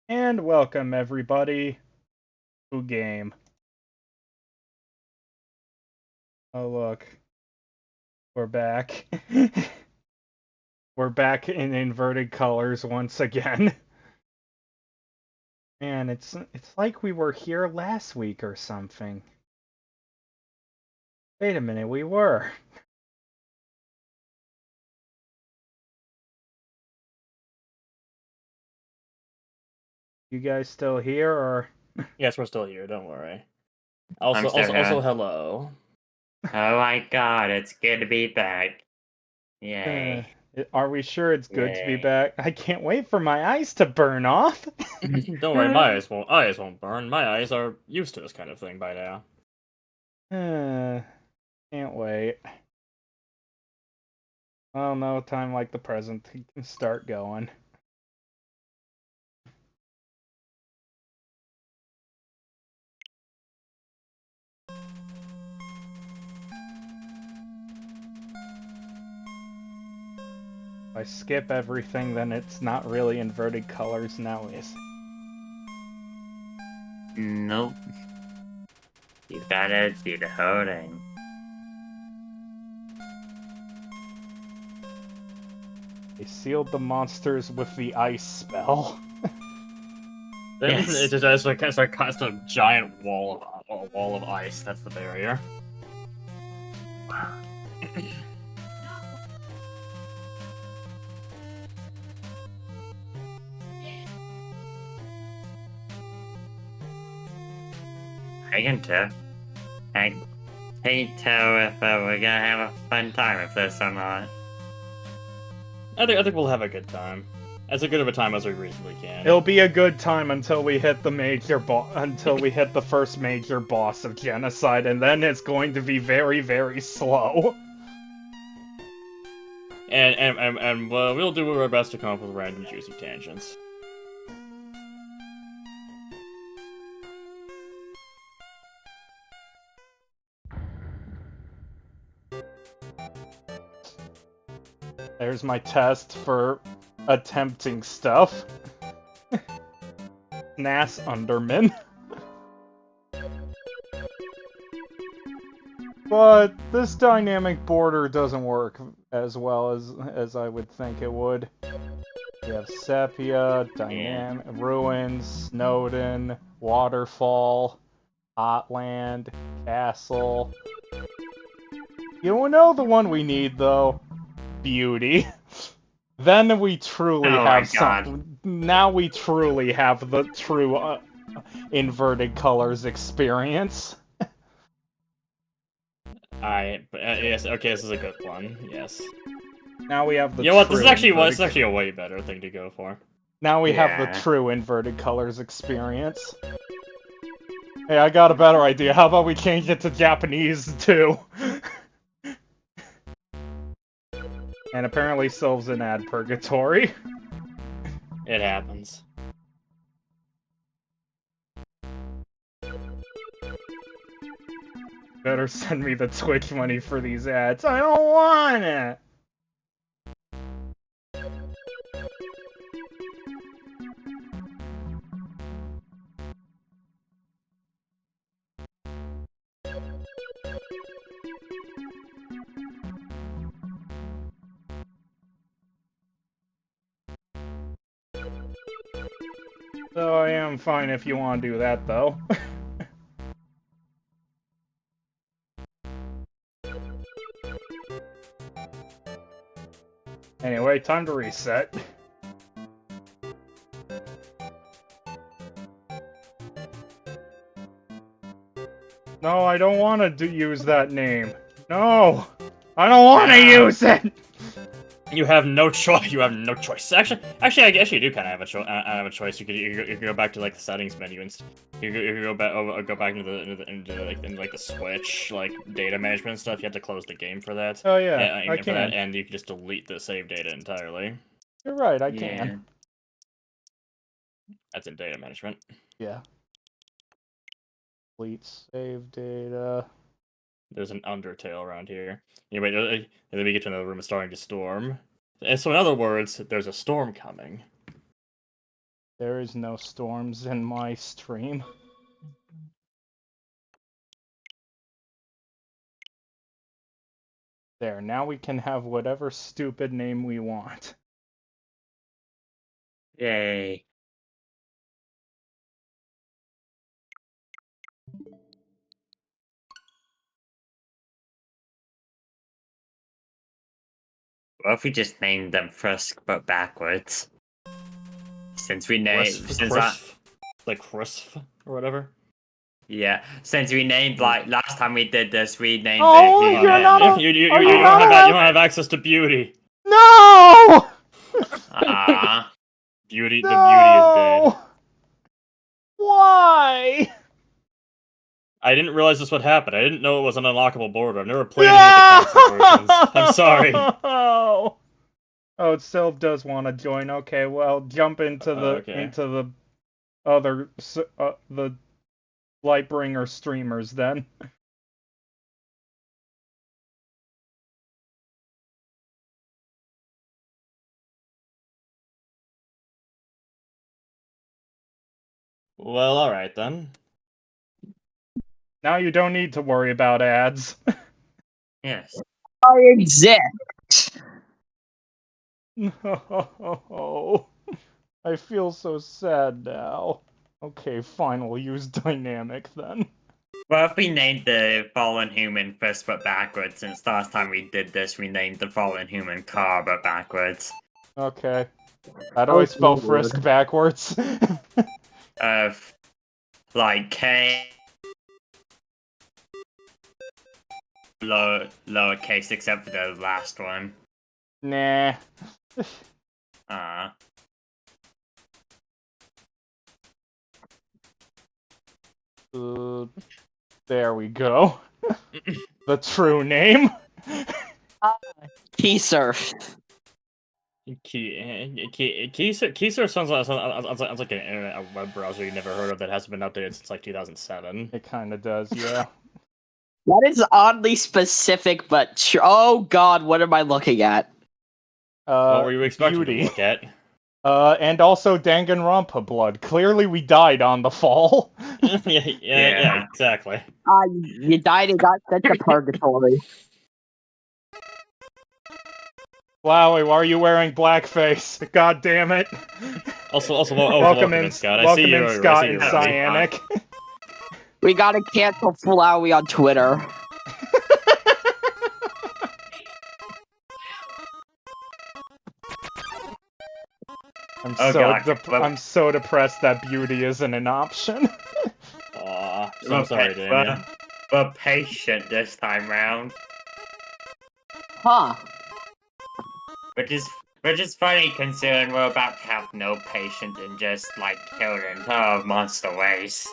And welcome everybody to game. Oh look, we're back. We're back in inverted colors once again. And it's like we were here last week or something. Wait a minute, we were. You guys still here or Yes, we're still here. Don't worry. I'm still Also, here. hello. Oh my god, it's good to be back. uh, Yay. are we sure it's good to be Yay. back? I can't wait for my eyes to burn off. Don't worry, my eyes won't burn. My eyes are used to this kind of thing by now. Can't wait. Well, no time like the present. You can start going. If I skip everything, then it's not really inverted colors now, is it? Nope. You gotta see the whole thing. They sealed the monsters with the ice spell. Yes. It's a constant giant wall of ice. That's the barrier. I can tell. I can't tell if we're gonna have a fun time with this or not. I think we'll have a good time. As good of a time as we reasonably can. It'll be a good time until we hit the first major boss of Genocide, and then it's going to be very, very slow. And we'll do our best to come up with random juicy tangents. There's my test for attempting stuff. Nas Underman. But this dynamic border doesn't work as well as I would think it would. We have Sepia, Dynamic, Ruins, Snowden, Waterfall, Hotland, Castle. You know the one we need though? Beauty. Then we truly have some. Now we truly have the true inverted colors experience. Yes, okay, this is a good one. Yes. Now we have the. You know what? This is actually a way better thing to go for. Now we have the true inverted colors experience. Hey, I got a better idea. How about we change it to Japanese too? And apparently Sylve's in ad purgatory. It happens. Better send me the Twitch money for these ads. I don't want it! So I am fine if you want to do that, though. Anyway, time to reset. No, I don't want to use that name. No! I don't want to use it! You have no choice. You have no choice. Actually, I guess you do kind of have a choice. You could go back to like the settings menu and you could go back into the Switch like data management stuff. You have to close the game for that. Oh yeah, I can. And you can just delete the save data entirely. You're right, I can. That's in data management. Yeah. Delete save data. There's an Undertale around here. Anyway, and then we get to another room. It's starting to storm. And so, in other words, there's a storm coming. There is no storms in my stream. There, now we can have whatever stupid name we want. Yay. What if we just named them Frisk but backwards? Since we named Like Crisp or whatever. yeah, since we named like last time we did this, we named Oh, the you're human. not you are you don't not have allowed- you don't have access to beauty. No! Ah, Beauty, the beauty is dead. Why? I didn't realize this would happen. I didn't know it was an unlockable border. I've never played any of the console versions. I'm sorry. Oh, it still does want to join. Okay, well, jump into the other the Lightbringer streamers then. Well, alright then. Now you don't need to worry about ads. yes. I exist. No, I feel so sad now. Okay, fine, we'll use dynamic then. Well, if we named the fallen human Frisk but backwards, since last time we did this, we named the fallen human Car but backwards. Okay. How do I spell weird. Frisk backwards? Like K. Lowercase except for the last one. Nah. There we go. The true name. Key surf. Keysur sounds like an internet a web browser you never heard of that hasn't been updated since like 2007. It kind of does, yeah. That is oddly specific, but oh god, what am I looking at? What were you expecting Beauty. to look at? And also Danganronpa blood. Clearly we died on the fall. yeah, exactly. You died and got sent to purgatory. Wowie, why are you wearing blackface? God damn it. Also, welcome in, Scott. welcome I see in Scott you're and Cyanic. We gotta cancel Flowey on Twitter. I'm so depressed that beauty isn't an option. Aw, I'm sorry, Daniel. We're patient this time round. Huh. Which is funny considering we're about to have no patience and just like kill the entire monster race.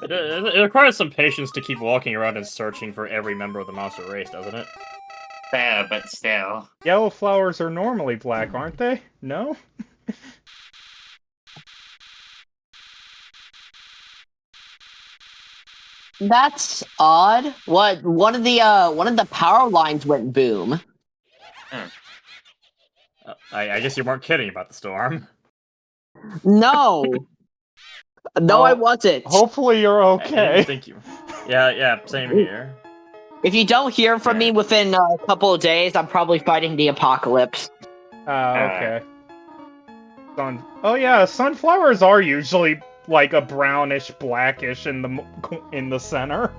It requires some patience to keep walking around and searching for every member of the monster race, doesn't it? Fair, but still. Yellow flowers are normally black, aren't they? No? That's odd. What? One of the power lines went boom. I guess you weren't kidding about the storm. No. No, I wasn't. Hopefully you're I okay. didn't think you. Yeah, same here. If you don't hear from me within a couple of days, I'm probably fighting the apocalypse. Okay. Oh yeah, sunflowers are usually like a brownish, blackish in the center.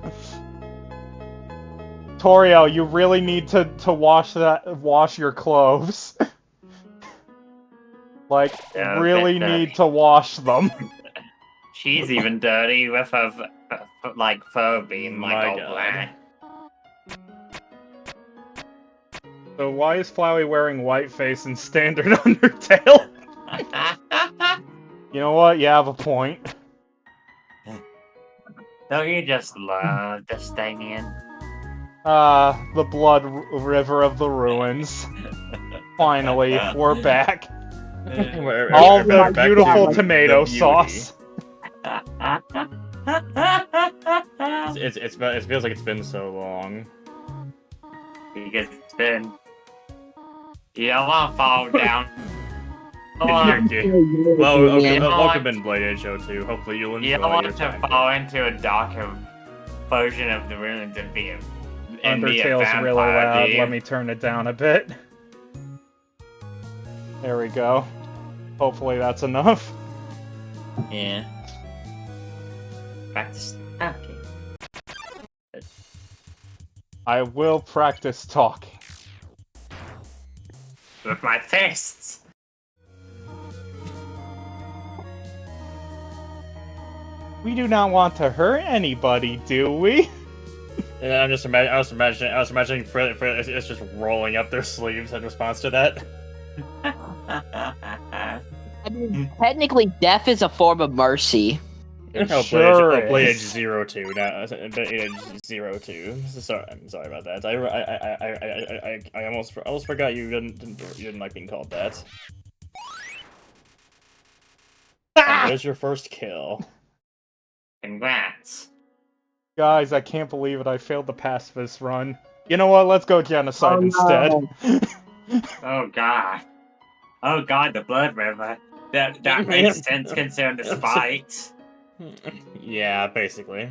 Toriel, you really need to wash your clothes. Like, Yeah, really okay. need to wash them. She's even dirty with her like fur being like My all God. black. So why is Flowey wearing whiteface in standard Undertale? You know what? You have a point. Don't you just love Destinian? The blood river of the ruins. Finally, we're back. All the beautiful tomato sauce. It feels like it's been so long. Because it's been... You don't want to fall down Well, okay, Yeah. welcome in Blade Age Show 2. Hopefully you'll enjoy You don't want your to time. fall into a darker version of the ruins and be a Undertale's really vampire, loud. do you? Let me turn it down a bit. There we go. Hopefully that's enough. Yeah. Practice. Okay. I will practice talking. With my fists. We do not want to hurt anybody, do we? And I was imagining Fred it's just rolling up their sleeves in response to that. I mean, technically, death is a form of mercy. Sure Blade Age is. 02. Blade Age 02. Sorry, I'm sorry about that. I almost forgot you didn't like being called that. And there's your first kill. Congrats. Guys, I can't believe it. I failed the pacifist run. You know what? Let's go Genocide instead. Oh god. Oh god, the blood river. That makes sense considering the spikes. Yeah, basically.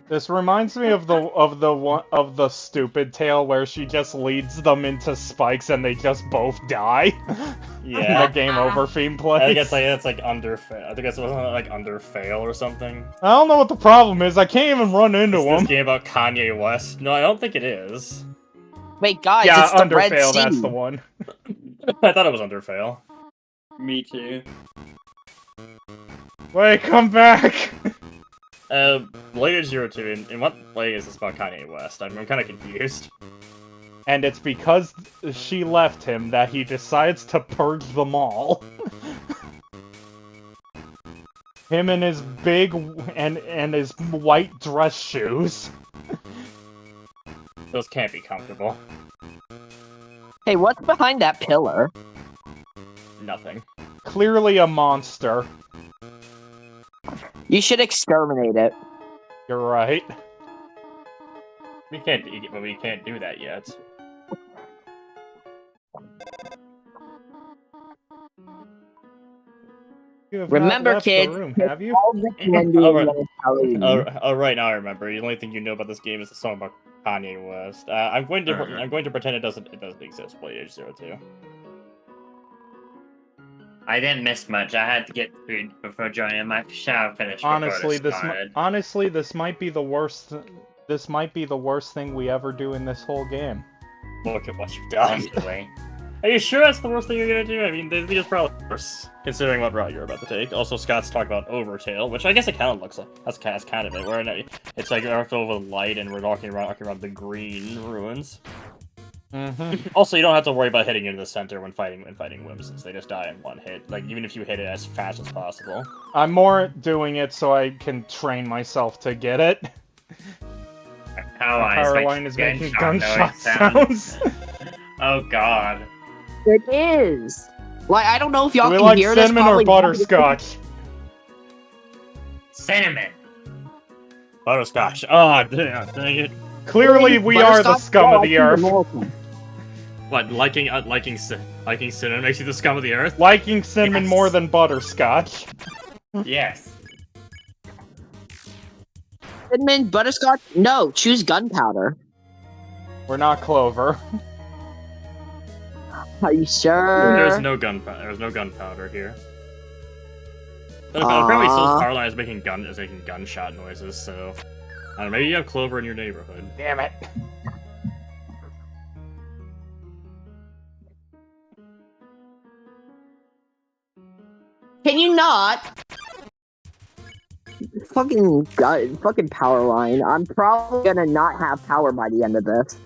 This reminds me of the stupid tale where she just leads them into spikes and they just both die. Yeah. The game over theme I plays. think it's like under fail. I think it's like under fail or something. I don't know what the problem is. I can't even run into Is them. this game about Kanye West? No, I don't think it is. Wait, guys, Yeah, it's the Red Undertale, Sea. that's the one. I thought it was under fail. Me too. Wait, come back! Blade Age 02, in what way is this about Kanye West? I'm kind of confused. And it's because she left him that he decides to purge them all. Him and his big and his white dress shoes. Those can't be comfortable. Hey, what's behind that pillar? Nothing. Clearly a monster. You should exterminate it. You're right. We can't do that yet. You have Remember, not left kids, the room, have you? all the candy Alright. in Halloween. Oh, right now I remember. The only thing you know about this game is the song about Kanye West. I'm going to pretend it doesn't exist. Blade Age 02. I didn't miss much. I had to get food before joining my shower finish. Honestly, Before this might be the worst. This might be the worst thing we ever do in this whole game. Look at what you've done. Possibly. Are you sure that's the worst thing you're gonna do? I mean, it's probably worse, considering what route you're about to take. Also, Scott's talked about Overtale, which I guess it kind of looks like that's kind of it. It's like we're filled with light, and we're walking around the green ruins. Mm-hmm. Also, you don't have to worry about hitting into the center when fighting whims, since they just die in one hit. Like even if you hit it as fast as possible. I'm more doing it so I can train myself to get it. Power line is making gunshot sounds. Oh god. It is. Like, I don't know if y'all Do we can like hear this. cinnamon or probably- butterscotch? Cinnamon. Butterscotch. Oh, dang it. Clearly, we are the Butterscotch scum of the earth. American. What, liking cinnamon makes you the scum of the earth? Liking cinnamon Yes. more than butterscotch. Yes. Cinnamon, butterscotch? No, choose gunpowder. We're not Clover. Are you sure? There's no gunpowder here. But apparently, Soul's power line is making gunshot noises. So, I don't know. Maybe you have Clover in your neighborhood. Damn it. Can you not? Fucking power line. I'm probably gonna not have power by the end of this.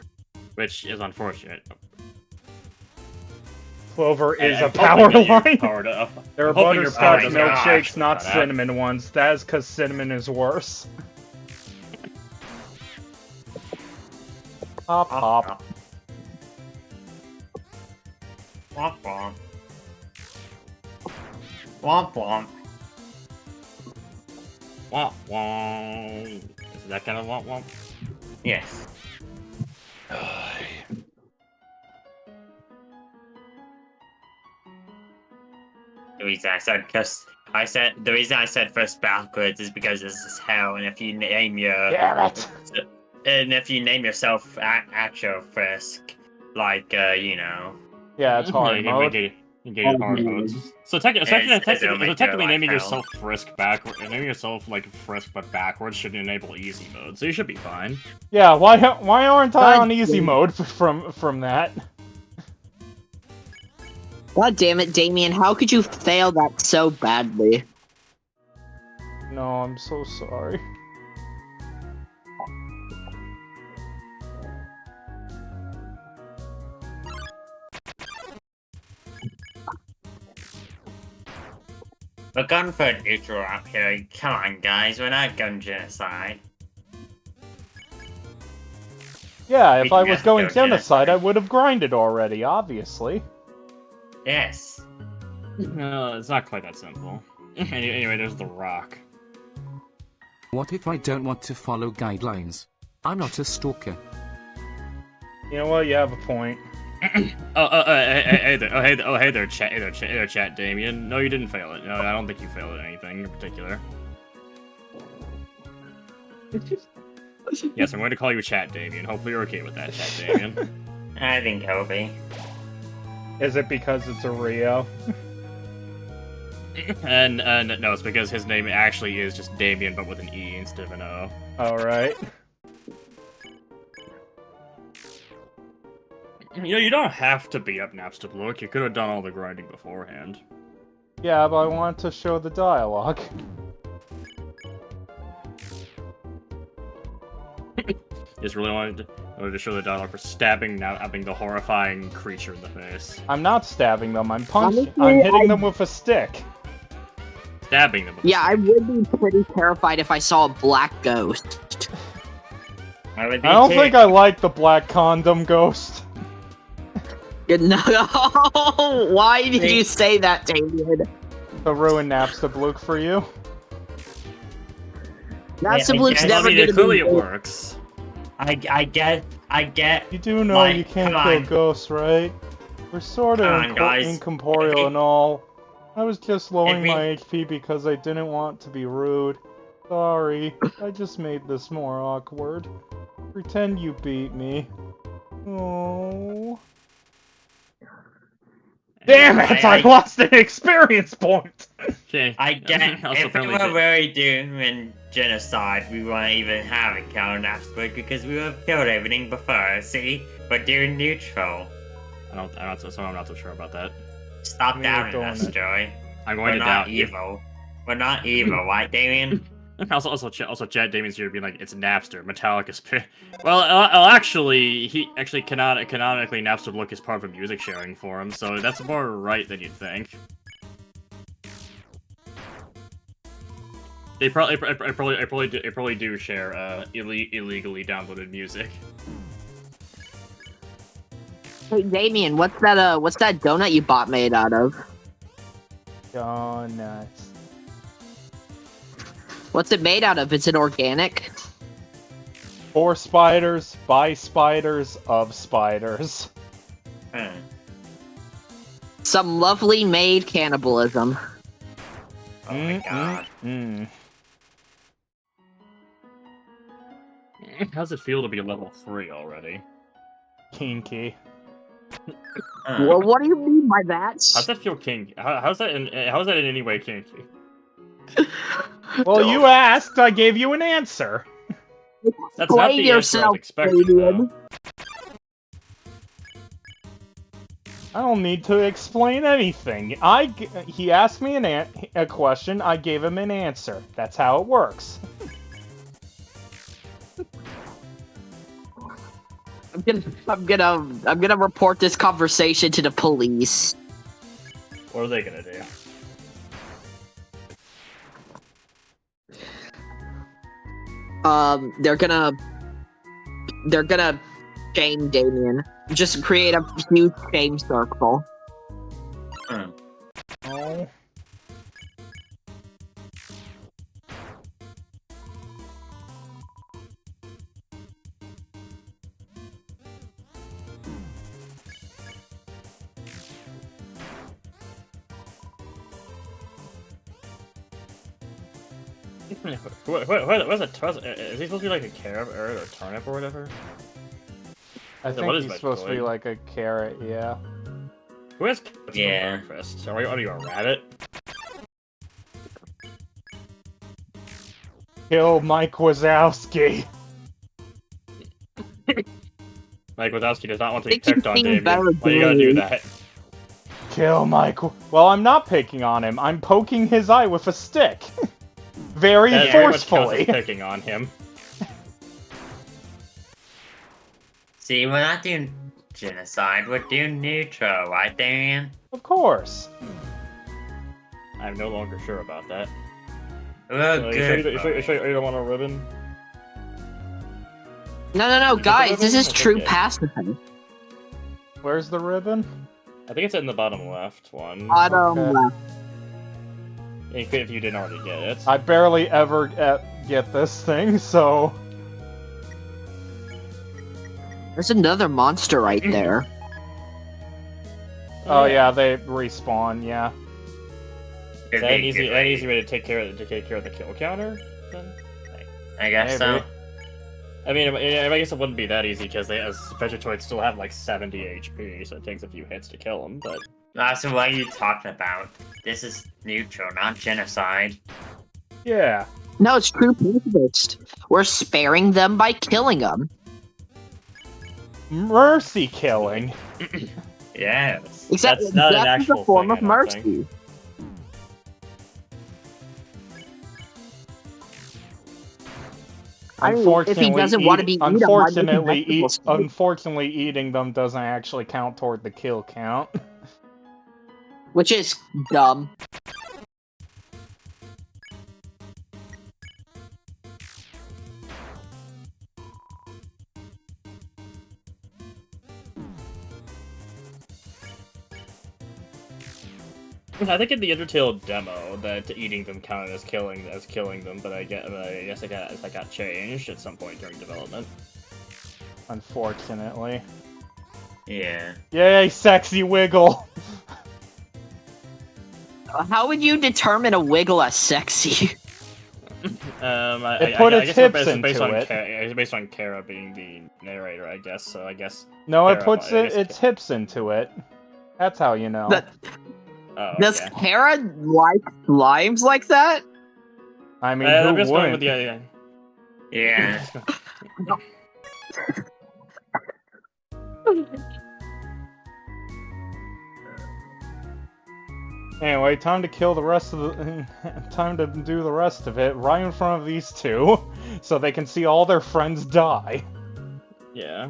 Which is unfortunate. Clover is I'm a power hoping that you're line. powered up. There are I'm hoping your power butterscotch doesn't milkshakes, actually not cut out. cinnamon ones. That is because cinnamon is worse. Hop, hop. Womp womp. Womp womp. Womp womp. Is that kind of womp womp? Yes. the reason I said the reason I said frisk backwards is because this is hell, and if you name Damn it! yourself actual frisk, like you know. Yeah, it's hard Yeah, mode. you get it hard modes. So technically naming yourself Frisk backward, naming yourself like Frisk but backwards should enable easy mode, so you should be fine. Yeah, why aren't I God on easy damn. mode from that? God damn it, Damien, how could you fail that so badly? No, I'm so sorry. We're going for a neutral up here. Come on, guys, we're not going genocide. Yeah, if We I can was have going to go genocide, genocide. I would have grinded already, obviously. Yes. No, it's not quite that simple. Anyway, there's the rock. What if I don't want to follow guidelines? I'm not a stalker. You know what? You have a point. Hey there, chat, Damien. No, you didn't fail it. No, I don't think you failed at anything in particular. Yes, I'm going to call you Chat Damien. Hopefully you're okay with that, Chat Damien. I think he'll be. Is it because it's a Rio? and no, it's because his name actually is just Damien, but with an E instead of an O. Alright. You know, you don't have to beat up Napster Look. You could have done all the grinding beforehand. Yeah, but I want to show the dialogue. Just really wanted to show the dialogue for stabbing the horrifying creature in the face. I'm not stabbing them, I'm punching. Honestly, I'm hitting them with a stick. Stabbing them. With Yeah, I would be pretty terrified if I saw a black ghost. I don't think I like the black condom ghost. No, why did you say that, Damien? To ruin Napstablook for you. Napstablook's I never I mean, gonna clearly be it works. I get. You do know Like, you can't come kill on. ghosts, right? We're sort of Come on, guys. incorporeal and all. I was just lowering If we- my HP because I didn't want to be rude. Sorry, I just made this more awkward. Pretend you beat me. Oh. Damn it! I lost an experience point! Okay. I get. Also If we apparently were really doing genocide, we wouldn't even have a kill on Absolute because we would have killed everything before. See, we're doing neutral. I'm not so sure about that. Stop We're doubting doing us, it. Joey. I'm We're going to not doubt you. evil. We're not evil, right, Damien? Also, Chat Damien's here being like, it's Napster. Metallica's. Well, he actually canonically Napster Look is part of a music sharing forum, so that's more right than you'd think. They probably do share illegally downloaded music. Hey, Damien, what's that donut you bought made out of? Donuts. What's it made out of? Is it organic? For spiders, by spiders, of spiders. Hmm. Some lovely made cannibalism. Oh my god. How's it feel to be level 3 already? Kinky. Well, what do you mean by that? How's that feel kinky? How's that in any way kinky? Well, you asked, I gave you an answer. That's not Explain the answer I was yourself, expecting, Damien. though. I don't need to explain anything. He asked me a question, I gave him an answer. That's how it works. I'm gonna report this conversation to the police. What are they gonna do? They're gonna shame Damien. Just create a huge shame circle. Hmm. Oh. What's is he supposed to be like a carrot or a turnip or whatever? I So think what is he's my supposed to be droid? like a carrot, yeah. Who has carrots Yeah. for breakfast? Are you a rabbit? Kill Mike Wazowski. Mike Wazowski does not want to be They keep picked on, being Damien. better Why you gotta do daily. that? Kill Mike. Well, I'm not picking on him. I'm poking his eye with a stick. Very That very much counts as forcefully. picking on him. See, we're not doing genocide, we're doing neutral, right, Darian? Of course. I'm no longer sure about that. We're good. You sure you don't want a ribbon? No, guys, this is Okay. true pacifism. Where's the ribbon? I think it's in the bottom left one. Bottom Okay. left. If you didn't already get it. I barely ever get this thing, so... There's another monster right there. Oh yeah, they respawn, yeah. Is that an easy way to take care of the kill counter? Then? I guess so. Maybe. I mean, I guess it wouldn't be that easy because as Vegetoids still have like 70 HP, so it takes a few hits to kill them. But So what are you talking about? This is neutral, not genocide. Yeah. No, it's true pacifist. We're sparing them by killing them. Mercy killing. Yes. Except That's not an death is actual a form thing, of I don't think. mercy. I mean, if he doesn't want to be eaten, unfortunately, eating them doesn't actually count toward the kill count. which is dumb. I think in the Undertale demo that eating them counted as killing them, but I guess it got changed at some point during development. Unfortunately. Yeah. Yay, sexy wiggle! How would you determine a wiggle as sexy? It put its hips into it. It's based on Kara being the narrator, I guess. So I guess. No, it Kara, puts I guess its hips into it. That's how you know. Does okay. Kara like limes like that? I mean, I'm who just going wouldn't? with the Yeah. Anyway, time to kill the rest of the... time to do the rest of it right in front of these two, so they can see all their friends die. Yeah.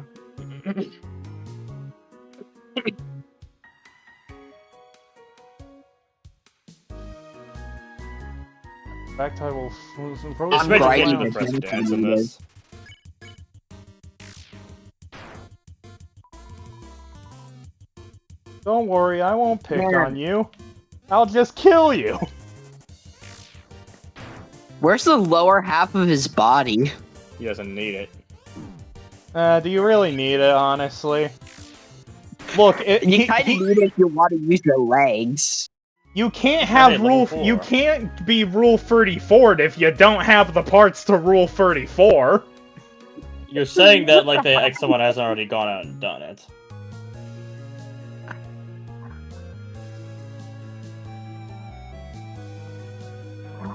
In fact, I will... Just make writing the it. first dance in this. Don't worry, I won't pick Yeah. on you. I'll just kill you. Where's the lower half of his body? He doesn't need it. Do you really need it, honestly? Look, You kind of need it if you want to use your legs. you can't Hey, have level rule. 4. You can't be rule 34 if you don't have the parts to rule 34. You're saying that like someone has already gone out and done it.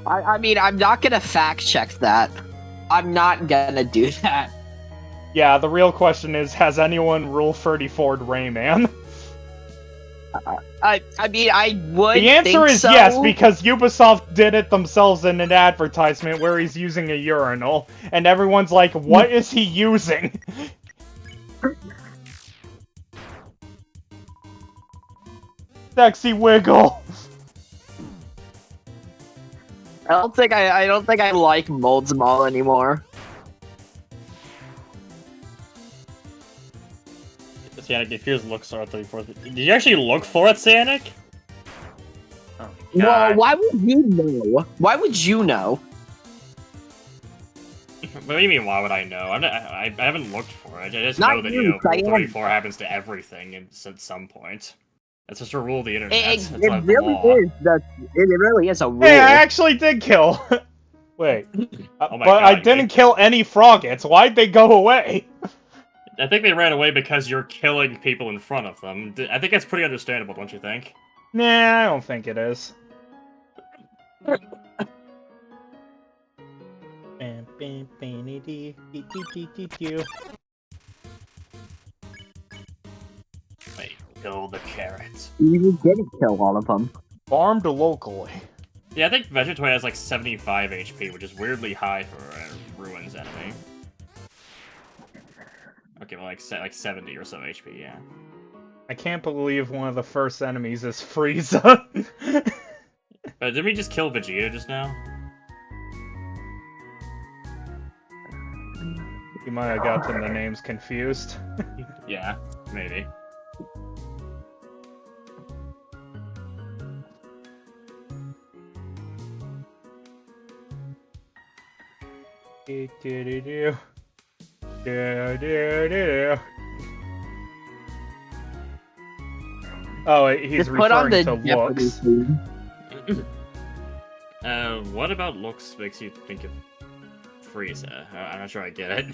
I mean, I'm not gonna fact check that. I'm not gonna do that. Yeah, the real question is, has anyone rule 34'd Rayman? I mean, I would. The answer think is so. yes, because Ubisoft did it themselves in an advertisement where he's using a urinal, and everyone's like, what is he using? Sexy wiggle! I don't think I like Moldsmal anymore. Sanic, if yours looks are 34. Did you actually look for it, Sanic? Oh my Well, god. why would you know? Why would you know? What do you mean? Why would I know? I haven't looked for it. I just Not know that you, Rule Diane. 34 happens to everything at some point. It's just a rule of the internet. It It's really like the law. is. It really is a rule. Hey, I actually did kill! Wait. Oh my But God, I didn't kill any froggets. Why'd they go away? I think they ran away because you're killing people in front of them. I think that's pretty understandable, don't you think? Nah, I don't think it is. Wait, kill the carrots. You didn't kill all of them. Farmed locally. Yeah, I think Vegetoid has like 75 HP, which is weirdly high for a Ruins enemy. Okay, well, like 70 or so HP, yeah. I can't believe one of the first enemies is Frieza. But did we just kill Vegeta just now? You might have gotten the names confused. Yeah, maybe. Oh, he's Just put on referring the to Jeopardy looks. theme. What about looks makes you think of Frieza? I'm not sure I get it.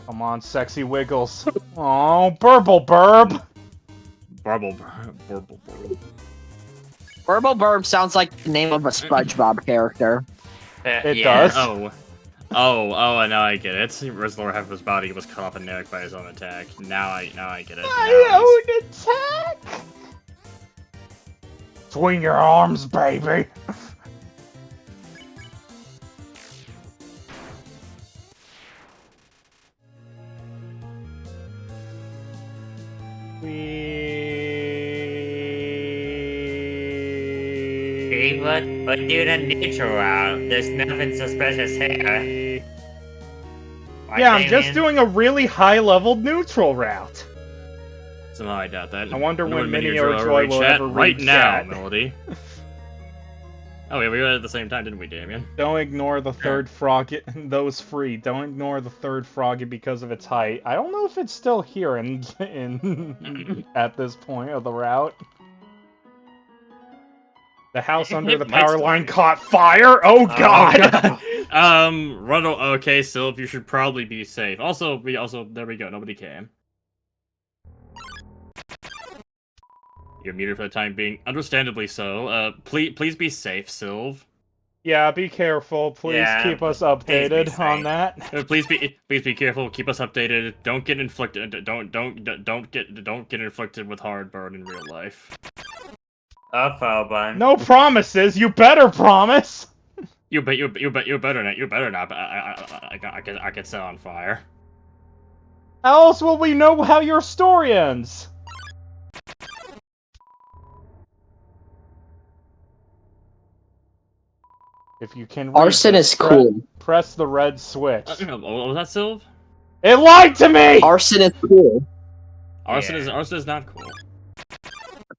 Come on, sexy Wiggles. Oh, Burble Burb! Burble. Burble Burb sounds like the name of a SpongeBob character. It yeah. does. Oh, now I get it. Whereas lower half of his body was cut off and narrowed by his own attack. Now I get it. My own attack! Swing your arms, baby! See, we're doing a neutral route. There's nothing suspicious here. Right, Yeah, I'm just Damien? doing a really high-leveled neutral route. Somehow I doubt that. I wonder when Mini Mini or Joy will chat ever right read now, chat. Melody. Oh yeah, we went at the same time, didn't we, Damien? Don't ignore the third frogget. Those free. Don't ignore the third frogget because of its height. I don't know if it's still here in at this point of the route. The house under It the might power still line be. caught fire. Oh God! Ruddle. Okay, Sylph, you should probably be safe. Also, there we go. Nobody came. You're muted for the time being, understandably so. Please be safe, Sylv. Yeah, be careful. Please Yeah, keep us please be updated on safe. that. Please be careful. Keep us updated. Don't get inflicted. Don't get inflicted with hard burn in real life. Bun. No promises. You better promise. You better not. You better not. But I get set on fire. How else will we know how your story ends? If you can read Arson this, is cool. press the red switch. What was that, Sylv? It lied to me! Arson is cool. Arson is not cool.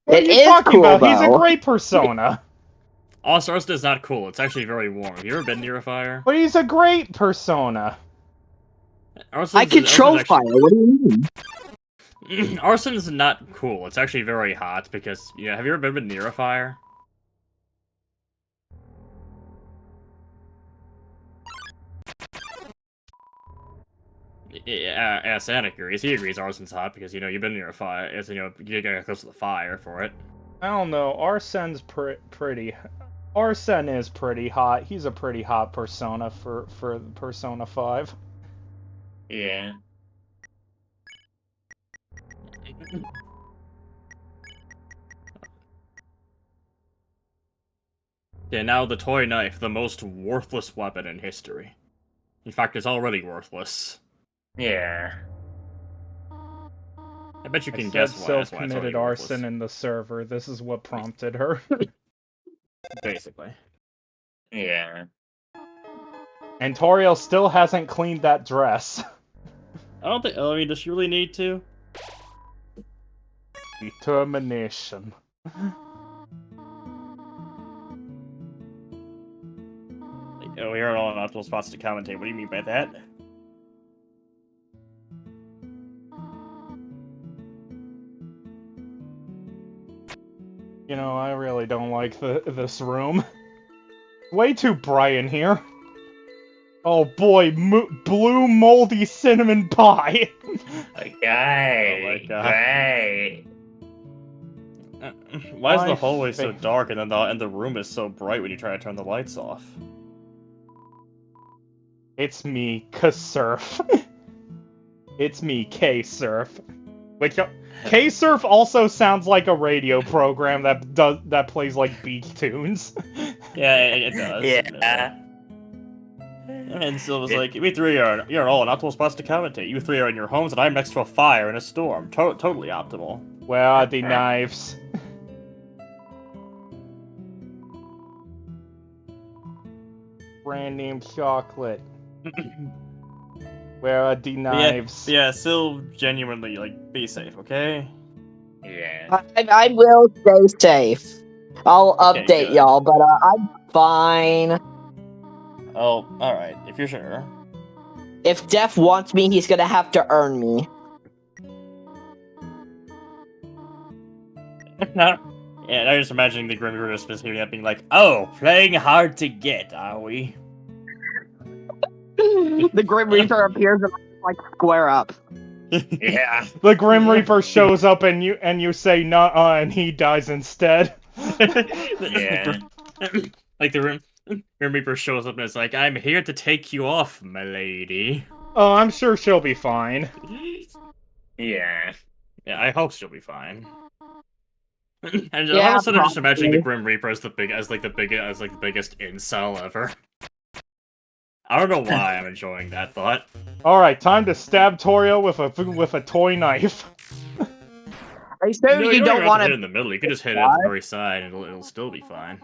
What It are you is talking cool, about? He's a though. great persona. Also, Arson is not cool. It's actually very warm. Have you ever been near a fire? But he's a great persona. I control fire. What do you mean? Arson is not cool. It's actually very hot because, have you ever been near a fire? Yeah, Santa agrees. He agrees Arson's hot because, you've been near a fire. It's, you get close to the fire for it. I don't know. Arsen's pretty. Arsen is pretty hot. He's a pretty hot persona for Persona 5. Yeah. Yeah, now the toy knife, the most worthless weapon in history. In fact, it's already worthless. Yeah. I bet you I can said guess why. Sylph That's why it's already committed arson worthless. in the server. This is what prompted her. Basically. Yeah. And Toriel still hasn't cleaned that dress. I mean, does she really need to? Determination. Oh, we are all in optimal spots to commentate. What do you mean by that? You know, I really don't like this room. Way too bright in here. Oh boy, blue moldy cinnamon pie. Okay. Oh my God. Great. Why is My the hallway so fa- dark and then the room is so bright when you try to turn the lights off? It's me, K-Surf. It's me, K-Surf. Which K-Surf also sounds like a radio program that plays like beach tunes. Yeah, it does. Yeah. And Sil was like, "We three you're all an optimal spots to commentate. You three are in your homes, and I'm next to a fire in a storm. Totally optimal." Where are the knives? Brand name chocolate. Where are the knives? Yeah, Sil, genuinely, like, be safe, okay? Yeah. I will stay safe. I'll Okay, update good. y'all, but I'm fine. Oh, alright, if you're sure. If Def wants me, he's gonna have to earn me. Yeah, I'm just imagining the Grim Reaper just hearing that being like, "Oh, playing hard to get, are we?" The Grim Reaper appears and I'm like, square up. Yeah. The Grim Reaper shows up and you say nuh-uh and he dies instead. Yeah. Like the Grim Reaper shows up and it's like, "I'm here to take you off, milady." Oh, I'm sure she'll be fine. Yeah. Yeah, I hope she'll be fine. And all Yeah, of a sudden, I'm just imagining the probably. Grim Reaper as the biggest incel ever. I don't know why I'm enjoying that thought. Alright, time to stab Torio with a toy knife. Are you sure No, you don't have want to hit to? it in the middle. You can just hit it at the very side, and it'll still be fine.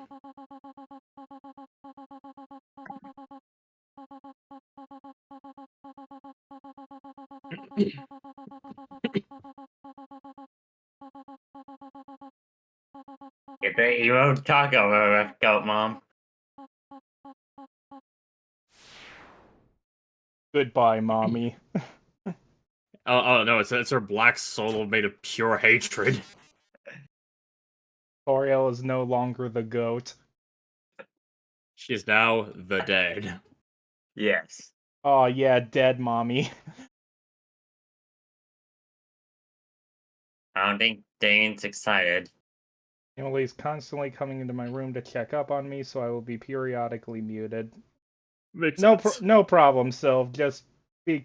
You bet you won't talk over it, Goat Mom. Goodbye, mommy. Oh no, it's her black soul made of pure hatred. Toriel is no longer the goat. She is now the dead. Yes. Oh yeah, dead mommy. I don't think Dane's excited. Emily's constantly coming into my room to check up on me, so I will be periodically muted. Makes No, sense. no problem, Sylv. Just be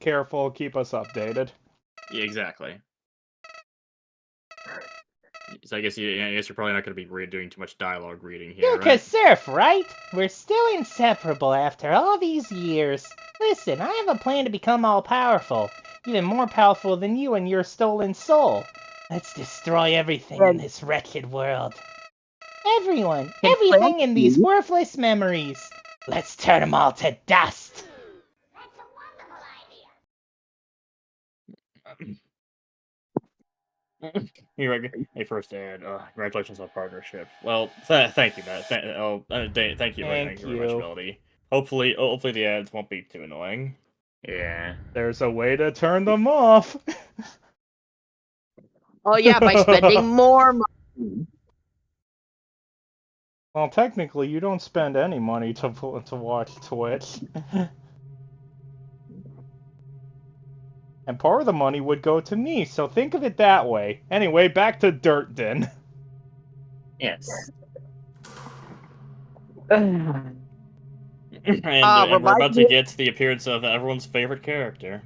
careful. Keep us updated. Yeah, exactly. So I guess you're probably not going to be doing too much dialogue reading here, You're right? Surf, right? We're still inseparable after all these years. Listen, I have a plan to become all-powerful. Even more powerful than you and your stolen soul. Let's destroy everything in this wretched world. Everyone! Everything in these worthless memories! Let's turn them all to dust! Hey, first ad. Congratulations on partnership. Well, thank you, Matt. Thank you Thank very much, you. Melody. Hopefully the ads won't be too annoying. Yeah. There's a way to turn them off. Oh yeah, by spending more money. Well, technically, you don't spend any money to watch Twitch. And part of the money would go to me, so think of it that way. Anyway, back to Dirt Den. Yes. And we're about reminds to me- get to the appearance of everyone's favorite character.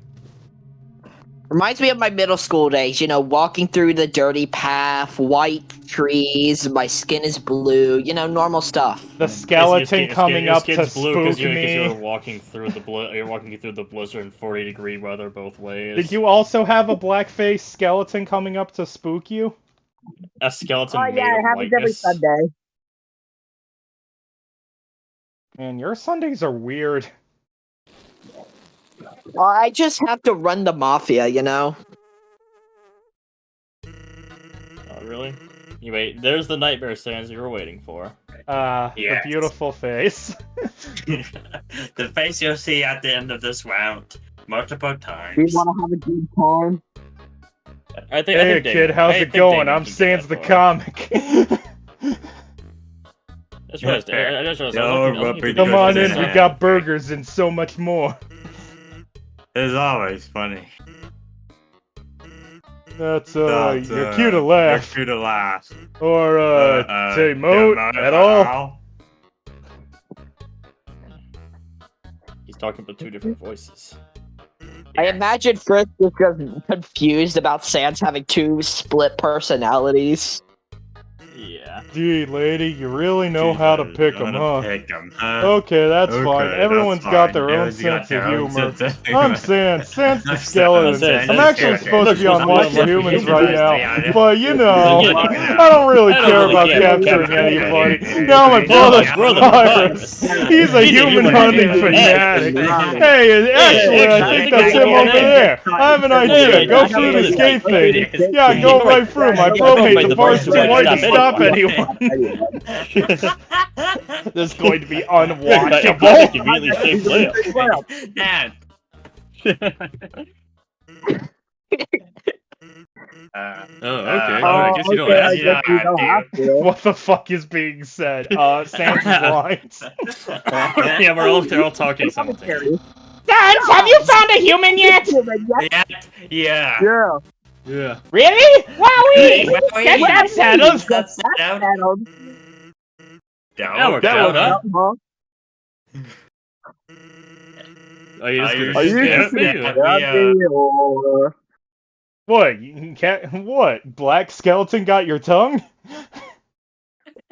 Reminds me of my middle school days, you know, walking through the dirty path, white trees, my skin is blue, you know, normal stuff. The skeleton Your coming up to skin's blue spook you me. were walking through you're walking through the blizzard in 40-degree weather both ways. Did you also have a blackface skeleton coming up to spook you? A skeleton Oh made yeah, of it happens every whiteness. Sunday. Man, your Sundays are weird. Well, I just have to run the mafia, you know? Oh, really? Wait, there's the nightmare sands you were waiting for. The Yes. beautiful face. The face you'll see at the end of this round multiple Do you times. want to have a good time? I think, Hey kid, how's it going? I'm Sans the comic. That's right. Come on in, we got burgers and so much more. It's always funny. That's you're cute to laugh. You're cute to laugh. Or say moat at all. He's talking about two different voices. I imagine Fritz was just confused about Sans having two split personalities. Yeah. Gee, lady, you really know how to pick them, huh? Pick 'em, Okay, that's Okay, fine. that's Everyone's fine. got their own Everyone's got sense of their own humor. sense of I'm humor. Sans the I'm skeleton. Sans. I'm actually Sans. supposed to be on Watch for Humans right now, Yeah. but you know, Yeah. I don't really I don't care really about care about capturing capturing anybody. anybody. Now my brother's brother virus. virus. He's a human hunting fanatic. Hey, actually, I think that's him over there. I have an idea. Go through the escape thing. Yeah, go right through. My bro made the bars too wide to stop anyone. This is going to be unwatchable. Conveniently shaped layup. Dad. Oh, okay. I guess you don't okay, have I to. guess you don't have to. What the fuck is being said? Sans lines. Yeah, they're all talking simultaneously. Sans, have you found a human yet? Yeah. Yeah. Yeah. Really? Wowee! Wowee. Get that settled. That's Settled. That worked That out, huh? Huh? Are you just Are gonna you stare at me? scared? or- What? You can't. What? Black skeleton got your tongue?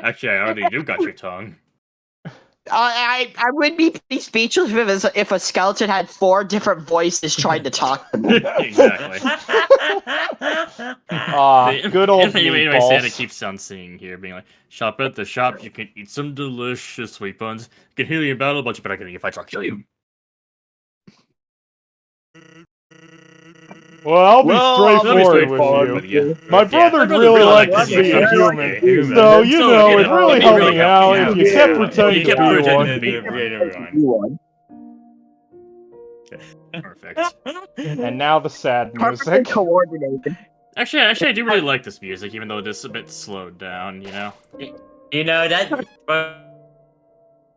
Actually, I already do got your tongue. I would be pretty speechless if a skeleton had 4 different voices trying to talk to me. Exactly. Good old Anyway, Santa meatballs. keeps on singing here, being like, "Shop at the shop, you can eat some delicious sweet buns. You can heal you in battle, but you better get me if I try to kill you." Well, I'll be I'll straightforward with you. My brother Yeah. really liked likes to be a human. human. So, you know, it really helped me out helped if you kept pretending You kept to be pretending one. to be one. Perfect. And now the sad Perfectly music. coordinated. Actually, I do really like this music, even though it is a bit slowed down, you know? You know, that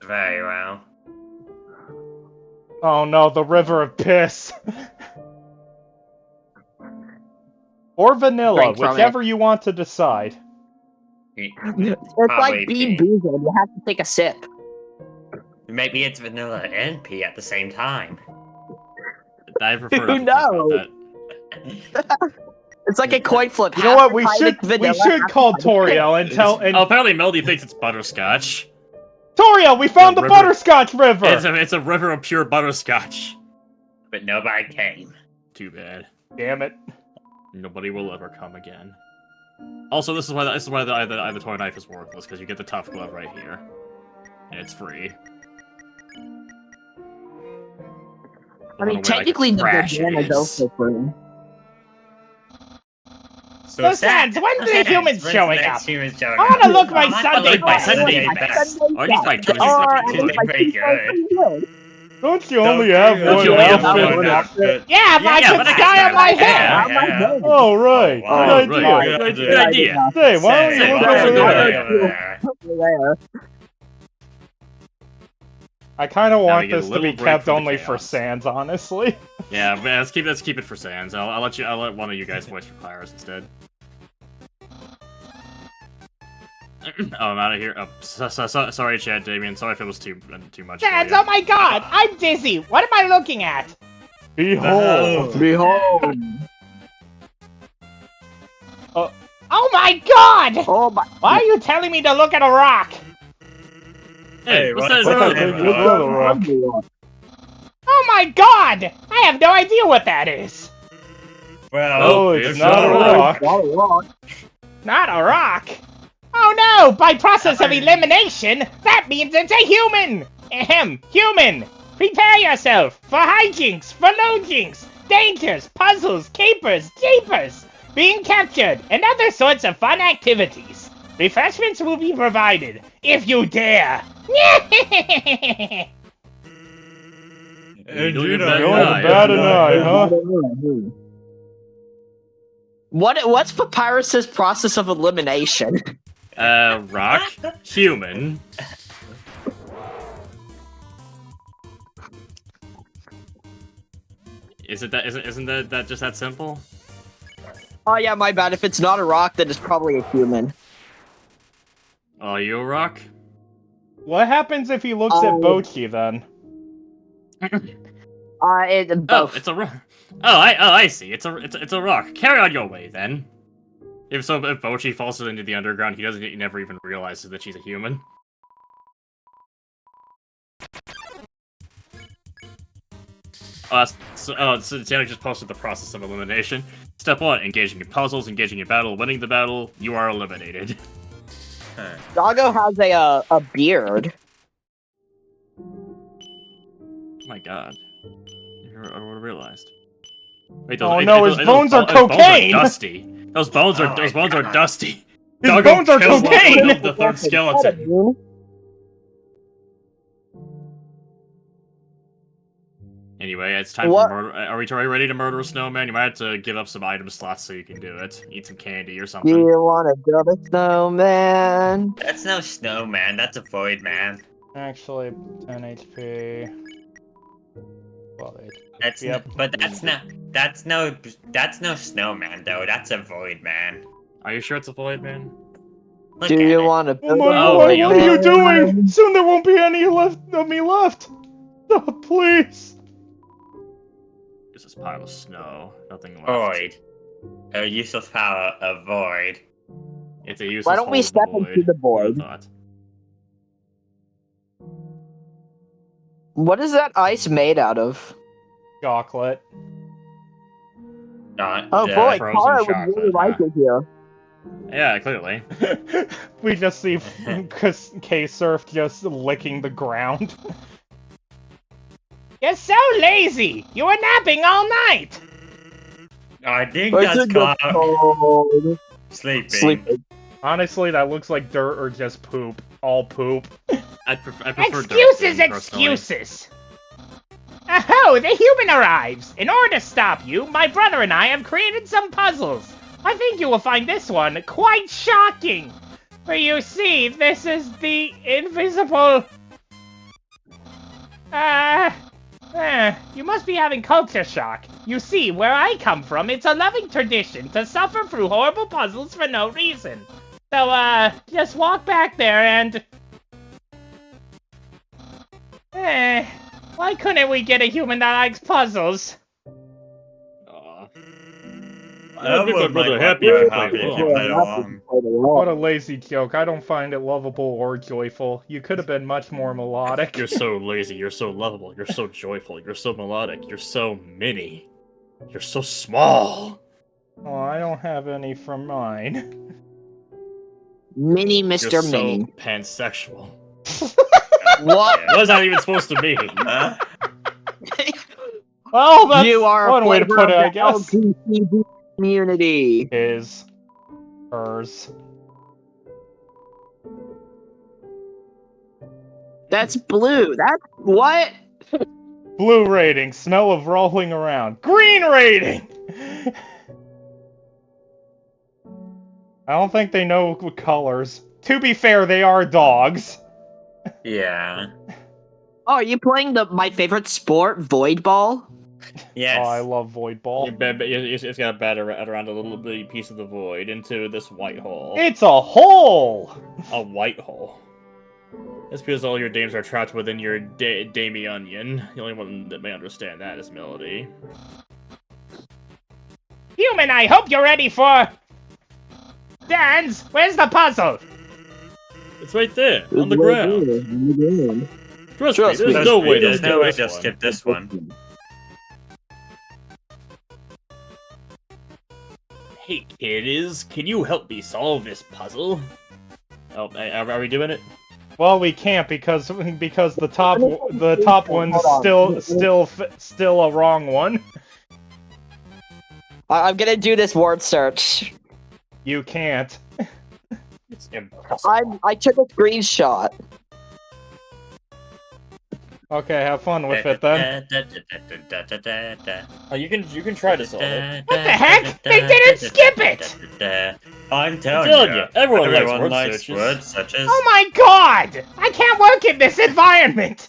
very well. Oh no, the river of piss. Or vanilla, Drink from whichever you want to decide. It's Probably like Bean pee. Boozled. You have to take a sip. Maybe it's vanilla and pee at the same time. I prefer Who not to think about that. It's like a coin flip. You know what? We Half the should time it's vanilla, half call the time it's Toriel and tell. Oh, apparently Melody thinks it's butterscotch. Toriel, we found the river- butterscotch river. It's a river of pure butterscotch. But nobody came. Too bad. Damn it. Nobody will ever come again. Also, this is why the toy knife is worthless, because you get the tough glove right here, and it's free. I mean, technically, the banana is also free. So, Sans, when's the humans When's showing the up? next humans showing I up? wanna look my I Sunday look my best. Sunday best. Or at least my Tuesday Tuesday best. pretty good. Don't you only have Don't one you only have outfit? one outfit? Yeah, but I Yeah, could but I dye can on my dye hair. my hair. Oh, right. Oh, Good right. idea. Good idea. Say, why don't Say, you look why over don't you there? go over there? I kind of Now we want get a this to little be break kept from the only for chaos. Sans, honestly. Yeah, but let's keep it for Sans. I'll let one of you guys voice for Pyrus instead. Oh, I'm out of here. Oh, sorry, Chad, Damien. Sorry if it was too much. for Sans, you. oh my god, I'm dizzy. What am I looking at? Behold. Behold! Oh my god! Oh my! Why are you telling me to look at a rock? Hey, what's that? what's that? Road? What's that rock? Oh my god! I have no idea what that is. Well, Oh, it's not a rock. Not a rock. Oh no! By process of elimination, that means it's a human! Ahem, human! Prepare yourself for hijinks, for lojinks, dangers, puzzles, capers, jeepers, being captured, and other sorts of fun activities. Refreshments will be provided, if you dare! You know you're Going to bat an eye, huh? What's Papyrus's process of elimination? Rock, human. Isn't that just that simple? Oh yeah, my bad. If it's not a rock, then it's probably a human. Are you a rock? What happens if he looks at Bochi then? Both. It's a rock. I see. It's a rock. Carry on your way then. If Bochi falls into the underground, he never even realizes that she's a human. So Janet just posted the process of elimination. Step 1, engaging in puzzles, engaging in battle, winning the battle, you are eliminated. Doggo has a beard. Oh my god. I would have realized. Wait, Oh no, his bones are cocaine! Dusty. Those bones are dusty. His Doggo bones are killed cocaine! the third skeleton. Anyway, it's time for murder. Are we ready to murder a snowman? You might have to give up some item slots so you can do it. Eat some candy or something. Do you want to build a snowman? That's no snowman, that's a void man. Actually, 10 HP. 12 HP. That's that's no snowman though, that's a void man. Are you sure it's a void man? Look Do at you it. want to Oh build my a god, what are you snowman? doing? Soon there won't be any left of me left! Oh, please! It's this pile of snow. Nothing left. Void. A useless power of void. It's a useless Why don't we hole step in into the void? Who thought? What is that ice made out of? Chocolate. Not Oh the- boy, frozen Kara would chocolate, really like huh? it here. Yeah, clearly. We just see K-Surf just licking the ground. You're so lazy! You were napping all night! I think I that's think that's called called sleeping. sleeping. Honestly, that looks like dirt or just poop. All poop. I prefer Excuses, dirt, personally. excuses! Oh, the human arrives! In order to stop you, my brother and I have created some puzzles. I think you will find this one quite shocking. For you see, this is the invisible... you must be having culture shock. You see, where I come from, it's a loving tradition to suffer through horrible puzzles for no reason. So, just walk back there and... why couldn't we get a human that likes puzzles? I'd make my would brother make happy my if you brother played happy if you along. played along. What a lazy joke. I don't find it lovable or joyful. You could have been much more melodic. You're so lazy, you're so lovable, you're so joyful, you're so melodic, you're so mini. You're so small. Oh, I don't have any from mine. Mini You're Mr. so Mini. pansexual. What? What is that even supposed to mean? Huh? Well, that's You are one way to put it, I guess. LGBTQ community. His. Hers. That's blue. That's what? Blue rating. Smell of rolling around. Green rating! I don't think they know colors. To be fair, they are dogs. Yeah. Oh, are you playing my favorite sport, void ball? Yes. Oh, I love Void Ball. It's got to bat around a little bitty piece of the void into this white hole. It's a hole! A white hole. It's because all your dames are trapped within your Damie Onion. The only one that may understand that is Melody. Human, I hope you're ready for... Dans, where's the puzzle? It's right there, on the ground. Trust me, there's no way There's no way to to skip this one. Hey, kiddies, can you help me solve this puzzle? Oh, are we doing it? Well, we can't because the top one's still a wrong one. I'm gonna do this word search. You can't. It's impossible. I took a screenshot. Okay, have fun with it then. Oh, you can try to solve it. What the heck? They didn't skip it! I'm telling telling you, you, everyone likes word searches. word searches. Oh my god! I can't work in this environment!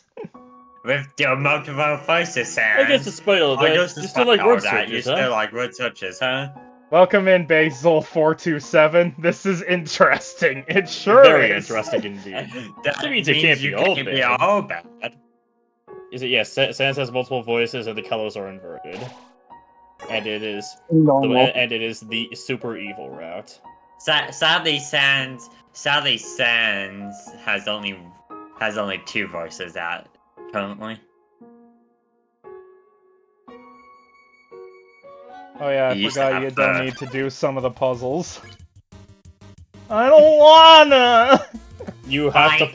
With your multiple voices sounds. I guess despite all I that, guess you still like all word that, you searches, huh? still like word searches, huh? Welcome in, Basil427. This is interesting. It sure Very is. interesting indeed. That means it can't be all bad. all bad. Is it? Yes, Sans has multiple voices and the colors are inverted. And it is the super evil route. Sadly, Sans has only 2 voices out currently. Oh yeah, I You used to forgot have you don't the- need to do some of the puzzles. I don't wanna! You have to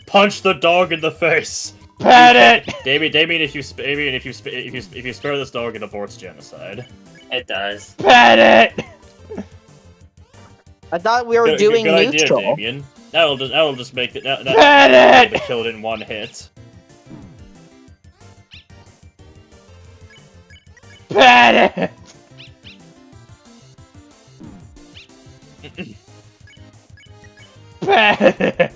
punch the dog in the face. Pet it! Damien, if you spare this dog, it aborts genocide. It does. Pet it! I thought we were doing good neutral. idea, Damien. That'll just make it. Pet it! Kill it in one hit. Pet it! Pet it!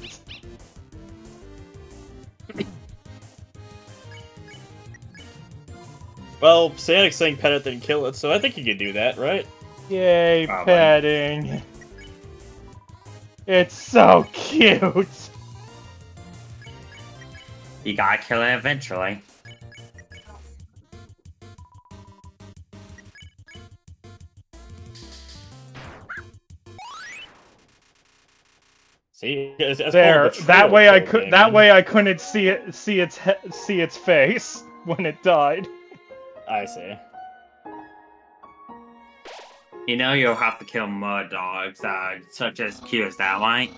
Well, Sanic's saying pet it then kill it, so I think you can do that, right? Yay, Probably. petting. It's so cute. You gotta kill it eventually. See, it's There. called a That betrayal way I kill, could. Damien. That way I couldn't see its face when it died. I see. You know you'll have to kill more dogs that are such as cute as that, right?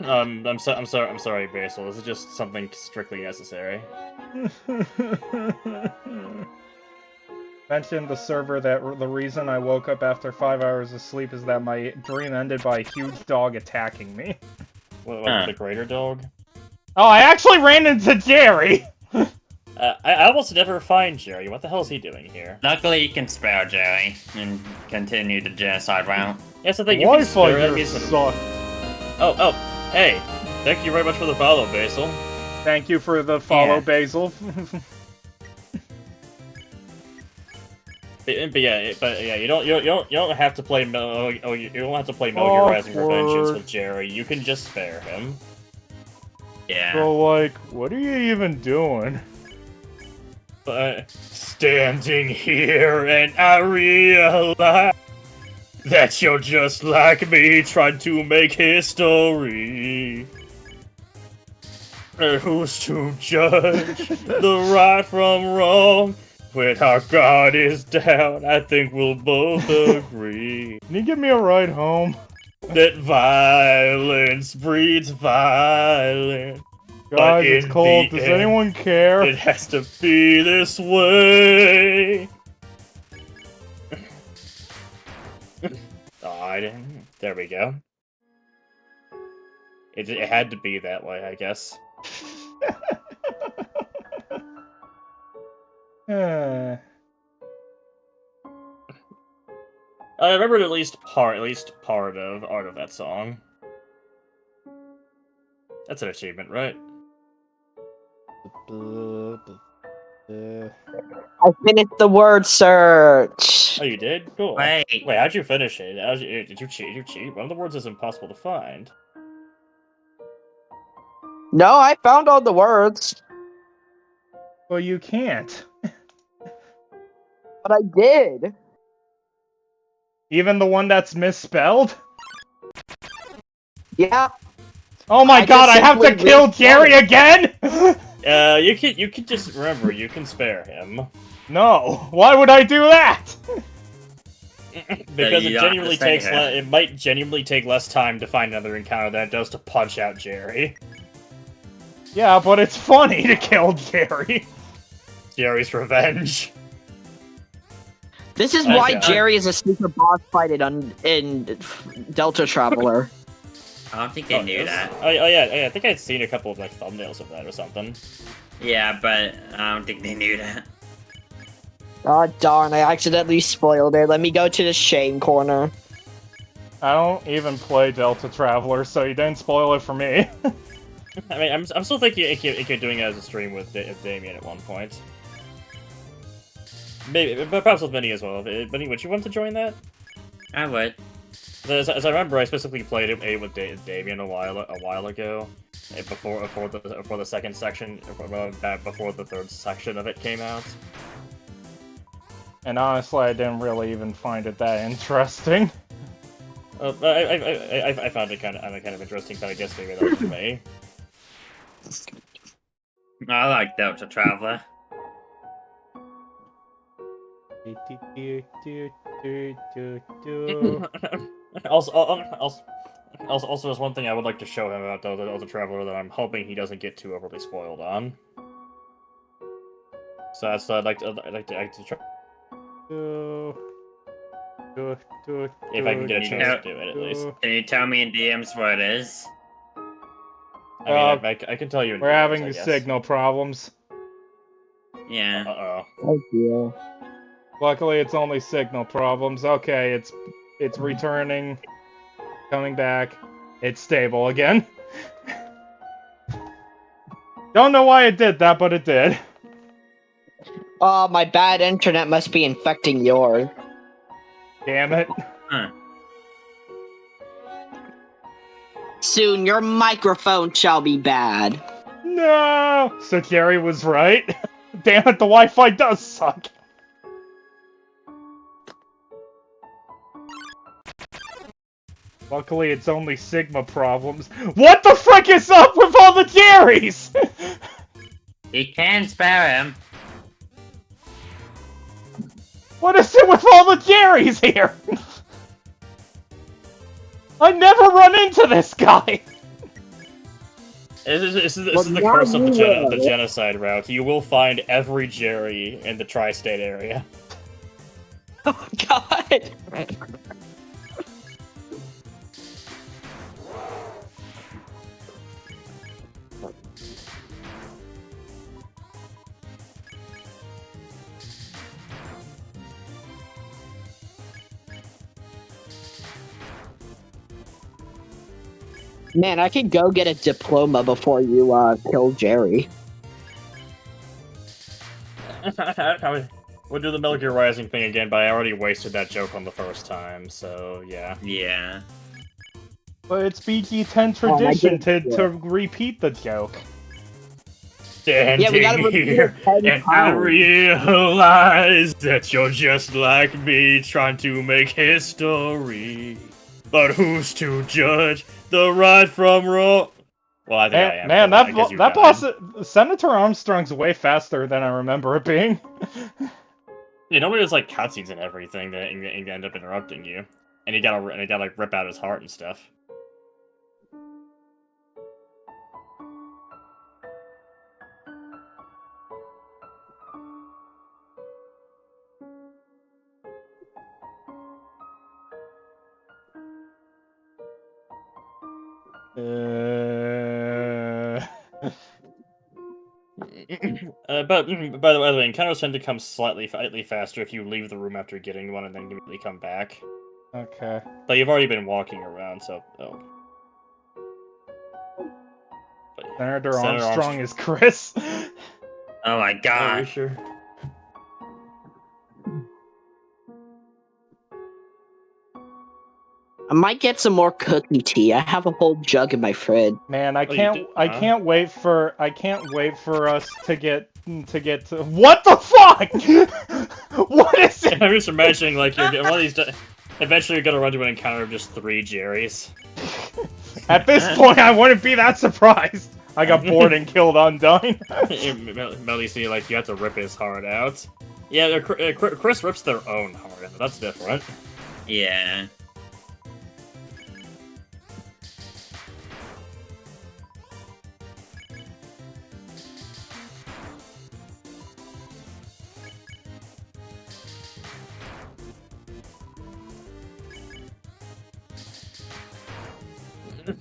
I'm sorry, Basil. This is just something strictly necessary. Mentioned the server that the reason I woke up after 5 hours of sleep is that my dream ended by a huge dog attacking me. What the greater dog? Oh, I actually ran into Jerry! I almost never find Jerry. What the hell is he doing here? Luckily, you can spare Jerry and continue the genocide route. That's the thing. You can spare Wi-Fi enemies. here sucks. Oh, hey! Thank you very much for the follow, Basil. Thank you for the follow, Yeah. Basil. But yeah, you don't have to play you don't have to play Metal Gear Rising Revengeance Awkward. with Jerry. You can just spare him. Yeah. So, like, what are you even doing? Standing here and I realize that you're just like me, trying to make history. Who's to judge the right from wrong? When our guard is down, I think we'll both agree Can you give me a ride home? that violence breeds violence. Guys, in it's cold. the Does end, anyone care? It has to be this way. Oh, I didn't. There we go. It had to be that way, I guess. I remembered at least part of that song. That's an achievement, right? I finished the word search. Oh, you did? Cool. Wait. Wait, how'd you finish it? Did you cheat? Did you cheat? One of the words is impossible to find. No, I found all the words, Well, you can't. but I did. Even the one that's misspelled? Yeah. Oh my I god, I just have to simply kill misspelled Jerry it. again? You can just remember, you can spare him. No. Why would I do that? Because you it don't have genuinely to stay takes here. it might genuinely take less time to find another encounter than it does to punch out Jerry. Yeah, but it's funny to kill Jerry. Jerry's revenge. This is why Okay. Jerry is a super boss fight in Delta Traveler. I don't think they knew that. Oh yeah, I think I'd seen a couple of like thumbnails of that or something. Yeah, but I don't think they knew that. Oh darn, I accidentally spoiled it. Let me go to the shame corner. I don't even play Delta Traveler, so you didn't spoil it for me. I mean, I'm still thinking if you're doing it as a stream with Damien at one point. Maybe, but perhaps with Minnie as well. Minnie, would you want to join that? I would. As I remember, I specifically played it with Damien a while ago, before the second section, before the third section of it came out. And honestly, I didn't really even find it that interesting. I found it kind of interesting, but I guess maybe that was me. I like Delta Traveler. Also, there's one thing I would like to show him about the Traveler that I'm hoping he doesn't get too overly spoiled on. So that's I'd like to try. If I can get a chance to do it, at least. Can you tell me in DMs what it is? I mean, I can tell you. We're having the signal problems. Yeah. Uh-oh. Oh dear. Luckily, it's only signal problems. Okay, it's returning, coming back. It's stable again. Don't know why it did that, but it did. Oh, my bad internet must be infecting yours. Damn it. Huh. Soon your microphone shall be bad. No! So Jerry was right. Damn it, the Wi-Fi does suck. Luckily, it's only Sigma problems. What the frick is up with all the Jerrys? You can spare him. What is it with all the Jerrys here? I never run into this guy. This is the curse of the genocide route. You will find every Jerry in the tri-state area. Oh god. Man, I could go get a diploma before you kill Jerry. We'll do the Metal Gear Rising thing again, but I already wasted that joke on the first time, so yeah. Yeah. But it's BG10 tradition to repeat the joke. Standing we gotta repeat here, it 10 and I times. realize that you're just like me, trying to make history. But who's to judge the right from wrong? Well, I think I am. Man, that that boss, Senator Armstrong's way faster than I remember it being. Yeah, normally there's like cutscenes and everything that end up interrupting you, and you gotta like rip out his heart and stuff. But by the way, encounters tend to come slightly faster if you leave the room after getting one and then immediately come back. Okay. But you've already been walking around, so But, Senator Armstrong is Chris. Oh my god. Are you sure? I might get some more cookie tea. I have a whole jug in my fridge. Man, I Oh, you can't. do? I can't wait for. I can't wait for us to get to. What the fuck? What is it? I'm just imagining like you're one of these. Eventually, you're gonna run to an encounter of just 3 Jerrys. At this point, I wouldn't be that surprised. I got bored and killed Undyne. Melly, see, like you have to rip his heart out. Yeah, Chris rips their own heart out. That's different. Yeah.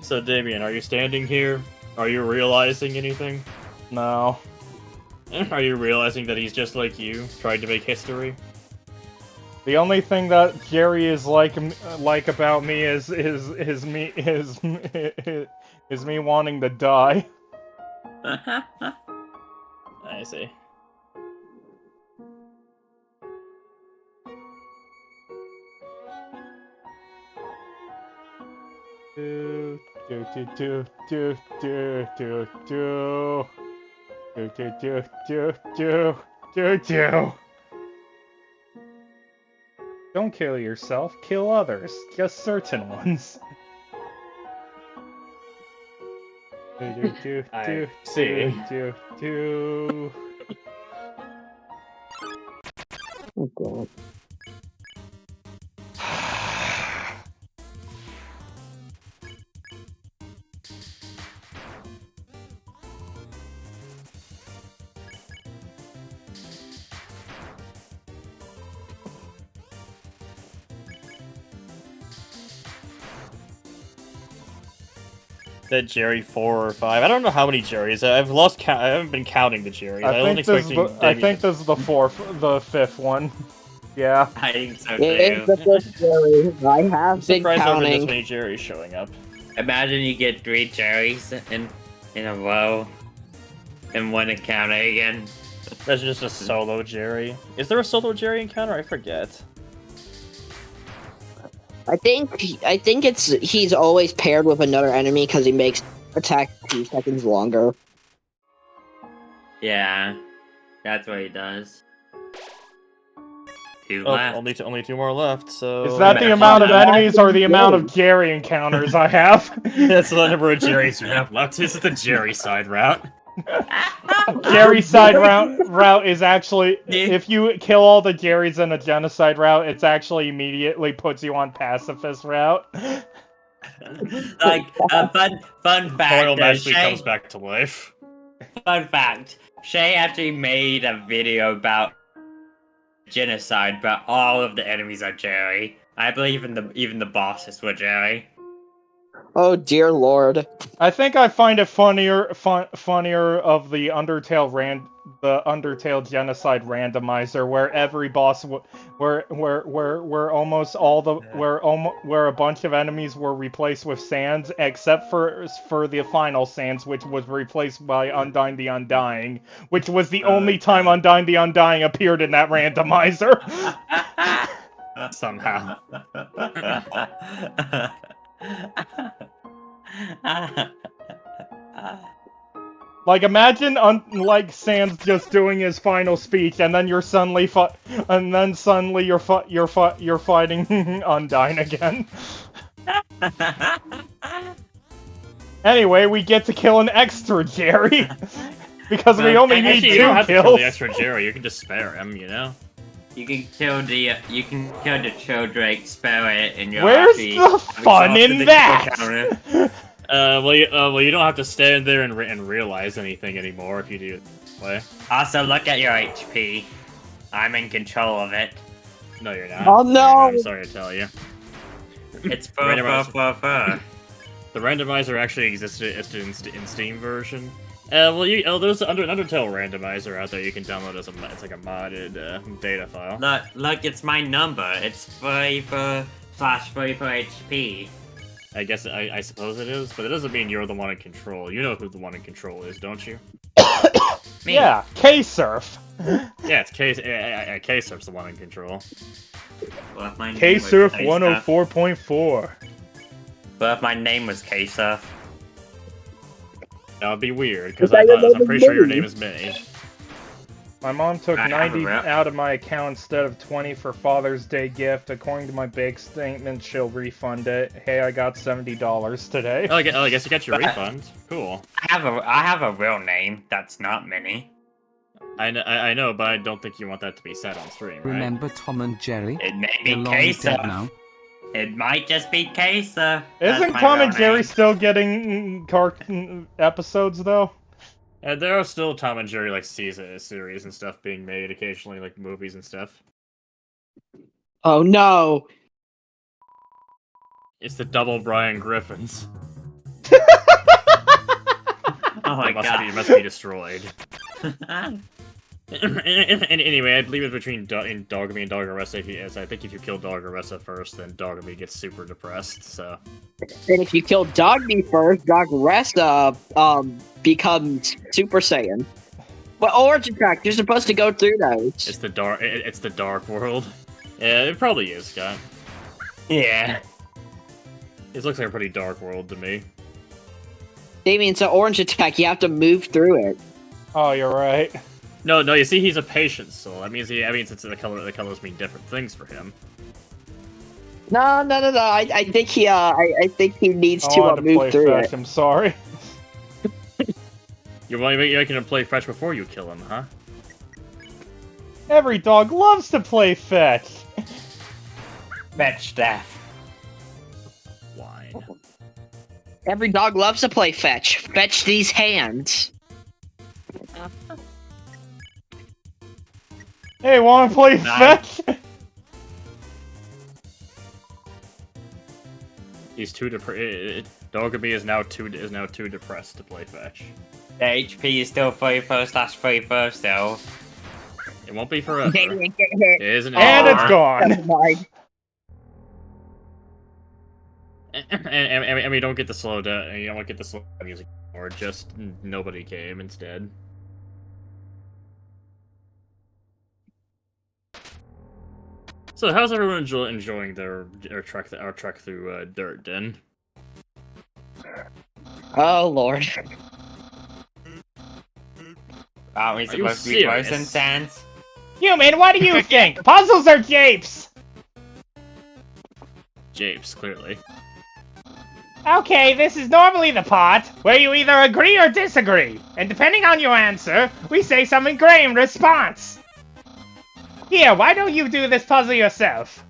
So, Damien, are you standing here? Are you realizing anything? No. Are you realizing that he's just like you, trying to make history? The only thing that Jerry is like about me is me wanting to die. I see. Do do do do do do do do do do do do do do. Don't kill yourself, kill others. Just certain ones. Do do do I do see. do do. Oh god. That Jerry 4 or 5. I don't know how many Jerrys. I've lost count. I haven't been counting the Jerrys. I wasn't expecting. I think this is the fifth one. Yeah. I think so It's too. the first Jerry. I have been Surprised there have been this counting. many Jerrys showing up. Imagine you get 3 Jerrys in a row, and one encounter again. That's just a solo Jerry. Is there a solo Jerry encounter? I forget. I think he's always paired with another enemy because he makes attack 2 seconds longer. Yeah, that's what he does. 2 Oh, left. only 2 more left. So Is that the Imagine amount of that. enemies or the amount of Jerry encounters I have? That's the number of Jerrys you have left. This is the Jerry side route. Jerry side route is actually, if you kill all the Jerrys in a genocide route, it's actually immediately puts you on pacifist route. Like fun fact. Toil magically Shay, comes back to life. fun fact. Shay actually made a video about genocide, but all of the enemies are Jerry. I believe even the bosses were Jerry. Oh dear lord. I think I find it funnier of the Undertale genocide randomizer, where every boss where almost all the where a bunch of enemies were replaced with Sans, except for the final Sans, which was replaced by Undyne the Undying, which was the only time Undyne the Undying appeared in that randomizer. Somehow. Like, imagine like Sans just doing his final speech, and then you're suddenly you're fighting Undyne again. Anyway, we get to kill an extra Jerry because we only need Actually, 2 you don't have to kill kills. the extra Jerry. You can just spare him, you know. You can kill the Childrake, spare it, and you're Where's happy. the fun in that? Well, you don't have to stand there and realize anything anymore if you do it this way. Also, look at your HP. I'm in control of it. No, you're not. Oh, no! I'm sorry to tell you. It's fur. The randomizer actually existed in Steam version. There's an Undertale randomizer out there you can download as it's like a modded data file. Look, it's my number. It's 34 HP. I guess I suppose it is, but it doesn't mean you're the one in control. You know who the one in control is, don't you? Me. Yeah, K-Surf. Yeah, it's K-Surf's the one in control. Well, if my name K-Surf was K-Surf. 104.4. But if my name was K-Surf. That would be weird, because Is that your I'm name pretty is sure your Minnie? name is Minnie. My mom took I have a 90 rep. out of my account instead of 20 for Father's Day gift. According to my bank statement, she'll refund it. Hey, I got $70 today. Oh, I guess you got your refund. Cool. I have a real name that's not Minnie. I know, but I don't think you want that to be said on stream, right? Remember Tom and Jerry? It may They're be long dead K-Surf. now. It might just be K-Surf. That's Isn't my Tom real and Jerry name. still getting cartoon episodes, though? There are still Tom and Jerry like series and stuff being made occasionally, like movies and stuff. Oh no! It's the double Brian Griffins. Oh my It must be destroyed. Anyway, I believe it's between Dogamy and Doggeressa. I think if you kill Doggeressa first, then Dogamy gets super depressed, so... And if you kill Dogby first, Doggeressa becomes Super Saiyan. But origin track, you're supposed to go through those. It's the dark world. Yeah, it probably is, Scott. Yeah. It looks like a pretty dark world to me. Damien, so orange attack, you have to move through it. Oh, you're right. No, you see, he's a patient soul. That means it's the colors mean different things for him. No. I think he needs I to wanted to move play through fetch, it. I'm sorry. You're making him play fetch before you kill him, huh? Every dog loves to play fetch. Fetch staff. Wine. Every dog loves to play fetch. Fetch these hands. Hey, wanna play Nice. fetch? He's too depressed. Dogamy is now too depressed to play fetch. The HP is still 31/31 though. It won't be forever. Damien, get hit. It isn't. And it's gone. Never mind. And we don't get the slow down. You don't get the slow music or just nobody came instead. So how's everyone enjoying their trek through Dirt Den? Oh lord. Are we Are you supposed to be serious? frozen sands? Human, what do you think? Puzzles are japes! Japes, clearly. Okay, this is normally the part where you either agree or disagree. And depending on your answer, we say something great in response. Here, why don't you do this puzzle yourself?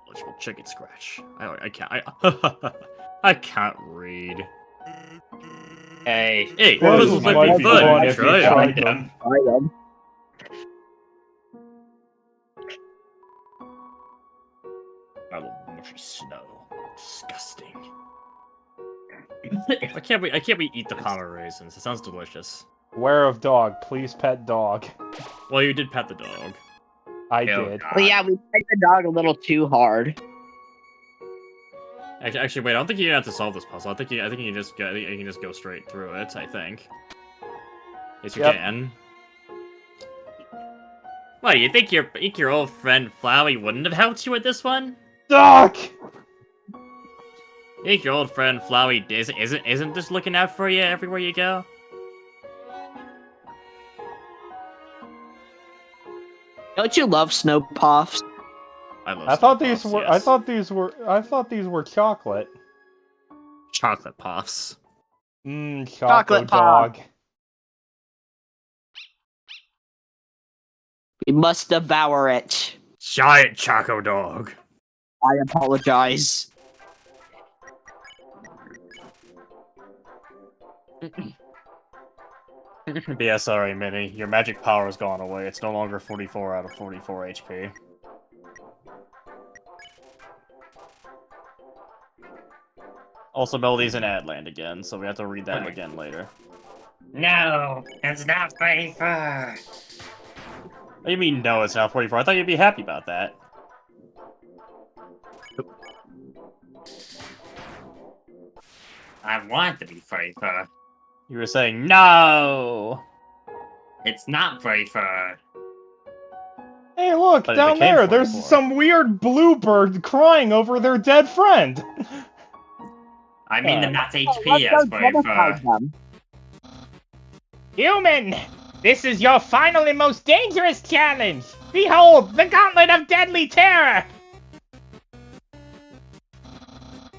Eligible chicken scratch. I can't. I can't read. Hey. Hey, Puzzles puzzles might be fun. if you Try tried it. them. Item. I love mushy snow. Disgusting. I can't we eat the Palmer raisins? It sounds delicious. Aware of dog. Please pet dog. Well, you did pet the dog. I Ew. did. Well, yeah, we pet the dog a little too hard. Actually, wait. I don't think you have to solve this puzzle. I think you can just go straight through it. I think. Yes, you Yep. can. What, you think your old friend Flowey wouldn't have helped you with this one? Dog! You think your old friend Flowey isn't just looking out for you everywhere you go? Don't you love snow puffs? love I thought Snow these Puffs, were. yes. I thought these were chocolate. Chocolate puffs. Mmm, Chocolate dog. We must devour it. Giant Choco Dog. I apologize. Yeah, sorry, Minnie. Your magic power has gone away. It's no longer 44 out of 44 HP. Also, Melody's in Adland again, so we have to read that again later. No, it's not fair. What do you mean, no, it's not 44? I thought you'd be happy about that. I want to be fair. You were saying, no! It's not fair. Hey, look, But it down became there, there's 44. some weird bluebird crying over their dead friend. I mean, the not Let's HP go as genocide fair. them. Human, this is your final and most dangerous challenge. Behold, the Gauntlet of Deadly Terror.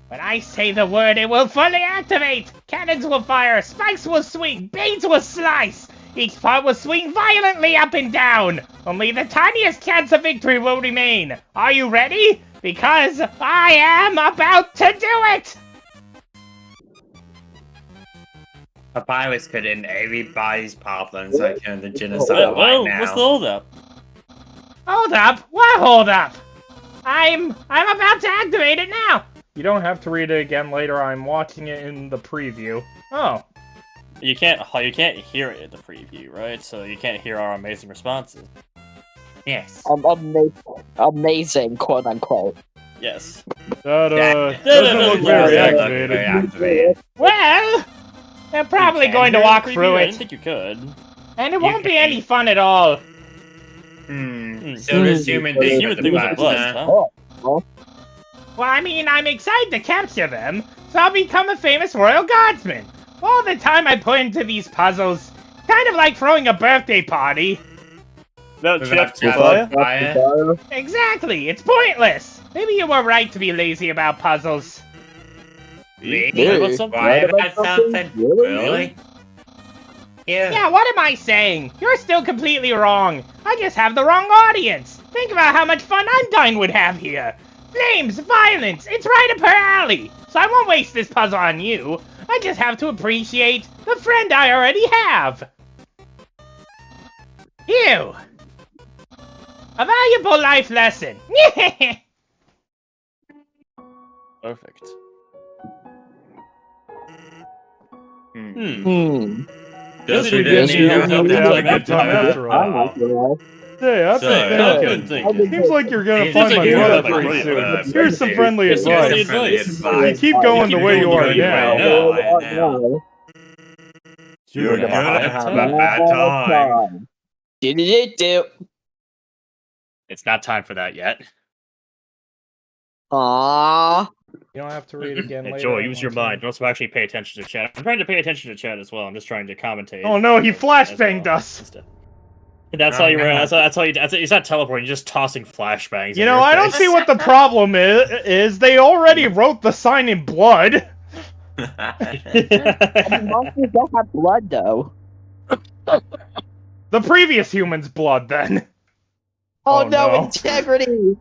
When I say the word, it will fully activate. Cannons will fire, spikes will swing, blades will slice. Each part will swing violently up and down. Only the tiniest chance of victory will remain. Are you ready? Because I am about to do it! Papyrus could end everybody's problems like the genocide right now. What's the hold up? Hold up? What hold up? I'm about to activate it now. You don't have to read it again later. I'm watching it in the preview. Oh. You can't hear it in the preview, right? So you can't hear our amazing responses. Yes. Amazing, quote unquote. Yes. That That doesn't look very doesn't look activated. very activated. Well, they're probably You can going to hear it in walk the preview? through I it, didn't think you could. and it You won't be can- any fun at all. So this human This thing human was thing was a the bust, bust, huh? Oh, Well, I mean, I'm excited to capture them, so I'll become a famous royal guardsman. All the time I put into these puzzles, kind of like throwing a birthday party. No, Without Chip, fire? fire? Exactly, it's pointless. Maybe you were right to be lazy about puzzles. Me? Right about something? Why Right about about something? something? Really? Really? Yeah, what am I saying? You're still completely wrong. I just have the wrong audience. Think about how much fun Undyne would have here. Flames, violence, it's right up her alley. So I won't waste this puzzle on you. I just have to appreciate the friend I already have. Ew. A valuable life lesson. Perfect. Does we it did need need help help to to have a have good time after all. Hey, I've So, been I've thinking. been thinking. Seems like you're gonna Seems find like my you're brother gonna find pretty my soon. brother Here's some pretty friendly Here's some advice. friendly advice. You keep going the way you are going the way now. you are now. You're gonna have have a bad time. Do. It's not time for that yet. Aww. You don't have to read again Hey, later. Joel, I use your want you. mind. Don't actually pay attention to chat. I'm trying to pay attention to chat as well. I'm just trying to commentate. Oh no, he as flashbanged well. us. That's Oh, how you no. run. That's how you. He's not teleporting. You're just tossing flashbangs. You in know, your I don't face. see what the problem is. They already wrote the sign in blood. Monsters don't have blood, though. The previous human's blood, then. Oh, Oh, no, no. integrity!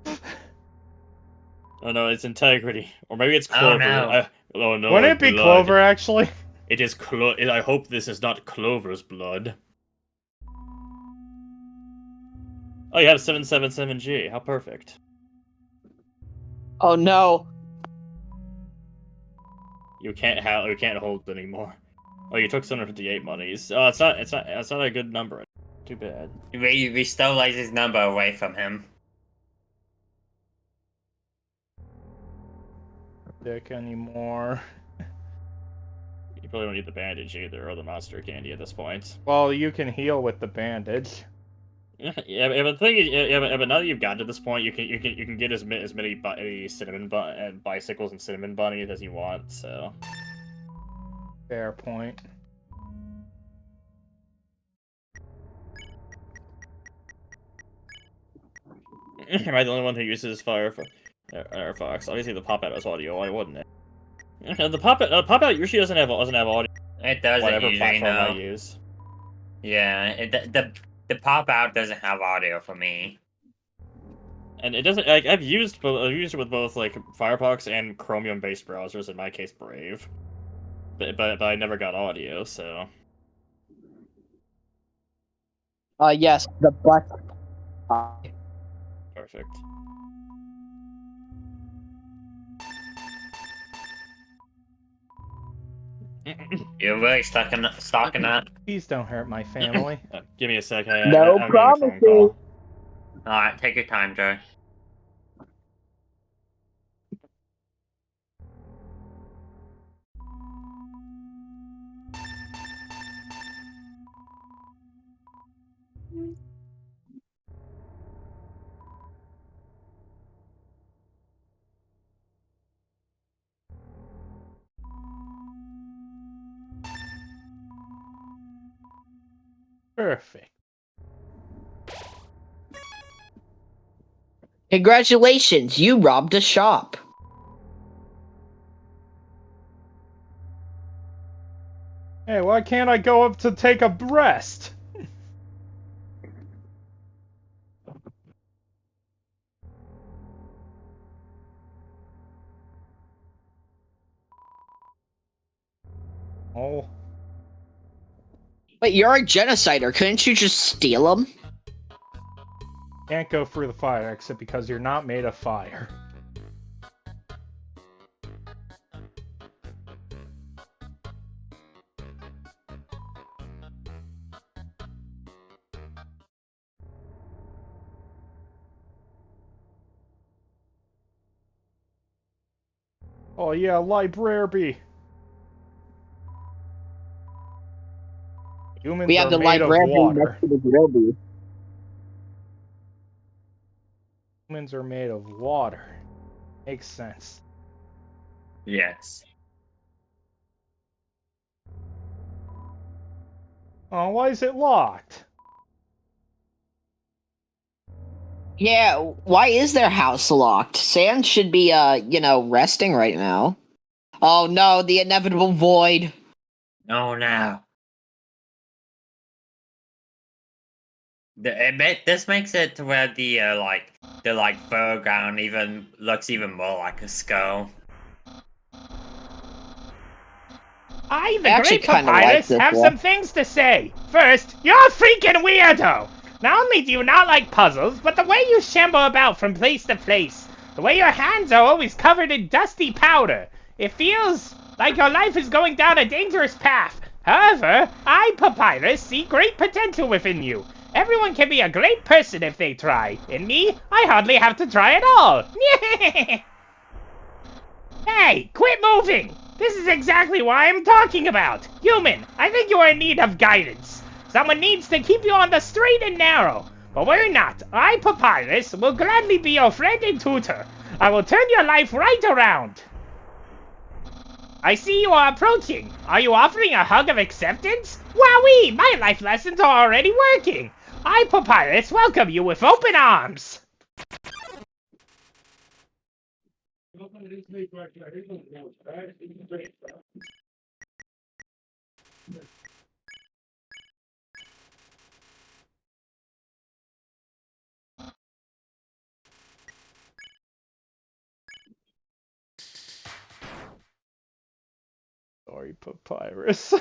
Oh no, it's integrity, or maybe it's Oh, Clover. no. Oh no, Wouldn't it be blood. Clover, actually? It is I hope this is not Clover's blood. Oh, you have 777G. How perfect. Oh, no. You can't hold anymore. Oh, you took 758 monies. Oh, it's not a good number. Too bad. We stole his number away from him. Dick anymore. You probably don't need the bandage either, or the monster candy at this point. Well, you can heal with the bandage. Yeah, but the thing is, but now that you've gotten to this point, you can get as many cinnamon bicycles and cinnamon bunnies as you want. So. Fair point. Am I the only one who uses Firefox? Obviously, the pop-out has audio. Why wouldn't it? The pop-out usually doesn't have audio. It doesn't Whatever usually, platform I no. use. Yeah, the pop-out doesn't have audio for me. And it doesn't. Like, I've used it with both like Firefox and Chromium-based browsers. In my case, Brave. But I never got audio, so. Yes, the black. Perfect. You're really stuck in that. Please don't hurt my family. Give me a sec. No I'm getting a phone promises. call. Alright, take your time, Joe. Perfect. Congratulations, you robbed a shop. Hey, why can't I go up to take a rest? Oh. Wait, you're a genocider. Couldn't you just steal them? Can't go through the fire exit because you're not made of fire. Oh yeah, library. Humans We have are the made of library water. next to the grill booth. Humans are made of water. Makes sense. Yes. Oh, why is it locked? Yeah, why is their house locked? Sand should be, resting right now. Oh no, the inevitable void. Oh no. This makes it to where the foreground even looks even more like a skull. I, the I actually Great kinda like Papyrus, this have one. some things to say. First, you're a freaking weirdo! Not only do you not like puzzles, but the way you shamble about from place to place, the way your hands are always covered in dusty powder, it feels like your life is going down a dangerous path. However, I, Papyrus, see great potential within you. Everyone can be a great person if they try. And me, I hardly have to try at all. Hey, quit moving! This is exactly what I'm talking about. Human, I think you are in need of guidance. Someone needs to keep you on the straight and narrow. But worry not, I, Papyrus, will gladly be your friend and tutor. I will turn your life right around. I see you are approaching. Are you offering a hug of acceptance? Wowee, my life lessons are already working. I, Papyrus, welcome you with open arms. Sorry, Papyrus.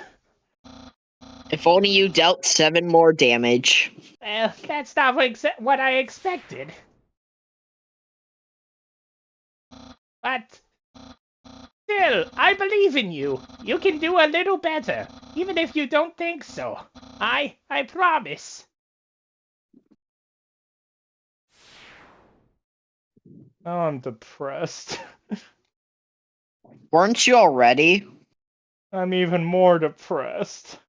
If only you dealt 7 more damage. Well, that's not what I expected. But still, I believe in you. You can do a little better, even if you don't think so. I promise. Oh, I'm depressed. Weren't you already? I'm even more depressed.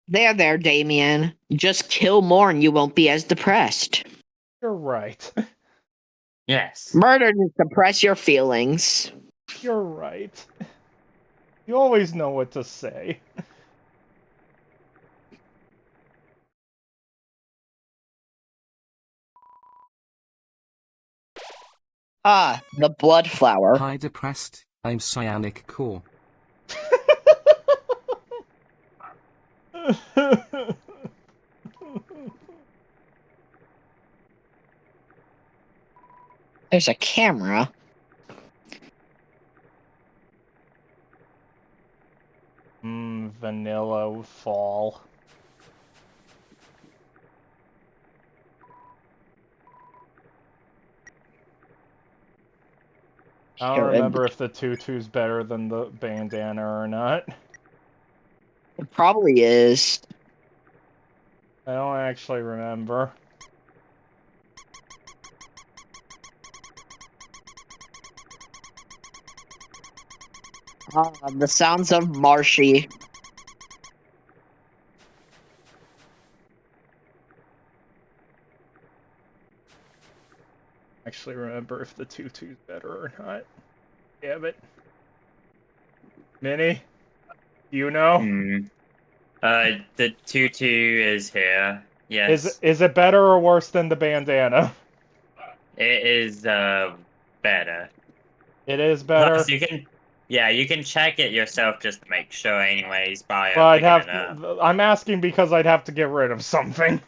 There, Damien. Just kill more and you won't be as depressed. You're right. Yes. Murder to suppress your feelings. You're right. You always know what to say. Ah, the blood flower. Hi depressed, I'm Cyanic Core. There's a camera. Vanilla fall. I don't remember if the tutu's better than the bandana or not. It probably is. I don't actually remember. Ah, the sounds of Marshy. Actually remember if the tutu's better or not. Damn it. Minnie? You know? The tutu is here. Yes. Is it better or worse than the bandana? It is better. It is better. Plus, you can check it yourself just to make sure, anyways. By But I'd picking have it up. I'm asking because I'd have to get rid of something.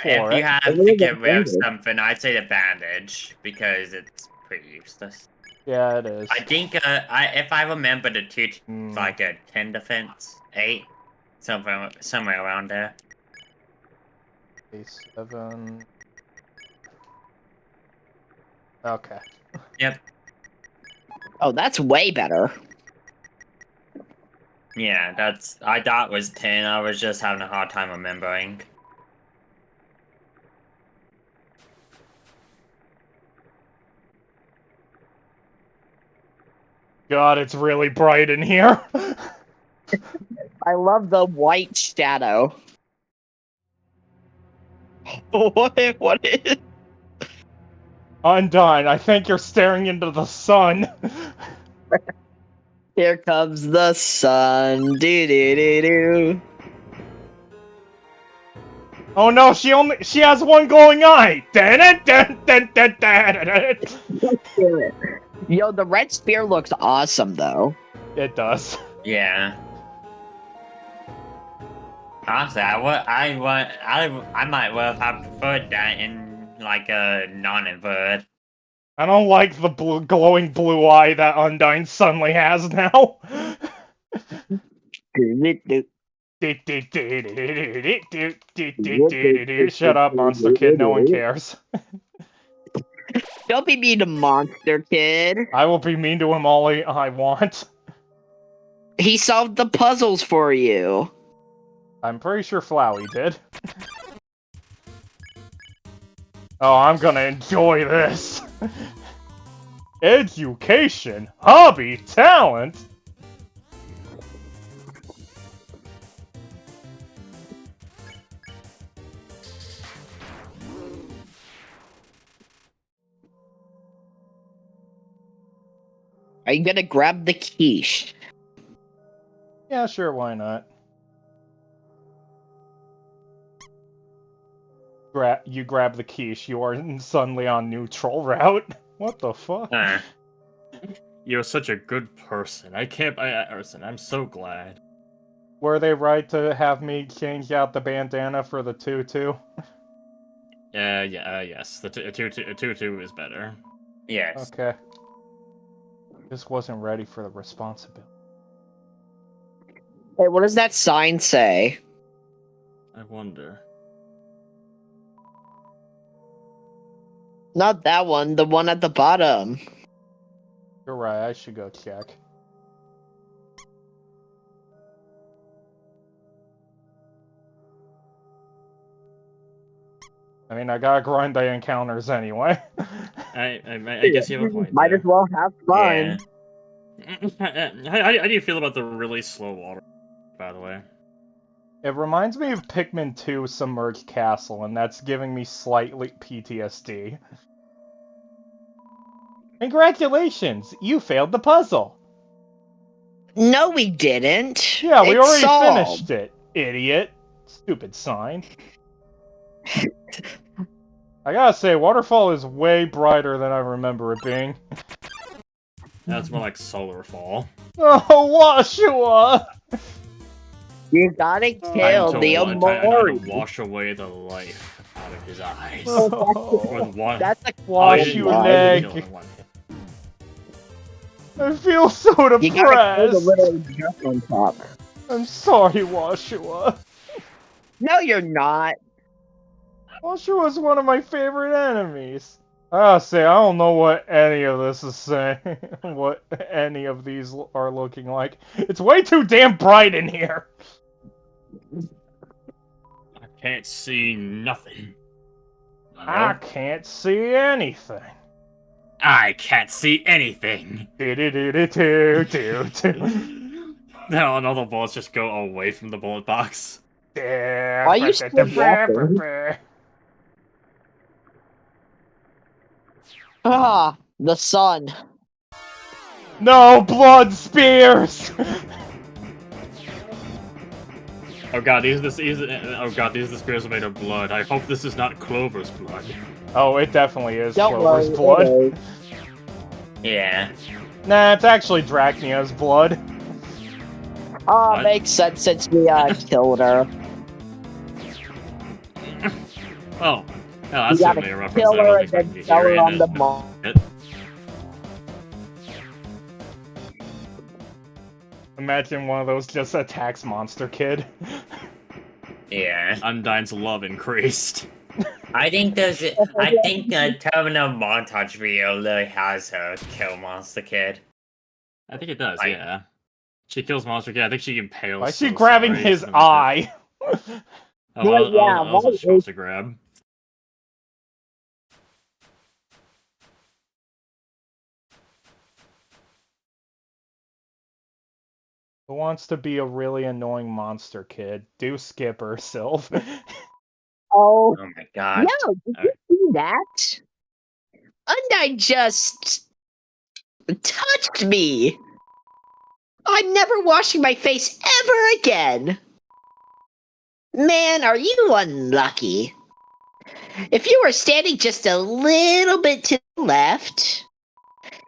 If you have to get rid of something, I'd say the bandage because it's pretty useless. Yeah, it is. I think if I remember the tutu, like a 10 defense, 8, somewhere around there. A7. Okay. Yep. Oh, that's way better. Yeah, I thought it was 10. I was just having a hard time remembering. God, it's really bright in here. I love the white shadow. What is? Undyne, I think you're staring into the sun. Here comes the sun. Do do do do. Oh no, she has one glowing eye. Yo, the red spear looks awesome though. It does. Yeah. Honestly, I might well have preferred that in like a non-invert. I don't like the glowing blue eye that Undyne suddenly has now. Shut up, monster kid. No one cares. Don't be mean to Monster Kid. I will be mean to him all I want. He solved the puzzles for you. I'm pretty sure Flowey did. Oh, I'm gonna enjoy this. Education, hobby, talent. Are you gonna grab the quiche? Yeah, sure, why not? You grab the quiche, you are suddenly on neutral route. What the fuck? You're such a good person. I can't. Arson, I'm so glad. Were they right to have me change out the bandana for the tutu? Yes. The tutu is better. Yes. Okay. Just wasn't ready for the responsibility. Hey, what does that sign say? I wonder. Not that one, the one at the bottom. You're right, I should go check. I mean, I gotta grind the encounters anyway. I guess you have a point. Might there. as well have fun. How do you feel about the really slow water, by the way? It reminds me of Pikmin 2 Submerged Castle, and that's giving me slightly PTSD. Congratulations! You failed the puzzle! No, we didn't. Yeah, we It's already solved. finished it, idiot. Stupid sign. I gotta say, Waterfall is way brighter than I remember it being. That's more like Solar Fall. Oh, Washua! You gotta kill the Time Amori. to wash away the life out of his eyes. Oh, With one. That's a Wash you you quality. leg. kill in one hit. I feel so You gotta kill the depressed. little junk on top. I'm sorry, Washua. No, you're not. Washua's one of my favorite enemies. I gotta say, I don't know what any of this is saying. What any of these are looking like. It's way too damn bright in here. I can't see nothing. I can't see anything. I can't see anything. No, and all the bullets just go away from the bullet box. Why are you still walking? Ah, the sun. No blood spears. Oh god, these are the spears made of blood. I hope this is not Clover's blood. Oh, it definitely is Don't Clover's worry, blood. it is. Yeah. Nah, it's actually Drachnia's blood. Ah, What? makes sense since we killed her. Oh, You that's gotta certainly a reference kill that I her wasn't and then expecting to sell hear her in on the this mall. bit. Imagine one of those just attacks Monster Kid. Yeah. Undyne's love increased. I think a terminal montage video really has her kill Monster Kid. I think it does, Like- yeah. She kills Monster Kid. I think she impales. Why is she So grabbing sorry, his something like that. eye? Oh, what else was she supposed to grab? Who wants to be a really annoying monster kid? Do Skipper, Sylph. Oh, Oh my god. no, did you see that? Undyne just touched me. I'm never washing my face ever again. Man, are you unlucky. If you were standing just a little bit to the left.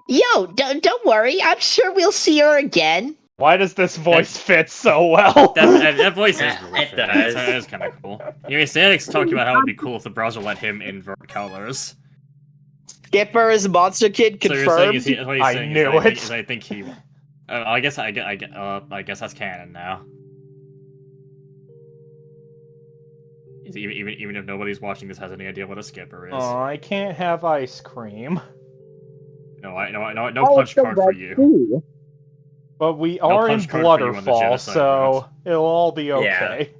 Yo, don't worry, I'm sure we'll see her again. Why does this voice fit so well? That voice is really It fit. does. That is kind of cool. You know, Static's talking about how it'd be cool if the browser let him invert colors. Skipper is Monster Kid So you're saying confirmed. what he's I saying knew it. is I think he. I guess that's canon now. Even if nobody's watching this has any idea what a skipper is. Oh, I can't have ice cream. No Oh, punch it's the card for Red you. Sea. But we are in punch card for you on the Blutterfall, Genocide so route. it'll all be Yeah. okay.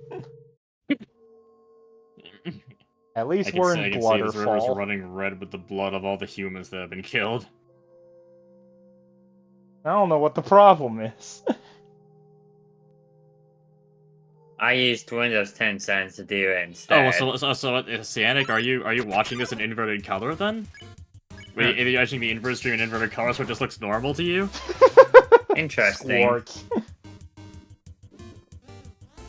At least we're in I can see this river's Blutterfall. running red with the blood of all the humans that have been killed. I don't know what the problem is. I used Windows 10 Cents to do it instead. Oh, so Cyanic, are you watching this in inverted color then? Are you watching the inverse stream in inverted color so it just looks normal to you? Interesting. Squart.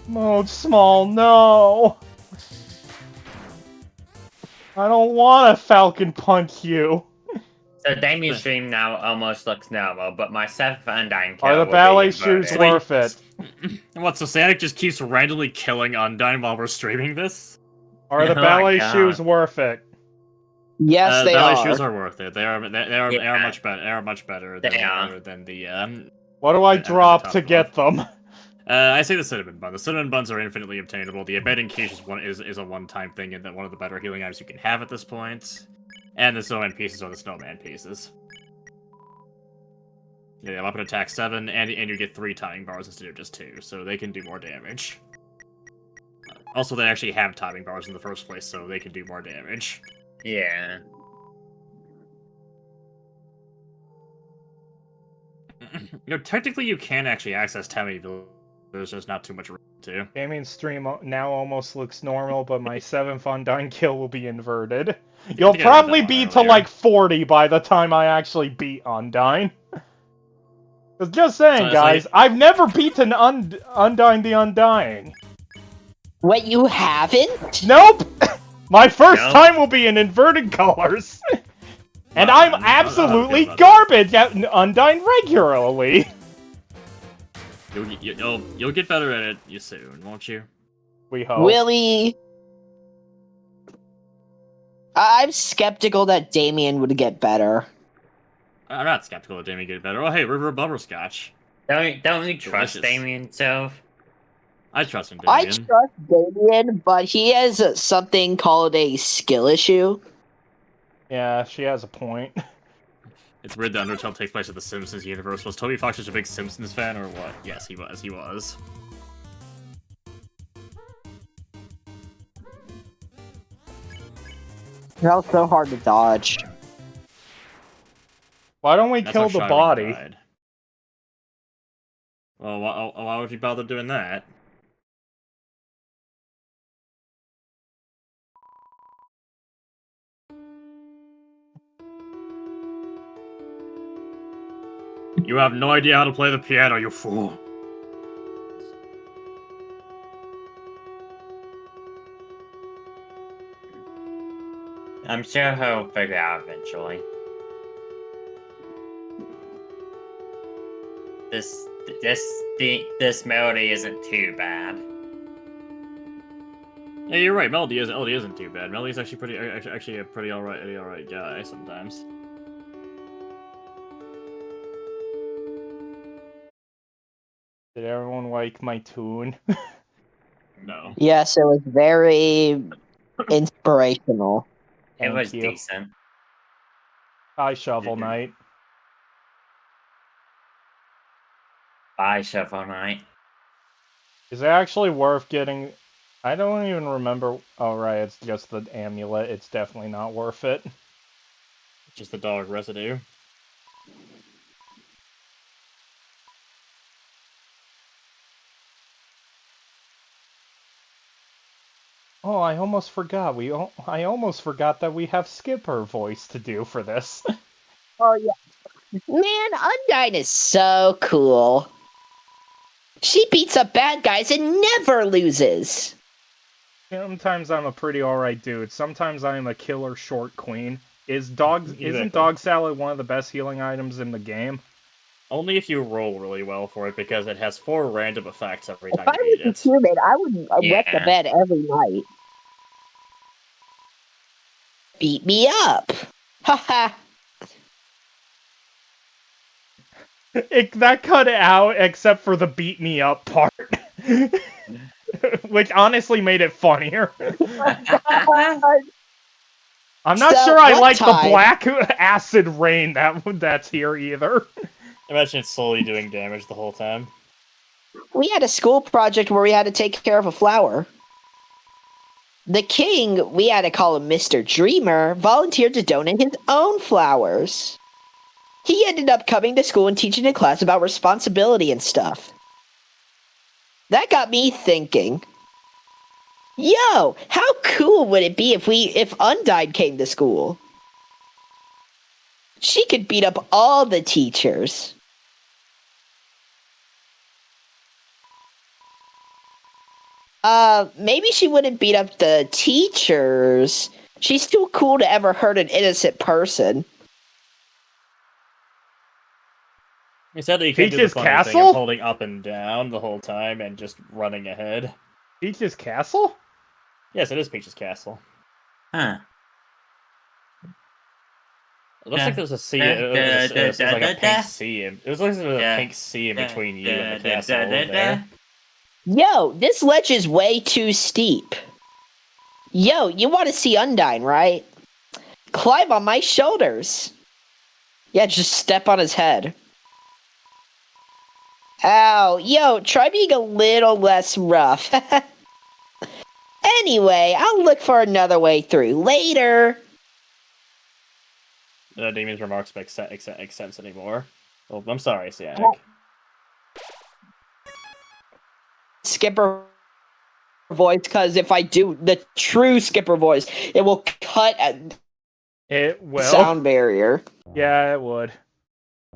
Mode small, no! I don't want to Falcon Punch you! So Damien's stream now almost looks normal, but my 7th Undying kill Are the will be ballet inverted. shoes worth it? What, so Cyanic just keeps randomly killing Undyne while we're streaming this? Are the Oh my ballet God. shoes worth it? Yes, they ballet are. shoes are worth it. They are Yeah. much better. They are much better They are. than the What do I and the drop top to one. get them? I say the cinnamon bun. The cinnamon buns are infinitely obtainable. The abandoned quiche is a one-time thing and one of the better healing items you can have at this point. And the snowman pieces are the snowman pieces. Yeah, they have weapon attack 7, and you get 3 timing bars instead of just 2, so they can do more damage. Also, they actually have timing bars in the first place, so they can do more damage. Yeah. Technically you can actually access Temmie, there's just not too much room to. Damien's stream now almost looks normal, but my 7th Undyne kill will be inverted. You'll think I read probably that be one to earlier. like 40 by the time I actually beat Undyne. Just saying, So, guys, I've never beaten Undyne the Undying. Wait, you haven't? Nope! My first No. time will be in inverted colors. And Well, I'm I don't know how to feel absolutely about garbage at Undyne regularly. You'll get better at it soon, won't you? We hope. Willie. I'm skeptical that Damien would get better. I'm not skeptical that Damien get better. Oh, hey, River Butterscotch. Don't you trust Delicious. Damien so? I trust in I Damien. trust Damien, but he has something called a skill issue. Yeah, she has a point. It's weird that Undertale takes place in the Simpsons universe. Was Toby Fox such a big Simpsons fan, or what? Yes, he was. He was. That was so hard to dodge. Why don't we That's kill how the Shireen body? died. Well, why would you bother doing that? You have no idea how to play the piano, you fool. I'm sure he'll figure out eventually. This melody isn't too bad. Yeah, you're right. Melody isn't too bad. Melody's actually a pretty alright guy sometimes. Did everyone like my tune? No. Yes, it was very inspirational. It Thank was you. decent. Hi, Shovel Knight. Bye, Shovel Knight. Is it actually worth getting... I don't even remember... Oh, right, it's just the amulet. It's definitely not worth it. Just the dog residue. Oh, I almost forgot. I almost forgot that we have Skipper voice to do for this. Oh yeah, man, Undyne is so cool. She beats up bad guys and never loses. Sometimes I'm a pretty alright dude. Sometimes I'm a killer short queen. Isn't Exactly. dog salad one of the best healing items in the game? Only if you roll really well for it, because it has 4 random effects every If time I you eat was it. a human, I would wet the Yeah. bed every night. Beat me up. Haha. That cut out except for the beat me up part. Which honestly made it funnier. I'm not So, sure I one like the time- black acid rain that's here either. Imagine it slowly doing damage the whole time. We had a school project where we had to take care of a flower. The king, we had to call him Mr. Dreamer, volunteered to donate his own flowers. He ended up coming to school and teaching a class about responsibility and stuff. That got me thinking. Yo, how cool would it be if Undyne came to school? She could beat up all the teachers. Maybe she wouldn't beat up the teachers. She's too cool to ever hurt an innocent person. Instead, you can't do the Peach's funny thing castle? of holding up and down the whole time and just running ahead. Peach's castle? Yes, it is Peach's castle. Huh. It looks like there's a sea. It's like a pink sea. It looks like there's a pink sea in between you and the castle over there. Yo, this ledge is way too steep. Yo, you want to see Undyne, right? Climb on my shoulders. Yeah, just step on his head. Ow, yo, try being a little less rough. Anyway, I'll look for another way through later. Damien's remarks make sense anymore. Oh, I'm sorry, Sianic. Skipper voice, because if I do the true Skipper voice, it will cut at It the will. sound barrier. Yeah, it would.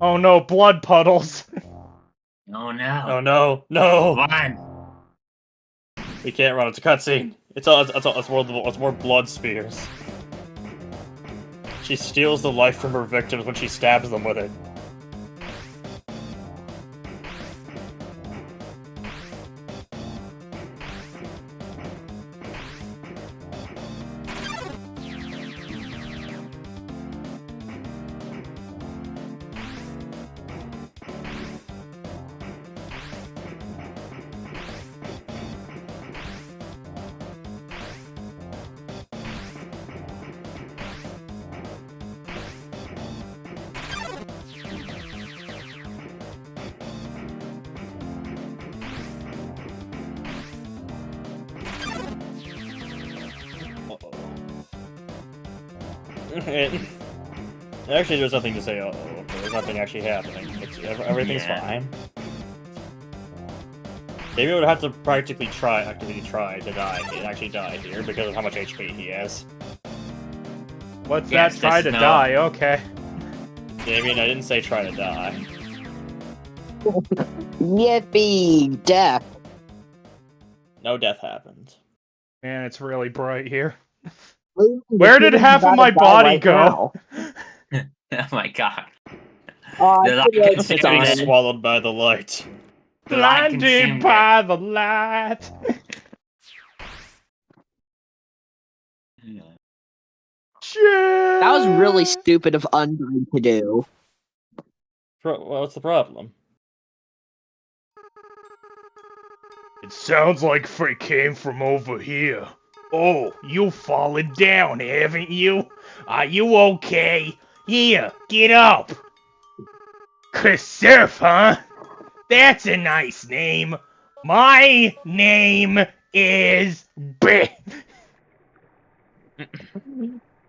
Oh no, blood puddles. Oh no. Oh no, no! Run. We can't run. It's a cutscene. It's more blood spears. She steals the life from her victims when she stabs them with it. Actually, there's nothing to say. Uh-oh, there's nothing actually happening. Everything's fine. Maybe would have to actively try to die and actually die here because of how much HP he has. What's Yes, that? Try this to is die. Okay. Damien, I didn't say try to die. Yippee, death. No death happened. Man, it's really bright here. Where did half of my Gotta die body right go? now. Oh my god. Oh, The light It's being consumed. swallowed by the light. The light Blinded consumed by the light. Shit. that was really stupid of Undyne to do. What's the problem? It sounds like it came from over here. Oh, you've fallen down, haven't you? Are you okay? Here, get up! Surf, huh? That's a nice name. My name is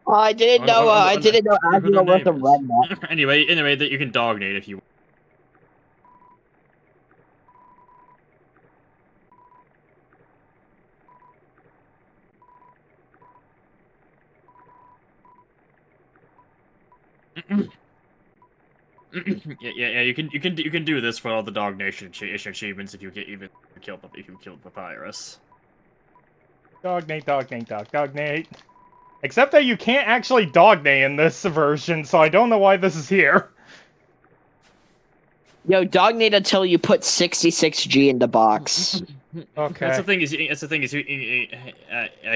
I didn't know. I didn't know wonder who their Azrael was name a is. redneck. Anyway, that you can dog nade if you. Yeah. You can do this for all the Dog Nation achievements if you kill Papyrus. Dog Nate. Except that you can't actually dog Nate in this version, so I don't know why this is here. Yo, dognate until you put 66G in the box. Okay. That's the thing is, I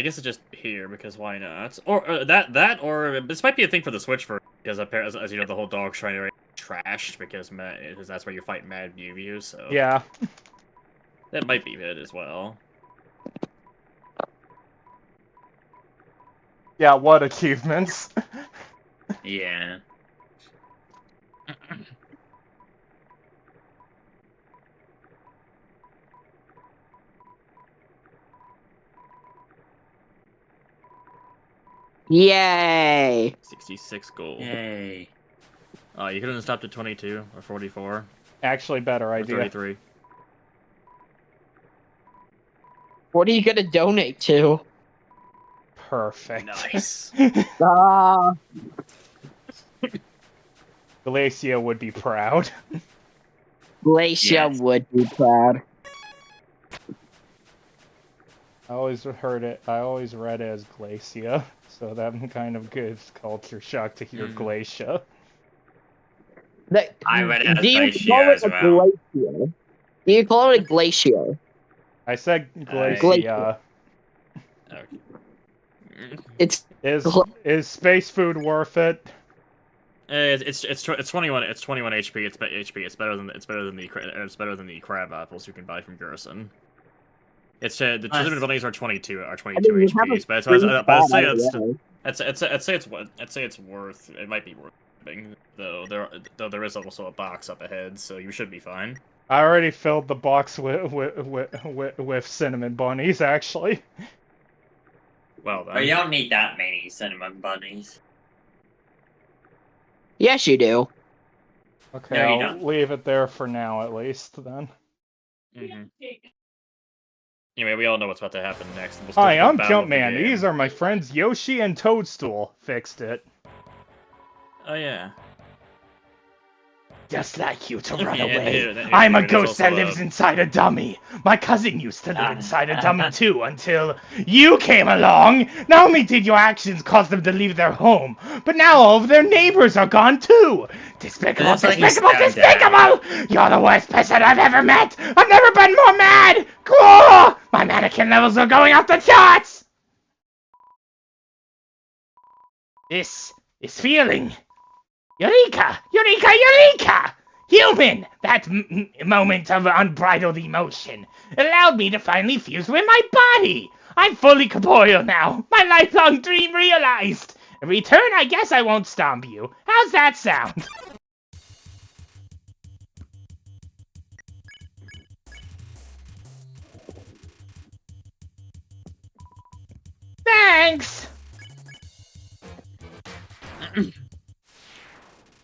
guess it's just here because why not? Or that or this might be a thing for the Switch version because apparently, as you know, the whole dog shrine area is trashed because that's where you fight Mad Mew. So Yeah. that might be it as well. Yeah, what achievements? Yeah. Yay! 66 gold. Yay. You couldn't have stopped at 22 or 44 Actually, better or idea. 33. What are you gonna donate to? Perfect. Nice. Glacia would be proud. Glacia Yes. would be proud. I always read it as Glacia, so that kind of gives culture shock to hear Glacia. I read it as Do you Glacia call it as a well. glacier? Do you call it a glacier? I said Glacia. Glacia. Okay. It's Is space food worth it? It's 21 HP. It's HP. It's better than the crab apples you can buy from Garrison. It's the Children bunnies are 22 you have HPs, but free I'd spot say it's worth. It might be worth it, though there is also a box up ahead, so you should be fine. I already filled the box with cinnamon bunnies, actually. Well then. But you don't need that many cinnamon bunnies. Yes, you do. Okay, No, you I'll don't. leave it there for now, at least, then. Anyway, we all know what's about to happen next. Hi, I'm Jumpman. These are my friends Yoshi and Toadstool. Fixed it. Oh yeah. Just like you to Yeah, run and away. here- I'm a there's ghost that also lives inside a dummy. My cousin used to live inside a dummy too, until you came along. Not only did your actions cause them to leave their home, but now all of their neighbors are gone too. Despicable, That's like you despicable, stand despicable! You're the worst person I've ever met. I've never been more mad. Cool! My mannequin levels are going off the charts. This is feeling. Eureka! Eureka! Eureka! Human! That moment of unbridled emotion allowed me to finally fuse with my body! I'm fully corporeal now! My lifelong dream realized! In return, I guess I won't stomp you. How's that sound? Thanks!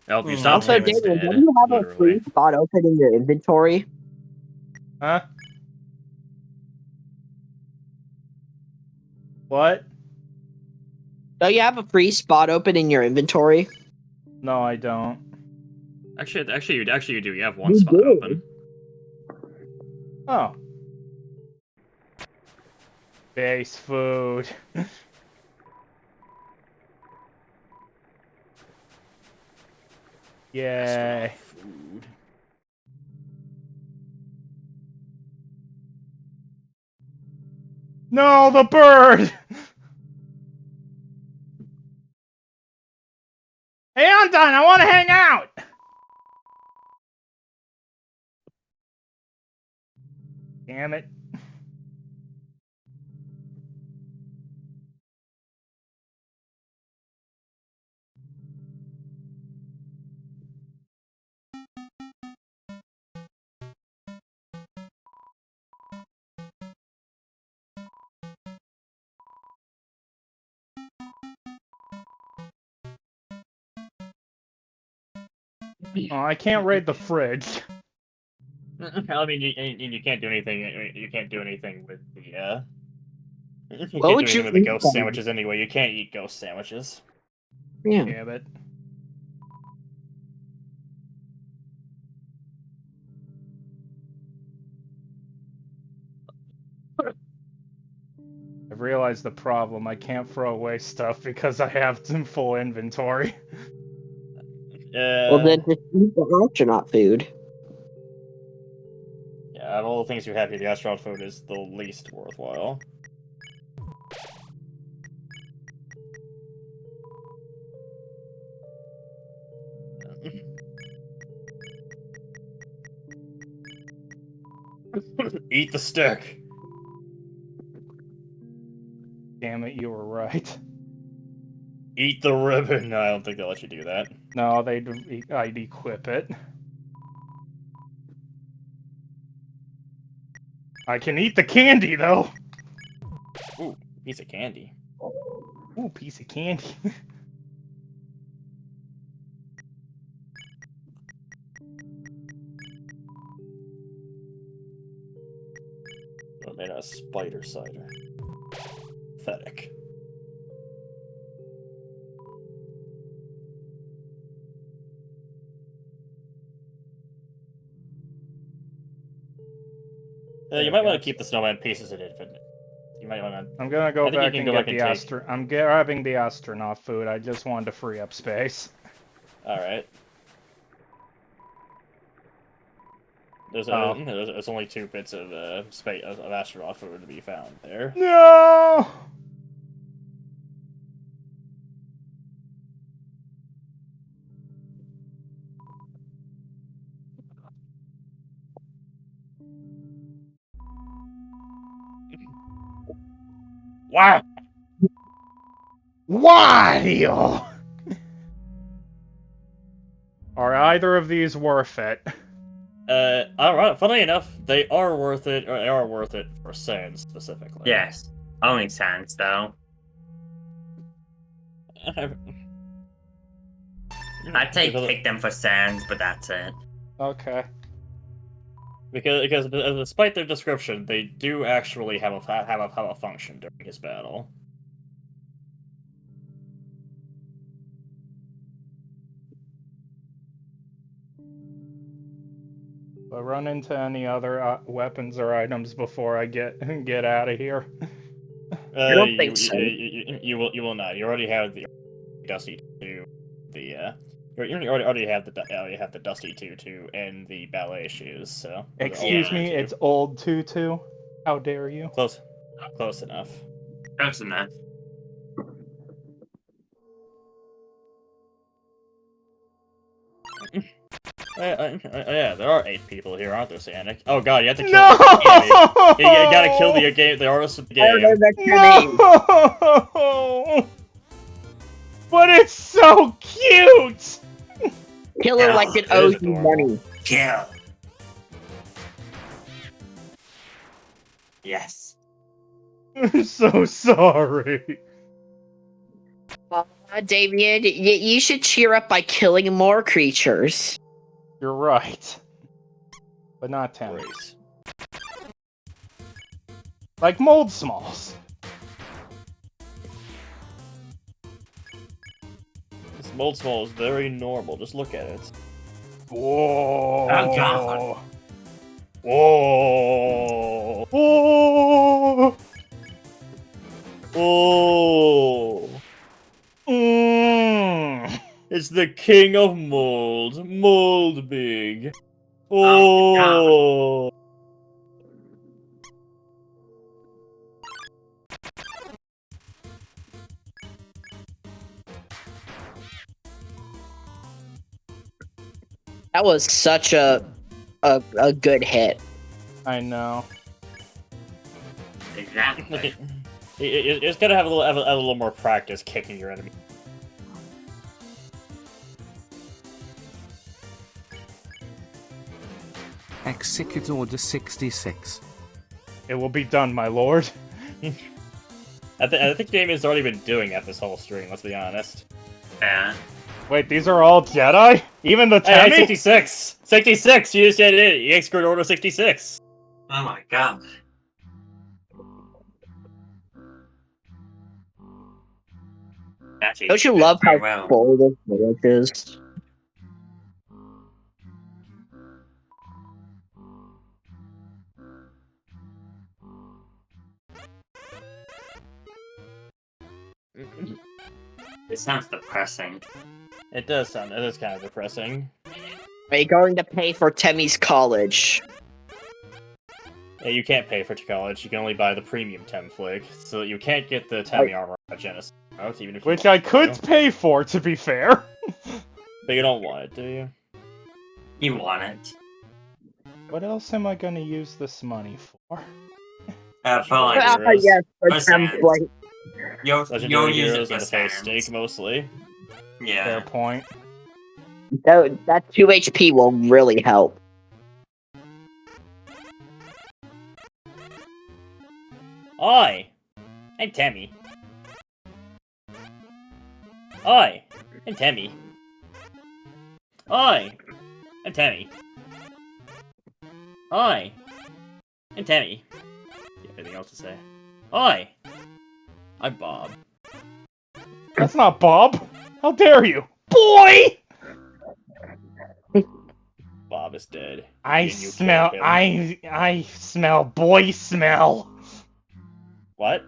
Help you stop Also, him David, instead. don't you have a Literally. free spot open in your inventory? Huh? What? Don't you have a free spot open in your inventory? No, I don't. Actually, you do. You have one You spot do. open. Oh. Base food. Yay. Food. No, the bird! Hey, Undyne, I want to hang out! Damn it. Oh, I can't raid the fridge. I mean, you can't do anything. You can't do anything with the You What can't do would anything you with the eat ghost then? sandwiches anyway. You can't eat ghost sandwiches. Yeah. Damn it. I've realized the problem. I can't throw away stuff because I have some full inventory. Well, then just eat the astronaut food. Yeah, out of all the things you have here, the astronaut food is the least worthwhile. Eat the stick. Damn it, you were right. Eat the ribbon. No, I don't think they'll let you do that. No, I'd equip it. I can eat the candy, though! Ooh, piece of candy. Ooh, piece of candy. Oh, made out of spider cider. Pathetic. You might want to keep the snowman pieces in infinite. You might want to. I'm gonna go I think you back can and go get back and the take- I'm grabbing the astronaut food. I just wanted to free up space. Alright. There's only 2 bits of space of astronaut food to be found there. No! Wow! Why? Are either of these worth it? Alright, funnily enough, they are worth it, or they are worth it for sand specifically. Yes. Only Sans, though. I'd say pick them for Sans, but that's it. Okay. Because despite their description, they do actually have a function during his battle. If I run into any other weapons or items before I get out of here. I don't think so. You will not. You already have the Dusty 2, the you already have the Dusty 2 and the ballet shoes. So Excuse Yeah. me, it's old Tutu. How dare you? Close enough. Close enough. Yeah, there are 8 people here, aren't there, Sanic? Oh god, you have to kill No! You gotta kill the artist of the game. No! But it's so cute! Kill her like it It is owes you adorable. money. Kill. Yes. I'm so sorry. David, you should cheer up by killing more creatures. You're right. But not 10. Great. Like mold smalls. This mold small is very normal. Just look at it. Whoa. Oh, God. Whoa! Whoa. Oh! Mm. It's the king of mold, Mold Big. Oh, Oh! That was such a good hit. I know. Exactly. It's gotta have a little more practice kicking your enemy. Execute Order 66. It will be done, my lord. I think Damien's already been doing that this whole stream, let's be honest. Yeah. Wait, these are all Jedi? Even the Hey, Temmie? 66! 66! You just did it! You executed Order 66! Oh my god. Actually, Don't you did love how very well. full this village is? It sounds depressing. It is kind of depressing. Are you going to pay for Temmie's college? Yeah, you can't pay for college, you can only buy the premium Tem flick, so you can't get the Temmie armor at Genocide, even if you Which want I could to. pay for, to be fair. But you don't want it, do you? You want it. What else am I gonna use this money for? For like, Heroes. Yes, for Percent. template. you'll Legendary use it heroes for and the face stands. stake, mostly. Fair Yeah. point. That 2 HP will really help. Oi! I'm Temmie. Oi! I'm Temmie. Oi! I'm Temmie. Oi! I'm Temmie. Do you have anything else to say? Oi! I'm Bob. That's not Bob! How dare you! Boy! Bob is dead. I And you smell. killed him. I smell boy smell. What?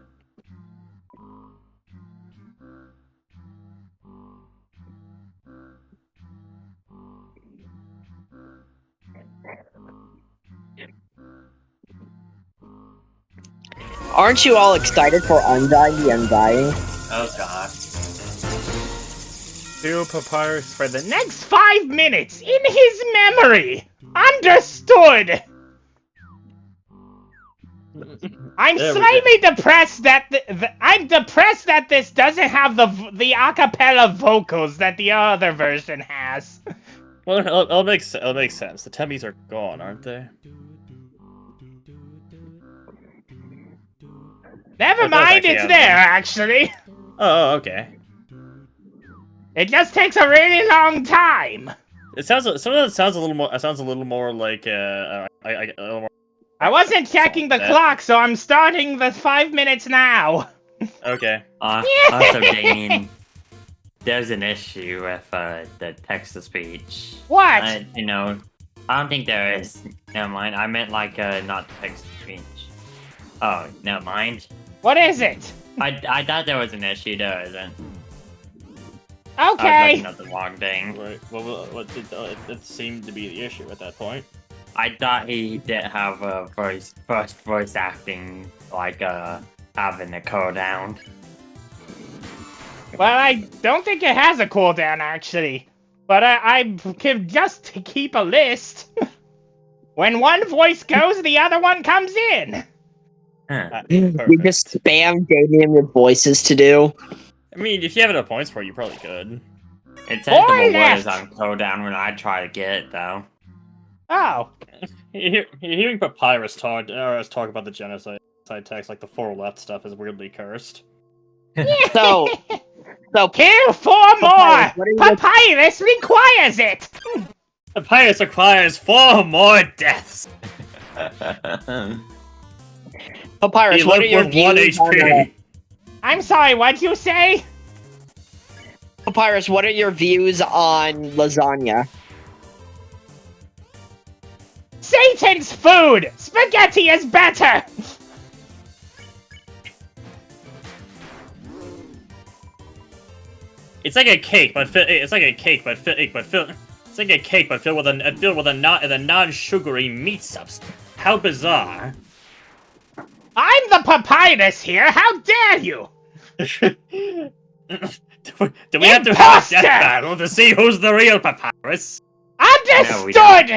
Aren't you all excited for Undyne the Undying? Oh god. Do Papyrus For the next 5 minutes, in his memory. Understood. I'm There we slightly depressed that I'm depressed that this doesn't have the acapella vocals that the other version has. Well, it'll make sense. The Temmies are gone, aren't they? Never It does mind, actually it's have there them. actually. Oh, okay. It just takes a really long time. It sounds. Some of it sounds a little more. It sounds a little more like a little more. I wasn't checking the That- clock, so I'm starting the 5 minutes now. Okay. Also, Damien, there's an issue with the text-to-speech. What? You know, I don't think there is. Never mind. I meant like not text-to-speech. Oh, never mind. What is it? I thought there was an issue. There isn't. I was Okay. looking at the wrong thing. Right. Well, what did it seemed to be the issue at that point? I thought he did have a first voice acting, like having a cooldown. Well, I don't think it has a cooldown actually, but I can just keep a list. When one voice goes, the other one comes in. Huh. You Perfect. just spam Damien with voices to do. I mean, if you have enough points for it, you probably could. It says the Boy word is left. on cooldown when I try to get it though. Oh, You're hearing Papyrus talk about the genocide text, like the 4 left stuff, is weirdly cursed. So, kill 4 more. Papyrus, what are you- Papyrus requires it. Papyrus requires 4 more deaths. Papyrus, He what are lived your with 1 views on HP. I'm sorry. What'd you say? Papyrus? What are your views on lasagna? Satan's food. Spaghetti is better. It's like a cake, but filled with a non-sugary meat substance. How bizarre! I'm the Papyrus here. How dare you? Do we have to have a Imposter! death battle to see who's the real Papyrus? No, we don't.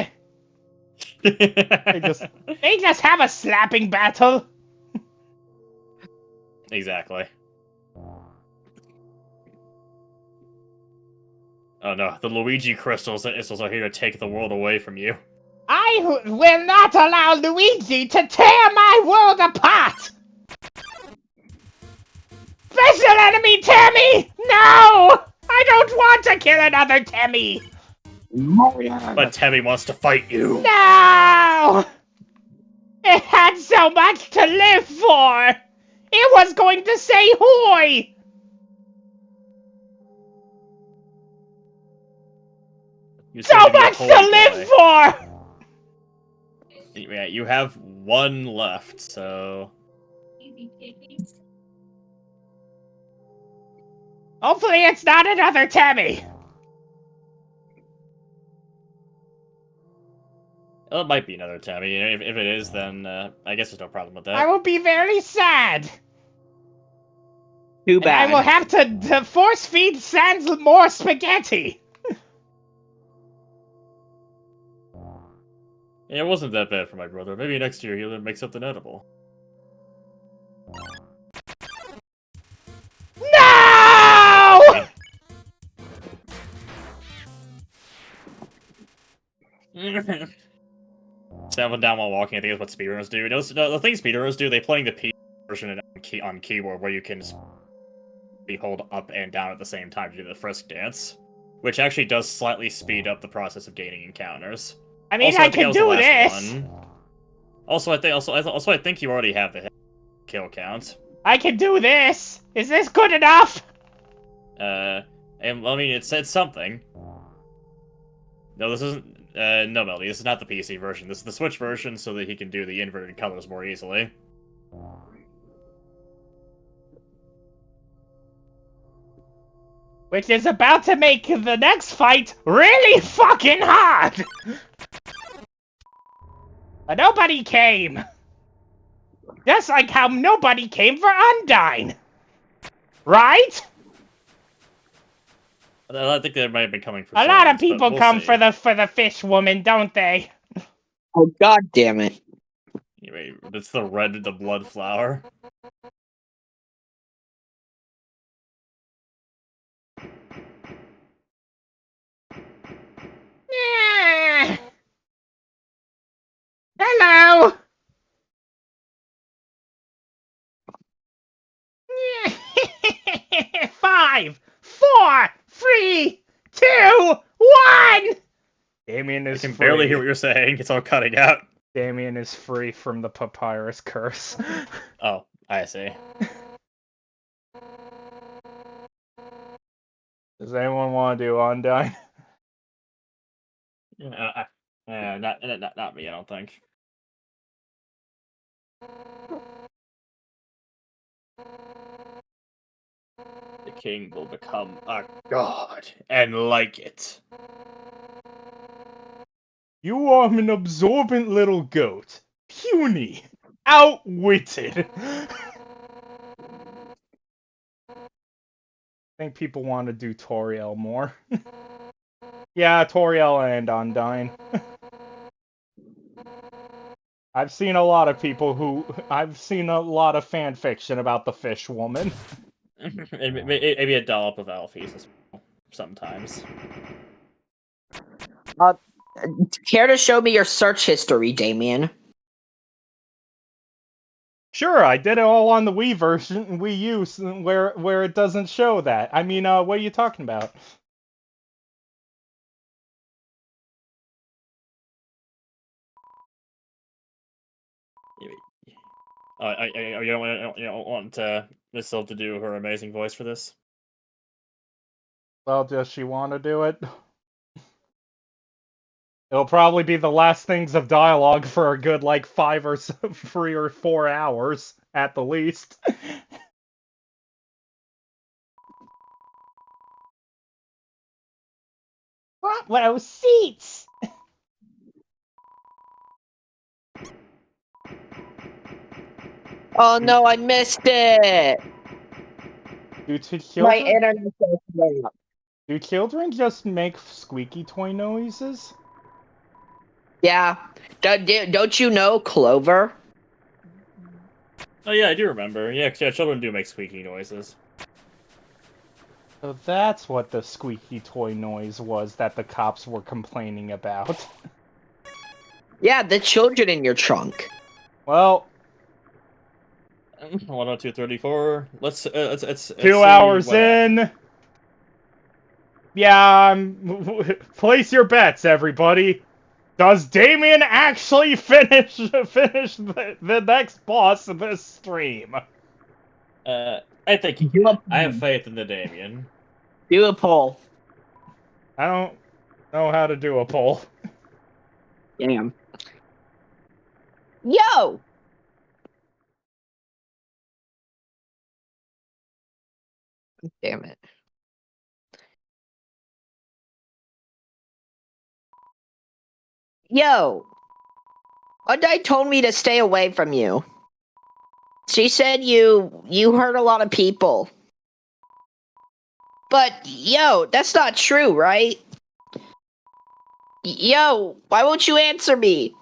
Understood. just- They just have a slapping battle. Exactly. Oh no, the Luigi crystals are here to take the world away from you. I will not allow Luigi to tear my world apart! Special enemy Tammy! No! I don't want to kill another Temmie! But Temmie wants to fight you. No! It had so much to live for! It was going to say hoy! You So seem to be a much holy to live boy. for! Yeah, you have one left, so... Hopefully it's not another Temmie! Well, it might be another Temmie. If it is, then I guess there's no problem with that. I will be very sad! Too And I bad. will have to force feed Sans more spaghetti! Yeah, it wasn't that bad for my brother. Maybe next year he'll make something edible. No! Stabbing down while walking, I think is what speedrunners do. The thing speedrunners do, they playing the P version on keyboard where you can hold up and down at the same time to do the frisk dance, which actually does slightly speed up the process of gaining encounters. I mean, Also, I think can that was the do last this! one. Also, I think you already have the kill count. I can do this! Is this good enough? And I mean, it said something. No, this isn't. No, Melody, this is not the PC version. This is the Switch version, so that he can do the inverted colors more easily. Which is about to make the next fight really fucking hard! But nobody came! Just like how nobody came for Undyne! Right? I think they might have been coming for A lot of Solos, but people we'll come see. for the fish woman, don't they? Oh, god damn it. Anyway, it's the blood flower. Yeah. Hello! Yeah. 5, 4, 3, 2, 1! Damien I is can free. barely hear what you're saying. It's all cutting out. Damien is free from the papyrus curse. Oh, I see. Does anyone want to do Undyne? Not me, I don't think. The king will become a god and like it. You are an absorbent little goat. Puny. Outwitted. I think people want to do Toriel more. Yeah, Toriel and Undyne. I've seen a lot of fan fiction about the fish woman. Maybe a dollop of Alphys as well, sometimes. Care to show me your search history, Damien? Sure, I did it all on the Wii version, Wii U, where it doesn't show that. I mean, what are you talking about? You don't want Miss Sylph to do her amazing voice for this? Well, does she want to do it? It'll probably be the last things of dialogue for a good, like, 3 or 4 hours, at the least. What? What? Seats! Oh no, I missed it! Do My children, internet is blowing up. do children just make squeaky toy noises? Yeah. Don't you know Clover? Oh yeah, I do remember. Yeah, children do make squeaky noises. So that's what the squeaky toy noise was that the cops were complaining about. Yeah, the children in your trunk. Well, 102.34. Let's 2 hours in. Yeah, place your bets, everybody. Does Damien actually finish the next boss of this stream? I think he can. I have faith in the Damien. Do a poll. I don't know how to do a poll. Damn. Yo! Damn it. Yo! Undyne told me to stay away from you. She said you hurt a lot of people. But, yo, that's not true, right? Yo, why won't you answer me?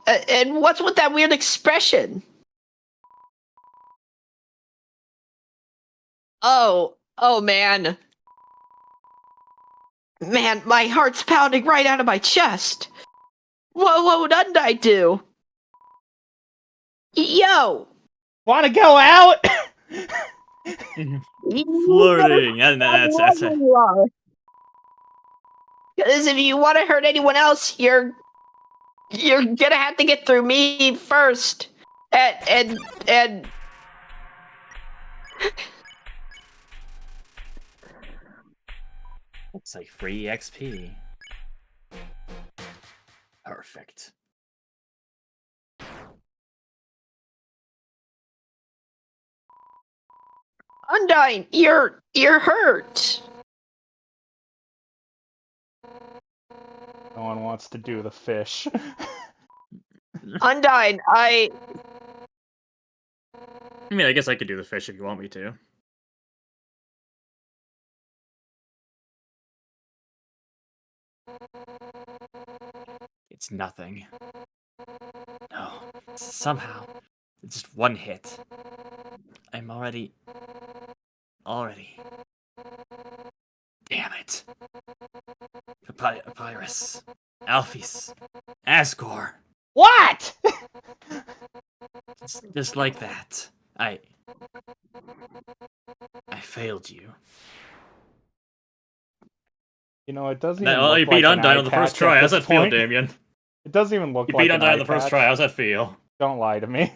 And what's with that weird expression? Oh, man. Man, my heart's pounding right out of my chest. What would Undyne do? Yo! Want to go out? Flirting, and that's it. Because if you want to hurt anyone else, you're gonna have to get through me first. And Looks like free XP. Perfect. Undyne, you're hurt. No one wants to do the fish. Undyne, I mean, I guess I could do the fish if you want me to. It's nothing. No. Somehow, just one hit. I'm already... Damn it. Papyrus. Alphys. Asgore. What? Just like that. I failed you. You know, it doesn't even Well, look you beat like an Undyne eye on the first patch try. at How's this that feel, point. Damien? It doesn't even look You like beat an Undyne eye on the first patch. try. How's that feel? Don't lie to me.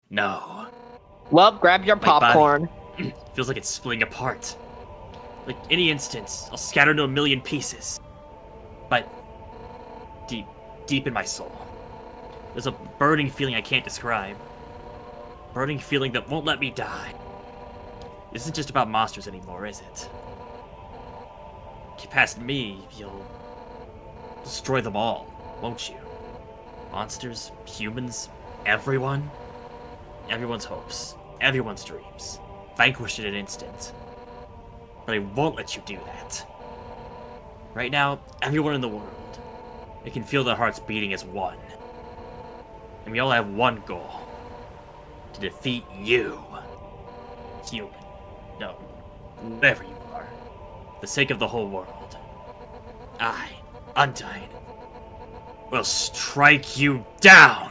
No. well, grab your My body popcorn. feels like it's splitting apart. Like any instant, I'll scatter into a million pieces. But deep in my soul, there's a burning feeling I can't describe. Burning feeling that won't let me die. This isn't just about monsters anymore, is it? Get past me, you'll destroy them all, won't you? Monsters, humans, everyone? Everyone's hopes, everyone's dreams. Vanquished in an instant. But I won't let you do that. Right now, everyone in the world, they can feel their hearts beating as one. And we all have one goal. To defeat you. Human. No. Whatever you are. For the sake of the whole world. I, Undyne, will strike you down!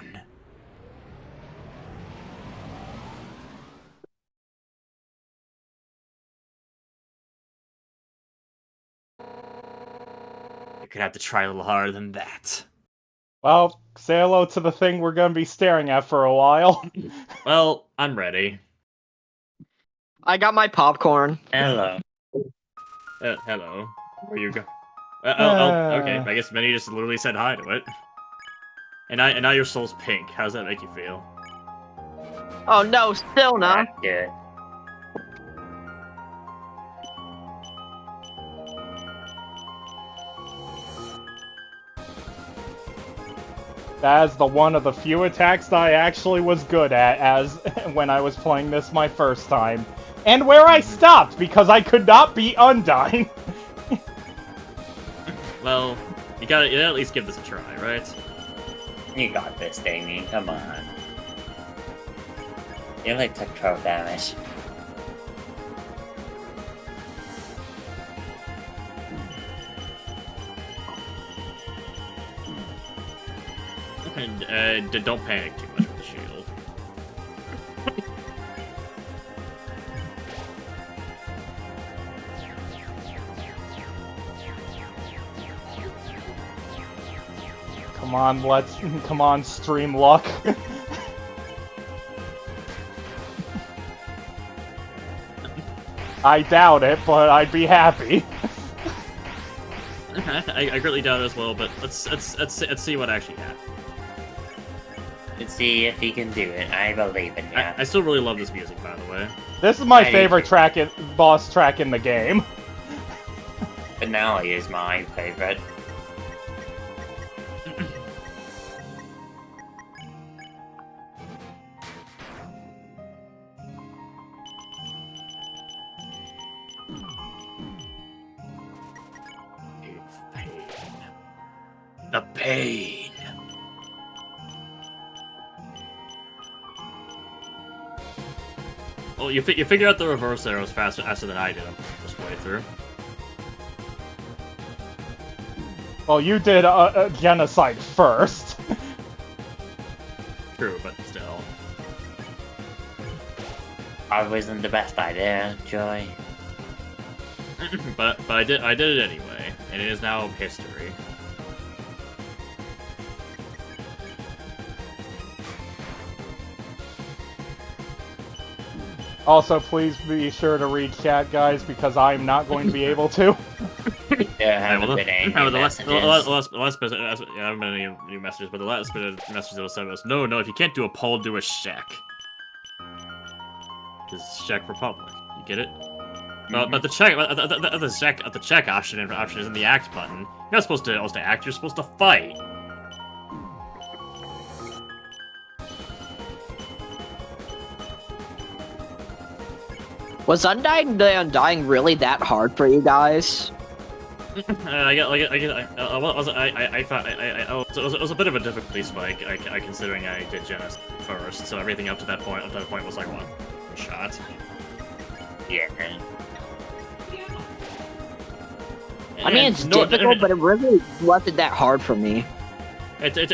You're gonna have to try a little harder than that. Well, say hello to the thing we're gonna be staring at for a while. Well, I'm ready. I got my popcorn. Hello. Hello. Where you go? Okay. I guess Minnie just literally said hi to it. And now your soul's pink. How does that make you feel? Oh no, still not. Not good. That is the one of the few attacks that I actually was good at as when I was playing this my first time. And where I stopped because I could not beat Undyne. Well, you gotta at least give this a try, right? You got this, Damien. Come on. You only took 12 damage. And don't panic too much with the shield. Come on, stream luck. I doubt it, but I'd be happy. I greatly doubt it as well, but let's see what actually happens. Let's see if he can do it. I believe in you. I still really love this music, by the way. This is my favorite boss track in the game. Finale is my favorite. The pain. Well, you figure out the reverse arrows faster than I did this playthrough. Well, you did Genocide first. True, but still. Probably wasn't the best idea, Joy. but I did it anyway, and it is now history. Also, please be sure to read chat, guys, because I'm not going to be able to. Yeah, I haven't been any messages. The last bit, I haven't been any new messages, but the last bit of messages that was sent was, no, if you can't do a poll, do a Czech. Because Czech Republic, you get it? But the check option is in the act button. You're not supposed to act, you're supposed to fight. Was Undyne the Undying really that hard for you guys? It was a bit of a difficulty spike. Considering I did Genocide first, so everything up to that point was like one shot. Yeah. I mean, it's difficult, but it really wasn't that hard for me. It took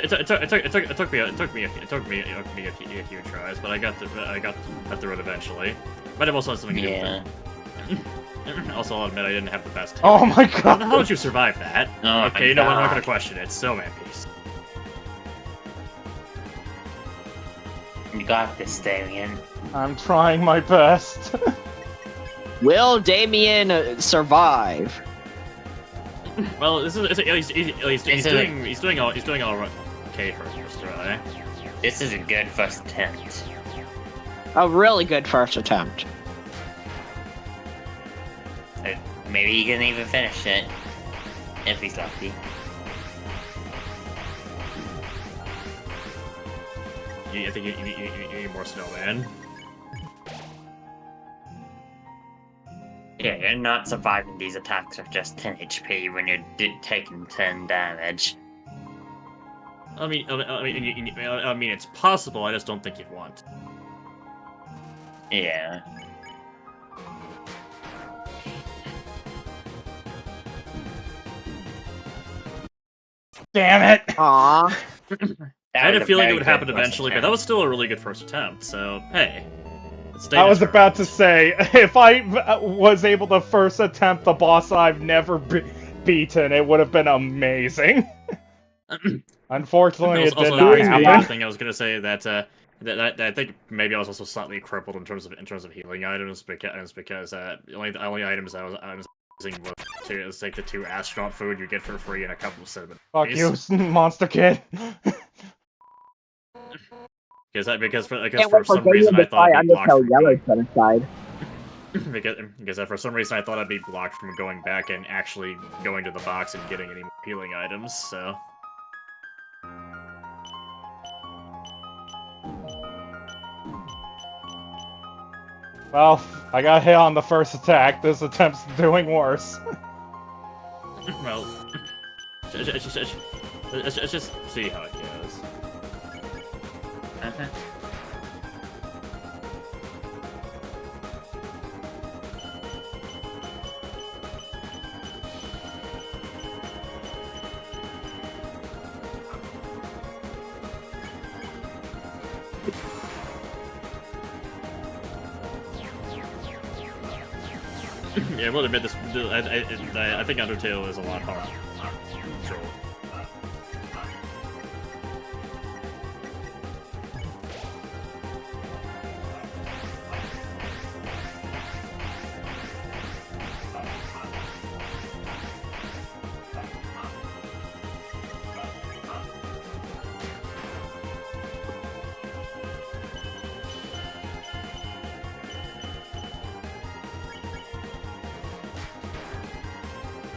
me a few tries, but I got through it eventually. Might have also had something to do with it. Also, I'll admit I didn't have the best. Oh my god! How did you survive that? Oh okay, you know what? I'm not gonna question it. So, man, peace. You got this, Damien. I'm trying my best. Will Damien survive? Well, he's doing all right. Okay for first try. This is a good first attempt. A really good first attempt. Maybe he can even finish it. If he's lucky. I think you need more snowman. Yeah, you're not surviving these attacks with just 10 HP when you're taking 10 damage. I mean, it's possible. I just don't think you'd want. Yeah. Damn it! Aww. I had a feeling it would happen eventually, but that was still a really good first attempt. So hey. I was about to say, if I was able to first attempt the boss I've never beaten, it would have been amazing. Unfortunately, it did not happen. Thing I was gonna say that I think maybe I was also slightly crippled in terms of healing items because the only items I was using was like the 2 astronaut food you get for free and a couple of cinnamon. Fuck you, monster kid. Because for some reason I thought I'd be blocked from Genocide. because for some reason I thought I'd be blocked from going back and actually going to the box and getting any more healing items, so... Well, I got hit on the first attack. This attempt's doing worse. Well... Let's just see how it goes. Yeah, I will admit this. I think Undertale is a lot harder to control.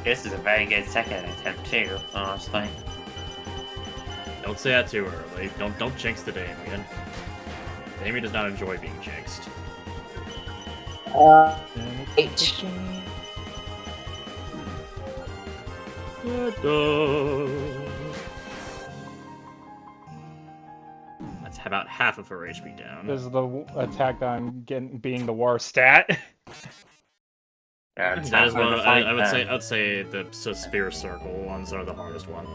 This is a very good second attempt too, honestly. Don't say that too early. Don't jinx the Damien. Damien does not enjoy being jinxed. H. That's about half of her HP down. This is the attack that I'm getting being the worst at. It's That is not one. hard to fight, I'd say the spear circle ones are the hardest one.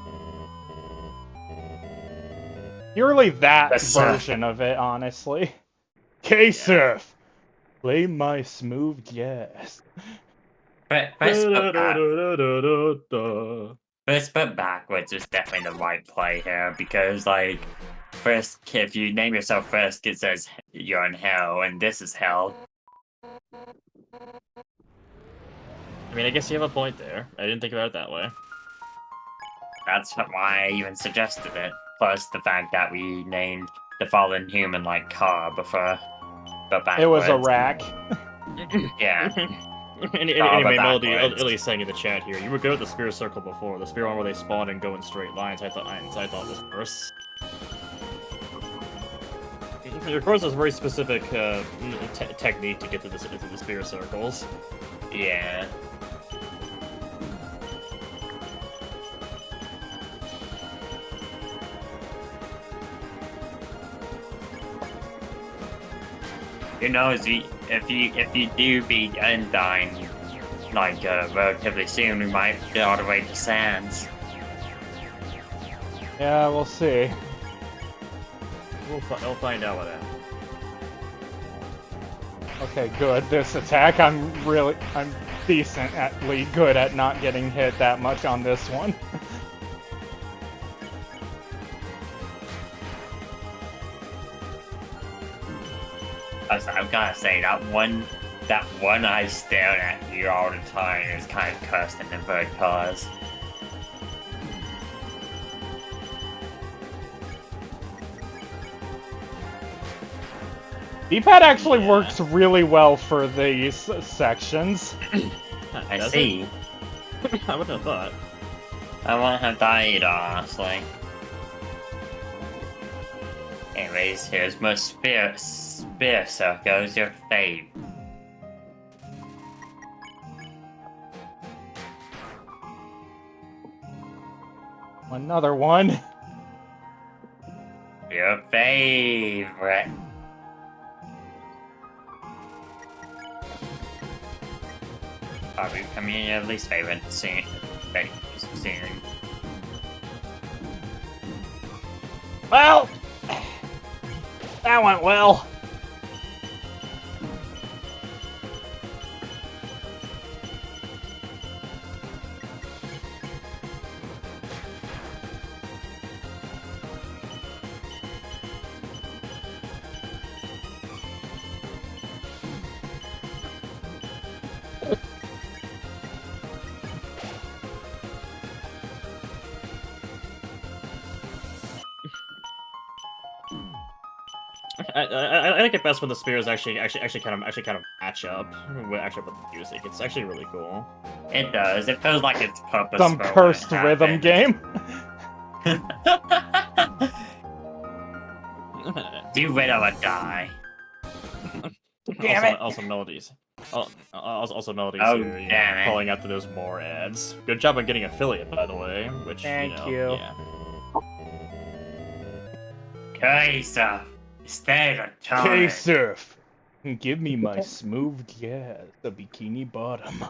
Purely that That's, version of it, honestly. K-Surf! Play my smooth jazz. First foot backwards is definitely the right play here because, like, first, if you name yourself first, it says you're in hell, and this is hell. I mean, I guess you have a point there. I didn't think about it that way. That's why I even suggested it. Plus the fact that we named the fallen human like car before, but backwards. It was a rack. Yeah. Anyway, Melody, backwards. Illy's saying in the chat here, you were good at the spear circle before. The spear one where they spawn and go in straight lines. I thought was worse. Of course, there's a very specific technique to get to into the spear circles. Yeah. Who knows, if you do beat Undyne, like, relatively soon, we might get all the way to Sands. Yeah, we'll see. We'll find out what that. Okay, good. This attack, I'm decently good at not getting hit that much on this one. I've gotta say, that one eye staring at you all the time is kind of cursed in inverted cause. D-pad actually works really well for these sections. I Does see. it? I wouldn't have thought. I won't have died, honestly. Anyways, here's my spear circles, your fave. Another one. Your favorite. Probably becoming your least favorite soon. Well, that went well. I like it best when the spears actually kind of match up with the music. It's actually really cool. It does. It feels like it's purposeful. Some cursed when it rhythm game. You win or die. Damn it. Also melodies. Also melodies. Oh, here, you know, damn it. calling out to those more ads. Good job on getting affiliate, by the way. Which Thank you. you. Yeah. Kaisa, stay the time. K-Surf. Give me my smooth jazz, the bikini bottom.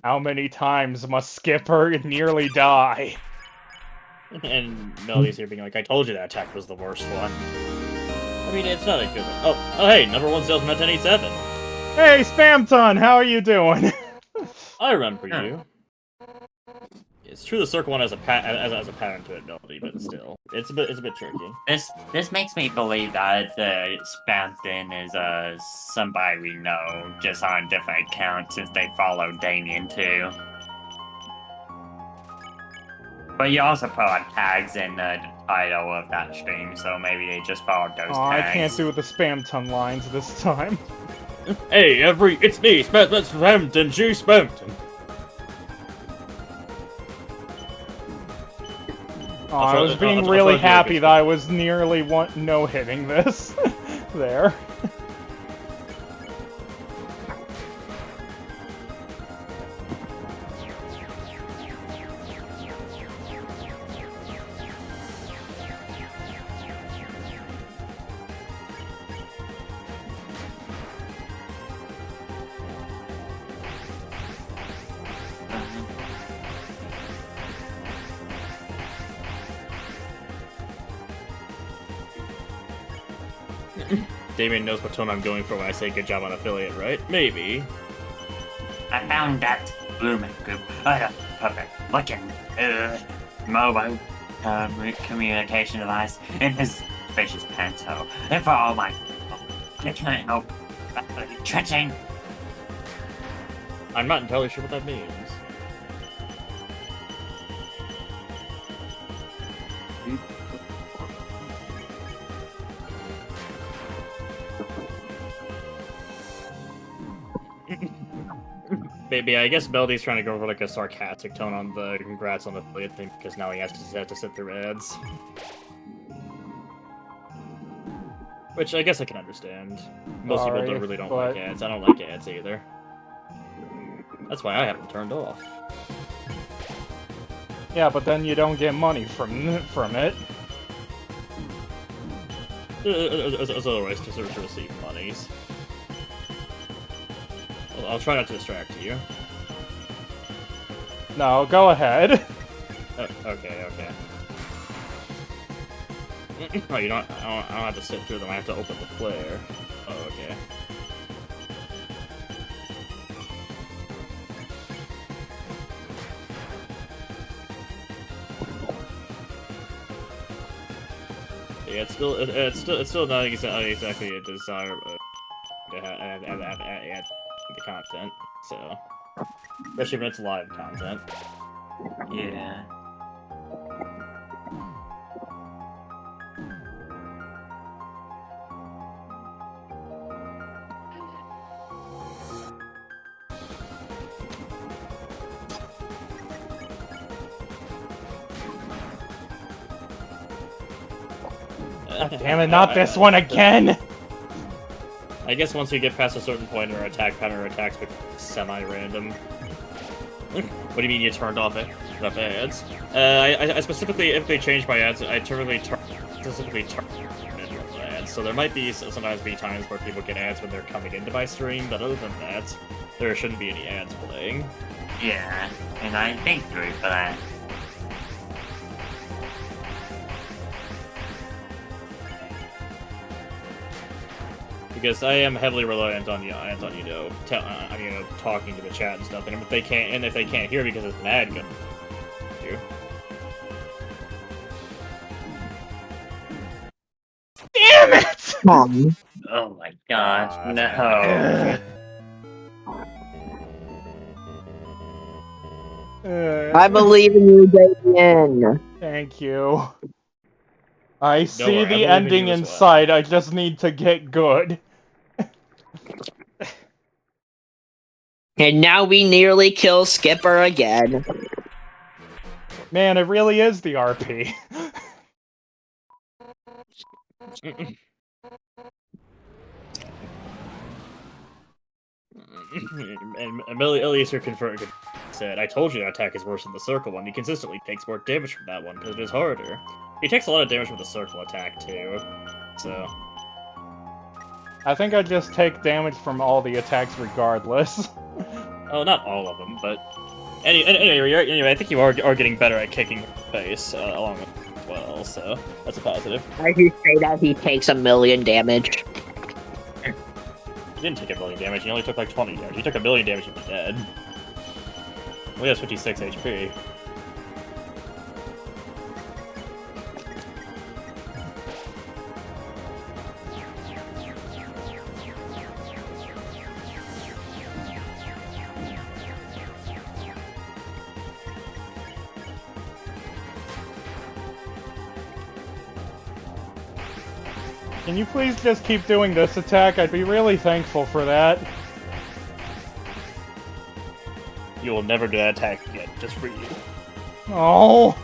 How many times must Skipper nearly die? And Melody's here being like, I told you that attack was the worst one. I mean, it's not a good one. Oh, hey, number one sales meant 1087. Hey, Spamton, how are you doing? I remember you. It's true the circle one has a pattern to it, Melody, but still, it's a bit tricky. This makes me believe that the Spamton is somebody we know, just on a different account since they follow Damien too. But you also put like tags in the title of that stream, so maybe they just followed those Aw, tags. I can't do the Spamton lines this time. Hey, it's me, Spampton, G. Spampton. Oh, I was being really happy that I was nearly no-hitting this. There. Damien knows what tone I'm going for when I say good job on affiliate, right? Maybe. I found that blooming group. Perfect looking mobile communication device in his spacious pants hole. And for all my I can't help trenching. I'm not entirely sure what that means. Maybe, I guess Melody's trying to go for like a sarcastic tone on the congrats on the affiliate thing because now he has to sit through ads. Which I guess I can understand. Most people really don't like ads. I don't like ads either. That's why I have them turned off. Yeah, but then you don't get money from it. As otherwise to receive monies. I'll try not to distract you. No, go ahead. Okay. Oh, you don't. I don't have to sit through them. I have to open the player. Oh, okay. Yeah, it's still not exactly a desire to have the content. So, especially when it's live content. Yeah. Damn it, not this one again! I guess once you get past a certain point, our attack pattern or attacks become semi-random. What do you mean you turned off ads? I specifically, if they change my ads, I specifically turn ads. So there might sometimes be times where people get ads when they're coming into my stream, but other than that, there shouldn't be any ads playing. Yeah, and I think through for that. Because I am heavily reliant on talking to the chat and stuff, and if they can't hear because it's an ad going you. Damn it! Oh my gosh, no. I believe in you, Damien. Thank you. I Don't see worry, the I believe in ending you as in well. sight, I just need to get good. And now we nearly kill Skipper again. Man, it really is the RP. And Eliezer said, I told you that attack is worse than the circle one. He consistently takes more damage from that one because it is harder. He takes a lot of damage from the circle attack too, so... I think I just take damage from all the attacks regardless. Oh, not all of them, but... Anyway, I think you are getting better at kicking face along with well, so that's a positive. I just say that he takes 1,000,000 damage. He didn't take 1,000,000 damage, he only took like 20 damage. He took 1,000,000 damage and was dead. Well, he has 56 HP. Can you please just keep doing this attack? I'd be really thankful for that. You will never do that attack again, just for you. Oh!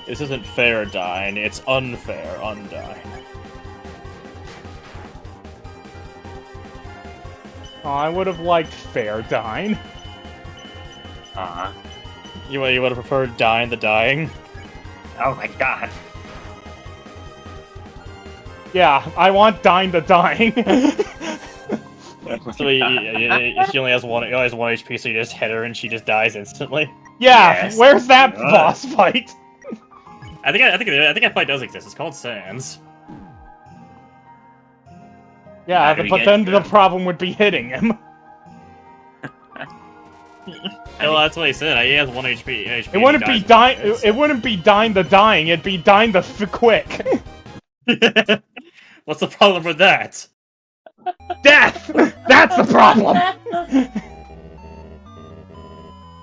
This isn't fair, Undyne. It's unfair, Undyne. Oh, I would have liked Fairdyne. You would have preferred Undyne the Undying? Oh my god. Yeah, I want Dyne the Dying. So she only has one HP, so you just hit her and she just dies instantly. Yeah, Yes. where's that boss fight? I think that fight does exist. It's called Sans. Yeah, How do we but get then to the him? problem would be hitting him. Well, that's what he said. He has 1 HP. It wouldn't be Dyne. It wouldn't be Dyne the Dying. It'd be Dyne the Quick. What's the problem with that? Death. That's the problem.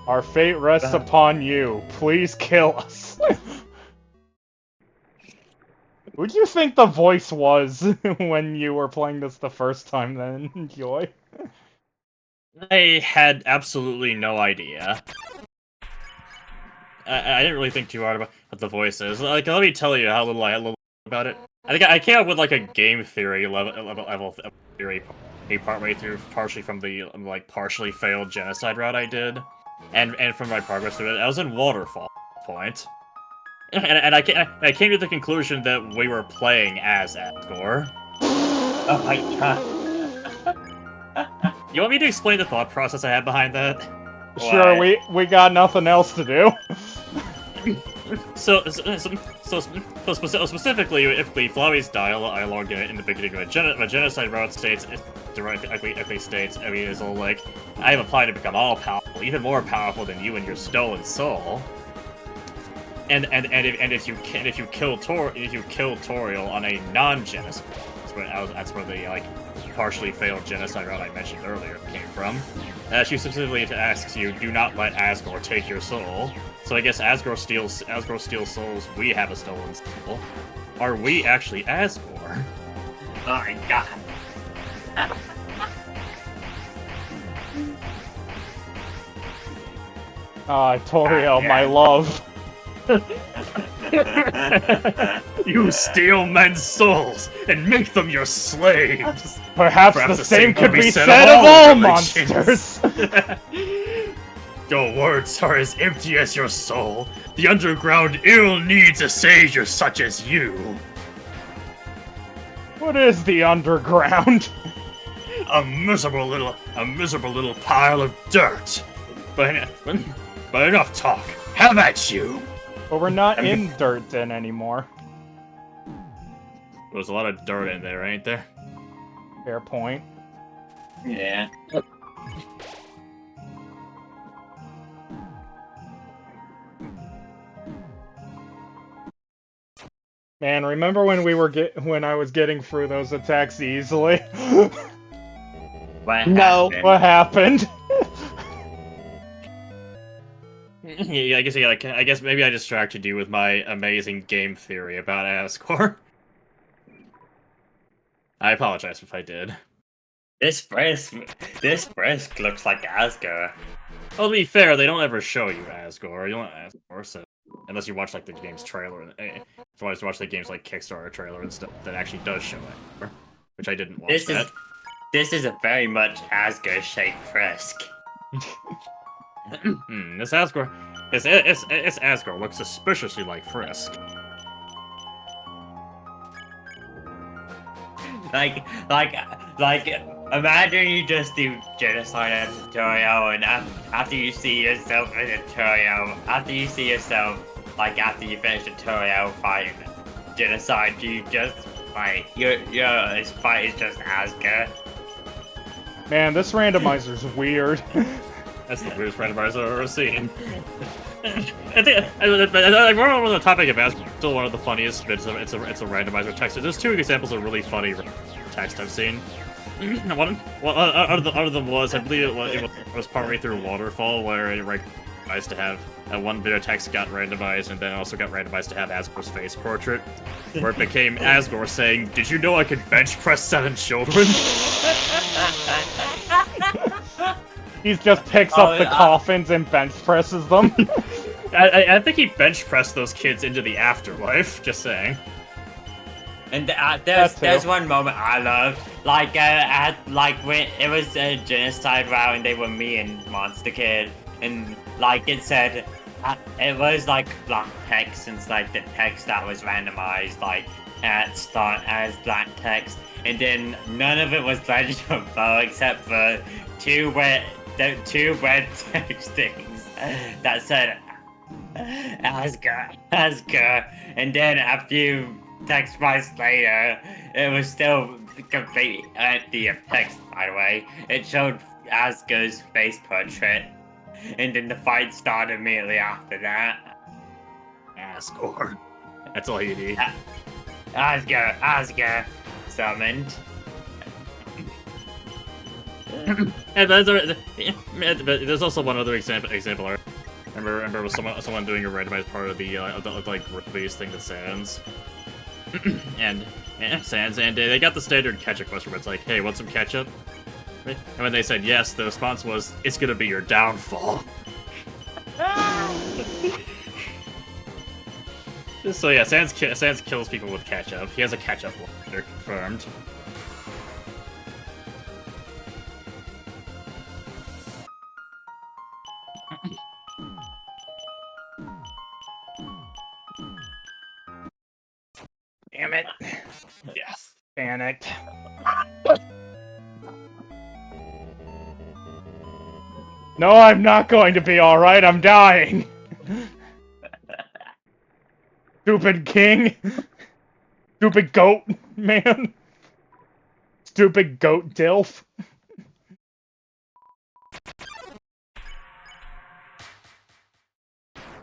Our fate rests upon you. Please kill us. Who do you think the voice was when you were playing this the first time then, Joy? I had absolutely no idea. I didn't really think too hard about what the voice is. Like, let me tell you how little I know about it. I think I came up with like a game theory level theory partway through, partially from the like partially failed genocide route I did, and from my progress through it. I was in Waterfall at this point, and I came to the conclusion that we were playing as Asgore. Oh my god. You want me to explain the thought process I had behind that? Sure, we got nothing else to do. So specifically, if the Flowey's dialogue in the beginning of a genocide route states, directly states, I mean, it's all like, I have applied to become all powerful, even more powerful than you and your stolen soul. And if you kill Toriel on a non-genocide, that's where the like partially failed genocide route I mentioned earlier came from. She specifically asks you, do not let Asgore take your soul. So I guess Asgore steals souls. We have a stolen soul. Are we actually Asgore? Oh my god. Ah, Toriel, my love. You steal men's souls and make them your slaves. Perhaps the same could be said of all monsters. Your words are as empty as your soul. The underground ill needs a savior such as you. What is the underground? A miserable little pile of dirt. But enough talk. Have at you. But we're not in dirt then anymore. There's a lot of dirt in there, ain't there? Fair point. Yeah. Man, remember when when I was getting through those attacks easily? What No. happened? What happened? Yeah, I guess maybe I distracted you with my amazing game theory about Asgore. I apologize if I did. This frisk looks like Asgore. Well, to be fair, they don't ever show you Asgore. You don't Asgore, so unless you watch like the game's trailer, watch the game's like Kickstarter trailer and stuff that actually does show Asgore, which I didn't watch. This is a very much Asgore-shaped frisk. This Asgore, it's Asgore looks suspiciously like Frisk. Like, imagine you just do genocide as a tutorial, and after you see yourself in a tutorial, after you finish the tutorial fighting genocide, you just fight. Your fight is just Asgore. Man, this randomizer's weird. That's the weirdest randomizer I've ever seen. I think, we're on the topic of Asgore, still one of the funniest bits of it's a randomizer text. There's two examples of really funny text I've seen. One of them was, I believe it was partway through Waterfall, where it randomized to have one bit of text got randomized, and then also got randomized to have Asgore's face portrait, where it became Asgore saying, "Did you know I could bench press 7 children?" He just picks up the coffins and bench presses them. I think he bench pressed those kids into the afterlife. Just saying. And there's one moment I loved, like when it was a genocide route and they were me and Monster Kid, and like it said, it was like black text and like the text that was randomized like at start as black text, and then none of it was Legend of Bo except for two red text things that said Asgore, and then a few text bars later, it was still completely empty of text, by the way. It showed Asgore's face portrait, and then the fight started immediately after that. Asgore. That's all you need. Asgore, summoned. And there's also one other example. I remember was someone doing a randomized part of the like release thing with Sans. and they got the standard ketchup question where it's like, "Hey, want some ketchup?" And when they said yes, the response was, "It's gonna be your downfall." So yeah, Sans kills people with ketchup. He has a ketchup wonder, confirmed. Damn it. Yes. Panicked. No, I'm not going to be alright, I'm dying! Stupid king! Stupid goat, man! Stupid goat dilf!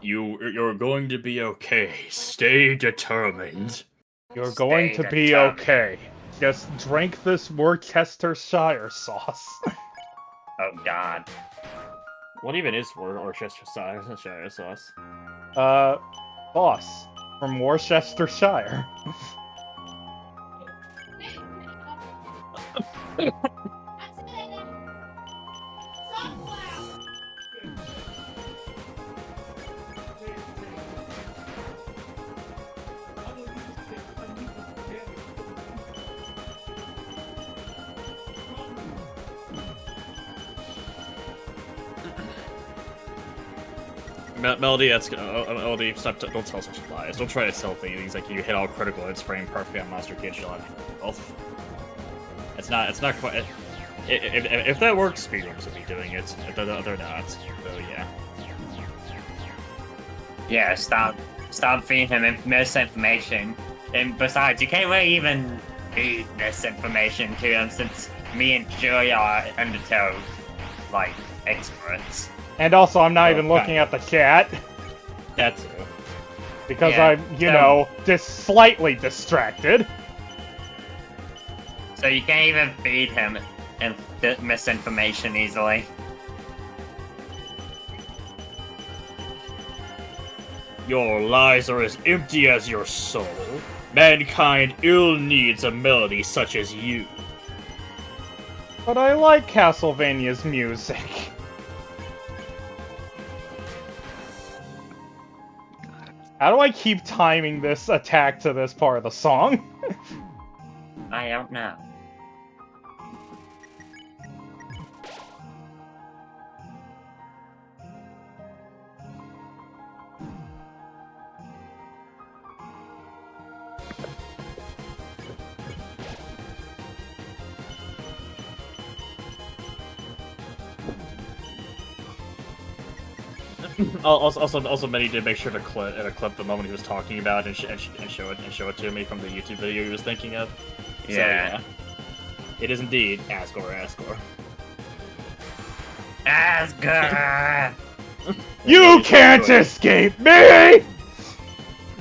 You're going to be okay. Stay determined. You're going to be okay. Just drink this Worcestershire sauce. Oh God. What even is Worcestershire sauce? Boss from Worcestershire. Melody, Melody, stop! Don't tell such lies. Don't try to sell things like you hit all critical hits, frame perfectly on Monster Kid. She'll have health. It's not quite. If that works, speedrunners will be doing it. They're not. So yeah. Yeah, stop feeding him misinformation. And besides, you can't really even feed misinformation to him since me and Julia are Undertale, like, experts. And also, I'm not even looking at the chat. That's it. Because Yeah, I'm, you know, just slightly distracted. So you can't even feed him misinformation easily. Your lies are as empty as your soul. Mankind ill needs a melody such as you. But I like Castlevania's music. How do I keep timing this attack to this part of the song? I don't know. Also, Benny did make sure to clip the moment he was talking about and show it to me from the YouTube video he was thinking of. Yeah. So, yeah. It is indeed Asgore. Asgore! You can't escape me!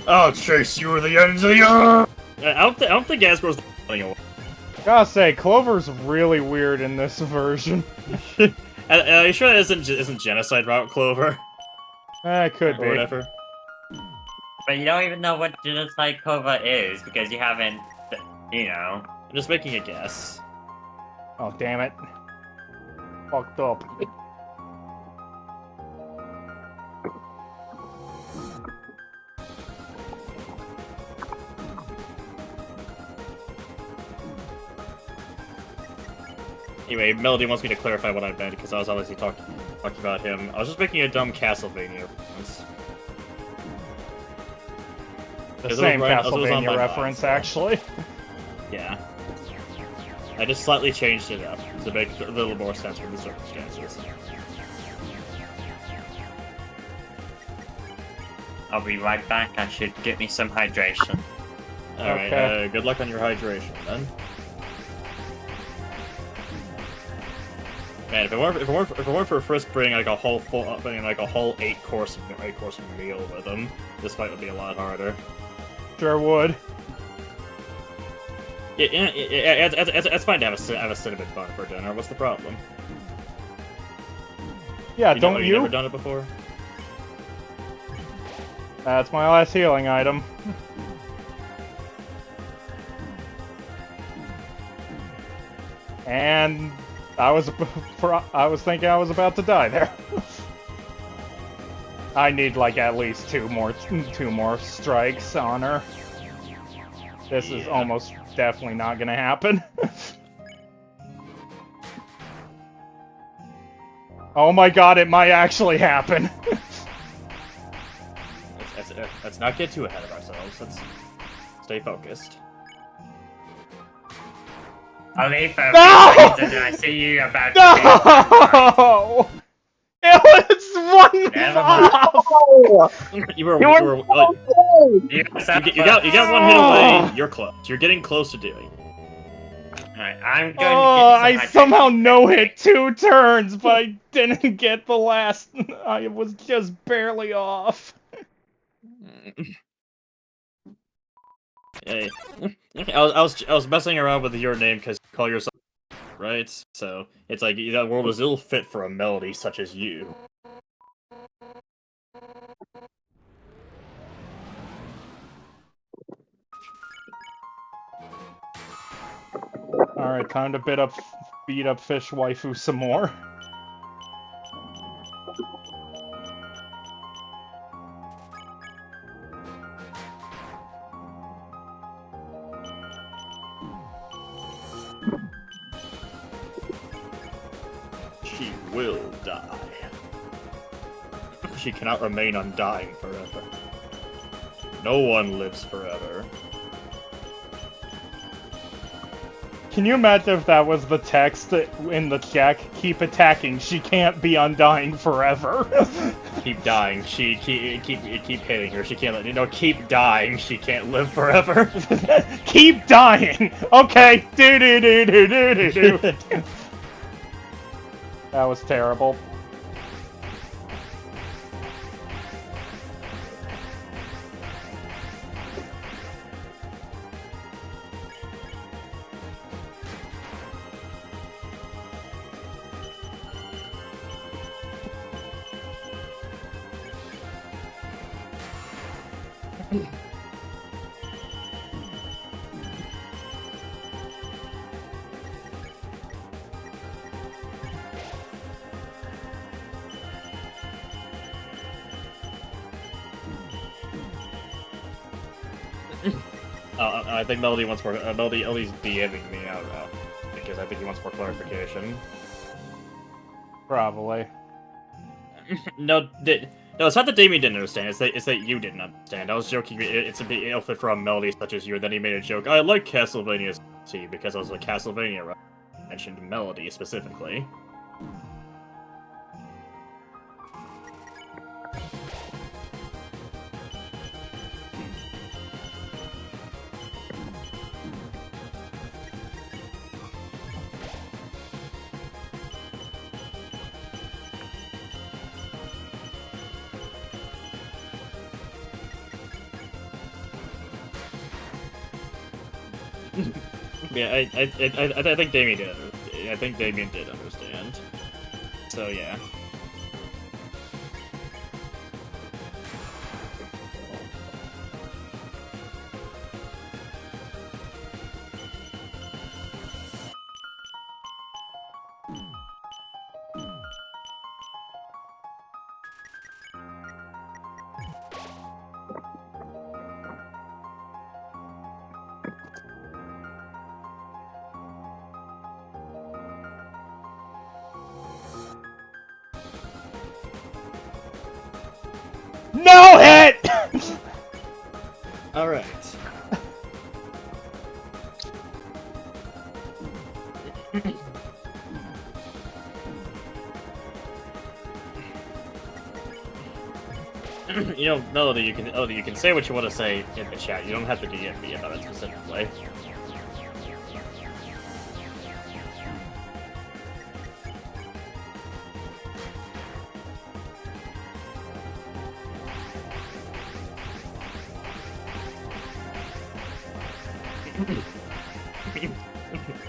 I'll chase you to the ends of the earth! I don't think Asgore's running away. Gotta say, Clover's really weird in this version. Are you sure that isn't Genocide Route Clover? It could Or be. whatever. But you don't even know what Genocide Cova is because you haven't, you know. I'm just making a guess. Oh, damn it. Fucked up. Anyway, Melody wants me to clarify what I meant because I was obviously talking about him. I was just making a dumb Castlevania reference. The It same was on my Castlevania mind, reference, so- actually. Yeah. I just slightly changed it up to make a little more sense for the circumstances. I'll be right back. I should get me some hydration. Alright, Okay. Good luck on your hydration, then. Man, if it weren't for Frisk bringing like a whole 8-course meal with him, this fight would be a lot harder. Sure would. Yeah, it's fine to have a cinnamon bun for dinner. What's the problem? Yeah, You've don't you? never done it before? That's my last healing item. And I was thinking I was about to die there. I need like at least two more strikes on her. This is Yeah. almost definitely not gonna happen. Oh my god, it might actually happen. Let's not get too ahead of ourselves. Let's stay focused. I'll leave for No! a few seconds and I see you about to be No! It was one Never off! You were You you got one hit away. You're close. You're getting close to doing. Alright, I'm going Oh, to get I you some somehow hydration. no-hit 2 turns, but I didn't get the last. I was just barely off. Hey, I was messing around with your name because you call yourself right. So it's like that world is ill fit for a melody such as you. Alright, time to beat up Fish Waifu some more. She will die. She cannot remain undying forever. No one lives forever. Can you imagine if that was the text in the check? Keep attacking. She can't be undying forever. Keep dying. She keep hitting her. She can't let you know. Keep dying. She can't live forever. Keep dying. Okay. Do do do do do do do. That was terrible. I think Melody wants more. Melody at least DMing me out because I think he wants more clarification. Probably. No, it's not that Damien didn't understand. It's that you didn't understand. I was joking. It's a big outfit for a melody such as you. And then he made a joke. I like Castlevania C because I was like Castlevania. Right? I mentioned melody specifically. Yeah, I think Damien did. I think Damien did understand. So yeah. No hit! All right. You know, Melody, you can say what you want to say in the chat. You don't have to DM me about it specifically.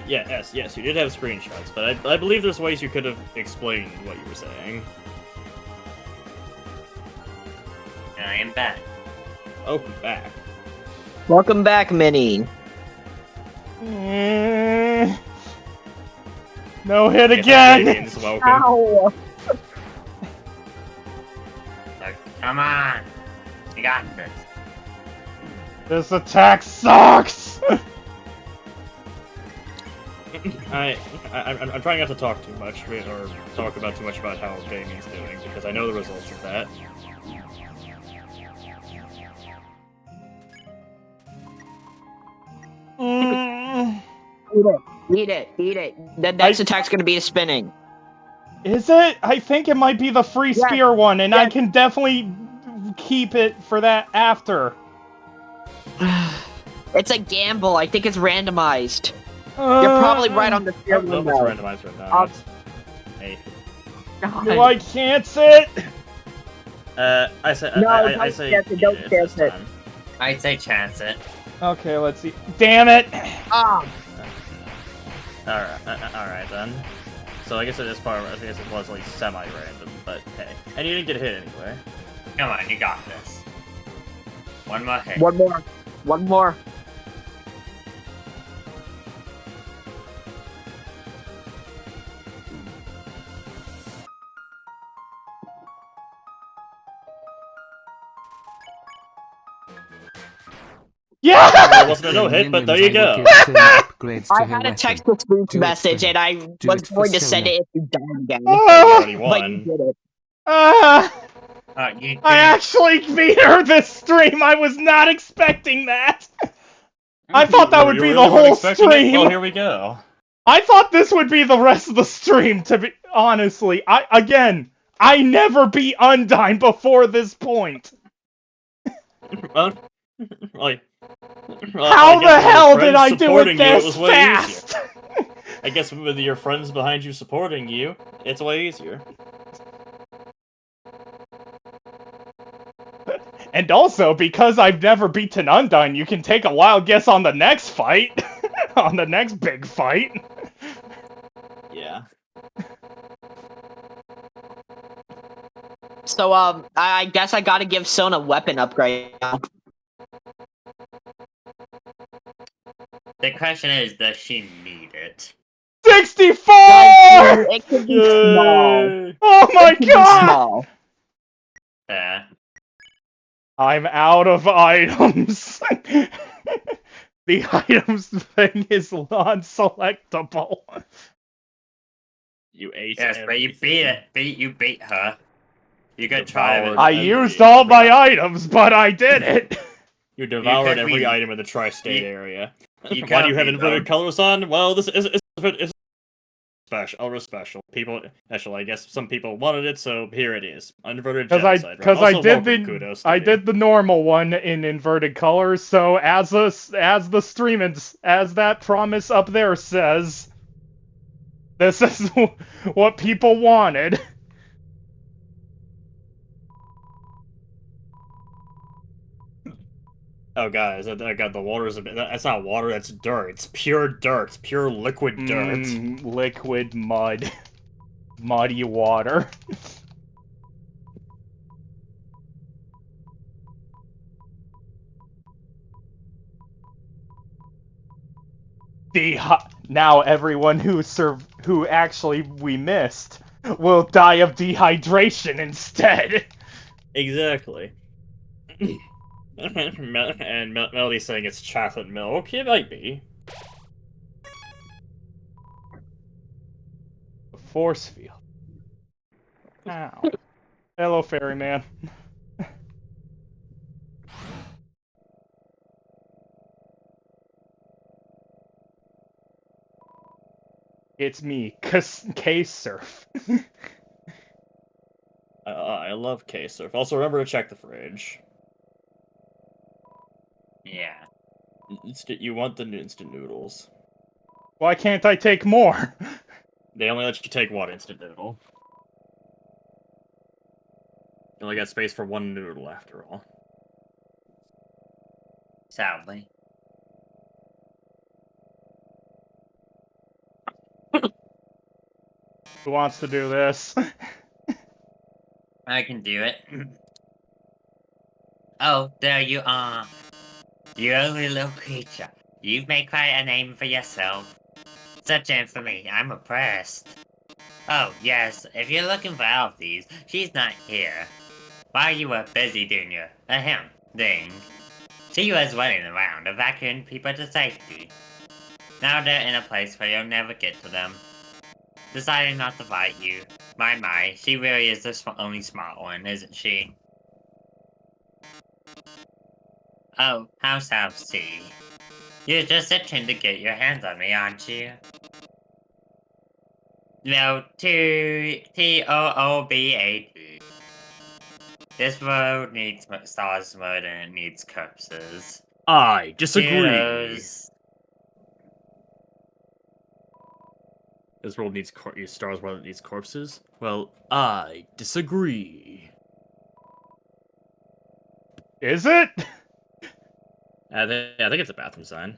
Yes, you did have screenshots, but I believe there's ways you could have explained what you were saying. I am back. Oh, back. Welcome back, Minnie. No hit Yes, again! Damien's welcome. Ow! So, come on. You got this. This attack sucks! I'm trying not to talk too much, or talk about too much about how Damien's doing, because I know the results of that. Eat it. The next attack's gonna be a spinning. Is it? I think it might be the free Yes, spear one, and I yes. can definitely keep it for that after. It's a gamble. I think it's randomized. You're probably right on the I spear don't know one, if it's though. randomized right now. Hey. Do I chance it? I say, No, I don't say, chance it, don't this chance it. time. I'd say chance it. Okay, let's see. Damn it! Ah, Alright then. So I guess it is I guess it was like semi-random, but hey. And you didn't get hit anyway. Come on, you got this. One more hit. one more. Yeah! Well, it wasn't a no-hit, but there you go. I had a text-to-speech Do it message, for- and I do was it for going to send Sona. it if you died again. You Ah! already But you won. did it. You I did. actually beat her this stream! I was not expecting that! I thought that would You be really the weren't whole expecting it? stream! Well, here we go. I thought this would be the rest of the stream, to be honestly. I never beat Undyne before this point. Well, like, How the hell did I do it supporting you, it this was way fast? easier. I guess with your friends behind you supporting you, it's way easier. And also, because I've never beaten Undyne, you can take a wild guess on the next fight. On the next big fight. Yeah. So, I guess I gotta give Sona weapon upgrade now. The question is, does she need it? 64! It could be small. Yay! Oh my It could be god! small. I'm out of items. The items thing is non-selectable. You ate Yes, but you beat it. You beat her. You could try it. I used all my items, but I did it. You devoured could every be- item in the tri-state area. you Why do you could have be, inverted though. colors on? Well, this is special. Ultra special. People, actually, I guess some people wanted it, so here it is. Inverted genocide. Because Also, I did welcome, kudos to I me. did the normal one in inverted colors. So as the stream as that promise up there says, this is what people wanted. Oh, guys, God, the water's a bit. That's not water. That's dirt. It's pure dirt. It's pure liquid dirt. Liquid mud. Muddy water. Now everyone who actually we missed will die of dehydration instead. Exactly. And Melody's saying it's chocolate milk. It might be. Force field. Ow. Hello, ferryman. It's me, K-Surf. I love K-Surf. Also, remember to check the fridge. Yeah. You want the instant noodles. Why can't I take more? They only let you take one instant noodle. You only got space for one noodle, after all. Sadly. Who wants to do this? I can do it. Oh, there you are. You ugly little creature. You've made quite a name for yourself. Such infamy, I'm oppressed. Oh, yes, if you're looking for Alfie, she's not here. While you were busy doing your thing, she was running around, evacuating people to safety. Now they're in a place where you'll never get to them. Deciding not to fight you. My, she really is the only smart one, isn't she? Oh, how South Sea. You're just itching to get your hands on me, aren't you? No, T-O-O-B-A-T. This road needs stars more than it needs corpses. I disagree. Heroes. This world needs stars more than it needs corpses? Well, I disagree. Is it? I think it's a bathroom sign.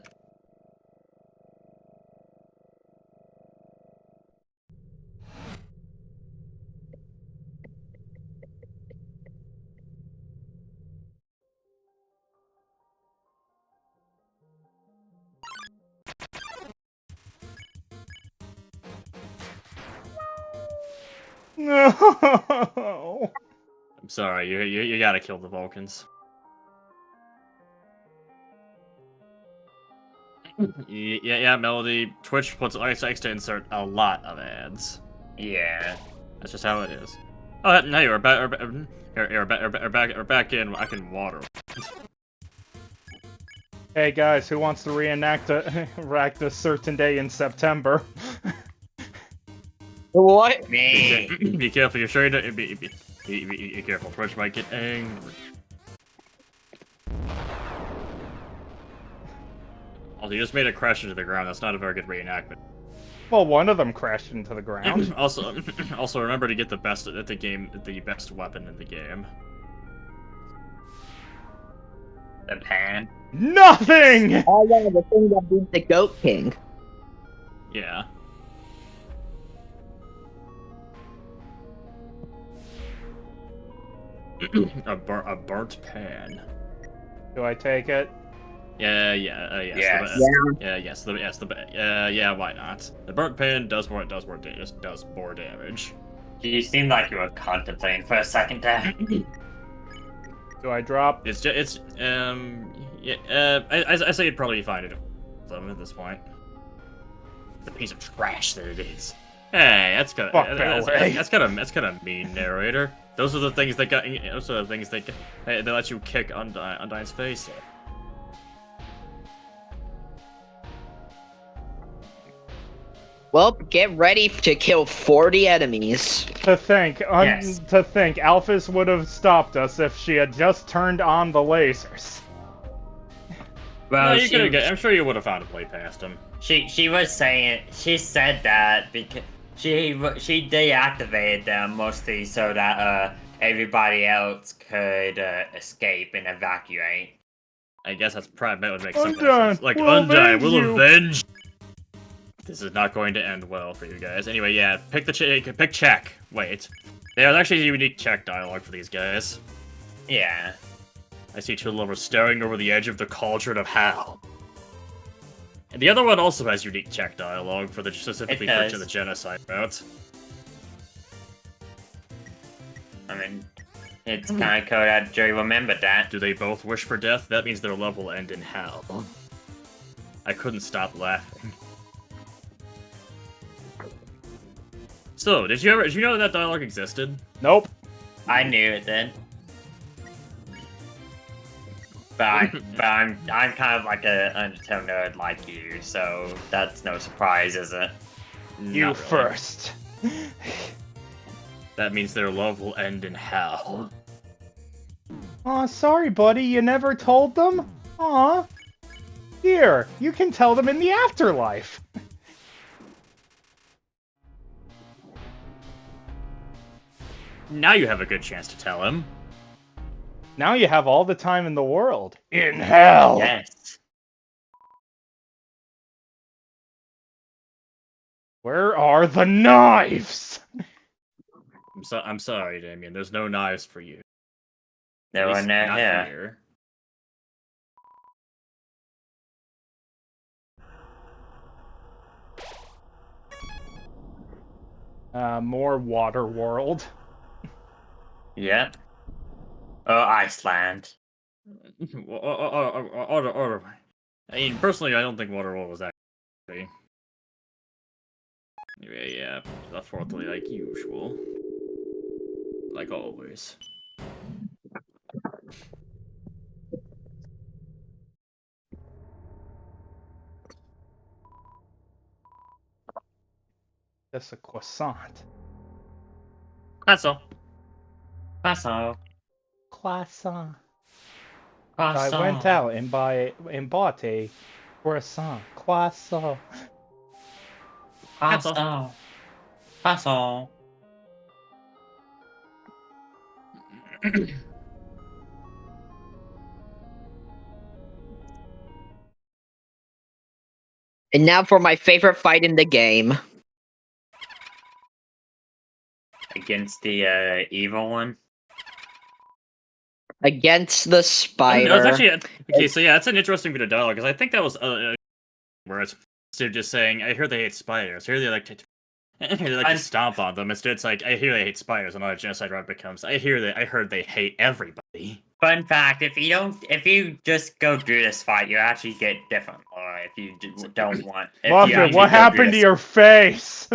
No. I'm sorry, you gotta kill the Vulcans. Yeah, Melody. Twitch likes to insert a lot of ads. Yeah. That's just how it is. Oh, now you're back. We're back in. I can water. Hey guys, who wants to reenact a certain day in September? What? Me. Be careful. You're sure you don't. Be careful. Twitch might get angry. Also, you just made it crash into the ground. That's not a very good reenactment. Well, one of them crashed into the ground. also remember to get the best at the game, the best weapon in the game. The pan. Nothing! Oh yeah, the thing that beat the Goat King. Yeah. a burnt pan. Do I take it? Yes. Yes. Yeah, why not? The burnt pan does more damage. You seemed like you were contemplating for a second there. Do I drop? I say it'd probably be fine to do them at this point. The piece of trash that it is. Hey, that's kind of mean, narrator. Those are the things that got. Those are the things that they let you kick Undyne's face. Well, get ready to kill 40 enemies. To think, Yes. Alphys would have stopped us if she had just turned on the lasers. Well, I'm sure you would have found a way past him. she was saying, she said that because she deactivated them mostly so that everybody else could escape and evacuate. I guess that's probably that would make some Undyne, sense. Like we'll Undyne, avenge we'll you. avenge. This is not going to end well for you guys. Anyway, yeah, pick check. Wait, there's actually a unique check dialogue for these guys. Yeah. I see two lovers staring over the edge of the cauldron of hell. And the other one also has unique check dialogue for the specifically for the genocide route. I mean, it's kind of code out. Jerry remembered that. Do they both wish for death? That means their love will end in hell. I couldn't stop laughing. So, did you know that dialogue existed? Nope. I knew it then. But I'm kind of like a Undertale nerd like you, so that's no surprise, is it? You Not really. first. That means their love will end in hell. Aw, sorry, buddy. You never told them? Aw. Here, you can tell them in the afterlife. Now you have a good chance to tell him. Now you have all the time in the world. In hell! Yes. Where are the knives? I'm sorry, Damien. There's no knives for you. There At were least no not here. here. More water world. Yep. Oh, Iceland. I mean, personally, I don't think Waterworld was actually. Anyway, yeah, unfortunately, like usual. Like always. That's a croissant. That's all. Croissant. Croissant. Croissant. I went out and bought a croissant. Croissant. Croissant. Croissant. And now for my favorite fight in the game. Against the evil one. Against the spider. No, it's actually okay. So yeah, that's an interesting bit of dialogue because I think that was where it's instead of just saying, "I hear they hate spiders." Here they like to, to stomp on them. Instead, it's like, "I hear they hate spiders," and all genocide route becomes, I heard they hate everybody." Fun fact: if you just go do this fight, you actually get different lore. If you just don't want, if you Muffin, actually what go do happened to this- your face?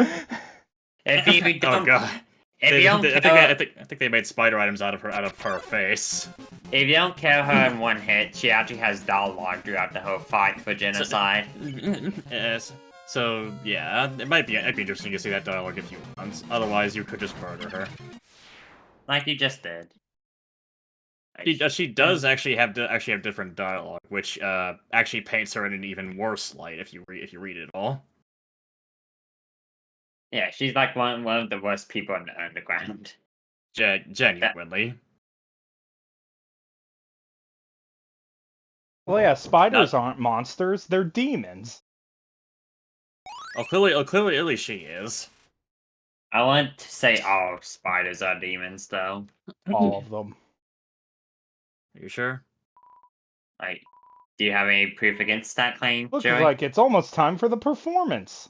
If you don't, Oh god. if you don't kill, I think they made spider items out of her face. if you don't kill her in one hit, she actually has dialogue throughout the whole fight for genocide. Yes. So yeah, it'd be interesting to see that dialogue if you want. Otherwise, you could just murder her. Like you just did. She does actually have different dialogue, which actually paints her in an even worse light if you read it all. Yeah, she's like one of the worst people in the underground. Genuinely. Well, yeah, spiders aren't monsters; they're demons. Clearly she is. I want to say all spiders are demons, though. All of them. Are you sure? Like, do you have any proof against that claim, Looks Joey? like it's almost time for the performance.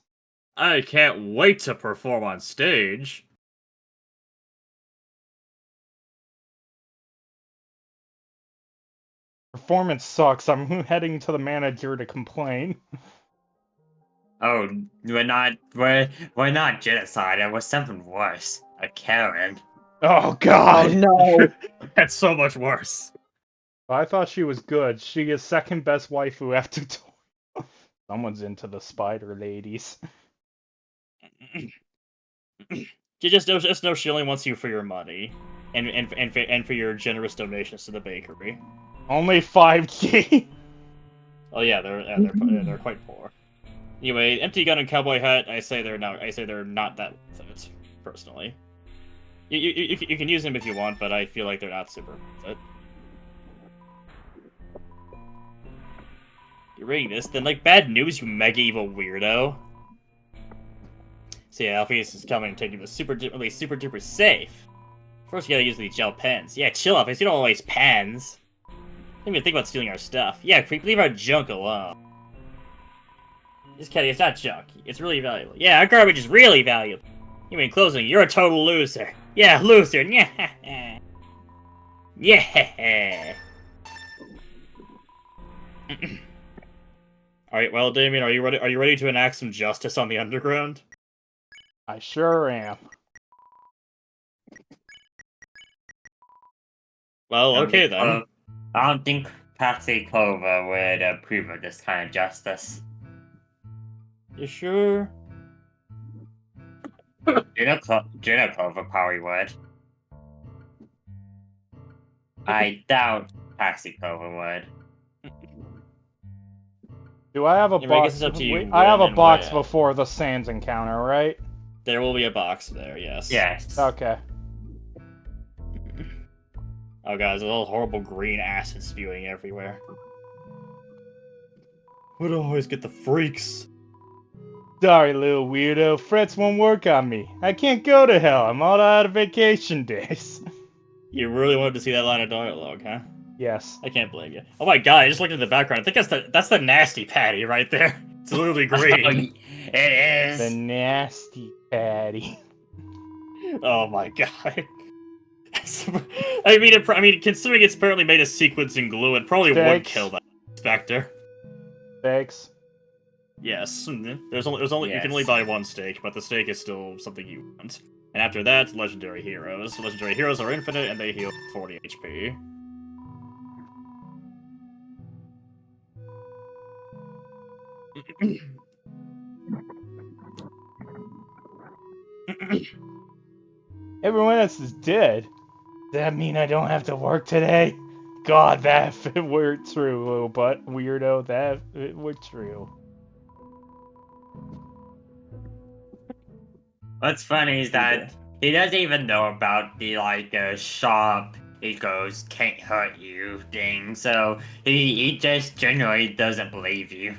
I can't wait to perform on stage. Performance sucks. I'm heading to the manager to complain. Oh, we're not genocide. It was something worse. A Karen. Oh Oh god! no. That's so much worse. I thought she was good. She is second best waifu after Tori. Someone's into the spider ladies. You just know she only wants you for your money, and for your generous donations to the bakery. Only 5K. Oh yeah, they're quite poor. Anyway, empty gun and cowboy hat. I say they're not that worth it, personally. You can use them if you want, but I feel like they're not super worth it. You're reading this, then like bad news, you mega evil weirdo. So yeah, Alpheus is coming and taking this super duper safe. First, you gotta use these gel pens. Yeah, chill, Alpheus. You don't waste pens. Don't even think about stealing our stuff. Yeah, creep, leave our junk alone. Just kidding, it's not junk. It's really valuable. Yeah, our garbage is really valuable. You mean closing? You're a total loser. Yeah, loser. Yeah. Yeah. Alright, well, Damien, are you ready to enact some justice on the underground? I sure am. Well, okay then. I don't think Patsy Clover would approve of this kind of justice. You sure? Juno Clover probably would. I doubt Patsy Clover would. Do I have a Yeah, but I guess box? it's up to you I have a when and box where. before the Sans encounter, right? There will be a box there, yes. Yes. Okay. Oh, guys, there's all horrible green acid spewing everywhere. Would always get the freaks. Sorry, little weirdo. Frets won't work on me. I can't go to hell. I'm all out of vacation days. You really wanted to see that line of dialogue, huh? Yes. I can't blame you. Oh my god, I just looked at the background. I think that's the nasty patty right there. It's literally green. It is. The nasty patty. Oh my god. I mean, considering it's apparently made of sequins and glue, it probably would Thanks. kill that specter. Thanks. Yes, there's only you can only Yes. buy one steak, but the steak is still something you want. And after that, legendary heroes. Legendary heroes are infinite and they heal 40 HP. Everyone else is dead. Does that mean I don't have to work today? God, that if it were true, but weirdo, that if it were true. What's funny is that he doesn't even know about the sharp ego's can't hurt you thing, so he just generally doesn't believe you.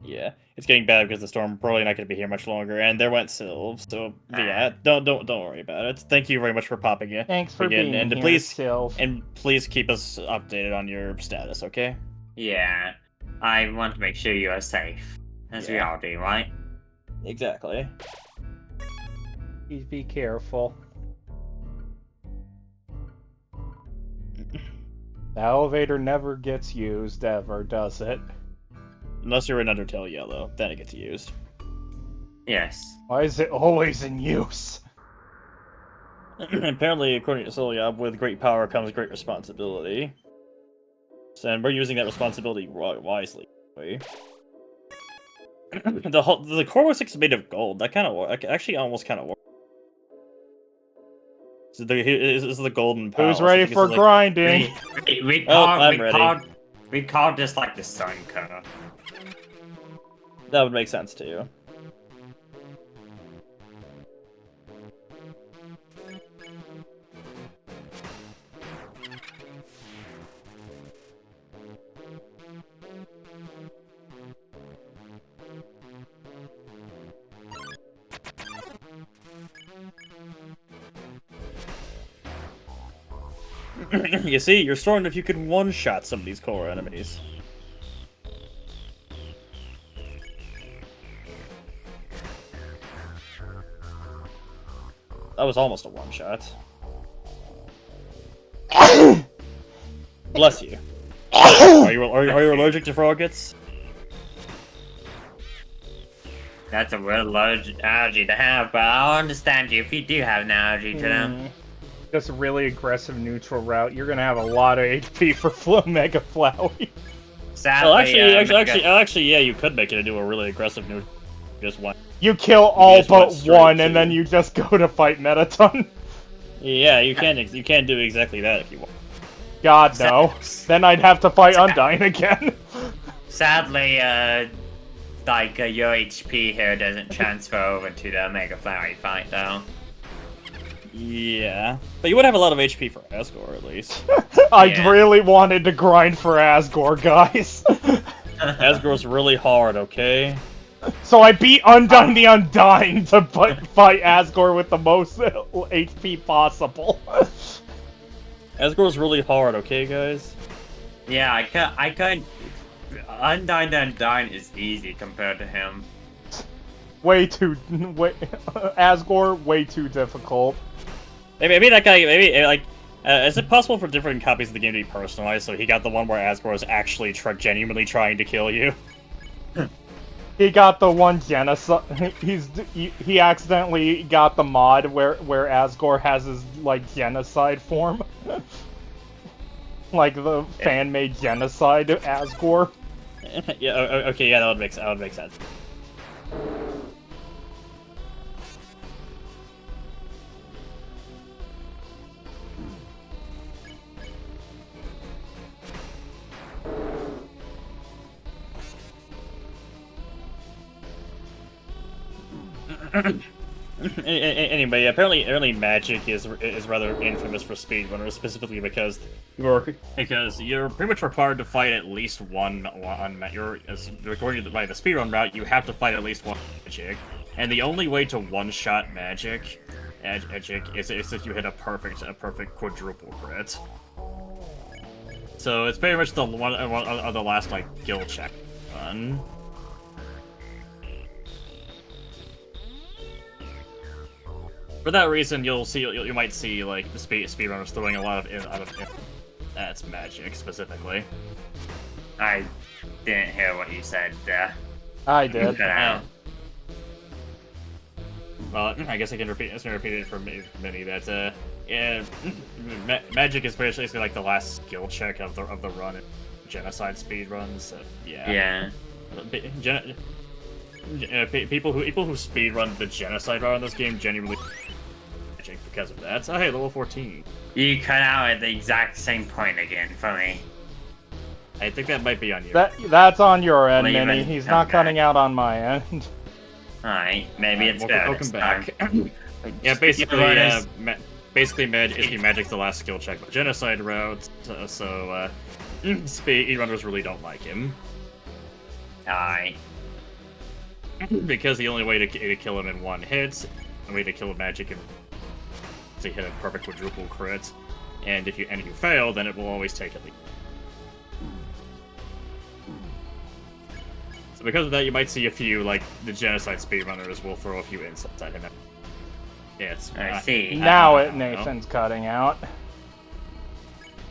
Yeah, it's getting bad because the storm probably not going to be here much longer, and there went Sylve. So yeah, don't worry about it. Thank you very much for popping in. Thanks for again, being and here, please Sylve. please keep us updated on your status, okay? Yeah, I want to make sure you are safe, as we Yeah. all do, right? Exactly. Please be careful. The elevator never gets used, ever, does it? Unless you're in Undertale Yellow, then it gets used. Yes. Why is it always in use? Apparently, according to Solyab, with great power comes great responsibility. So, and we're using that responsibility wisely. The core was 6 made of gold. That kind of actually almost kind of works. So this is the golden power. Who's ready for grinding? We called this like the sun curve. That would make sense to you. You see, you're strong enough you can one-shot some of these core enemies. That was almost a one-shot. Bless you. Are you allergic to froggets? That's a real large allergy to have, but I'll understand you if you do have an allergy to them. Just a really aggressive neutral route. You're gonna have a lot of HP for Mega Flowey. Sadly, Well, actually, yeah, you could make it into a really aggressive new. Just one. You kill all just went but straight one, to- and then you just go to fight Metaton. Yeah, you can do exactly that if you want. God no. Then I'd have to fight Undyne again. Sadly, your HP here doesn't transfer over to the Mega Flowery fight, though. Yeah, but you would have a lot of HP for Asgore at least. I Yeah. really wanted to grind for Asgore, guys. Asgore's really hard, okay? So I beat Undyne the Undying to fight Asgore with the most HP possible. Asgore's really hard, okay, guys? Yeah, I could. Undyne the Undying is easy compared to him. Asgore, way too difficult. Maybe that guy, is it possible for different copies of the game to be personalized? So he got the one where Asgore is actually genuinely trying to kill you. He got the one genocide. He accidentally got the mod where Asgore has his like genocide form, like the fan-made genocide Asgore. Yeah. Okay. Yeah, that would make sense. Anyway, apparently magic is rather infamous for speedrunners, specifically because you're pretty much required to fight at least one according to the speedrun route, you have to fight at least one magic, and the only way to one-shot magic is if you hit a perfect quadruple crit. So it's pretty much the one of the last like guild check run. For that reason, you might see like the speedrunners throwing a lot of that's magic specifically. I didn't hear what you said. I did. Well, I guess I can repeat it for many. That yeah, magic is basically like the last skill check of the run in Genocide speedruns. So, yeah. People who speedrun the Genocide run in this game genuinely magic because of that. Oh, hey, level 14. You cut out at the exact same point again for me. I think that might be on you. That's on your end, Leave Minnie. it. He's not cutting out on my end. Alright, maybe it's better. Welcome this back. time. Yeah, basically, Speedrunners- magic's the last skill check, but Genocide route, so speedrunners really don't like him. Alright. Because the only way to kill him in one hit, the way to kill a magic is to hit a perfect quadruple crit, and if you fail, then it will always take at least. So because of that, you might see a few, like, the Genocide speedrunners will throw a few insults at him. Yes. I see. Now I don't know. Nathan's cutting out.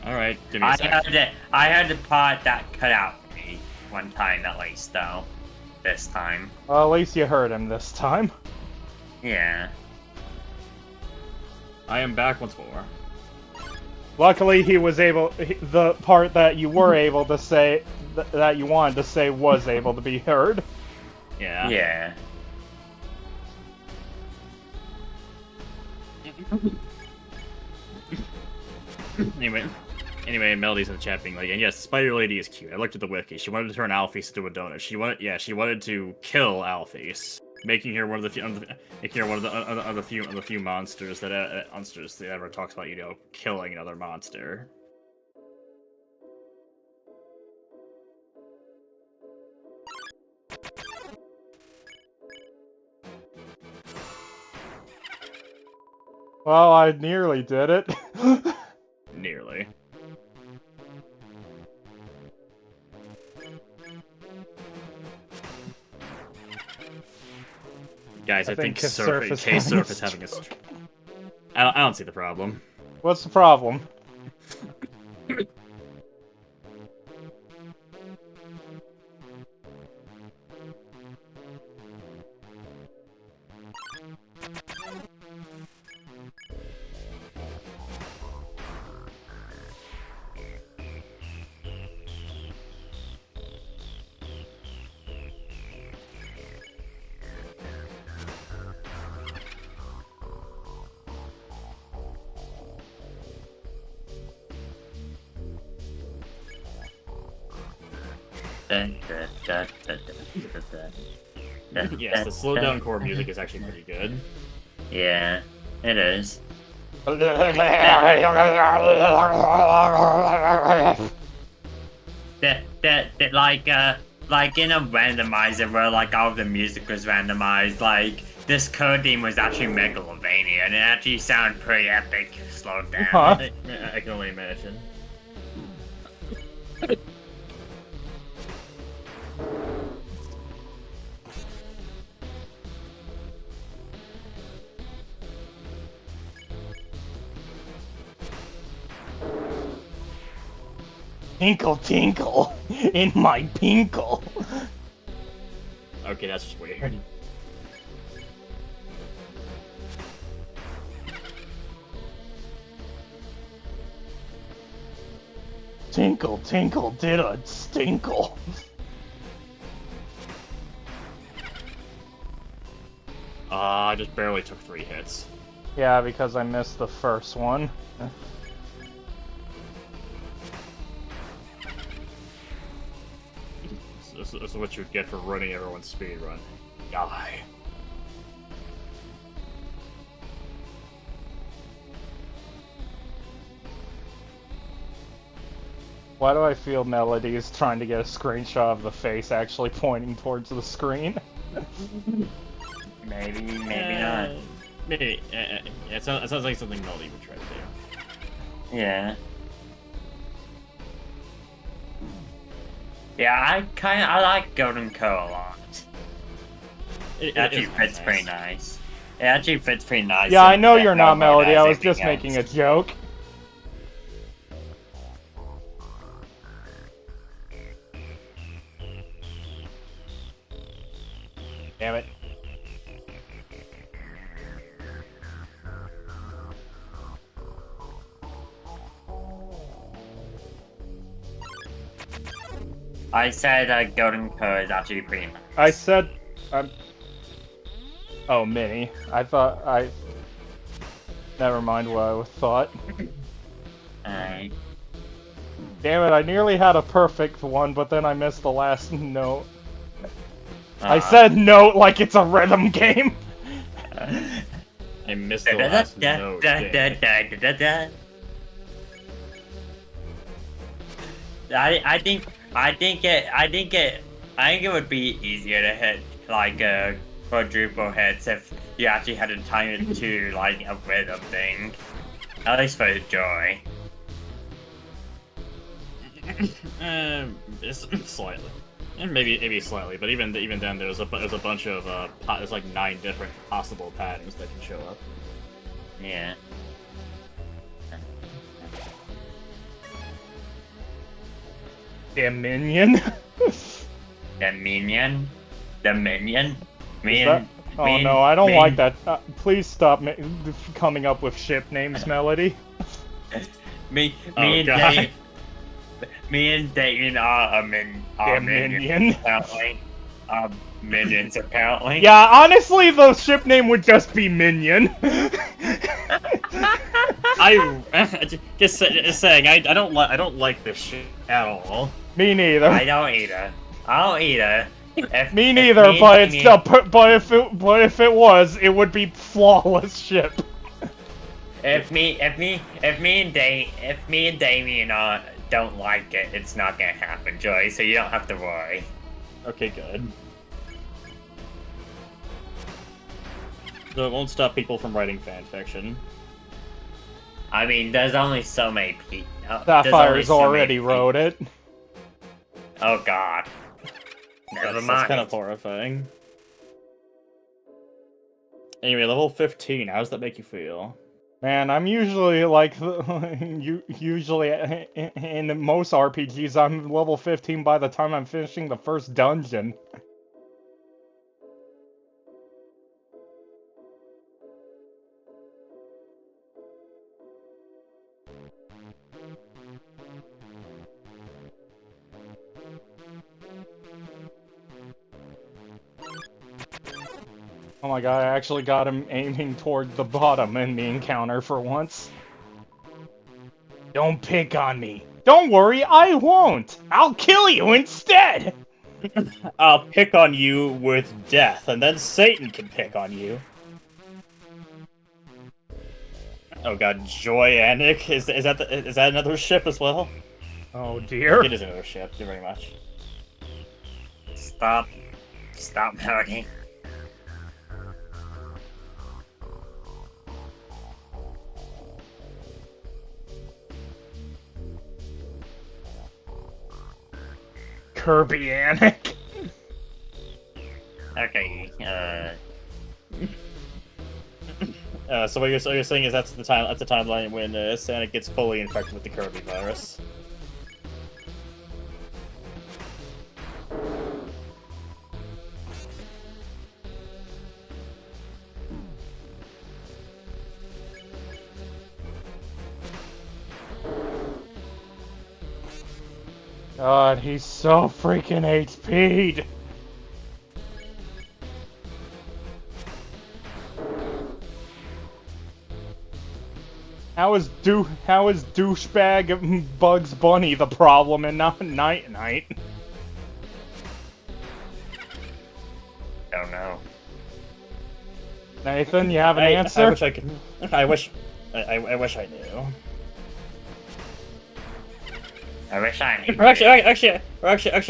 Alright, give me a sec. I had the part that cut out for me one time at least, though. This time. Well, at least you heard him this time. Yeah. I am back once more. Luckily, he was able. The part that you were able to say that you wanted to say was able to be heard. Yeah. Yeah. Anyway, Melody's in the chat being like, and yes, Spider Lady is cute. I looked at the wiki. She wanted to turn Alphys into a donut. She wanted to kill Alphys, making her one of the few monsters that ever talks about, you know, killing another monster. Well, I nearly did it. Nearly. Guys, I think K-Surf is having a... I don't see the problem. What's the problem? Yes, the slowed down core music is actually pretty good. Yeah, it is. like in a randomizer where like all of the music was randomized, like this code theme was actually Megalovania, and it actually sounded pretty epic. Slowed down. Huh? I can only imagine. Tinkle tinkle in my pinkle. Okay, that's just weird. Tinkle tinkle did a stinkle. I just barely took 3 hits. Yeah, because I missed the first one. This is what you get for running everyone's speed run. Die. Why do I feel Melody is trying to get a screenshot of the face actually pointing towards the screen? Maybe not. Maybe. It sounds like something Melody would try to do. Yeah. Yeah, I like Golden Co a lot. It actually fits pretty nice. It actually fits pretty nice. Yeah, I know you're not mode Melody, as I was everything just making a else. joke. Damn it. I said Golden Co is actually pretty nice. I said... Oh, Minnie. Never mind what I thought. Alright. Damn it, I nearly had a perfect one, but then I missed the last note. I said note like it's a rhythm game. I missed the last note. I think it would be easier to hit like quadruple hits if you actually had to time it to like a rhythm thing. At least for the joy. Slightly. And maybe slightly, but even then, there's a bunch of there's like 9 different possible patterns that can show up. Yeah. Damn minion. The minion. The minion. Oh no, I don't like that. Please stop coming up with ship names, Melody. Me Oh, and God. Dave. Me and Dayton are Damn minion. apparently. Minions apparently. Yeah, honestly, the ship name would just be Minion. Just saying, I don't like this shit at all. Me neither. I don't either. Me neither, but if it was, it would be flawless ship. If me and Damien don't like it, it's not gonna happen, Joy. So you don't have to worry. Okay, good. So it won't stop people from writing fanfiction. I mean, there's only so many people. Sapphire's already wrote it. Oh God. Never That's mind. kind of horrifying. Anyway, level 15, how does that make you feel? Man, I'm usually like, usually in most RPGs, I'm level 15 by the time I'm finishing the first dungeon. Oh my god, I actually got him aiming toward the bottom in the encounter for once. Don't pick on me. Don't worry, I won't. I'll kill you instead. I'll pick on you with death, and then Satan can pick on you. Oh god, Joyannic? Is that another ship as well? Oh dear. It is another ship, very much. Stop. Stop, Melody. Kirby-anic. Okay, So what you're saying is that's the timeline when Sonic gets fully infected with the Kirby virus. God, he's so freaking HP'd. How is douchebag Bugs Bunny the problem and not Night Knight? don't know. Nathan, you have an answer? I wish I could. I wish I knew. I wish I knew. Actually,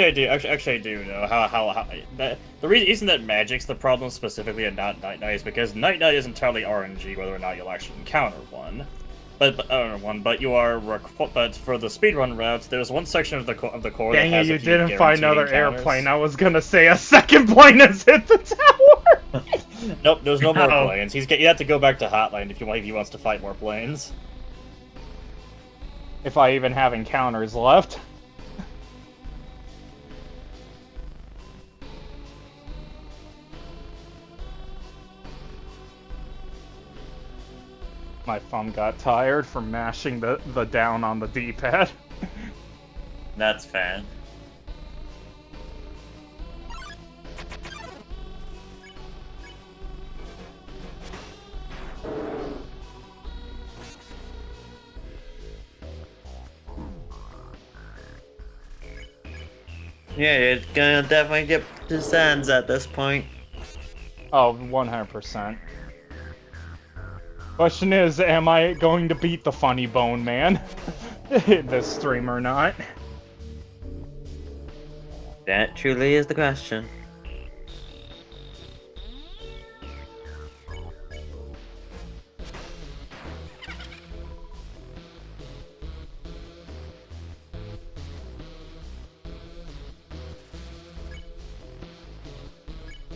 I do. Actually, I do know how the reason that magic's the problem specifically and not Night Knight is because Night Knight is entirely RNG whether or not you'll actually encounter one. But you are but for the speedrun routes, there's one section of the core. Dang that has it, you a few didn't find guaranteed another encounters. airplane. I was gonna say a second plane has hit the tower! Nope, there's no more No. planes. You have to go back to Hotline if he wants to fight more planes. If I even have encounters left. My thumb got tired from mashing the down on the D-pad. That's fair. Yeah, you're gonna definitely get to Sans at this point. Oh, 100%. Question is, am I going to beat the Funny Bone Man this stream or not? That truly is the question.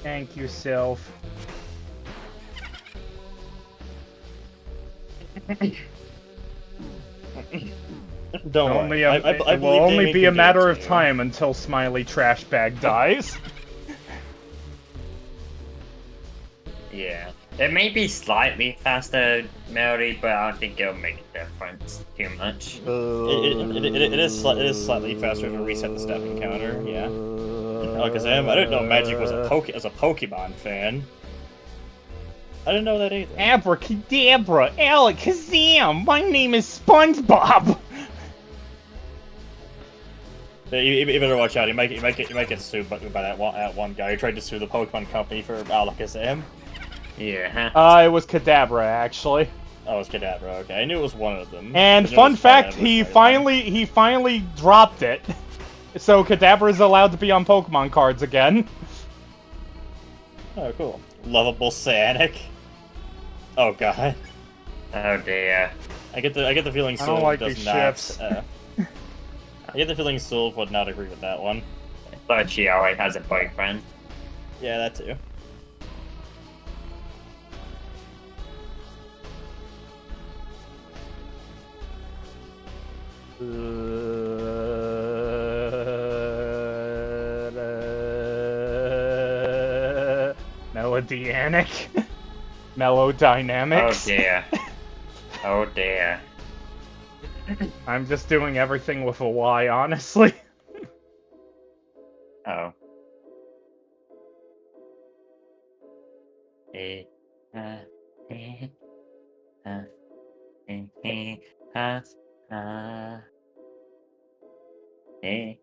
Thank you, Sylph. Don't Only worry. it will believe only gaming be can a do matter it of too. time until Smiley Trashbag dies. Yeah. It may be slightly faster, Melody, but I don't think it'll make a difference too much. It is slightly faster to reset the step encounter. Yeah. Alakazam, I didn't know Magic was a Pokemon fan. I didn't know that either. Abracadabra, Alakazam, my name is SpongeBob. Yeah, you better watch out. You might get sued by that one guy who tried to sue the Pokemon company for Alakazam. Yeah. It was Kadabra, actually. Oh, it's Kadabra. Okay, I knew it was one of them. And I knew it fun was part fact, of he the storyline. finally dropped it. So Kadabra is allowed to be on Pokemon cards again. Oh, cool. Lovable Sonic. Oh god. Oh dear. I get the feeling I don't Sylph like does these not. ships. I get the feeling Sylph would not agree with that one. But she always has a boyfriend. Yeah, that too. Melodianic. Melodynamics. Oh dear. Oh dear. I'm just doing everything with a Y, honestly. Oh. Eh, eh, eh, eh, eh, eh, eh,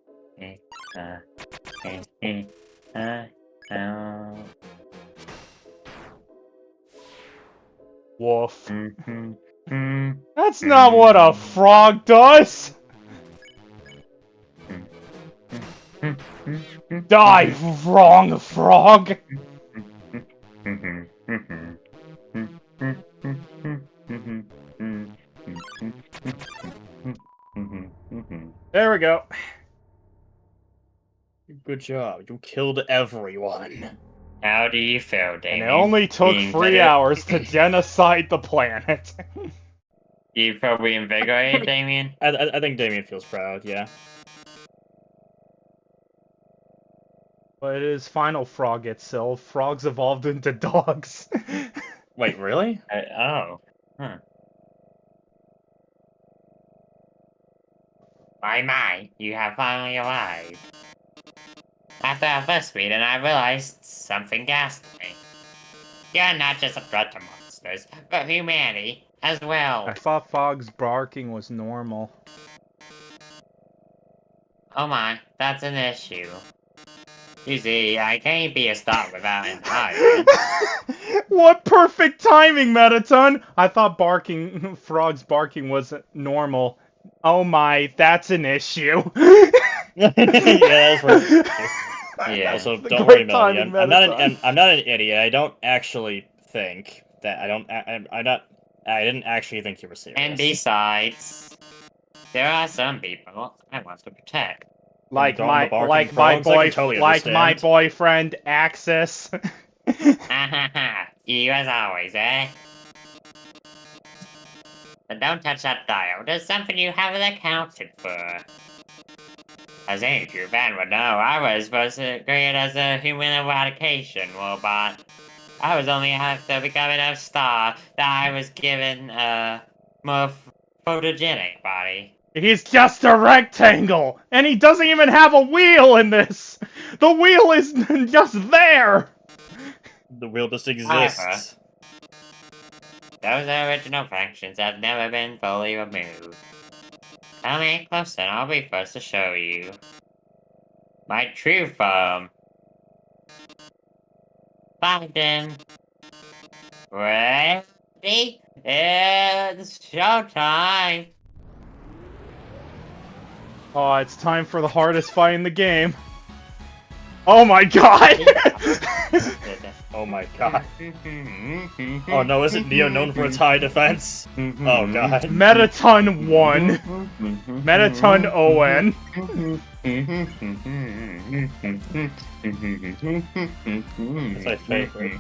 eh, eh, Woof. mhm, mm, That's not what a frog does! Die, wrong frog! There we go. Good job. You killed everyone. How do you feel, And Damien? it only took Being 3 hours to genocide the planet. Do you feel reinvigorated, Damien? I think Damien feels proud. Yeah. But it is Final Frog itself. Frogs evolved into dogs. Wait, really? Oh. Huh. My, you have finally arrived. After our first meeting, I realized something ghastly. You're not just a threat to monsters, but humanity as well. I thought Fog's barking was normal. Oh my, that's an issue. You see, I can't be a star without an audience. What perfect timing, Metaton! I thought Frog's barking was normal. Oh my, that's an issue. Yeah, that was right. Yeah. Also, The don't great worry, Melody. timing, I'm not Metaton. I'm not an idiot. I don't actually think that I didn't actually think you were serious. And besides, there are some people I want to protect. Like Don't the my barking frogs? I can totally like my understand. boyfriend Axis. You as always, eh? But don't touch that dial. There's something you haven't accounted for. As any true fan would know, I was supposed to create as a human eradication robot. I was only after becoming a star that I was given a more photogenic body. He's just a rectangle, and he doesn't even have a wheel in this. The wheel is just there. The wheel just exists. Those original functions have never been fully removed. Come in close and I'll be first to show you. My true form. Biden. Ready? It's showtime! Oh, it's time for the hardest fight in the game. Oh my god! Oh my god. Oh no, isn't Neo known for its high defense? Oh god. Metaton 1. Metaton ON. That's my favorite.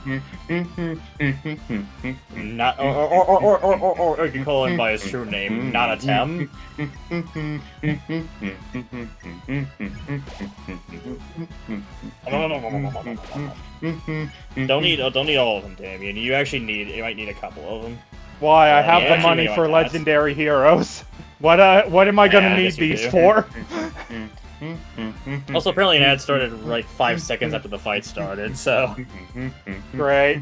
Not, or you can call him by his true name, Nonatem. Don't need all of them, Damien. You might need a couple of them. Why? I have yeah, the money actually, for why not? legendary heroes. What am I gonna Yeah, I need guess you these do. for? Also, apparently an ad started like 5 seconds after the fight started, so... Great.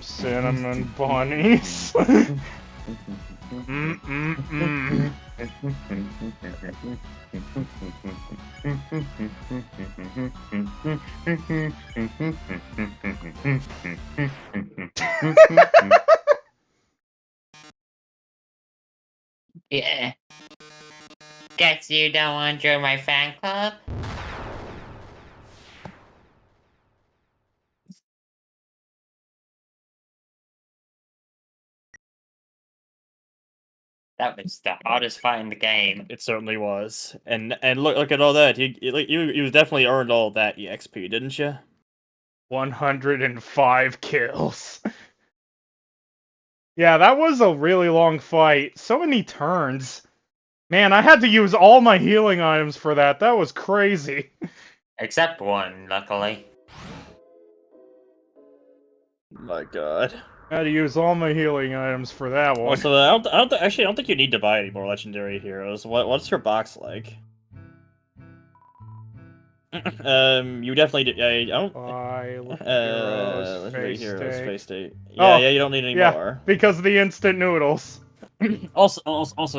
Cinnamon bunnies. Yeah. Guess you don't want to join my fan club? That was the hardest fight in the game. It certainly was. And look at all that. You definitely earned all that EXP, didn't you? 105 kills. Yeah, that was a really long fight. So many turns. Man, I had to use all my healing items for that. That was crazy. Except one, luckily. My god. I had to use all my healing items for that one. Also, I don't think you need to buy any more legendary heroes. What's your box like? You definitely do. I don't. Buy Legendary heroes, heroes, face face state. Oh, Yeah, you don't need any yeah, more. because of the instant noodles. Also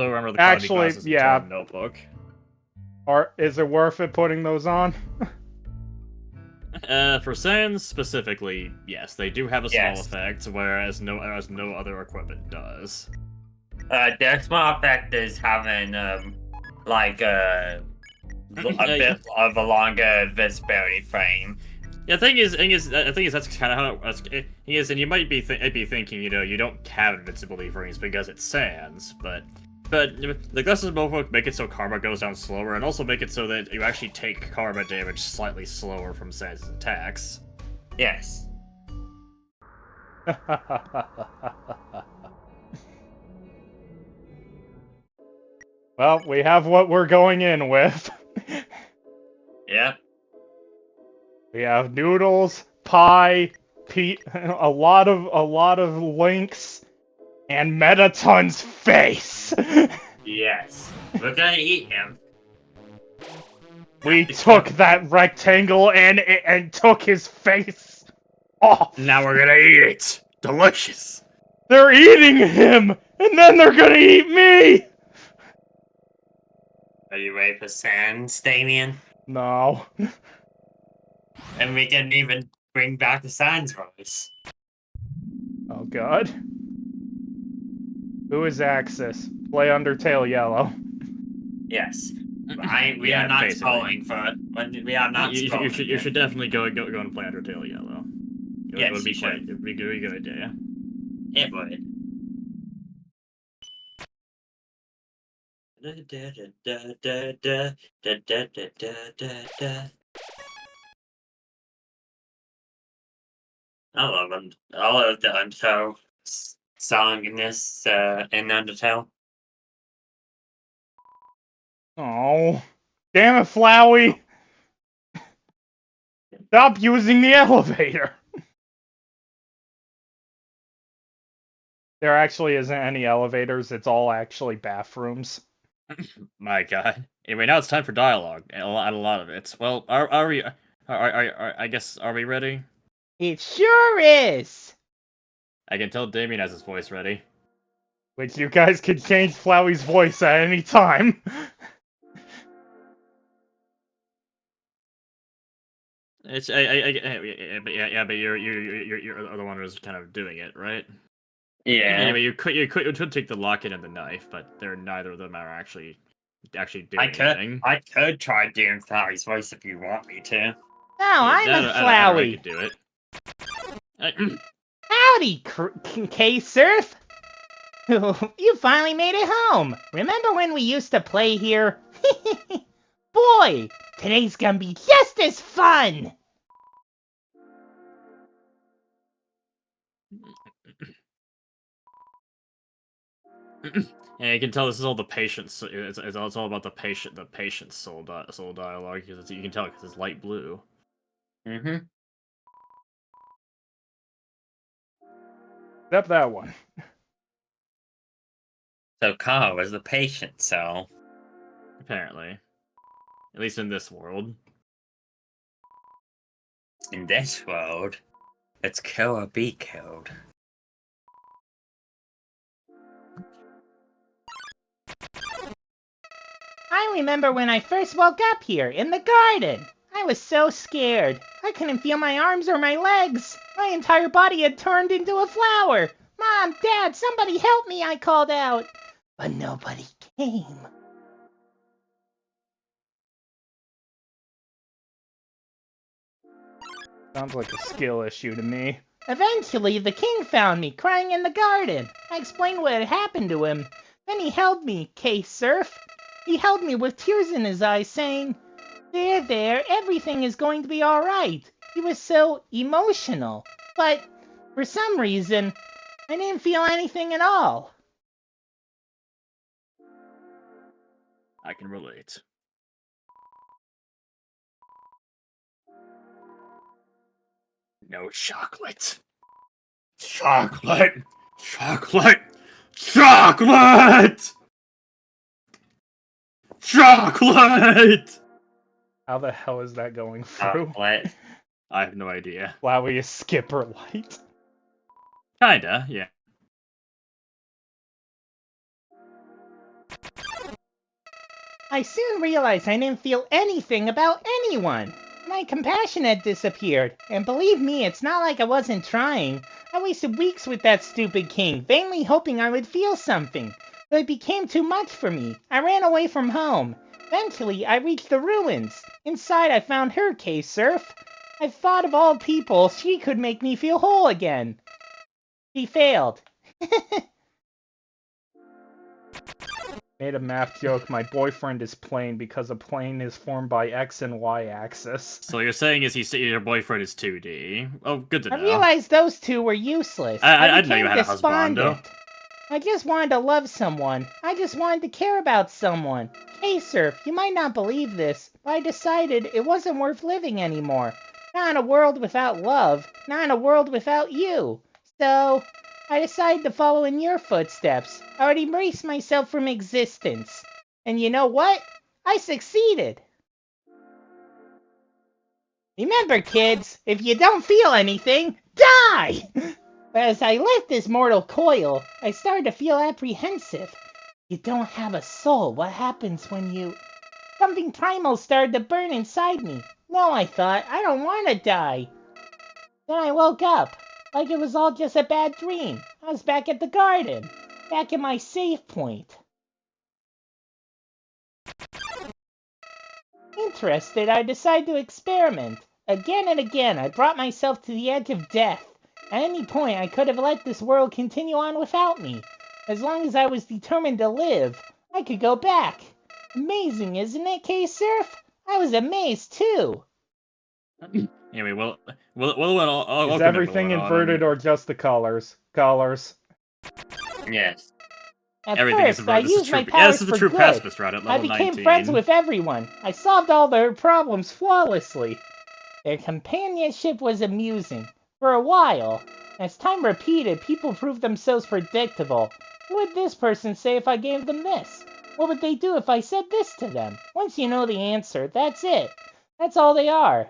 remember the Actually, classes yeah. in Notebook. Is it worth it putting those on? For Sans specifically, yes, they do have a small Yes. effect, whereas no other equipment does. The small effect is having like a bit of a longer visibility frame. Yeah, the thing is that's kind of how thing is, and you might be thinking, you don't have invincibility frames because it's Sans, but the glasses both make it so karma goes down slower, and also make it so that you actually take karma damage slightly slower from Sans' attacks. Yes. Well, we have what we're going in with. Yep. We have noodles, pie, a lot of links, and Metaton's face. Yes. We're gonna eat him. We took that rectangle and took his face off. Now we're gonna eat it. Delicious. They're eating him, and then they're gonna eat me. Are you ready for Sans, Damien? No. And we can even bring back the Sans voice. Oh god. Who is Axis? Play Undertale Yellow. Yes. We Yeah, are not basically. scrolling for it. We are not scrolling. You should definitely go and play Undertale Yellow. Yes, it would be you should. It would be a good idea. It would. I love them. I love the Undertale song in this in Undertale. Oh. Damn it, Flowey! Stop using the elevator! There actually isn't any elevators, it's all actually bathrooms. My God. Anyway, now it's time for dialogue. A lot of it. Well, are we? I guess, are we ready? It sure is! I can tell Damien has his voice ready. Which you guys can change Flowey's voice at any time. It's but you're the one who's kind of doing it, right? Yeah. Anyway, you could take the locket and the knife, but neither of them are actually doing anything. I could try doing Flowey's voice if you want me to. No, I'm a I Flowey. could do it. Howdy, K-Surf! You finally made it home! Remember when we used to play here? Boy, today's gonna be just as fun! And you can tell this is all the patient's. It's all about the patient's soul dialogue, because you can tell because it's light blue. Mm-hmm. Except that one. So Carl was the patient, so... Apparently. At least in this world. In this world, it's kill or be killed. I remember when I first woke up here, in the garden. I was so scared. I couldn't feel my arms or my legs. My entire body had turned into a flower. Mom, Dad, somebody help me, I called out. But nobody came. Sounds like a skill issue to me. Eventually, the king found me, crying in the garden. I explained what had happened to him. Then he held me, K-Surf. He held me with tears in his eyes, saying, there, everything is going to be alright. He was so emotional. But, for some reason, I didn't feel anything at all. I can relate. No chocolate. Chocolate! Chocolate! Chocolate! Chocolate! How the hell is that going through? Chocolate. I have no idea. Flowey is Skipper Light. Kinda, yeah. I soon realized I didn't feel anything about anyone. My compassion had disappeared, and believe me, it's not like I wasn't trying. I wasted weeks with that stupid king, vainly hoping I would feel something. But it became too much for me. I ran away from home. Eventually, I reached the ruins. Inside, I found her, K-Surf. I thought of all people, she could make me feel whole again. She failed. Made a math joke. My boyfriend is plane because a plane is formed by X and Y axis. So you're saying is your boyfriend is 2D? Oh, good to know. I realized those two were useless. I didn't know you became had a husband, though. despondent. I just wanted to love someone. I just wanted to care about someone. Hey, Surf, you might not believe this, but I decided it wasn't worth living anymore. Not in a world without love. Not in a world without you. So, I decided to follow in your footsteps. I would erase myself from existence. And you know what? I succeeded. Remember, kids, if you don't feel anything, die! But as I left this mortal coil, I started to feel apprehensive. You don't have a soul. What happens when you... Something primal started to burn inside me. No, I thought, I don't want to die. Then I woke up, like it was all just a bad dream. I was back at the garden, back at my save point. Interested, I decided to experiment. Again and again, I brought myself to the edge of death. At any point, I could have let this world continue on without me. As long as I was determined to live, I could go back. Amazing, isn't it, K-Surf? I was amazed, too. Anyway, well, Is everything inverted or just the colors? Colors. Yes. At Everything is first, I inverted. This is used my true. Yeah, this powers is the for true good. pacifist route at I level became 19. friends with everyone. I solved all their problems flawlessly. Their companionship was amusing. For a while. As time repeated, people proved themselves predictable. What would this person say if I gave them this? What would they do if I said this to them? Once you know the answer, that's it. That's all they are.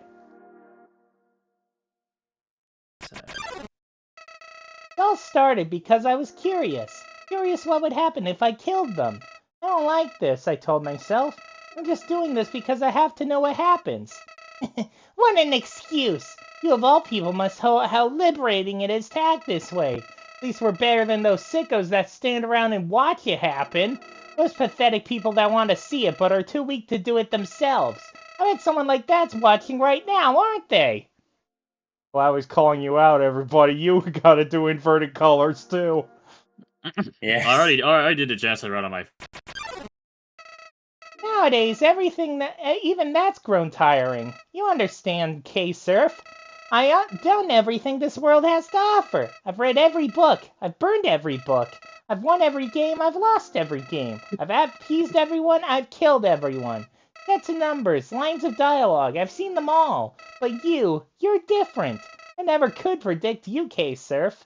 It all started because I was curious. Curious what would happen if I killed them. I don't like this, I told myself. I'm just doing this because I have to know what happens. What an excuse! You of all people must know how liberating it is to act this way. At least we're better than those sickos that stand around and watch it happen. Those pathetic people that want to see it but are too weak to do it themselves. I bet someone like that's watching right now, aren't they? Well, I was calling you out, everybody. You gotta do inverted colors, too. Yes. I already did the Genocide route on my... Nowadays, everything that even that's grown tiring. You understand, K-Surf. I've done everything this world has to offer. I've read every book. I've burned every book. I've won every game. I've lost every game. I've appeased everyone. I've killed everyone. Sets of numbers, lines of dialogue. I've seen them all. But you're different. I never could predict you, K-Surf.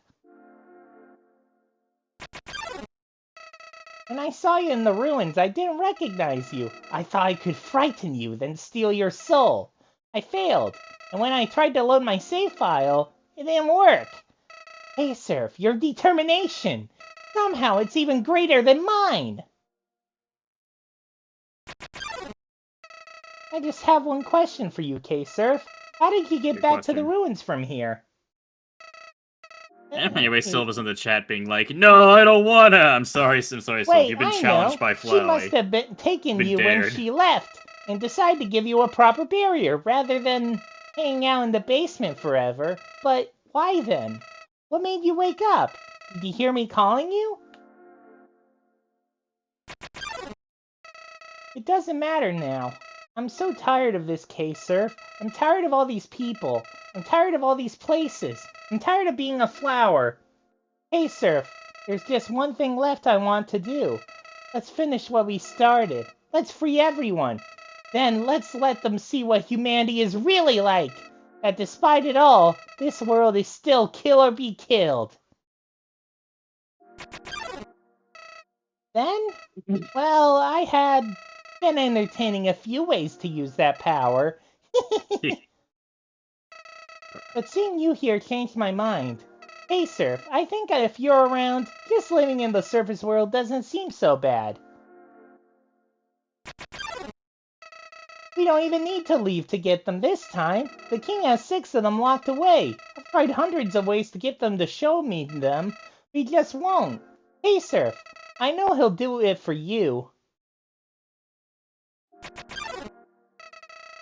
When I saw you in the ruins, I didn't recognize you. I thought I could frighten you, then steal your soul. I failed, and when I tried to load my save file, it didn't work. Hey, Surf, your determination! Somehow it's even greater than mine! I just have one question for you, K-Surf. How did you get Good back to the question. ruins from here? Anyway, Silva's in the chat being like, no, I don't wanna! I'm sorry, Silva. Wait, You've been I challenged know. by She must Flowey. have been taken Been you when dared. she left and decided to give you a proper barrier rather than hanging out in the basement forever. But why then? What made you wake up? Did you hear me calling you? It doesn't matter now. I'm so tired of this, K-Surf. I'm tired of all these people. I'm tired of all these places. I'm tired of being a flower. K-Surf, there's just one thing left I want to do. Let's finish what we started. Let's free everyone. Then let's let them see what humanity is really like. That despite it all, this world is still kill or be killed. Then? Well, I had been entertaining a few ways to use that power. But seeing you here changed my mind. Hey, Surf, I think if you're around, just living in the surface world doesn't seem so bad. We don't even need to leave to get them this time. The king has 6 of them locked away. I've tried hundreds of ways to get them to show me them. We just won't. Hey, Surf, I know he'll do it for you.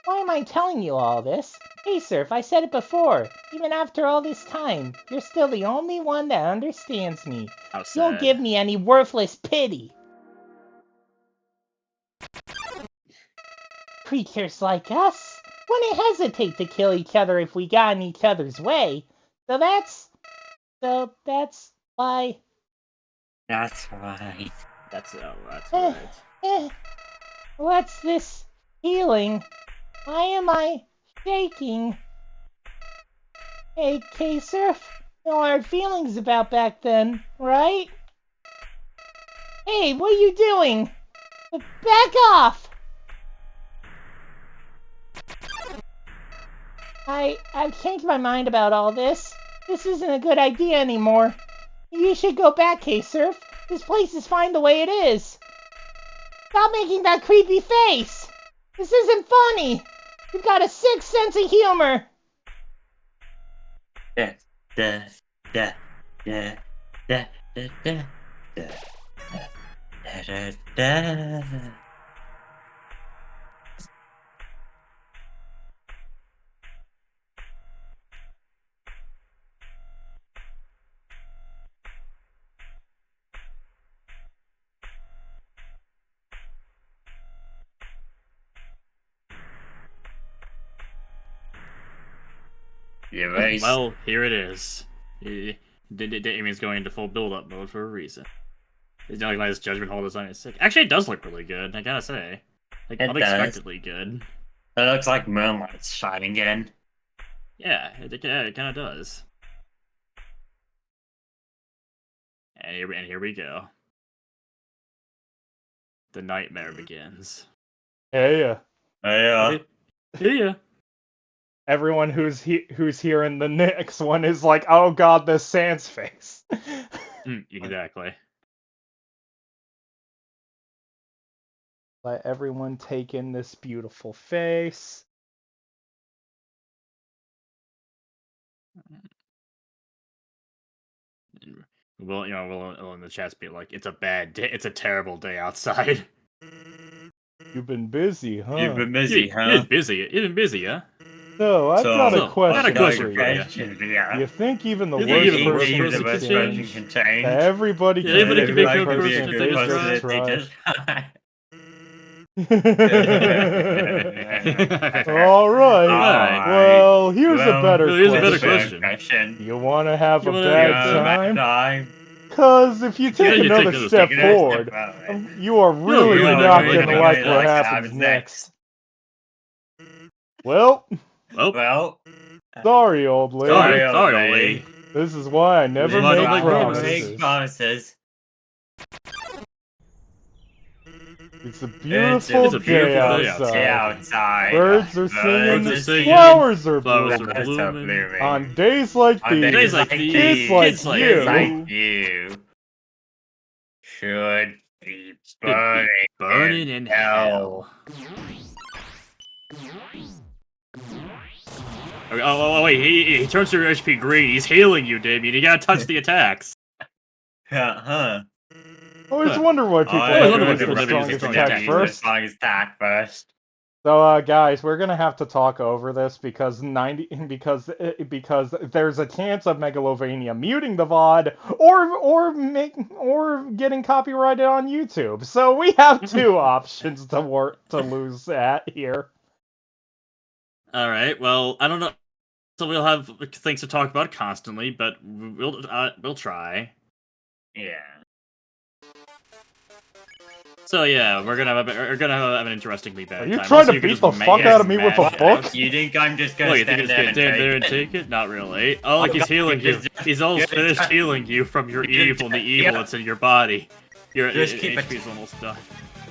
Why am I telling you all this? Hey, Surf, I said it before. Even after all this time, you're still the only one that understands me. How Don't sad. give me any worthless pity. Creatures like us wouldn't hesitate to kill each other if we got in each other's way. So that's why. That's right. That's Eh, right. eh, what's this healing? Why am I shaking? Hey, K-Surf, no hard feelings about back then, right? Hey, what are you doing? Back off! I've changed my mind about all this. This isn't a good idea anymore. You should go back, K-Surf. This place is fine the way it is. Stop making that creepy face! This isn't funny! You've got a sick sense of humor! Da, da, da, da, da, da, da, da, da, da, da. Yeah, right. Well, here it is. Damien's going into full build-up mode for a reason. It's not like his judgment hold is on his sick. Actually, it does look really good, I gotta say. Like, It unexpectedly good. It looks like moonlight's shining in. Yeah, it kind of does. And here we go. The nightmare begins. Yeah. Yeah. Yeah. Everyone who's here in the next one is like, oh god, this Sans face. Exactly. Let everyone take in this beautiful face. We'll in the chats be like, it's a bad day. It's a terrible day outside. You've been busy, huh? You've been busy, You've huh? been busy. You've been busy, huh? So, I've got a question question for you. for you. Yeah. You think even the You worst think even the worst person person can can change? change? Change? Everybody Yeah, can anybody be can a be a good good person person if they just try. Alright, Alright. well, here's a better here's a better question. question. You want to have You a wanna bad have time? Because if you take you another take another step step forward, you are really really not not going to gonna like like what happens next. Well, Well, sorry, old lady. Sorry, old lady. This is why I never why I make don't make promises. promises. It's a beautiful It's a beautiful day day outside. Birds are singing, Birds are singing, flowers are flowers blooming. are blooming. On days like On these, days like like these, these, kids like you you should be Should be burning in hell. Oh, wait, he turns your HP green. He's healing you, Damien. You gotta touch the attacks. Huh. I always wonder why people always have wonder to why use people the use the strongest attack first. Strongest attack first. So, guys, we're gonna have to talk over this because because there's a chance of Megalovania muting the VOD or getting copyrighted on YouTube. So we have two options to lose at here. All right. Well, I don't know. So we'll have things to talk about constantly, but we'll try. Yeah. So yeah, we're gonna have an interestingly bad Are you time. trying Also, to you can beat just the fuck make out of me with a mad book? attacks. You think I'm just Oh, gonna you think stand it's gonna stand there and take take it? Not really. Oh, look, Oh, he's God, healing you. He's almost you're finished just- healing you from your you're evil, the just- evil yeah. that's in your body. Your Just keep HP's almost done.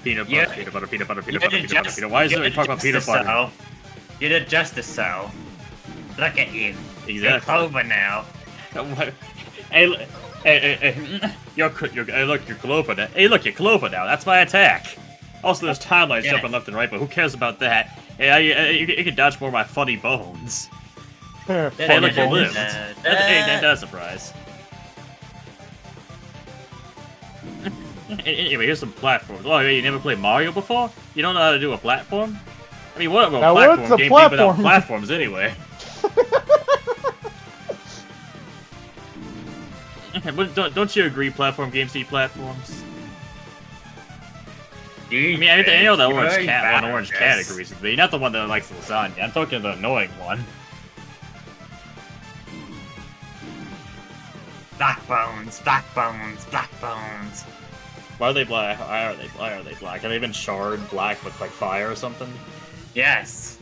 Peanut Yeah. butter, peanut butter, peanut butter, You peanut butter, did peanut butter, peanut. Why is you it did talk about peanut justice, butter? so. You did justice, so. Look at you. You're Exactly. Clover now. Hey, look, you're Clover now. Hey, look, you're Clover now. That's my attack. Also, there's timelines Yeah. jumping left and right, but who cares about that? Hey, you can dodge more of my funny bones. Hey, look, you lived. That's a surprise. Anyway, here's some platforms. Oh, you never played Mario before? You don't know how to do a platform? I mean, what about Now, platform what's a game platform? without platforms anyway? Don't you agree? Platform games need platforms. I mean, I know the orange cat agrees with me. Not the one that likes lasagna. I'm talking the annoying one. Black bones, black bones, black bones. Why are they black? Why are they black? Have they been charred black with like fire or something? Yes.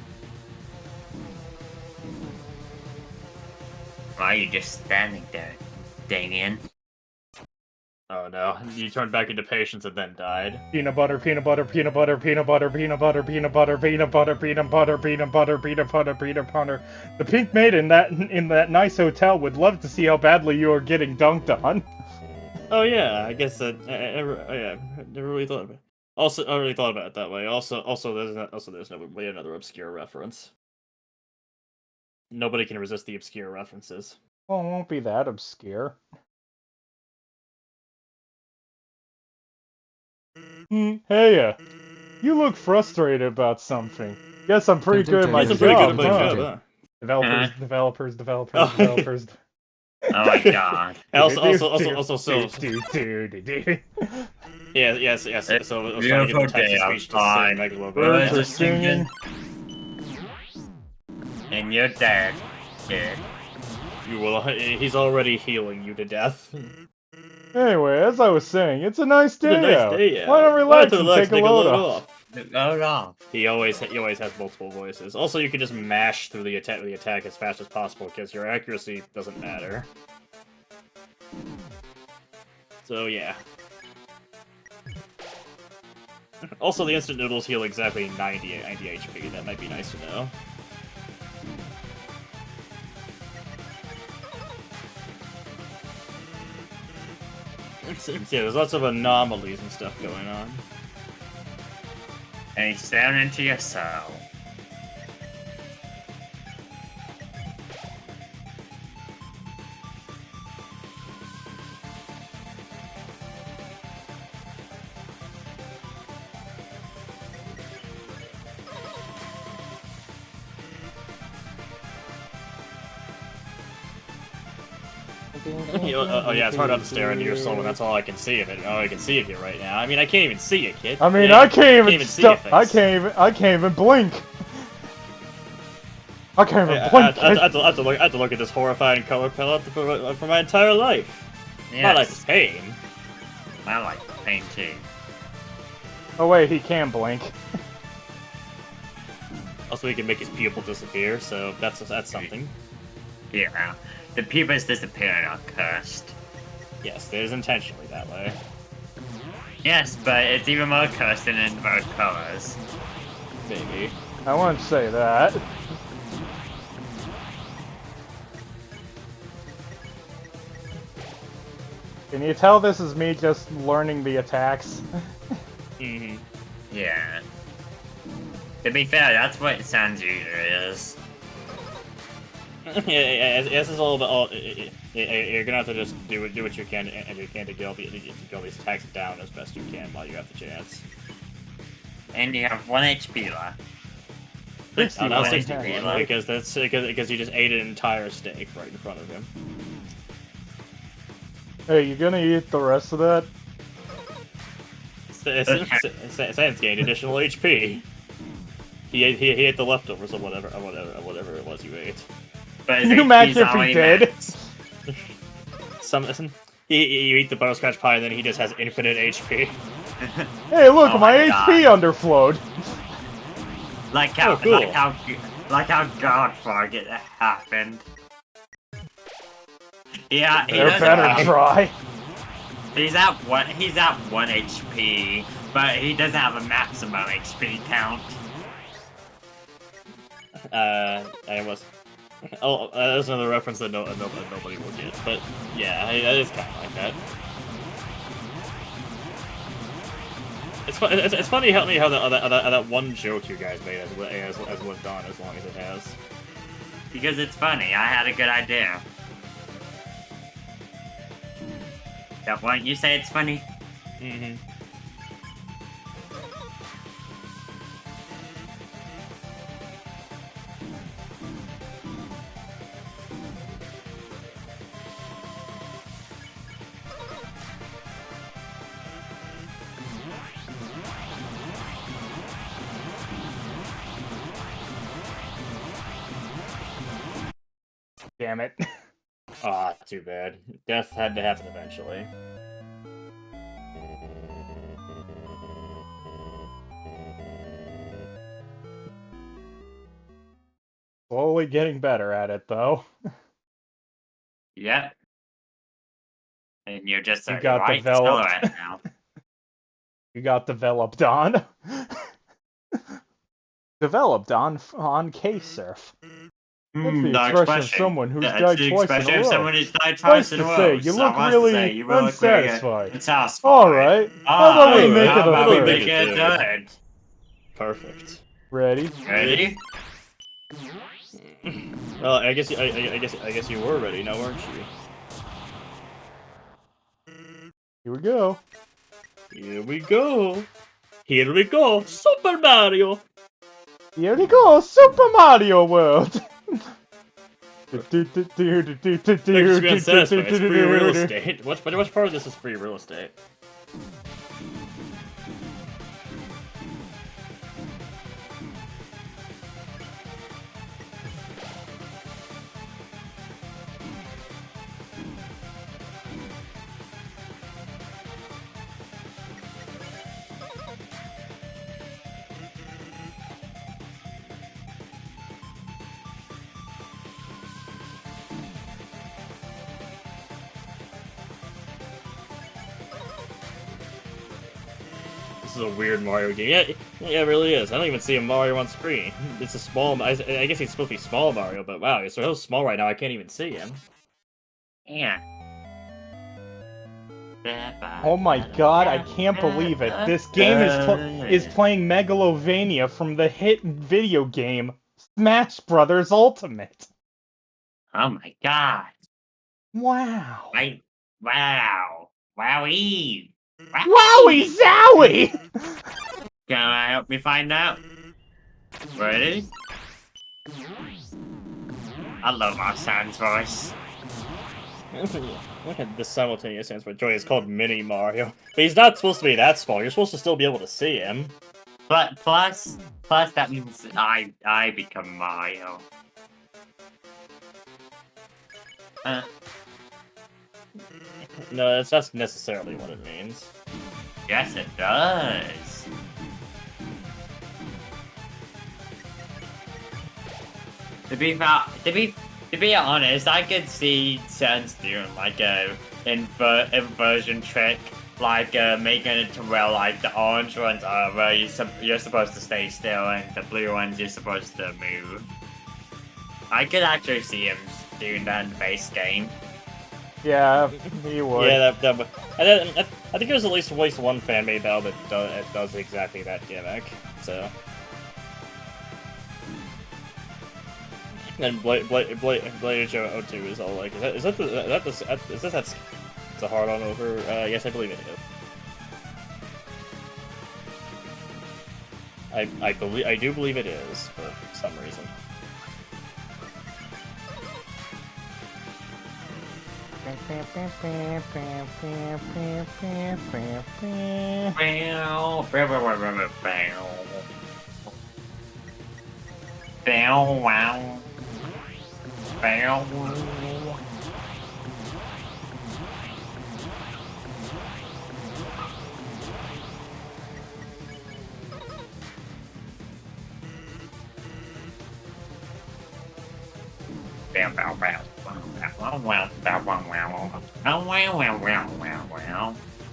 Why are you just standing there, Damien? Oh no, you turned back into patience and then died. Peanut butter, peanut butter, peanut butter, peanut butter, peanut butter, peanut butter, peanut butter, peanut butter, peanut butter, peanut butter, peanut butter. The pink maiden in that nice hotel would love to see how badly you are getting dunked on. Oh yeah, I guess that. Yeah, never really thought about it. Also, I really thought about it that way. Also, there's another obscure reference. Nobody can resist the obscure references. Well, it won't be that obscure. Hey, you look frustrated about something. Guess I'm pretty good at my Yes, I'm pretty good job, at my huh? job, huh? Developers. Oh. Oh my god. Also, so yes. So I was trying to get the text to speech to sing like a little Birds bit. are singing. And you're dead, kid. You will. He's already healing you to death. Anyway, as I was saying, it's a nice day, It's a nice out. day out. Why don't Why relax don't and relax take a load off? Oh no. He always has multiple voices. Also, you can just mash through the attack as fast as possible because your accuracy doesn't matter. So yeah. Also, the instant noodles heal exactly 90 HP. That might be nice to know. Yeah, there's lots of anomalies and stuff going on. And he's down into your soul. Oh yeah, it's hard not to stare into your soul, and that's all I can see of it. Oh, I can see of you right now. I mean, I can't even see you, kid. I mean, Yeah, I can't even see your I face. can't even blink. I can't even blink. I have to look at this horrifying color palette for my entire life. Yes. My life is pain. I like pain too. Oh wait, he can blink. Also, he can make his pupil disappear, so that's something. Yeah. The pupils disappearing are cursed. Yes, it is intentionally that way. Yes, but it's even more cursed than in both colors. Maybe. I wouldn't say that. Can you tell this is me just learning the attacks? Mm-hmm. Yeah. To be fair, that's what Sans User is. Yeah, this is all about. You're gonna have to just do what you can and you can to get all these attacks down as best you can while you have the chance. And you have 1 HP left. Oh, now 61 60 HP. because you just ate an entire steak right in front of him. Hey, you gonna eat the rest of that? Sans gained additional HP. He ate the leftovers or whatever it was you ate. But his Can you HP's imagine if he already did? maxed. You eat the butterscotch pie and then he just has infinite HP. Hey, look, Oh my my HP underflowed. Like how, Oh, cool. like how Godfrog it happened. Yeah, he They're does better have- try. He's at 1 HP, but he doesn't have a maximum HP count. I was. Oh, that's another reference that nobody will get. But yeah, that is kind of like that. It's funny how that one joke you guys made has lived on as long as it has. Because it's funny, I had a good idea. Yeah, why don't you say it's funny? Mm-hmm. Damn it. Ah, too bad. Death had to happen eventually. Slowly getting better at it, though. Yep. And you're just You a got right developed. silhouette now. You got developed on. Developed on K-Surf. That's the The expression of expression. someone who's That's died the twice in a expression of row. someone who's died Nice twice in to a say, row. you So look wants to really say, you look unsatisfied. unsatisfied. Alright, how about we make it How a about we third? make it a third? Perfect. Ready? Ready? Well, I guess you were ready now, weren't you? Here we go. Here we go. Here we go. Super Mario. Here we go, Super Mario World! Like, just be unsatisfied. It's free real estate. Which part of this is free real estate? This is a weird Mario game. Yeah, it really is. I don't even see a Mario on screen. It's a small. I guess he's supposed to be small Mario, but wow, he's so small right now. I can't even see him. Yeah. Oh my god, I can't believe it. This game is playing Megalovania from the hit video game Smash Brothers Ultimate. Oh my god. Wow. Wow. Wowie. Wowie zowie! Can I help me find out? Ready? I love our Sans voice. Look at the simultaneous answer for Joy is called Mini Mario. But he's not supposed to be that small. You're supposed to still be able to see him. But plus that means I become Mario. No, that's not necessarily what it means. Yes, it does. To be honest, I could see Sans doing like a inversion trick, like making it to where like the orange ones are where you're supposed to stay still and the blue ones you're supposed to move. I could actually see him doing that in the base game. Yeah, he would. Yeah, that would. I think there's at least one fan-made battle that does exactly that gimmick. So. And Blade Joe 02 is all like, is that it's a hard on over? Yes, I believe it is. I do believe it is for some reason. Wow.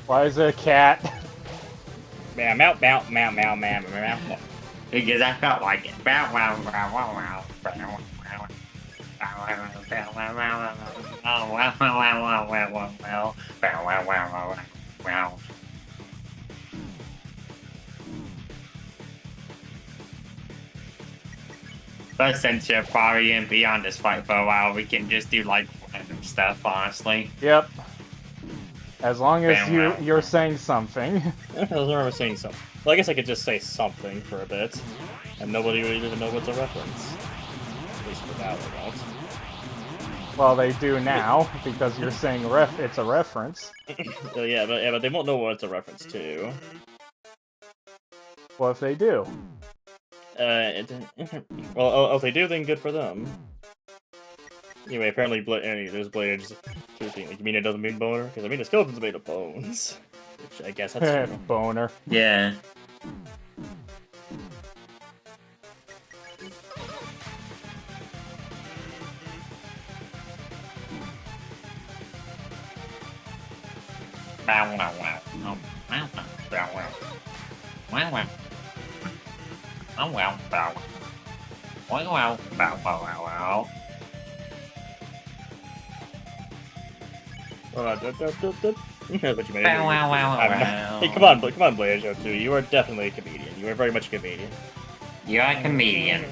Why is there a cat? Meow meow meow meow meow meow meow. Because I felt like it. But since you're probably gonna be on this fight for a while, we can just do like random stuff, honestly. Yep. As long as you're saying something. I was saying something. Well, I guess I could just say something for a bit, and nobody would even know what's a reference. At least for now, they won't. Well, they do now, because you're saying it's a reference. Yeah, but they won't know what it's a reference to. What if they do? Well, if they do, then good for them. Anyway, apparently, there's Blade Edge. Like, you mean it doesn't mean boner? Because I mean, the skeleton's made of bones. Which I guess that's true. Boner. Yeah. Bow wow wow. Oh, wow wow. Bow wow. Wow wow. Oh wow. Bow. Wow wow. Bow wow wow wow. That's what you made. Bow wow wow wow. Hey, come on, Blade Edge 2. You are definitely a comedian. You are very much a comedian. You're a comedian.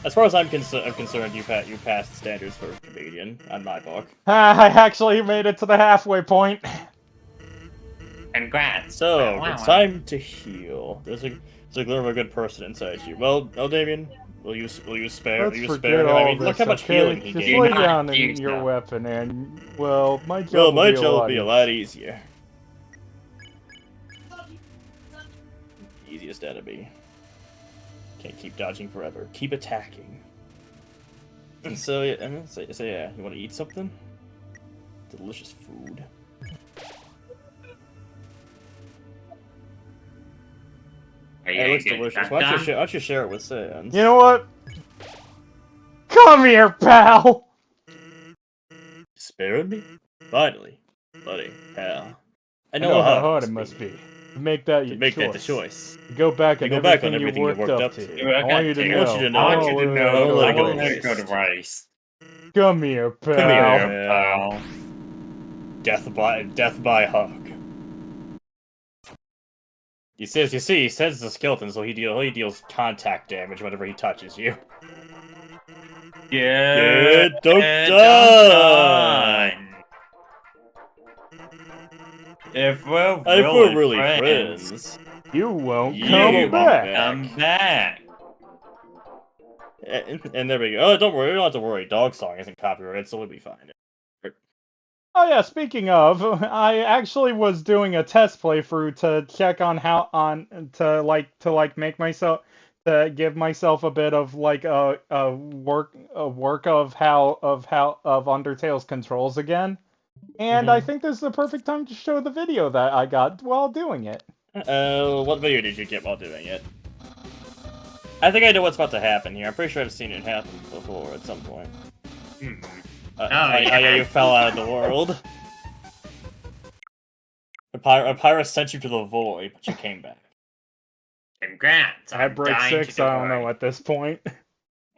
As far as I'm concerned, you passed standards for a comedian on my book. I actually made it to the halfway point. Congrats. So Wow, it's wow. time to heal. There's a glimmer of a good person inside you. Well, Damien, will you spare? Let's Will you forget spare him? all I mean, this, look how much okay? healing he Just gave. lay Not down in use your them. weapon and, well, my job Well, my will job will be a lot easier. Easiest enemy. Can't keep dodging forever. Keep attacking. So yeah, you want to eat something? Delicious food. It looks delicious. Why don't you share it with Sans? You know what? Come here, pal! Spared me? Finally. Buddy, pal. I know know how how hard it must be. Make that your make choice. that the choice. Go back You on go back on everything everything you worked up to. to. I want you to I know. want you to know. I want you to know. Don't let Don't it let it go. Go to race. Come here, pal. Come here, Pal. pal. Death by hug. He says the skeleton, so he deals contact damage whenever he touches you. Good done. If we're If we're really friends, You won't you come won't back. come back. And there we go. Oh, don't worry, you don't have to worry. Dog Song isn't copyrighted, so we'll be fine. Oh yeah, speaking of, I actually was doing a test playthrough to check on to make myself to give myself a bit of like a work of Undertale's controls again. And I think this is the perfect time to show the video that I got while doing it. What video did you get while doing it? I think I know what's about to happen here. I'm pretty sure I've seen it happen before at some point. Yeah, you fell out of the world. Papyrus sent you to the void, but you came back. Congrats. I break 6, I don't know at this point.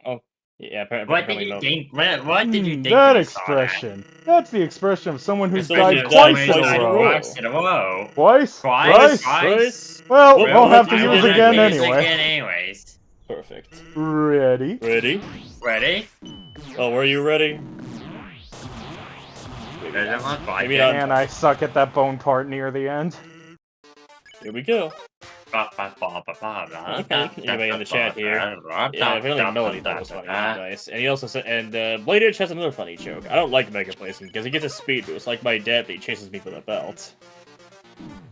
Oh, yeah, What did you think? What did you think? That when you saw expression. That's the expression of someone who's Especially died if twice someone in a died row. Twice in a row. Twice? Twice? Well, Well, we'll have to we'll use have to again use anyway. anyways. Perfect. Ready? Ready? Ready? Oh, were you ready? Doesn't look like Maybe it. not. And I suck at that bone part near the end. Here we go. Anybody in the chat here? Yeah, apparently Melody thought it was funny. Nice. And he also said, and Blade Edge has another funny joke. I don't like Mega Blazing because he gets a speed boost, like my dad, but he chases me with a belt.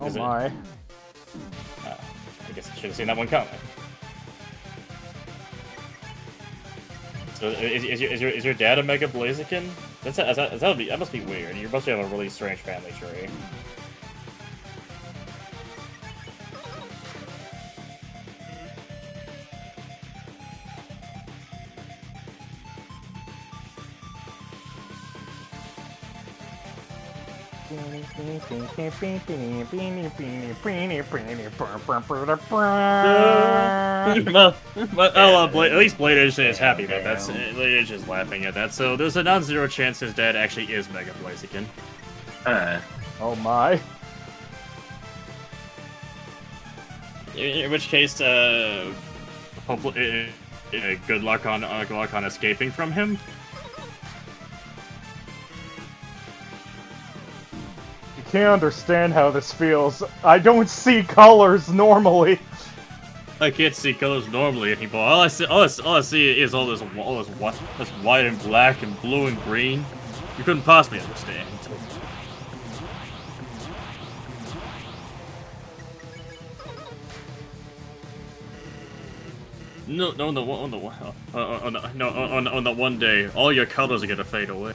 Oh my. I guess I should have seen that one coming. So, is your dad a Mega Blaziken? That must be weird. You must have a really strange family tree. At least Blade Edge is happy about that. Blade Edge is laughing at that. So there's a non-zero chance his dad actually is Mega Blaziken. Oh my. In which case, hopefully, good luck on escaping from him. can't understand how this feels. I don't see colors normally. I can't see colors normally anymore. All I see is all this white and black and blue and green. You couldn't possibly understand. No, on the one day, all your colors are gonna fade away,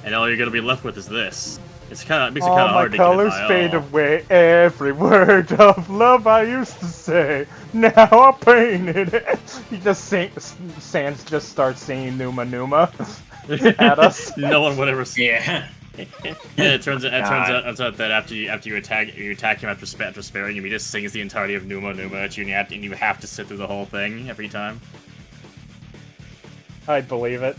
and all you're gonna be left with is this. Makes it kind of hard to get colors fade away. Every word of love I used to say. Now I painted it. Sans just starts singing Numa Numa at us. No one would ever see. Yeah. Yeah, it turns out that after you attack him after sparing him, he just sings the entirety of Numa Numa at you, and you have to sit through the whole thing every time. I believe it.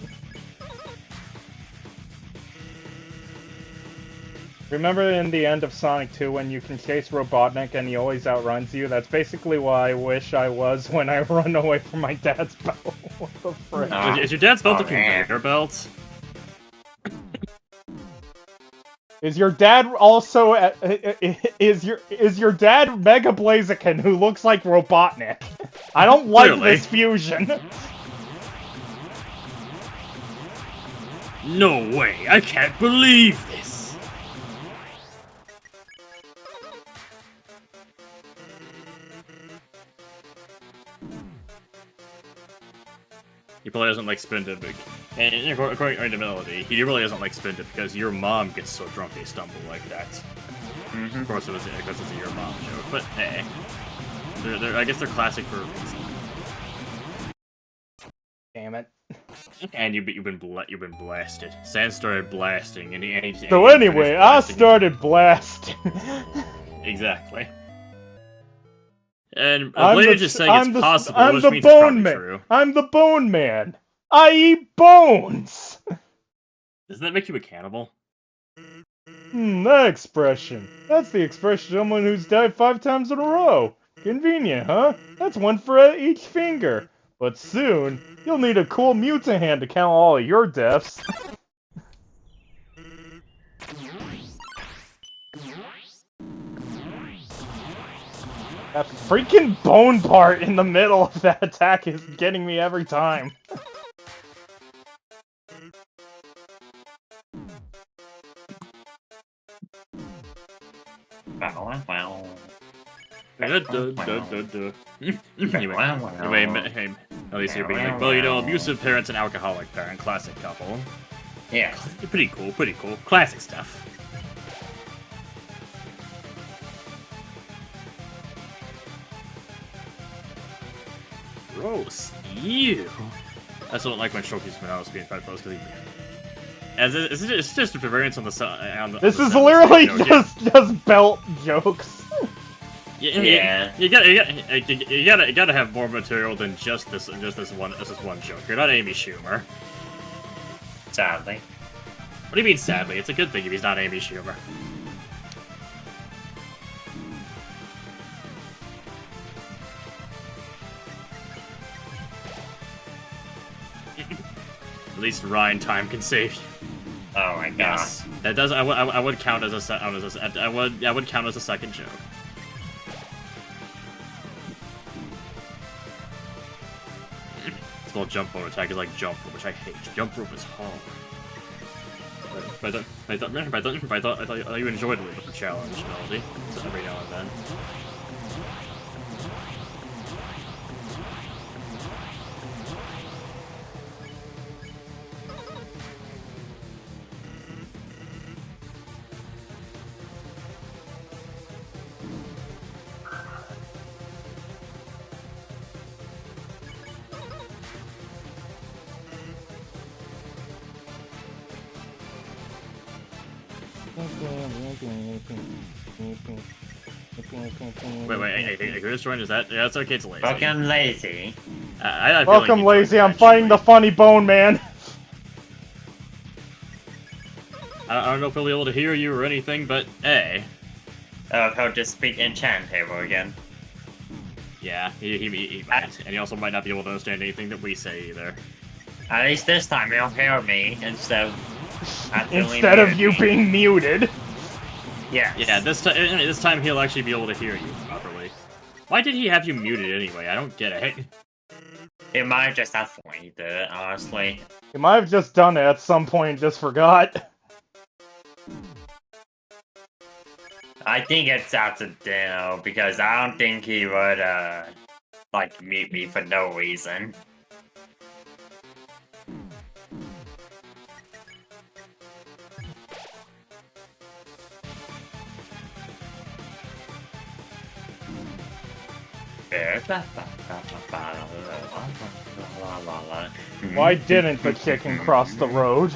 Remember in the end of Sonic 2 when you can chase Robotnik and he always outruns you? That's basically why I wish I was when I run away from my dad's belt. What the frick? Is your dad's belt a conveyor belt? Is your dad also is your dad Mega Blaziken who looks like Robotnik? I don't like Clearly. this fusion. No way! I can't believe this. He probably doesn't like Spinda, and according to Melody, he really doesn't like Spinda because your mom gets so drunk they stumble like that. Of course, it's a your mom joke, but hey, I guess they're classic for a reason. Damn it. And you've been blasted. Sans started blasting, and he So anyway, I started blasting. Exactly. And I'm Blader the- just saying I'm it's the- possible, I'm which the means it's probably bone man. true. I'm the bone man. I eat bones. Doesn't that make you a cannibal? That expression. That's the expression of someone who's died 5 times in a row. Convenient, huh? That's one for each finger. But soon, you'll need a cool mutant hand to count all of your deaths. That freaking bone part in the middle of that attack is getting me every time. Anyway, hey, at least you're being like, well, you know, abusive parents and alcoholic parent, classic couple. Yeah. Pretty cool, classic stuff. Gross. Ew. I still don't like when Shoki's Spinel's being fed close because it's just a variance on the side. This is literally just belt jokes. Yeah. You gotta have more material than just this one joke. You're not Amy Schumer. Sadly. What do you mean sadly? It's a good thing if he's not Amy Schumer. At least Ryan time can save you. Oh my god. Yes, that does. I would count as I would count as a second joke. This little jump rope attack is like jump rope, which I hate. Jump rope is hard. But I thought you enjoyed a little bit of the challenge, Melody. So every now and then. Wait, hey, who's joined? Is that? Yeah, that's okay, it's lazy. Fucking lazy. I feel Welcome, like lazy. I'm fighting the funny bone man. I don't know if he'll be able to hear you or anything, but hey. Oh, he'll just speak enchant table again. Yeah, he might. And he also might not be able to understand anything that we say either. At least this time he'll hear me instead of Instead of you being muted. Yes. Yeah, this time he'll actually be able to hear you properly. Why did he have you muted anyway? I don't get it. It might have just that's the way he did it, honestly. He might have just done it at some point and just forgot. I think it's out to Dino because I don't think he would like mute me for no reason. Why didn't the chicken cross the road?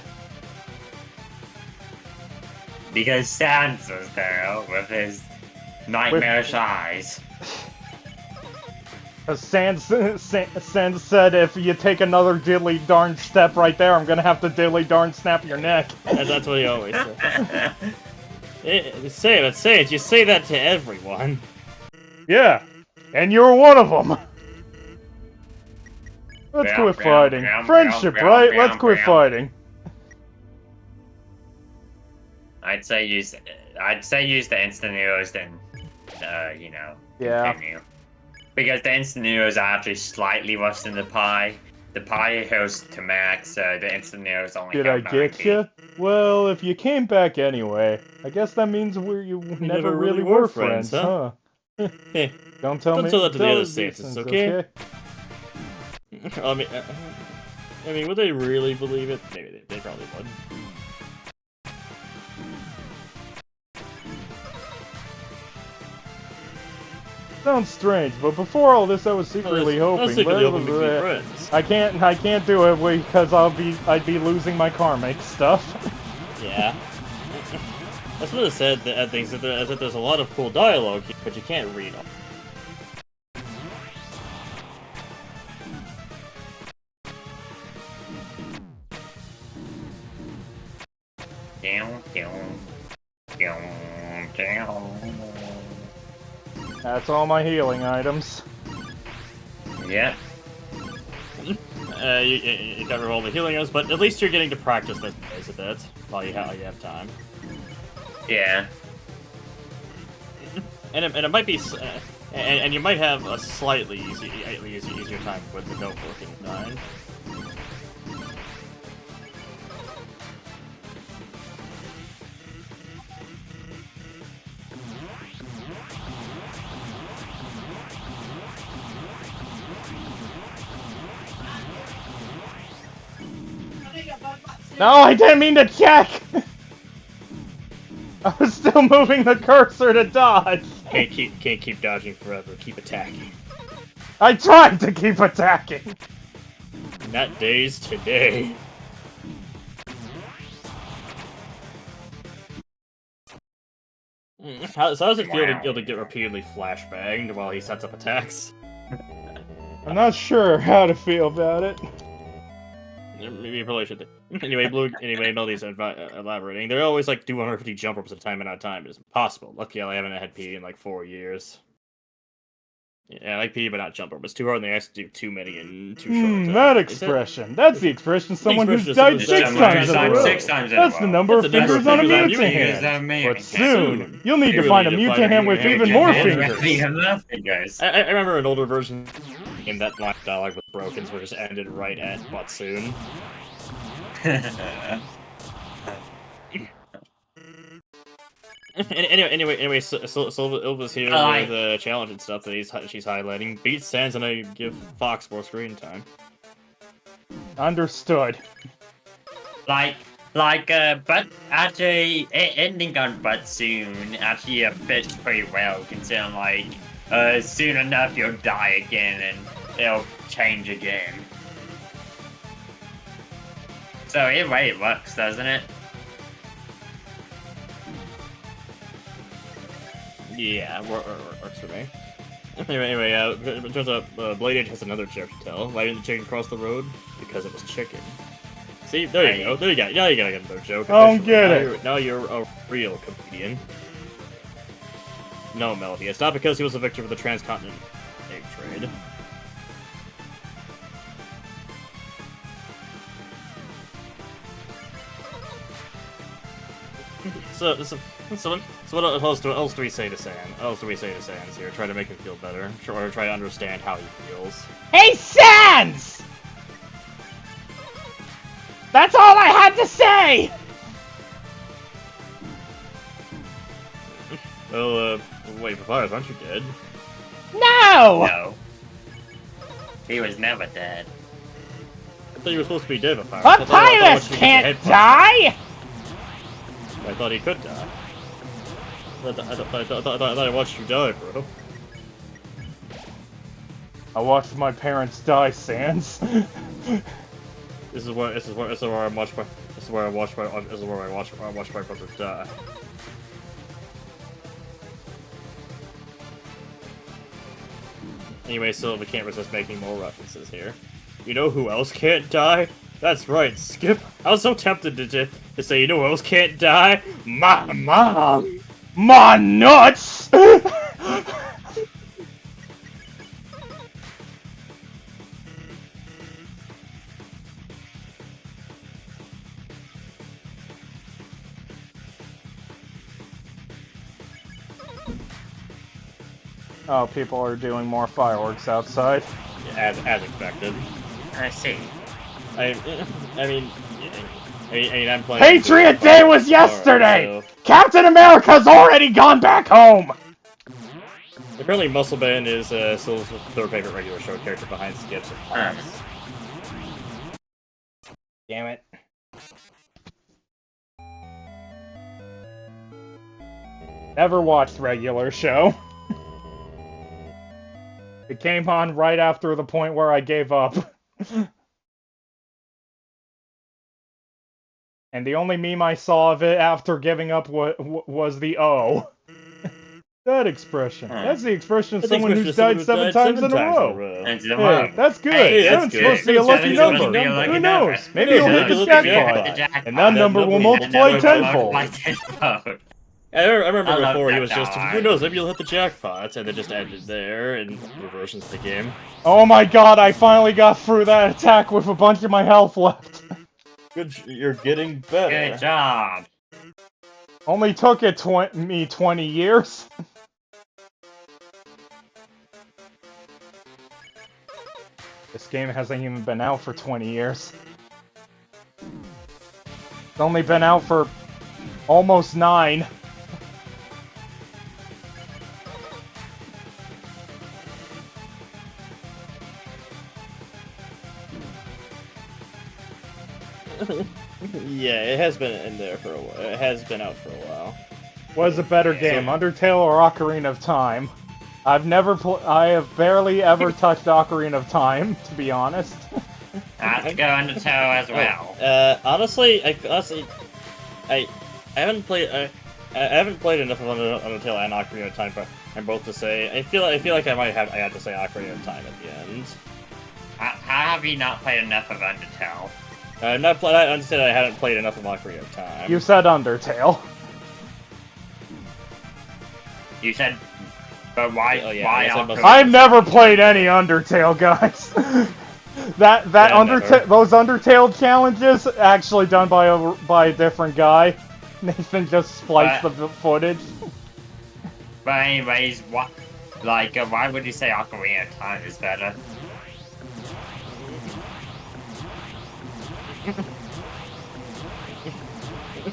Because Sans was there with his nightmarish eyes. Sans said if you take another diddly darn step right there, I'm gonna have to diddly darn snap your neck. And that's what he always says. Say it. You say that to everyone. Yeah, and you're one of them. Let's quit fighting. Friendship, right? Let's quit fighting. I'd say use the instant heroes then, you know, Yeah. continue. Because the instant heroes are actually slightly worse than the pie. The pie heals to max, so the instant heroes only Did heal I get 90. you? Well, if you came back anyway, I guess that means you never really were friends, huh? Hey, Don't tell don't me. tell that to the tell other these Saints, things, okay? I mean, would they really believe it? Maybe they probably would. Sounds strange, but before all this, I was secretly I was hoping. secretly hoping we'd be friends. I can't do it because I'd be losing my karmic stuff. Yeah. That's what it said. That things that there's a lot of cool dialogue, here, but you can't read them. That's all my healing items. Yep. You cover all the healing items, but at least you're getting to practice this phase a bit while you have time. Yeah. And it might be, and you might have a slightly easier time with the notebook in mind. No, I didn't mean to check! I was still moving the cursor to dodge! Can't keep dodging forever. Keep attacking. I tried to keep attacking! Not days today. So how does it feel to be able to get repeatedly flashbanged while he sets up attacks? I'm not sure how to feel about it. Maybe you probably should. Anyway, Meldy's elaborating. They're always like do 150 jump ropes at a time and out of time. It's impossible. Lucky I haven't had P in like 4 years. Yeah, I like P, but not jump rope. It's too hard and they have to do too many in too short. That expression. That's the expression of someone who's died 6 times in a row. That's the number of fingers on a mutant hand. But soon, you'll need to find a mutant hand with even more fingers. I remember an older version in that line of dialogue with Brokens where it just ended right at "but soon." Anyway, so Ilva's here with the challenge and stuff that she's highlighting. Beat Sans and I give Fox more screen time. Understood. But actually, ending on but soon actually fits pretty well, considering soon enough you'll die again and it'll change again. So either way it works, doesn't it? Yeah, works for me. Anyway, it turns out Blade Age has another joke to tell. Why didn't the chicken cross the road? Because it was chicken. See, there you go. There you go. Now you gotta get another joke. I don't get it. Now you're a real comedian. No, Melody, it's not because he was a victim of the transcontinental egg trade. What else do we say to Sans? What else do we say to Sans here? Try to make him feel better, or try to understand how he feels. Hey, Sans! That's all I had to say! Well, wait, Papyrus, aren't you dead? No! No. He was never dead. I thought you were supposed to be dead, Papyrus. I thought Papyrus you can't get your die! head punched. I thought he could die. I thought I watched you die, bro. I watched my parents die, Sans. This is where I watched my brother die. Anyway, so we can't resist making more references here. You know who else can't die? That's right, Skip. I was so tempted to say, you know who else can't die? My mom! My nuts! Oh, people are doing more fireworks outside. As expected. I see. I mean, I'm playing. Patriot Day was yesterday! So Captain America's already gone back home! apparently, Muscle Man is still his third favorite regular show character behind Skips and Pops. Damn it. Never watched regular show. It came on right after the point where I gave up. And the only meme I saw of it after giving up was the O. That expression. That's the expression of someone who's died seven times in a row. Hey, that's good. Hey, that's Seven's good. supposed to be a lucky Seven's supposed to number. be a lucky Who number. knows? Maybe you'll hit the jackpot. And that number will multiply tenfold. I remember I love before he that was just, guy. who knows, maybe you'll hit the jackpot, and then just ended there, and reversions the game. Oh my god, I finally got through that attack with a bunch of my health left. Good, you're getting better. Good job. Only took it me 20 years. This game hasn't even been out for 20 years. It's only been out for almost 9. Yeah, it has been in there for a while. It has been out for a while. What is a better game, Undertale or Ocarina of Time? I have barely ever touched Ocarina of Time, to be honest. I have to go Undertale as well. Honestly, I haven't played. I haven't played enough of Undertale and Ocarina of Time, but I'm both to say. I feel like I had to say Ocarina of Time at the end. How have you not played enough of Undertale? I understand I hadn't played enough of Ocarina of Time. You said Undertale. You said, but why? Oh, yeah, why I guess I must- I've never played any Undertale, guys. that Yeah, Undertale, those Undertale challenges actually done by a different guy. Nathan just spliced the footage. But anyways, what? Like, why would you say Ocarina of Time is better?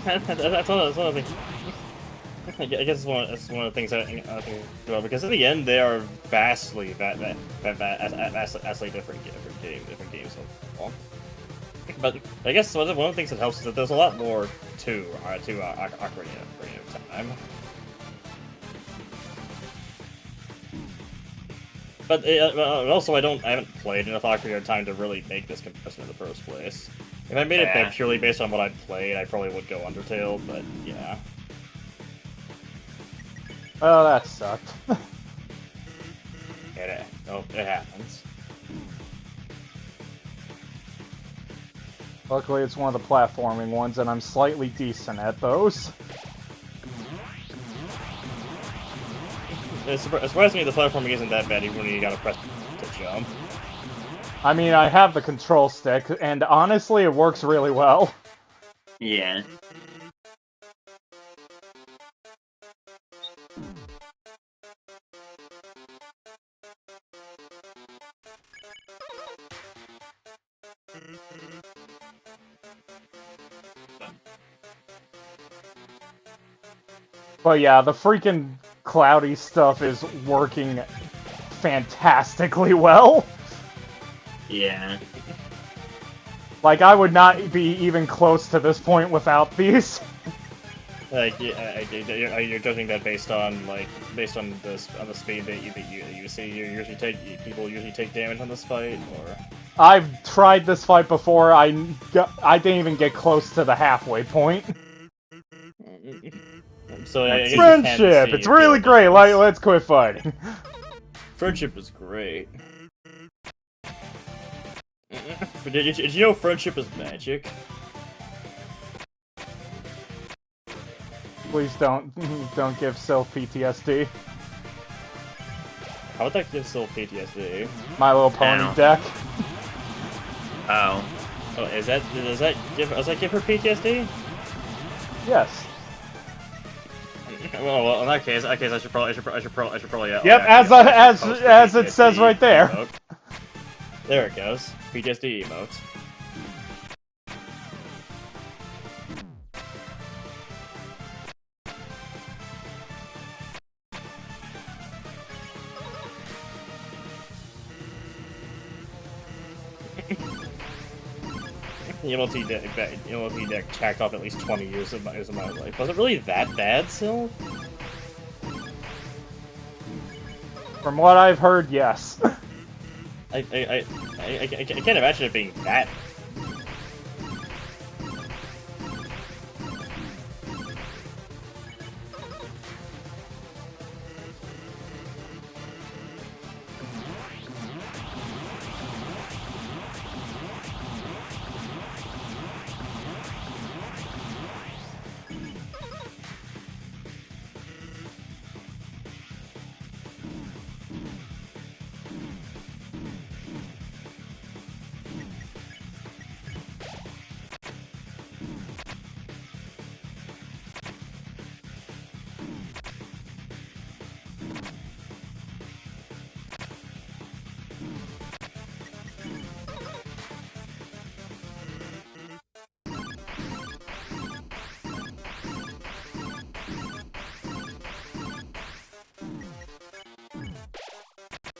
That's one of the things. I guess it's one of the things I think about, because in the end they are vastly different games overall. But I guess one of the things that helps is that there's a lot more to Ocarina of Time. But also I haven't played enough Ocarina of Time to really make this comparison in the first place. If I made it purely based on what I played, I probably would go Undertale, but yeah. Oh, that sucked. It happens. Luckily, it's one of the platforming ones, and I'm slightly decent at those. It surprised me the platforming isn't that bad, even when you gotta press to jump. I mean, I have the control stick, and honestly, it works really well. Yeah. But yeah, the freaking cloudy stuff is working fantastically well. Yeah. Like, I would not be even close to this point without these. Like, you're judging that based on the speed that you see people usually take damage on this fight, or I've tried this fight before. I didn't even get close to the halfway point. so I guess you can Friendship! see It's feel really a great. difference. Let's quit fighting. Friendship is great. Did you know friendship is magic? Please don't give Sylph PTSD. How would that give Soul PTSD? My Little Pony Ow. deck. Oh. Oh, does that give her PTSD? Yes. Well, in that case, I should probably. Yep, as it says right there. Emote. There it goes. PTSD emote. The MLT deck tacked off at least 20 years of my life. Was it really that bad, Sil? From what I've heard, yes. I can't imagine it being that.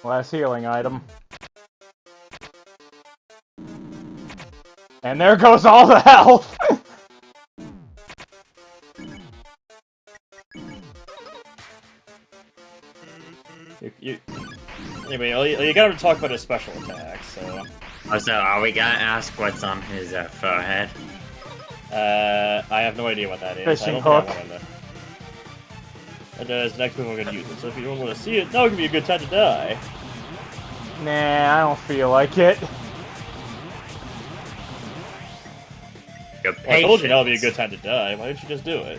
Last healing item. And there goes all the health! Anyway, you gotta talk about his special attack, so... Oh, so are we gonna ask what's on his forehead? I have no idea what that is. Fishing I don't hook. think I want to. And as next move, I'm gonna use it. So if you don't want to see it, now would be a good time to die. Nah, I don't feel like it. Your Well, I told you patience. now would be a good time to die. Why didn't you just do it?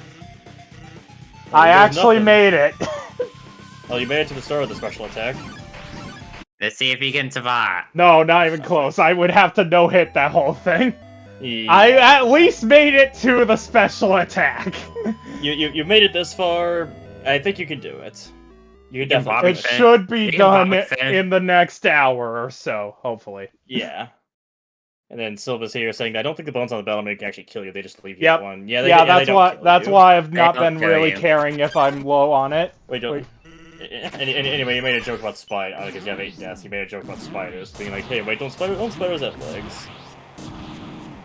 I There's actually nothing. made it. Oh, you made it to the start of the special attack. Let's see if he can survive. No, not even close. I would have to no-hit that whole thing. Yeah. I at least made it to the special attack. You made it this far. I think you can do it. You can definitely. Bobby It do Finn. should be You can done Bobby Finn. in the next hour or so, hopefully. Yeah. And then Silva's here saying, "I don't think the bones on the battlement can actually kill you. They just leave you Yep. at one." Yeah, they that's don't why. kill That's you. why I've not don't been kill really you. caring if I'm low on it. Wait, don't. Wait. Anyway, you made a joke about spiders. I guess you have 8 deaths. You made a joke about spiders, being like, "Hey, wait, don't spiders have legs?"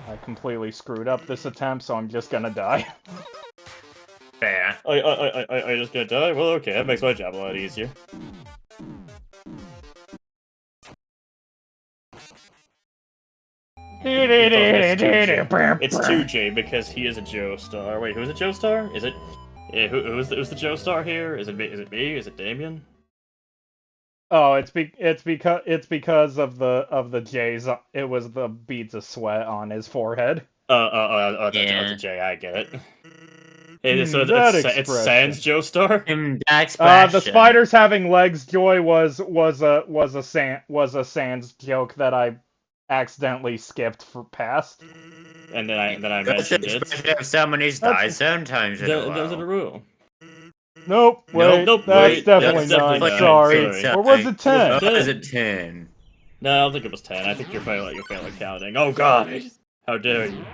I completely screwed up this attempt, so I'm just gonna die. Fair. I just gonna die? Well, okay, that makes my job a lot easier. It's 2J because he is a Joestar. Wait, who's a Joestar? Is it? Yeah, who's the Joestar here? Is it me? Is it Damien? Oh, it's because of the J's. It was the beads of sweat on his forehead. That's Yeah. a J. I get it. Hey, so that it's expression. Sans Joestar. The spiders having legs joy was a Sans joke that I accidentally skipped for past. And then I That's mentioned the it. expression of someone who's died sometimes in a There's a while. rule. Nope, wait, Nope, that's wait, definitely that's 9. definitely Sorry. nine. Or was it 10? Or was it 10? No, I don't think it was 10. I think you're failing counting. Oh god! How dare you?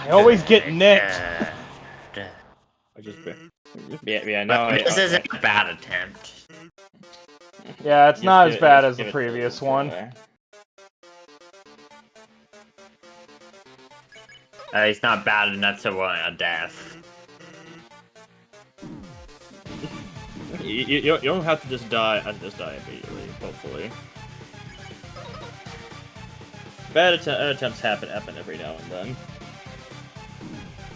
I always get nicked. Yeah, no. But this isn't a bad attempt. Yeah, it's Just not give as it- bad just as the give it previous to one. her. It's not bad enough to warrant a death. You don't have to just die immediately, hopefully. Bad attempts happen every now and then.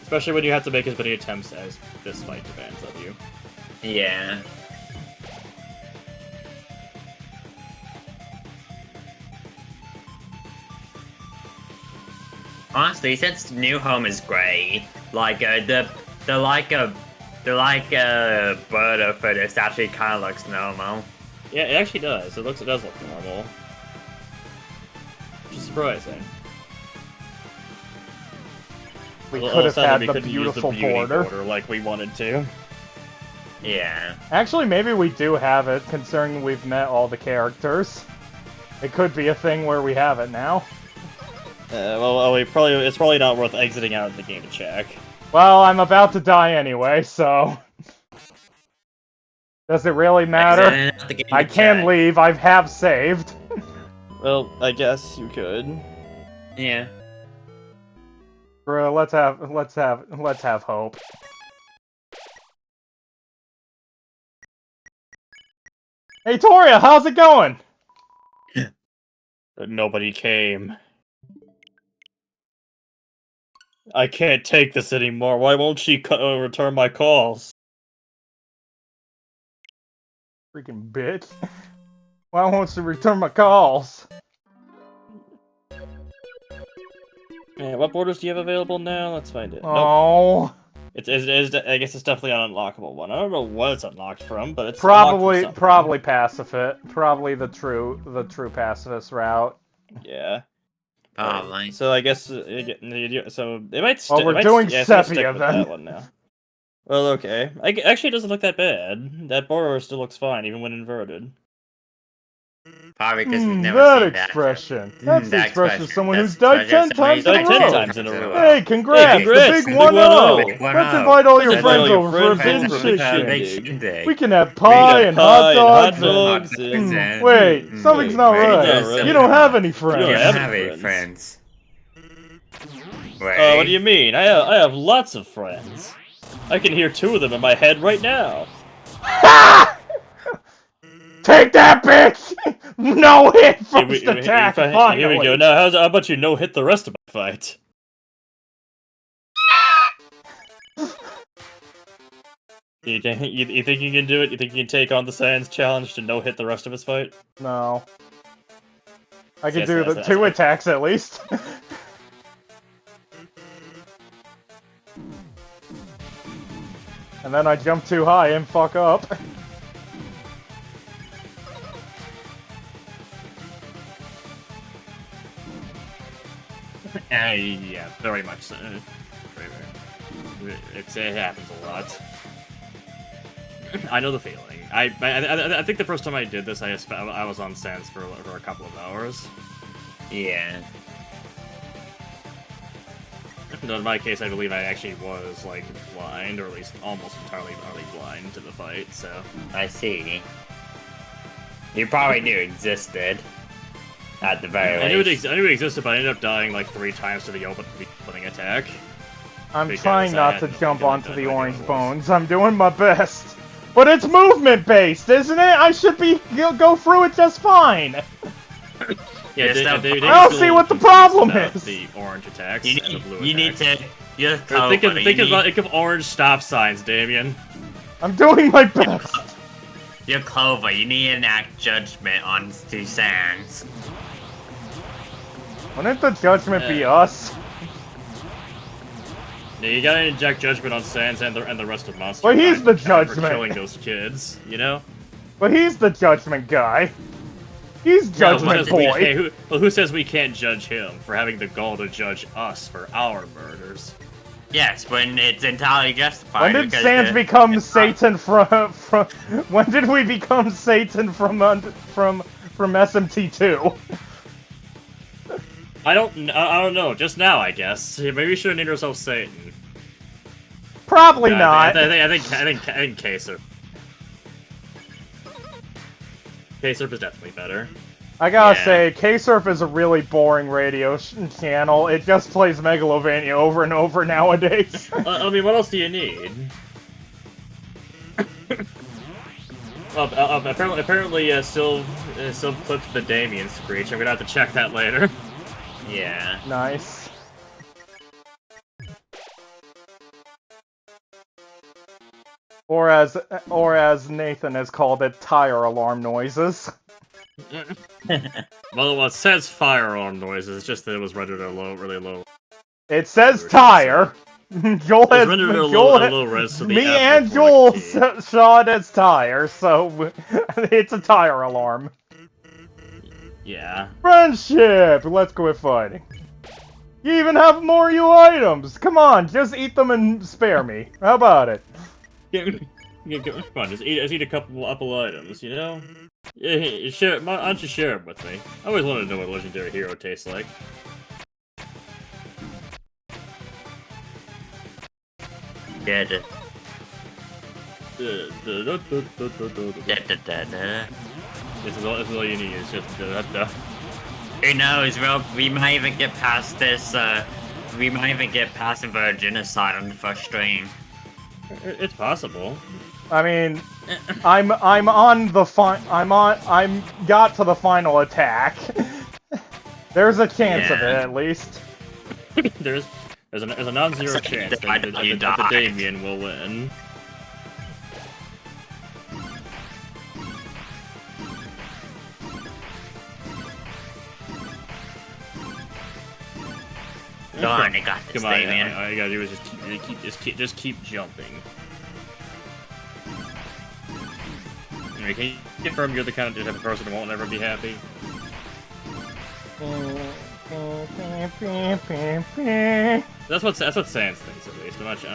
Especially when you have to make as many attempts as this fight demands of you. Yeah. Honestly, since New Home is great, like the bird for this actually kind of looks normal. Yeah, it actually does. It does look normal. Which is surprising. We All of could a have sudden, had we the couldn't use beautiful beauty border. like we wanted to. Yeah. Actually, maybe we do have it, considering we've met all the characters. It could be a thing where we have it now. It's probably not worth exiting out of the game to check. Well, I'm about to die anyway, so... Does it really matter? I can leave, I have saved. Well, I guess you could. Yeah. Bro, let's have hope. Hey Toria, how's it going? But nobody came. I can't take this anymore. Why won't she return my calls? Freaking bitch. Why won't she return my calls? Yeah, what borders do you have available now? Let's find it. Nope. Oh. I guess it's definitely an unlockable one. I don't know what it's unlocked from, but it's Probably unlocked from something. pacifist. Probably the true pacifist route. Yeah. Probably. So I guess so it might. Well, we're it might doing yeah, so let's sepia stick with then. that one now. Well, okay. Actually, it doesn't look that bad. That border still looks fine, even when inverted. Probably because we've never That seen expression. that. That's the That expression of someone That's who's died 10 times in a Died 10 row. times in a row. Hey, congrats! Hey, congrats, The the big big 1-0! 1-0. Let's invite all your Let's friends invite all over your for a friends big over for a big shake. We can have pie and pie hot and dogs hot and... dogs Wait, something's not wait, right. not right. You don't have any You friends. don't have have any any friends. What do you mean? I have lots of friends. I can hear 2 of them in my head right now. Take that, bitch! No hit first attack, Here finally! we go. Now, how about you no hit the rest of my fight? You think you can do it? You think you can take on the Sans challenge to no hit the rest of his fight? No. I can Yes, do the that's 2 right. attacks at least. And then I jump too high and fuck up. Yeah, very much so. It happens a lot. I know the feeling. I think the first time I did this, I was on Sans for a couple of hours. Yeah. No, in my case, I believe I actually was like blind, or at least almost entirely blind to the fight. So I see. You probably knew it existed. At the very I knew least. it existed, but I ended up dying like 3 times to the opening attack. I'm Because trying I not had to no jump idea onto what the that orange was. bones. I'm doing my best. But it's movement based, isn't it? I should go through it just fine. Yeah, I don't see what the problem is. The orange attacks You and the blue need attacks. to. You're Think of orange stop signs, Damien. I'm doing my best. You're Clover. You need to enact judgment on two Sans. Wouldn't the judgment be us? Yeah, you gotta inject judgment on Sans and the rest of Monster. Well, he's the for judgment. killing those kids, you know. But he's the judgment guy. He's judgment boy. Who says we can't judge him for having the gall to judge us for our murders? Yes, when it's entirely justified. When did because Sans become Satan from? When did we become Satan from SMT2? I don't know. Just now, I guess. Maybe we should have named ourselves Satan. Probably Yeah, not. I think K-Surf. K-Surf is definitely better. I gotta Yeah. say, K-Surf is a really boring radio channel. It just plays Megalovania over and over nowadays. I mean, what else do you need? Apparently, still clipped the Damien screech. I'm gonna have to check that later. Yeah. Nice. Or as Nathan has called it, tire alarm noises. Well, it says firearm noises. It's just that it was rendered at really low. It says Resolution, tire. Joel It's has rendered at Joel, a low res, so the me F and looks more Joel like a T. saw it as tire, so it's a tire alarm. Yeah. Friendship! Let's go with fighting. You even have more of you items! Come on, just eat them and spare me. How about it? Come on, just eat a couple items, you know? Yeah, share. Why don't you share them with me? I always wanted to know what a legendary hero tastes like. Dead. This is all you need. It's just Who knows? Well, we might even get past this. We might even get past the genocide on the first stream. It's possible. I mean, I'm got to the final attack. There's a chance of it, at least. there's a non-zero chance that the Damien will win. Darn, I got this, Come on, Damien. all you gotta do is just keep jumping. Anyway, can you confirm you're the kind of person who won't ever be happy? That's what Sans thinks, at least. I'm not sure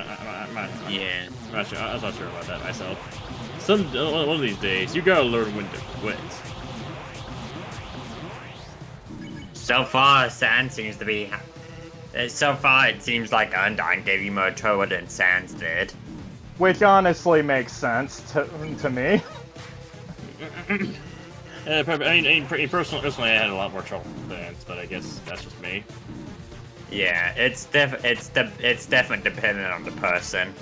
about that myself. One of these days, you gotta learn when to quit. So far, Sans seems to be. So far, it seems like Undyne gave you more trouble than Sans did. Which honestly makes sense to me. Personally, I had a lot more trouble with Sans, but I guess that's just me. Yeah, it's definitely dependent on the person.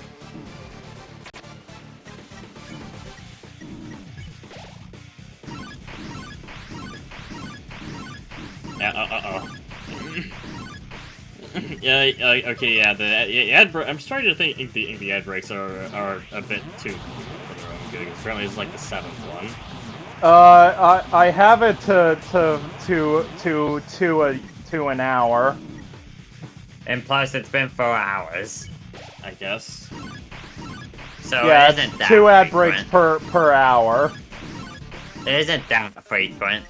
Yeah, okay, yeah, the ad I'm starting to think the ad breaks are a bit too for their own good. Apparently, it's like the 7th one. I have it to an hour. And plus, it's been 4 hours. I guess. So Yeah, it isn't that 2 ad frequent. breaks per hour. It isn't that frequent.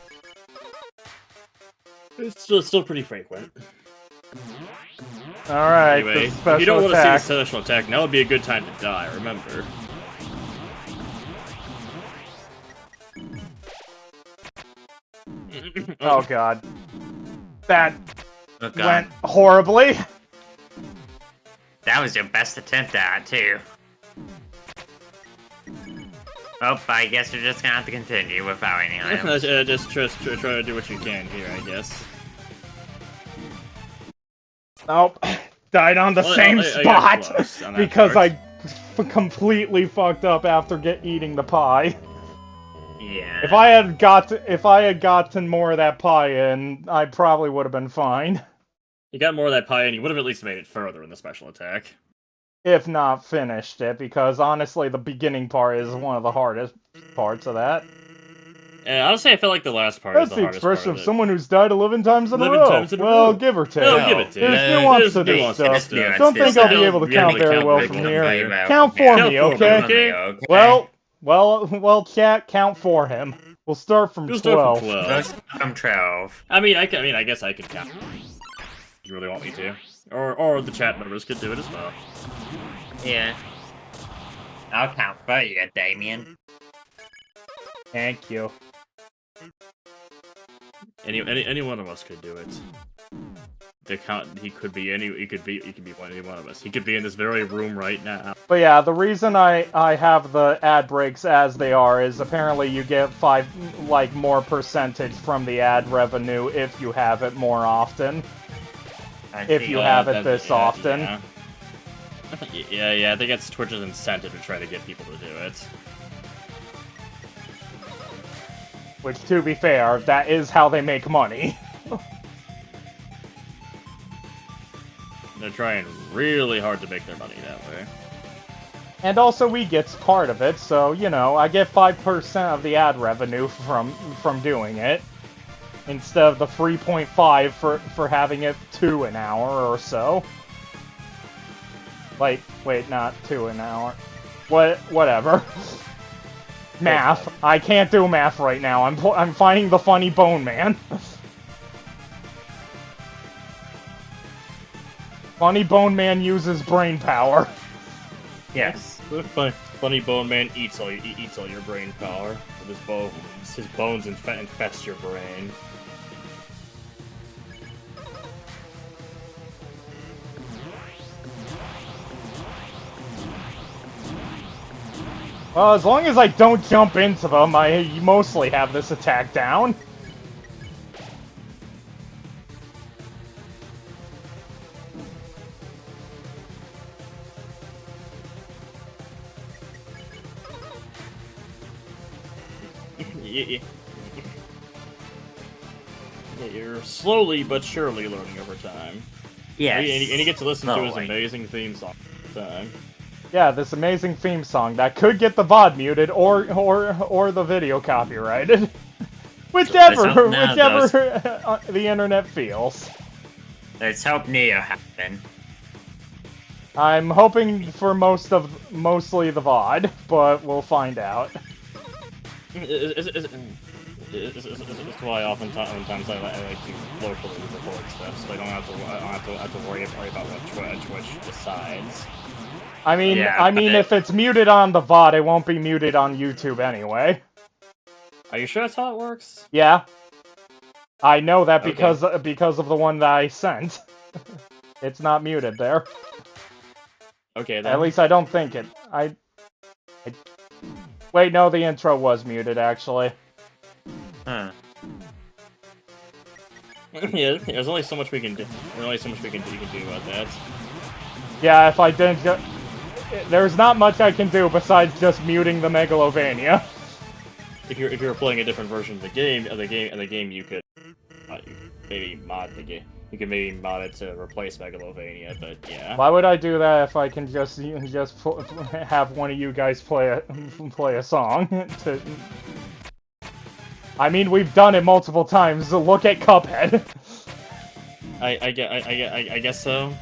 It's still pretty frequent. Alright, Anyway, the special if you don't want to see the attack. special attack, now would be a good time to die, remember. Oh god. That Oh god. went horribly. That was your best attempt at it, too. Oh, I guess you're just gonna have to continue without any items. Just try to do what you can here, I guess. Nope. Died on the same I got spot close on that because part. I completely fucked up after eating the pie. Yeah. If I had gotten more of that pie in, I probably would have been fine. You got more of that pie and you would have at least made it further in the special attack. If not finished it, because honestly the beginning part is one of the hardest parts of that. And honestly, I feel like the last part That's is the the hardest part expression of of it. someone who's died 11 times in a 11 row. times in a Well, row. give or take. Well, give it to There's you. nuance to There's this nuance stuff. to this Don't stuff. think I'll be Don't able to be count able to very count well very from well here. from here. Count for Count me, for me, okay? okay? Well, chat, count for him. We'll start from We'll 12. start from 12. Let's from 12. I guess I can count. If you really want me to. Or the chat members could do it as well. Yeah. I'll count for you, Damien. Thank you. Any one of us could do it. he could be one of us. He could be in this very room right now. But yeah, the reason I have the ad breaks as they are is apparently you get more percentage from the ad revenue if you have it more often. If you have it this often. Yeah, I think it's Twitch's incentive to try to get people to do it. Which, to be fair, that is how they make money. They're trying really hard to make their money that way. And also, we get part of it, so, you know, I get 5% of the ad revenue from doing it. Instead of the 3.5 for having it 2 an hour or so. Like, wait, not 2 an hour. Whatever. Math. I can't do math right now. I'm finding the funny Bone Man. Funny Bone Man uses brain power. Yes. Funny Bone Man eats all your brain power with his bones. His bones infest your brain. Well, as long as I don't jump into them, I mostly have this attack down. Yeah, you're slowly but surely learning over time. Yes. And you get to listen to his Slowly. amazing theme song all the time. Yeah, this amazing theme song that could get the VOD muted or the video copyrighted. whichever the internet feels. Let's hope Neo happen. I'm hoping for mostly the VOD, but we'll find out. It's why oftentimes I like to locally record stuff, so I don't have to worry about what Twitch decides. I mean, Yeah, if it's muted on the VOD, it won't be muted on YouTube anyway. Are you sure that's how it works? Yeah. I know that Okay. because of the one that I sent. It's not muted there. Okay, then. At least I don't think it. Wait, no, the intro was muted, actually. Huh. Yeah, there's only so much we can do. There's only so much you can do about that. Yeah, if I didn't there's not much I can do besides just muting the Megalovania. If you're playing a different version of the game, you could maybe mod the game. You could maybe mod it to replace Megalovania, but yeah. Why would I do that if I can just have one of you guys play a song? I mean, we've done it multiple times. So look at Cuphead. I guess so.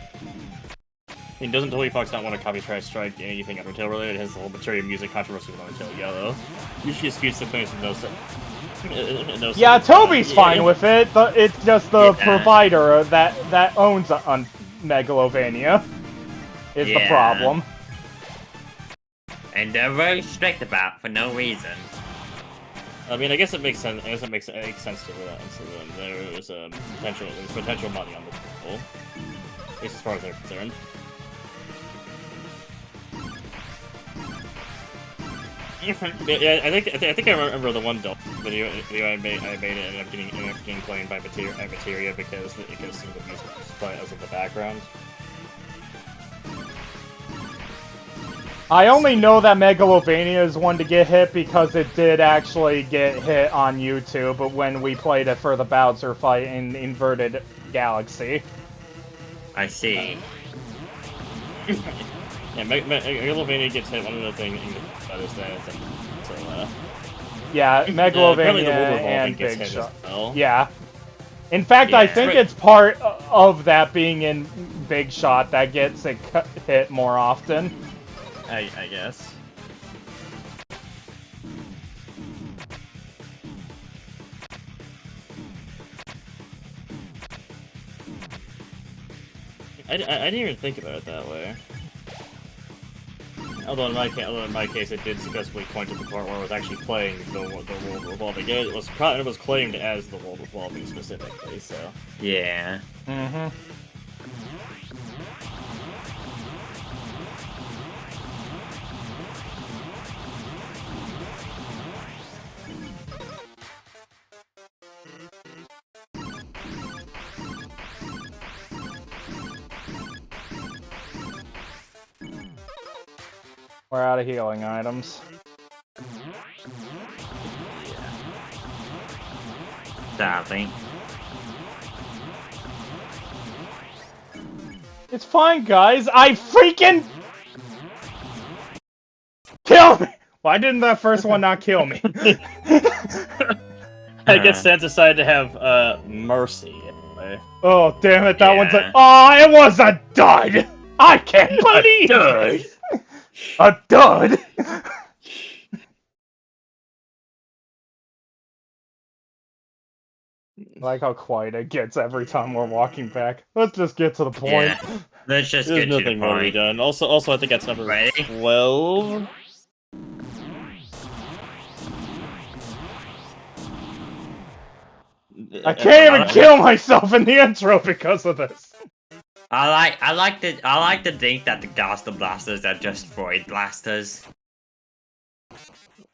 I mean, doesn't Toby Fox not want to copyright strike anything Undertale related? It has the whole material music controversy with Undertale Yellow. Usually disputes the claims of no. Yeah, Toby's fine with it. It's just the provider that owns Megalovania is the problem. And they're very strict about it for no reason. I mean, I guess it makes sense. I guess it makes sense to them. There's potential money on the table, at least as far as they're concerned. Yeah, I think I remember the one video I made. It ended up getting claimed by Materia because some of the music was playing as in the background. I only know that Megalovania is one to get hit because it did actually get hit on YouTube when we played it for the Bowser fight in Inverted Galaxy. I see. Yeah, Megalovania gets hit. One of the things that is that yeah, Megalovania the and gets Big hit Shot. as well. Yeah. In fact, I think it's part of that being in Big Shot that gets it hit more often. I guess. I didn't even think about it that way. Although in my case, it did successfully point to the part where I was actually playing the world revolving. It was claimed as the world revolving specifically. So Yeah. Mm-hmm. We're out of healing items. Sadly. It's fine, guys. I freaking kill me. Why didn't that first one not kill me? I guess Sans decided to have mercy anyway. Oh damn it! That one's Yeah. like, oh, it was a dud. I can't believe it. A dud. Like how quiet it gets every time we're walking back. Let's just get to the point. Yeah. Let's just There's get to the nothing more to be point. done. Also, I think that's number Ready? 12. I can't even kill myself in the intro because of this. I like to think that the Ghost Blasters are just Void Blasters.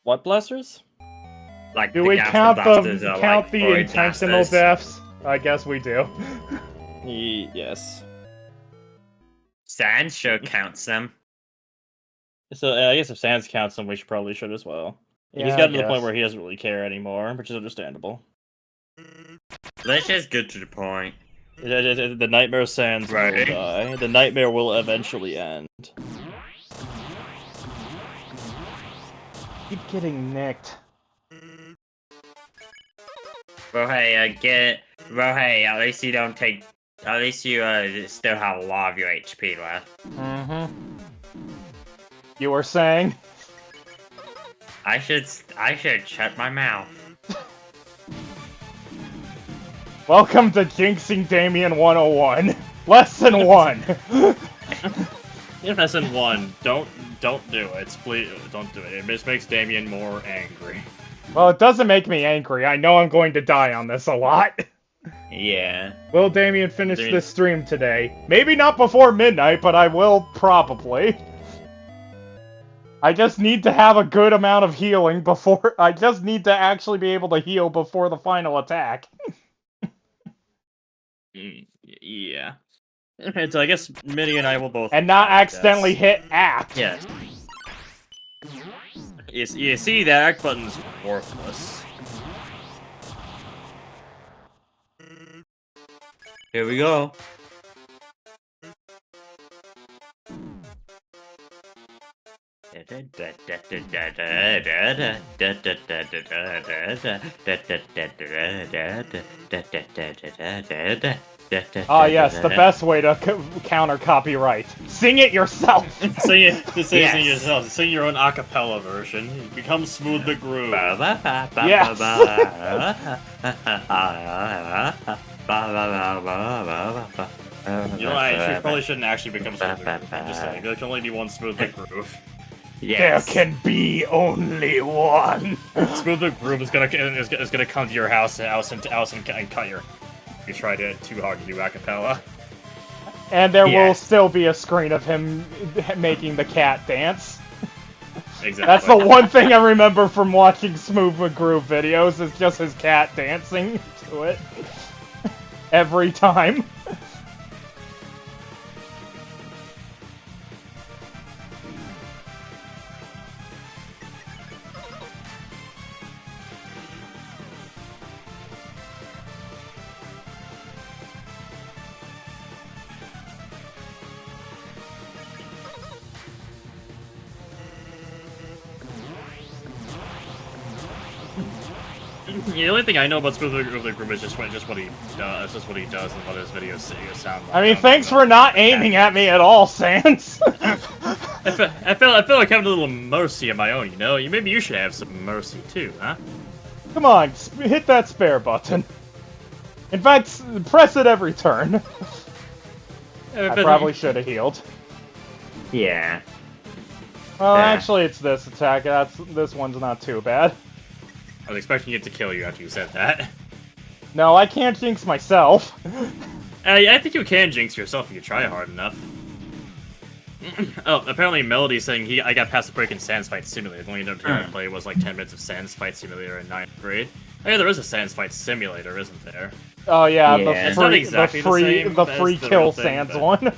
What blasters? Like Do the we Ghost count Blasters the are like Void intentional Blasters. deaths? I guess we do. Yes. Sans sure counts them. So I guess if Sans counts them, we probably should as well. He's Yeah, gotten I to the point guess. where he doesn't really care anymore, which is understandable. Let's just get to the point. The Nightmare Sans will Right. die. The nightmare will eventually end. Keep getting nicked. Rohei, at least you don't take. At least you still have a lot of your HP left. Mm-hmm. You were saying? I should shut my mouth. Welcome to Jinxing Damien 101. Lesson 1. If lesson 1, don't do it. Please don't do it. It just makes Damien more angry. Well, it doesn't make me angry. I know I'm going to die on this a lot. Yeah. Will Damien finish this stream today? Maybe not before midnight, but I will probably. I just need to have a good amount of healing before... I just need to actually be able to heal before the final attack. Yeah. Okay, so I guess Minnie and I will both... And not accidentally hit act. Yes. You see, that act button's worthless. Here we go. Ah, yes, the best way to counter copyright. Sing it yourself! Sing it. Just sing Yes. yourself. Sing your own a cappella version. Become Smooth the Groove. Yes. You know, I probably shouldn't actually become Smooth the Groove. I'm just saying, there can only be one Smooth the Groove. Yes. There can be only one. Smooth the Groove is gonna come to your house and cut your. You tried it too hard to do a cappella. And there will Yes. still be a screen of him making the cat dance. Exactly. That's the one thing I remember from watching Smooth McGroove videos, is just his cat dancing to it. Every time. The only thing I know about Smooth the Groove is just what he does. It's just what he does and what his videos sound like. I mean, thanks for not aiming at me at all, Sans. I feel like having a little mercy of my own. You know, maybe you should have some mercy too, huh? Come on, hit that spare button. In fact, press it every turn. I probably should have healed. Yeah. Well, Yeah. actually, it's this attack. This one's not too bad. I was expecting it to kill you after you said that. No, I can't jinx myself. I think you can jinx yourself if you try hard enough. Oh, apparently Melody's saying I got past the break in Sans Fight Simulator. The only Undertale I played was like 10 minutes of Sans Fight Simulator in 9th grade. Oh yeah, there is a Sans Fight Simulator, isn't there? Oh yeah, Yeah. It's not exactly the the same free as the kill real thing, Sans but- one.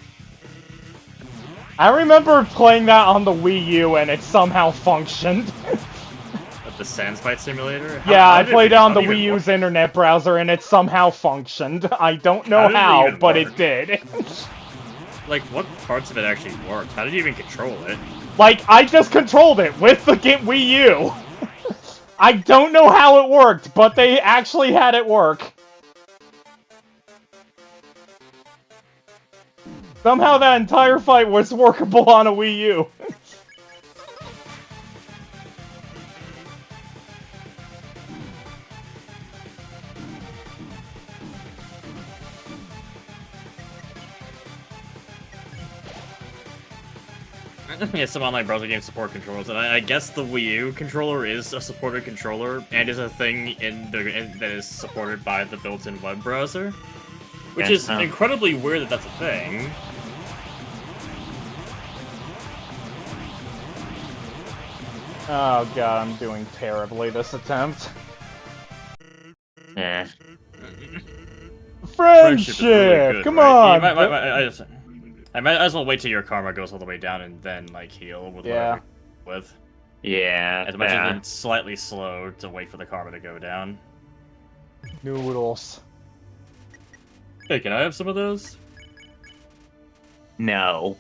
I remember playing that on the Wii U and it somehow functioned. The Sans Fight Simulator? Yeah, How I did it played it even- on how the did it Wii even U's internet browser and it somehow functioned. I don't know How did it how, even but work? it did. Like, what parts of it actually worked? How did you even control it? Like, I just controlled it with the Wii U. I don't know how it worked, but they actually had it work. Somehow that entire fight was workable on a Wii U. Yeah, some online browser games support controllers, and I guess the Wii U controller is a supported controller, and is a thing that is supported by the built-in web browser. Which Yes, is huh. incredibly weird that that's a thing. Oh god, I'm doing terribly this attempt. Yeah. Friendship! is really good, Come right? on! I might as well wait till your karma goes all the way down and then, like, heal with Yeah. whatever you're with. Yeah. As much yeah. as it's slightly slow to wait for the karma to go down. Noodles. Hey, can I have some of those? No.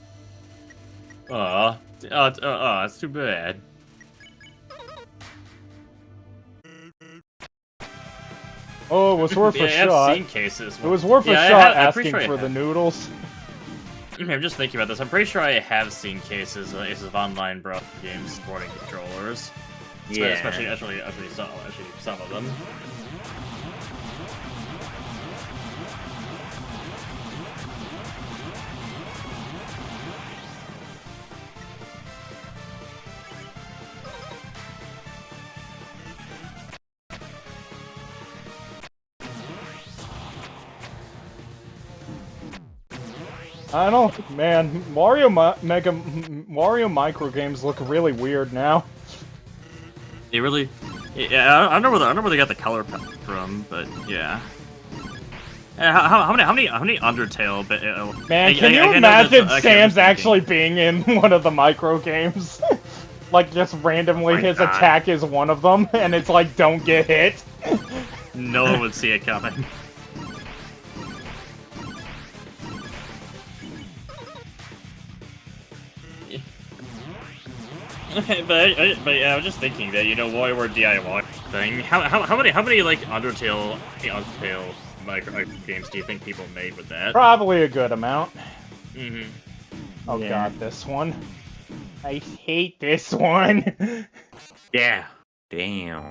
That's too bad. Oh, it was worth Yeah, a shot. I've seen cases. It was worth a Yeah, shot I'm pretty asking sure I for the have. noodles. I'm just thinking about this. I'm pretty sure I have seen cases of online browser games supporting controllers. Yeah. Especially some of them. I don't, man. Wario micro games look really weird now. They really, yeah. I don't know where they got the color palette from, but yeah. How many Undertale? Man, I can you know imagine that's- Sans I'm just actually being in one of the micro games? Like, just randomly My his God. attack is one of them, and it's like, don't get hit. thinking no one would see it coming. But yeah, I was just thinking that WarioWare DIY thing. How many like Undertale micro games do you think people made with that? Probably a good amount. Mm-hmm. Oh Yeah. god, this one. I hate this one. Yeah. Damn.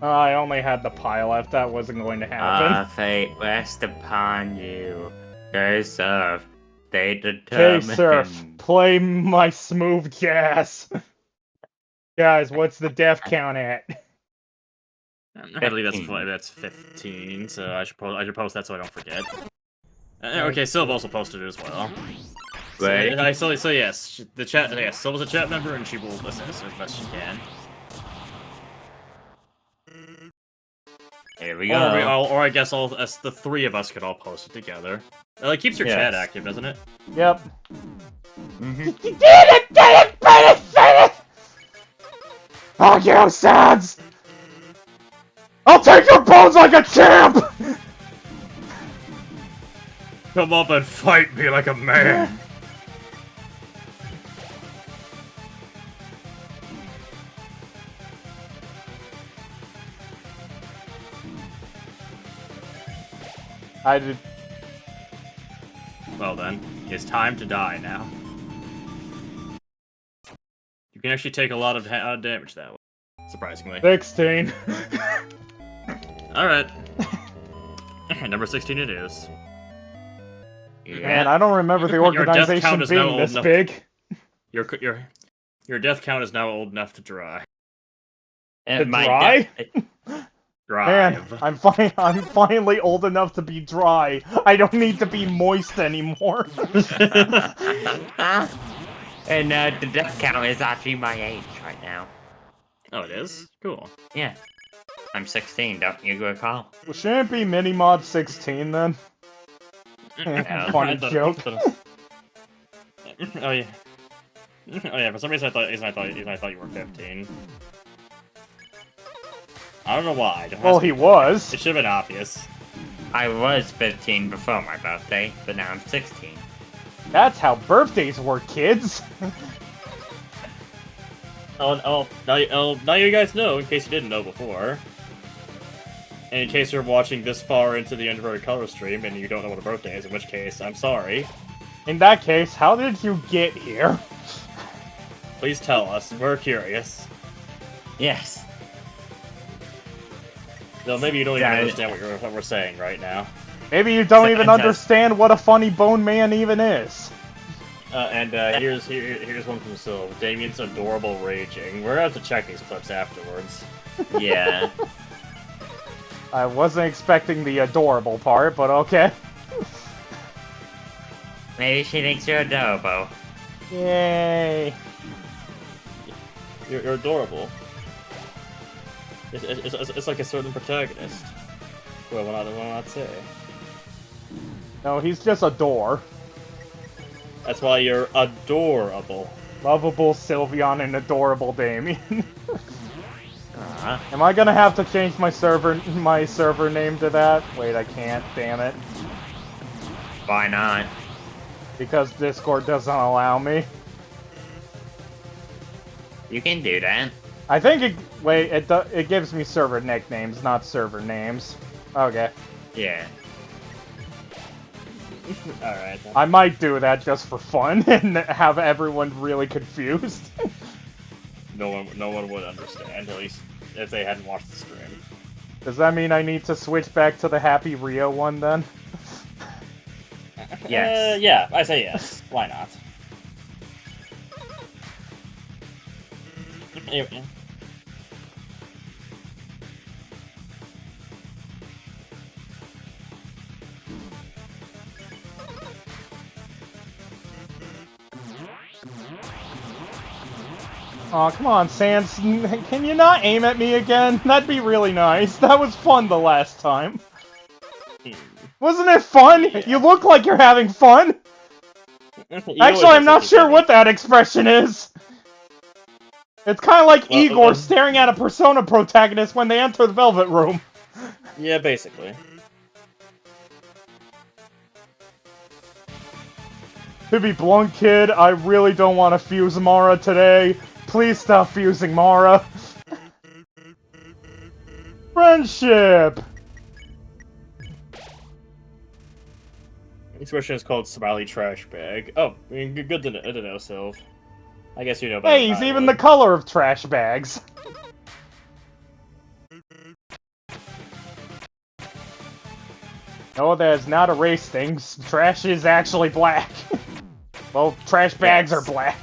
Oh, I only had the pie left. That wasn't going to happen. Fate rest upon you. Yourself. They Okay, determine. Surf, play my smooth jazz. Guys, what's the death count at? I believe 15. that's 15, so I should post that so I don't forget. Okay, Sylv also posted it as well. Right. So yes, the chat. Yes, Sylva's a chat member, and she will listen as best she can. Here we go. Or I guess the three of us could all post it together. It keeps your chat Yes. active, doesn't it? Yep. Mhm. You did it! Did it! Oh, you Sans! I'll take your bones like a champ! Come up and fight me like a man. I did. Well then, it's time to die now. You can actually take a lot of damage that way, surprisingly. 16. Alright. Number 16 it is. Man, I don't remember the Your death count organization is now being old this enough. big. Your death count is now old enough to dry. To My dry? death- Man, Drive. I'm finally old enough to be dry. I don't need to be moist anymore. And the death count is actually my age right now. Oh, it is? Cool. Yeah. I'm 16, don't you recall? Well, shouldn't it be Minimod 16 then? Funny I thought- joke. Oh yeah. Oh yeah, for some reason I thought you were 15. I don't know why. Well, he was. It should have been obvious. I was 15 before my birthday, but now I'm 16. That's how birthdays work, kids. Now you guys know, in case you didn't know before. And in case you're watching this far into the Undertale color stream and you don't know what a birthday is, in which case, I'm sorry. In that case, how did you get here? Please tell us. We're curious. Yes. Though maybe you don't even Yeah, understand what we're saying right now. Maybe you don't even Fantastic. understand what a funny bone man even is. Here's one from Sylv. Damien's adorable raging. We're gonna have to check these clips afterwards. Yeah. I wasn't expecting the adorable part, but okay. Maybe she thinks you're adorable. Yay. You're adorable. It's like a certain protagonist. Who I will not say. No, he's just a door. That's why you're adorable. Lovable Sylveon and adorable Damien. Uh, Am I gonna have to change my server name to that? Wait, I can't, damn it. why not? Because Discord doesn't allow me. You can do that. I think it gives me server nicknames, not server names. Okay. Yeah. Alright. I might do that just for fun and have everyone really confused. No one would understand, at least if they hadn't watched the stream. Does that mean I need to switch back to the Happy Rio one then? Yes. Yeah, I say yes. Why not? Anyway. Aw, come on, Sans. Can you not aim at me again? That'd be really nice. That was fun the last time. Wasn't it fun? Yeah. You look like you're having fun. Actually, I'm not sure what that expression is. It's kind of like Igor staring at a Persona protagonist when they enter the Velvet Room. Yeah, basically. To be blunt, kid, I really don't want to fuse Mara today. Please stop fusing Mara. Friendship! Expression is called Smiley Trash Bag. Oh, I mean, good to know, Sylv. I guess you know better Hey, than he's I even would. the color of trash bags. No, that's not a race thing. Trash is actually black. Well, trash bags Yes. are black.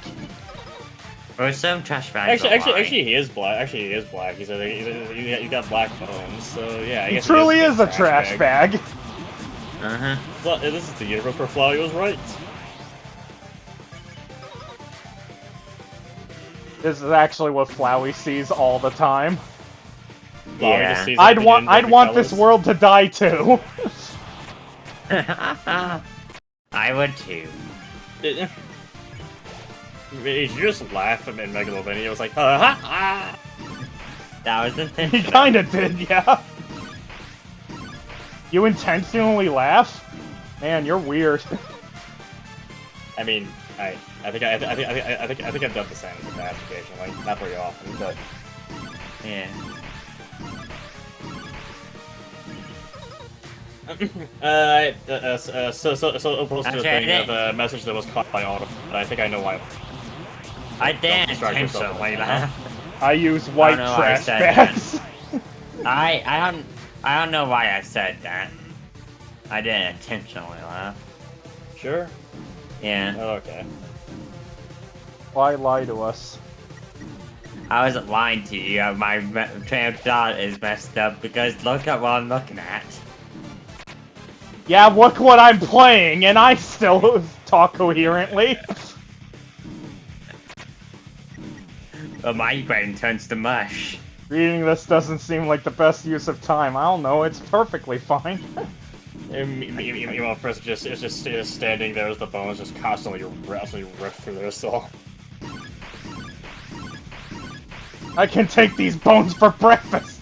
Or some trash bags. Actually, he is black. Actually, he is black. He's got black bones. So yeah, I He guess truly he is a trash bag. Uh-huh. Well, this is the universe where Flowey was right. This is actually what Flowey sees all the time. Flowey Yeah. just sees I'd everything want in I'd different want this colors. world to die too. I would too. You just laugh at Megalovania. It was like, ha ha. That was He intentional. kinda did, yeah. You intentionally laugh? Man, you're weird. I mean, I think I've done the same in the past occasionally. Not very often, but Yeah. So posted a thing of a message that was caught by Autumn, but I think I know why. I didn't distract yourself intentionally like that. laugh. I use white know why I trash said bags. I don't know why I said that. I didn't intentionally laugh. Sure. Yeah. Oh, okay. Why lie to us? I wasn't lying to you. My train of thought is messed up because look at what I'm looking at. Yeah, look what I'm playing, and I still talk coherently. Well, my brain turns to mush. Reading this doesn't seem like the best use of time. I don't know, it's perfectly fine. Meanwhile, first it's just standing there as the bones just constantly rip through their soul. I can take these bones for breakfast!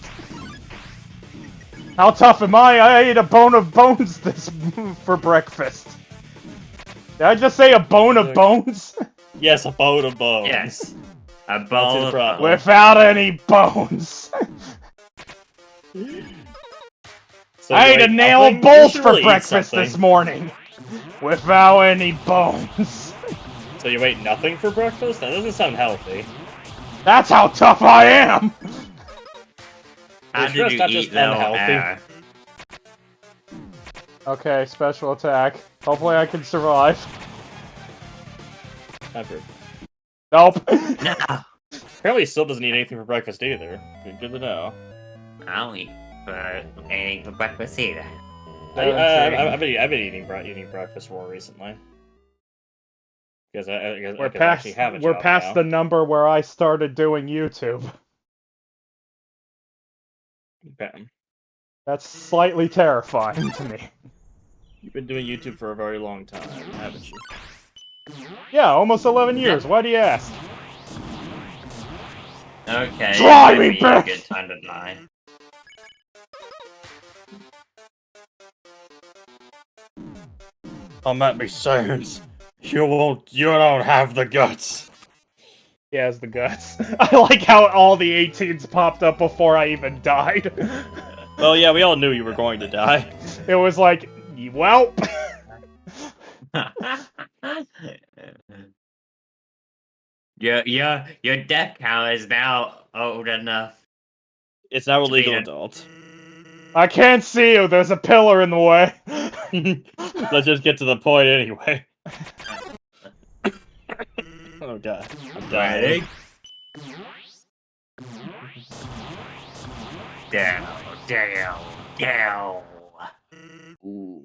How tough am I? I ate a bone of bones for breakfast. Did I just say a bone of bones? Yes, a bone of bones. Yes. A bowl of bones. Without any bones. So I you ate a ate nail of nothing? bolts You should for really eat breakfast something. this morning. Without any bones. So you ate nothing for breakfast? That doesn't sound healthy. That's how tough I am! How sure did it's you not eat just little unhealthy? air? Okay, special attack. Hopefully I can survive. Never. Nope. No. Apparently he still doesn't eat anything for breakfast either. Good to know. I don't eat anything for breakfast either. I've been eating breakfast more recently. Because I We're actually have a past, we're job past now. the number where I started doing YouTube. Bam. That's slightly terrifying to me. You've been doing YouTube for a very long time, haven't you? Yeah, almost 11 years. Why do you ask? Okay. Try it might me, be a bitch! good time to die. Come at me, science. You don't have the guts. He has the guts. I like how all the 18s popped up before I even died. Well, yeah, we all knew you were going to die. It was like, welp. Your death count is now old enough. It's now a To legal be a- adult. I can't see you. There's a pillar in the way. Let's just get to the point anyway. Oh god, I'm dying. Ready? Down, down, down. Ooh.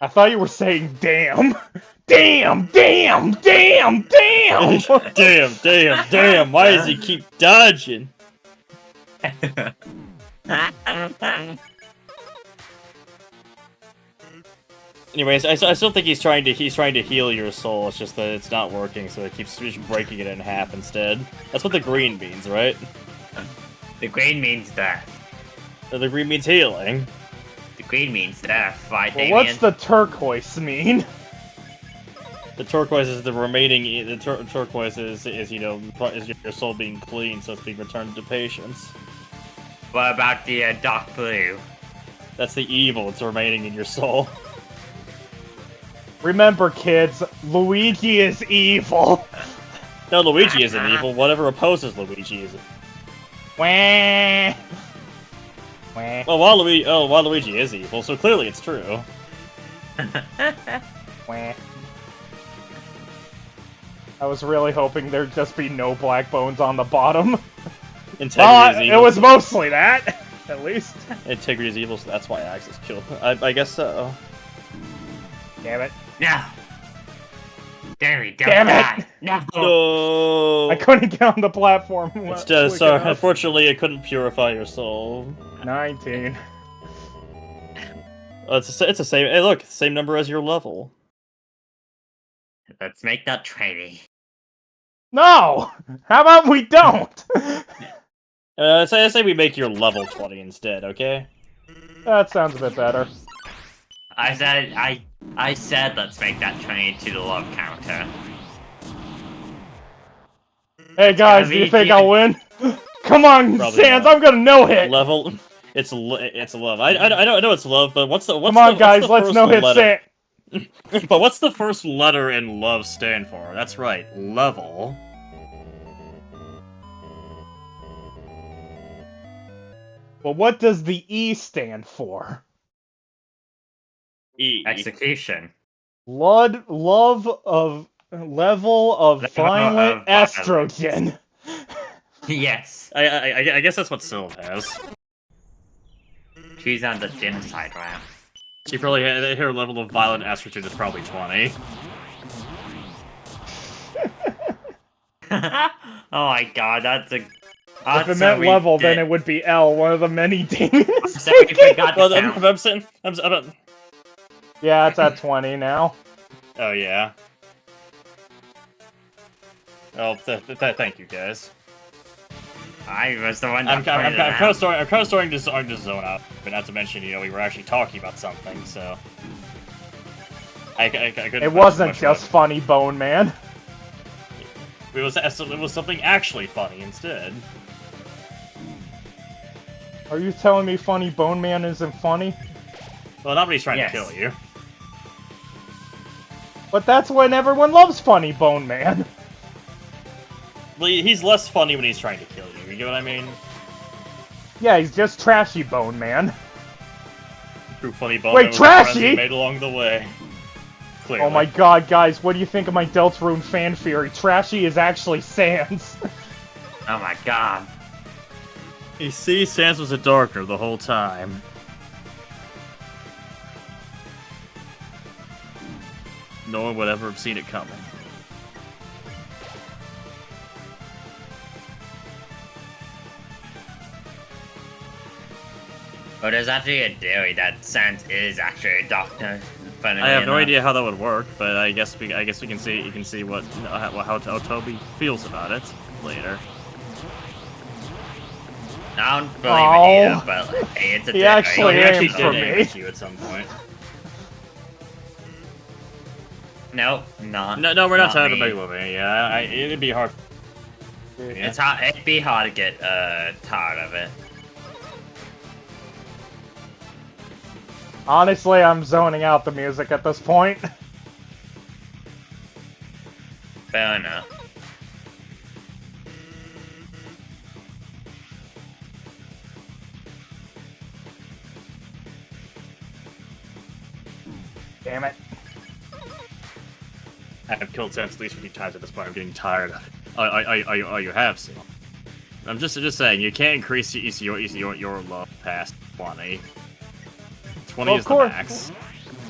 I thought you were saying damn. Damn, damn, damn, damn! Damn, why does he keep dodging? Anyways, I still think he's trying to heal your soul. It's just that it's not working, so it keeps just breaking it in half instead. That's what the green means, right? The green means death. The green means healing. The green means death, right, Well, Damien? what's the turquoise mean? The turquoise is the remaining. The turquoise is you know is your soul being clean, so it's being returned to patience. What about the dark blue? That's the evil. It's remaining in your soul. Remember, kids, Luigi is evil. No, Luigi isn't evil. Whatever opposes Luigi is. Wah. Wah. Well, Waluigi is evil, so clearly it's true. Wah. I was really hoping there'd just be no black bones on the bottom. Integrity is evil. It was mostly that, at least. Integrity is evil, so that's why Axe is killed. I guess so. Damn it. No! Damien, don't Damn it! die! No! No. I couldn't get on the platform. It's quick just, so enough. unfortunately, it couldn't purify your soul. 19. It's the same. Hey, look, same number as your level. Let's make that trendy. No! How about we don't? I say we make your level 20 instead, okay? That sounds a bit better. I said let's make that trendy to the love counter. Hey guys, do you think I'll win? Come on, Probably Sans, not. I'm gonna no-hit! Level. It's love. I know it's love, but what's the Come on, guys, what's the let's first no-hit letter? Sans. But what's the first letter in love stand for? That's right, level. Well, what does the E stand for? E. Execution. Love of Level of violent estrogen. Yes. I guess that's what Sylve has. She's on the genocide ramp. She probably her level of violent estrogen is probably 20. Oh my god, that's a... If it meant level, then it would be L, one of the many demons. So we forgot to Well, count. I'm saying, I'm Yeah, it's at 20 now. oh yeah. Oh, thank you guys. I was the one that I'm kind pointed it of out. starting to zone out, but not to mention, you know, we were actually talking about something, so I couldn't. It wasn't just funny, Bone Man. It was something actually funny instead. Are you telling me funny Bone Man isn't funny? Well, nobody's trying Yes. to kill you. But that's when everyone loves funny Bone Man. Well, he's less funny when he's trying to kill you. You get what I mean? Yeah, he's just trashy Bone Man. True funny bone. Wait, that was the friends trashy? we made along the way. Clearly. Oh my god, guys, what do you think of my Deltarune fan theory? Trashy is actually Sans. Oh my god. You see, Sans was a darker the whole time. No one would ever have seen it coming. Oh, there's actually a theory that Sans is actually a doctor. I have no idea how that would work, but I guess we can see what how Toby feels about it later. I don't believe it either, but like, hey, it's a He theory. actually He aimed actually for did aim me. at you at some point. Nope, not. No, we're not tired of me. Big Movie. Yeah, it'd be hard. It's hard. It'd be hard to get tired of it. Honestly, I'm zoning out the music at this point. Fair enough. Damn it. I've killed Sans at least 50 times at this point. I'm getting tired of it. Oh, you have seen. I'm just saying you can't increase your love past 20. 20 Well, is of course. the max.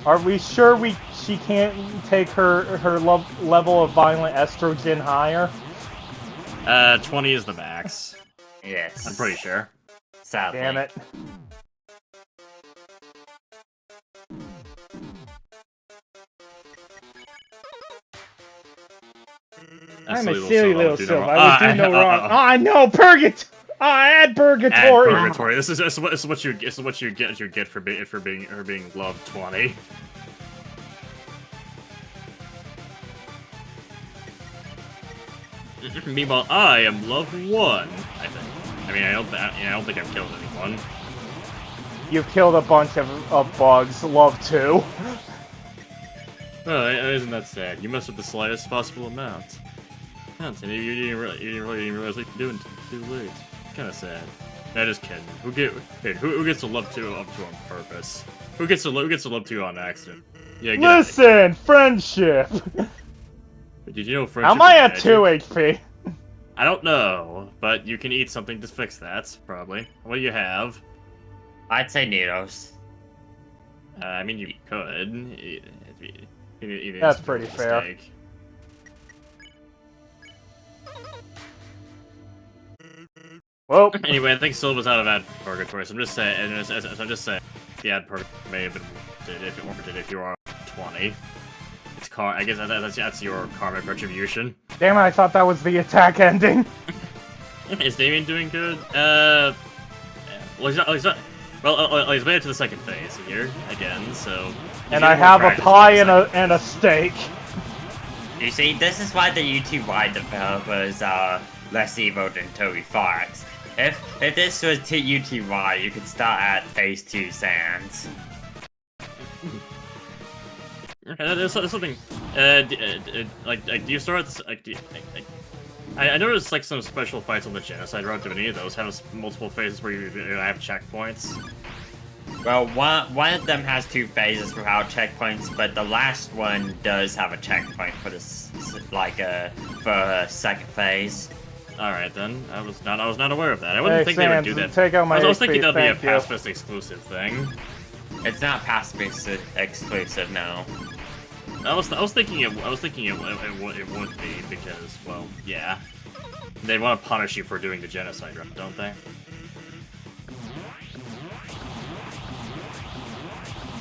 Are we sure she can't take her level of violent estrogen higher? 20 is the max. Yes. I'm pretty sure. Sadly. Damn it. I'm a silly little Sylve. I would do no wrong. Ah, no, Purgatory! Add Purgatory! Add Purgatory. This is what you get for being loved 20. Meanwhile, I am love 1. I think. I mean, I don't think I've killed anyone. You killed a bunch of bugs. Love 2. Oh, isn't that sad? You messed up the slightest possible amount. And you didn't really realize what you're doing too late. Kind of sad. No, just kidding. Who gets to love 2 up to on purpose? Who gets to love 2 on accident? Yeah, get out of Listen, friendship! here. Did you know How friendship am I is at magic? 2 HP? I don't know, but you can eat something to fix that, probably. What do you have? I'd say needles. I mean, you could. That's pretty fair. Well, Anyway, I think Sylva's out of Ad Purgatory, so I'm just saying, the Ad Purgatory may have been warranted if you are 20. It's I guess that's your karmic retribution. damn it, I thought that was the attack ending. Is Damien doing good? Well, he's made it to the second phase here again, so. And I have a pie and a steak. You see, this is why the YouTube-wide developers are less evil than Toby Fox. If this was to YouTube-wide, you could start at phase 2 Sans. There's something. Do you start at this? I noticed like some special fights on the Genocide route. Do any of those have multiple phases where you have checkpoints? Well, one of them has 2 phases without checkpoints, but the last one does have a checkpoint for the like for a second phase. All right then. I was not aware of that. I wouldn't Hey, think they would Sans, do that. take out my I was HP, thinking that'd be a thank you. pacifist exclusive thing. It's not pacifist exclusive, no. I was thinking it would be because, well, yeah, they want to punish you for doing the genocide, right, don't they?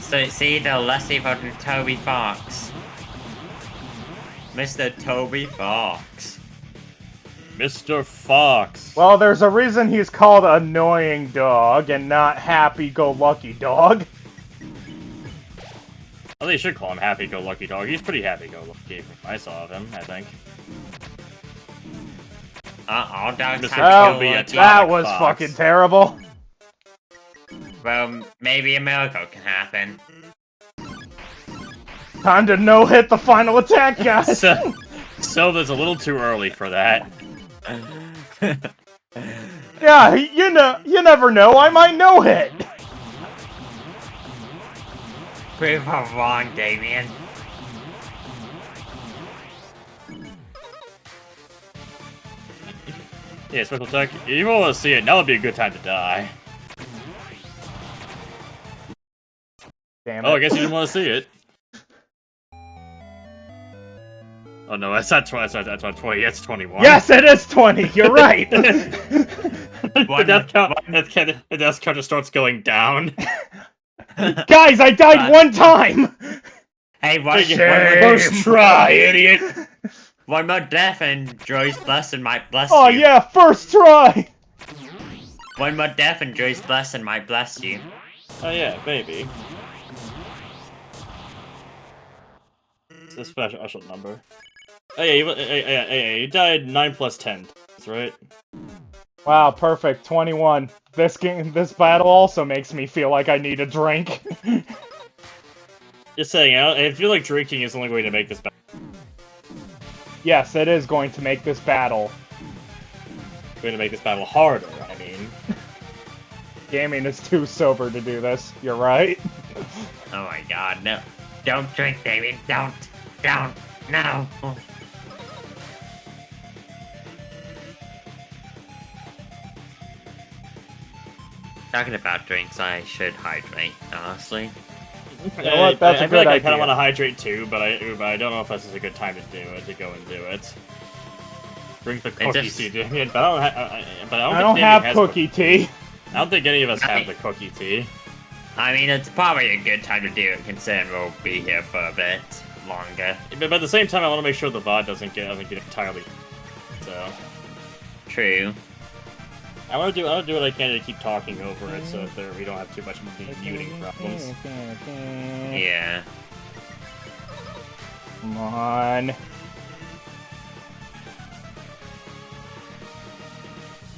So see, they're less evil than Toby Fox. Mr. Toby Fox. Mr. Fox. Well, there's a reason he's called Annoying Dog and not Happy-Go-Lucky Dog. Well, they should call him Happy-Go-Lucky Dog. He's pretty happy-go-lucky. I saw of him, I think. All dogs Mr. have Toby, to a go That was Fox. fucking terrible. Well, maybe a miracle can happen. Time to no-hit the final attack, guys. So there's a little too early for that. Yeah, you never know. I might no-hit. Prove I'm wrong, Damien. Yeah, special attack. If you want to see it, now would be a good time to die. Damn it. Oh, I guess you didn't want to see it. Oh no, that's not 20. That's not 20. That's 21. Yes, it is 20. You're right. The death count just starts going down. Guys, I died one time. Hey, one First try, idiot. one more death and Joy's blessing might bless Oh you. yeah, first try. One more death and Joy's blessing might bless you. Oh yeah, maybe. It's a special number. Oh yeah, you died 9 plus 10. That's right. Wow, perfect. 21. This battle also makes me feel like I need a drink. Just saying, I feel like drinking is the only way to make this better. Yes, it is going to make this battle. Going to make this battle harder, I mean. Gaming is too sober to do this. You're right. Oh my god, no. Don't drink, Damien. Don't. No. Talking about drinks, I should hydrate, honestly. You know what? That's a I feel good like I kind idea. of want to hydrate too, but I don't know if this is a good time to do it. To go and do it. Drink the cookie just- tea, Damien. But I I think don't Damien have has cookie tea. I don't think any of us have the cookie tea. I mean, it's probably a good time to do it, considering we'll be here for a bit longer. But at the same time, I want to make sure the VOD doesn't get entirely. So True. I want to do what I can to keep talking over it, so that we don't have too much muting problems. Yeah. Come on.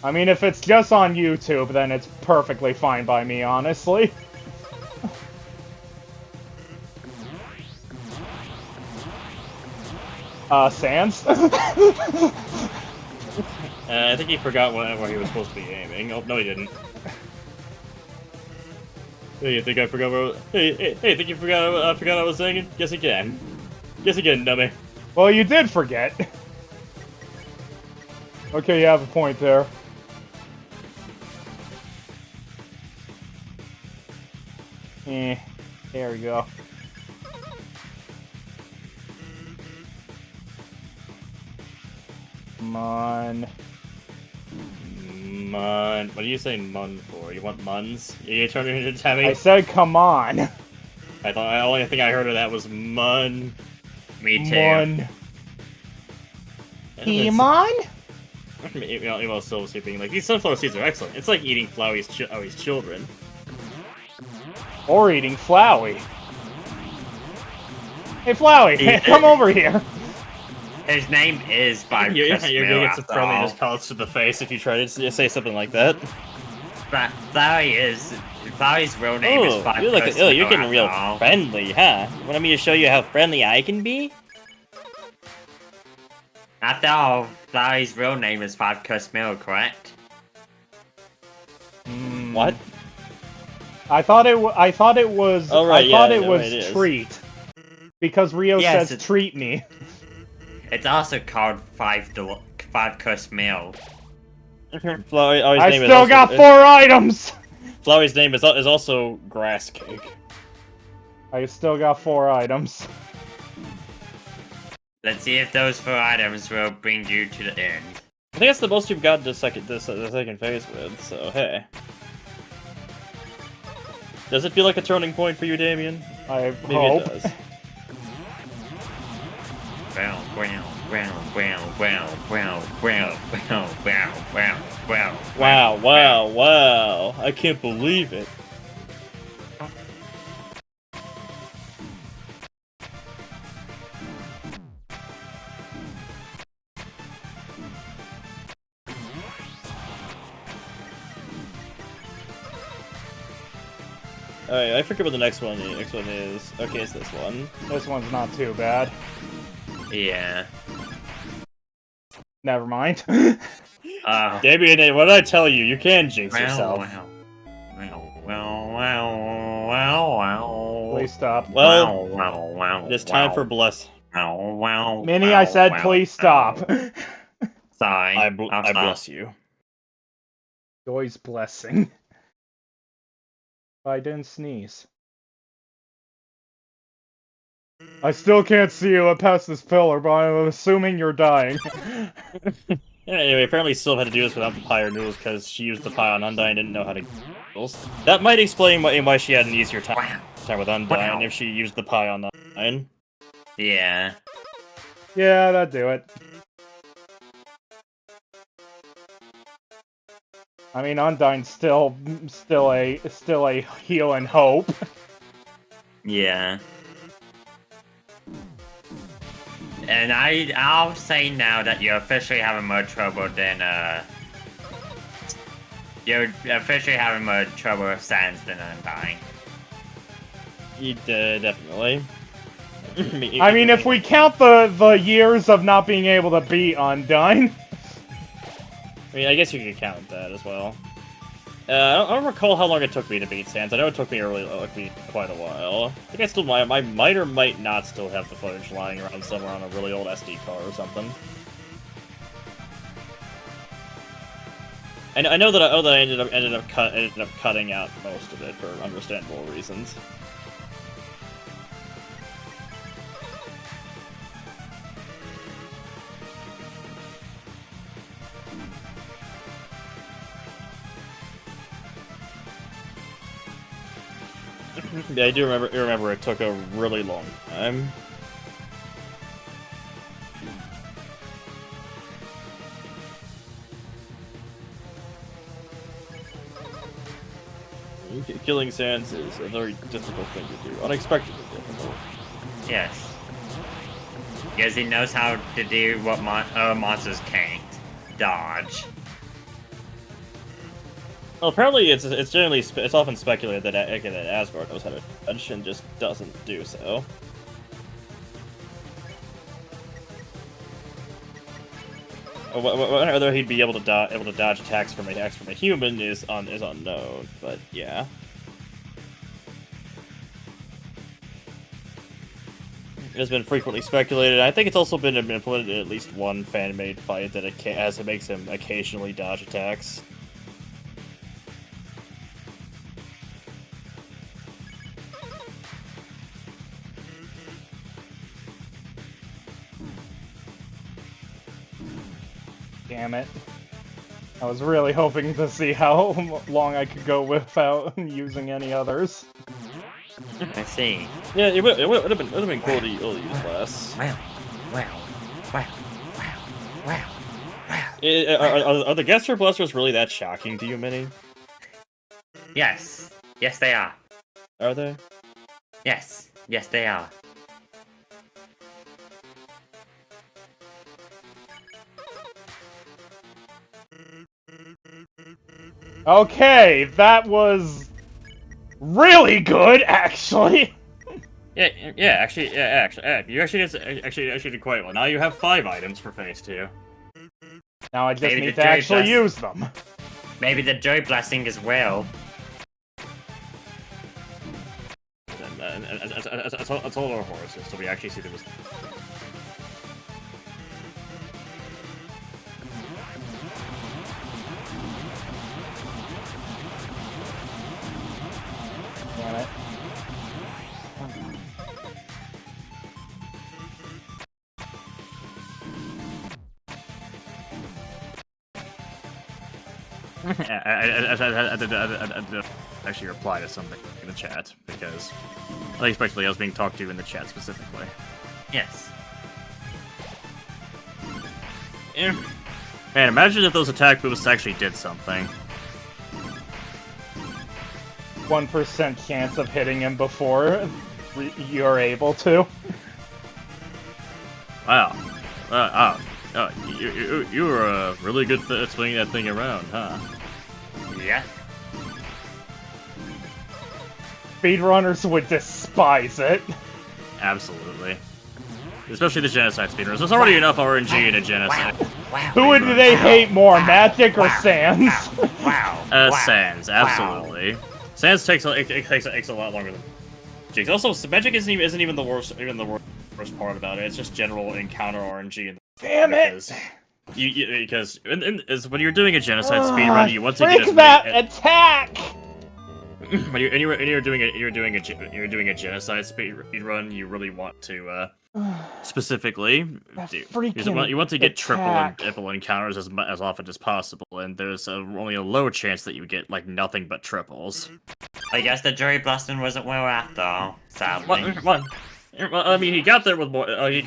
I mean, if it's just on YouTube, then it's perfectly fine by me, honestly. Sans? I think he forgot where he was supposed to be aiming. Oh, no, he didn't. Hey, you think I forgot where? Hey, think you forgot? I forgot what I was saying? Guess again. Guess again, dummy. Well, you did forget. Okay, you have a point there. There we go. Come on. Mun. What are you saying mun for? You want muns? You turn me into Tammy? I said come on. I thought the only thing I heard of that was mun. Me too. Mon. It's- Pimon? Well, still being like, these sunflower seeds are excellent. It's like eating Flowey's children. Or eating Flowey. Hey, Flowey, come over here. His name is by You're Chris gonna Mill, get some after friendliness all. pellets to the face if you try to say something like that. But Flowey's real name is by you're Chris you're Mill, getting after real all. friendly, huh? Want me to show you how friendly I can be? After all, Flowey's real name is Five Chris Mill, correct? What? I thought it was. Oh, right, I thought it yeah, was right, it is. treat. Because Rio Yes, says it's- treat me. It's also called five course meal. Flowey's I name is still also, got 4 items! Flowey's name is also grass cake. I still got 4 items. Let's see if those 4 items will bring you to the end. I think that's the most you've got the second phase with. So hey, does it feel like a turning point for you, Damien? I Maybe hope. it does. Wow! I can't believe it. Alright, I forget what the next one is. Okay, it's this one. This one's not too bad. Yeah. Never mind. Damien, what did I tell you? You can jinx yourself. Please stop. Well, it's time for bless. Minnie, I said please stop. Sorry. I I'll stop. bless you. Joy's blessing. I didn't sneeze. I still can't see you past this pillar, but I'm assuming you're dying. Yeah, anyway, apparently Sylve had to do this without the pie or noodles because she used the pie on Undyne and didn't know how to noodles. That might explain why she had an easier time with Undyne if she used the pie on Undyne. Yeah. Yeah, that'd do it. I mean, Undyne's still a heal and hope. Yeah. And I'll say now that you're officially having more trouble than you're officially having more trouble with Sans than Undying. Definitely. I mean, if we count the years of not being able to beat Undyne. I mean, I guess you could count that as well. I don't recall how long it took me to beat Sans. I know it took me quite a while. I think I still might or might not still have the footage lying around somewhere on a really old SD card or something. And I know that I ended up cutting out most of it for understandable reasons. Yeah, I do remember it took a really long time. Killing Sans is a very difficult thing to do. Unexpectedly difficult. Yes. Because he knows how to do what monsters can't. Dodge. Well, apparently it's generally it's often speculated that Asgard knows how to dodge and just doesn't do so. Whether he'd be able to dodge attacks from a human is unknown, but yeah. It has been frequently speculated. I think it's also been implemented in at least one fan-made fight that it makes him occasionally dodge attacks. Damn it. I was really hoping to see how long I could go without using any others. I see. Yeah, it would have been cool to use less. Wow. Are the Gesture Blusters really that shocking to you, Minnie? Yes. Yes, they are. Are they? Yes. Yes, they are. Okay, that was really good, actually. Actually, you actually did quite well. Now you have 5 items for phase 2. Now I just Maybe need the to actually Joy use them. Maybe the Joy Blessing as well. That's all our horses, so we actually see there was. I did actually reply to something in the chat because unexpectedly I was being talked to in the chat specifically. Yes. Yeah. Man, imagine if those attack boosts actually did something. 1% chance of hitting him before you're able to. Wow. You were really good at swinging that thing around, huh? Yeah. Speedrunners would despise it. Absolutely. Especially the Genocide speedrunners. There's already enough RNG in a Genocide. Wow. Who would they hate more, Magic or Sans? Wow. Sans, absolutely. Sans takes a lot longer than Jigs. Also, Magic isn't even the worst part about it. It's just general encounter RNG. Damn because it! Because when you're doing a Genocide speedrun, you want to get as that many. attack! When you're doing a Genocide speedrun, you really want to specifically you want to get triple encounters as often as possible, and there's only a low chance that you get like nothing but triples. I guess the jury blasting wasn't where we're at though, sadly. Well, I mean, he got there with more. It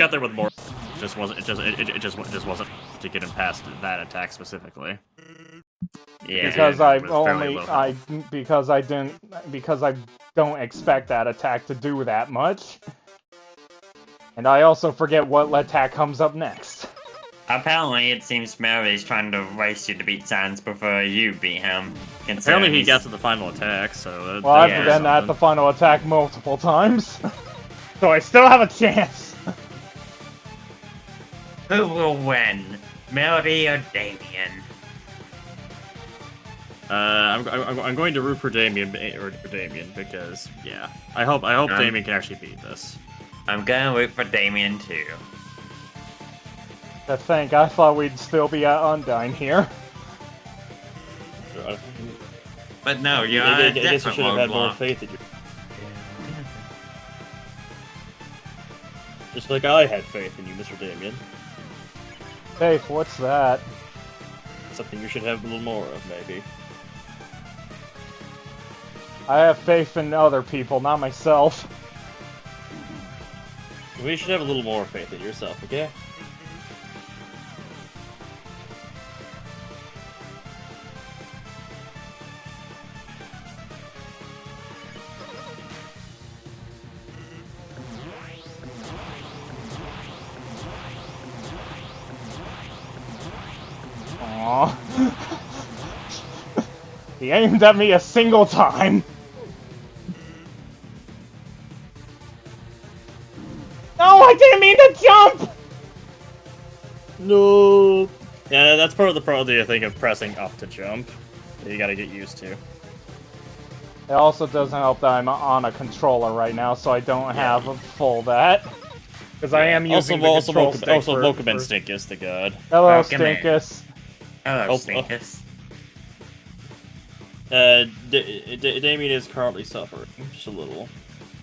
just wasn't to get him past that attack specifically. Yeah. Because I don't expect that attack to do that much. And I also forget what attack comes up next. Apparently, it seems Mary's trying to race you to beat Sans before you beat him. Apparently, he got to the final attack, so. Well, I've been at the final attack multiple times, so I still have a chance. Who will win, Melody or Damien? I'm going to root for Damien because yeah, I hope Damien can actually beat this. I'm gonna root for Damien too. I think I thought we'd still be at Undyne here. But no, you're I on a guess you different should have had more roadblock. faith in you. Just like I had faith in you, Mr. Damien. Faith, what's that? Something you should have a little more of, maybe. I have faith in other people, not myself. We should have a little more faith in yourself, okay? Aww. He aimed at me a single time. No, I didn't mean to jump! No. Yeah, that's part of the problem, I think, of pressing up to jump. That you gotta get used to. It also doesn't help that I'm on a controller right now, so I don't have a full that. Because I am using the control stick Welcome and Stinkus, the god. Hello, Welcome in. Stinkus. Hello, Stinkus. Damien is currently suffering, just a little.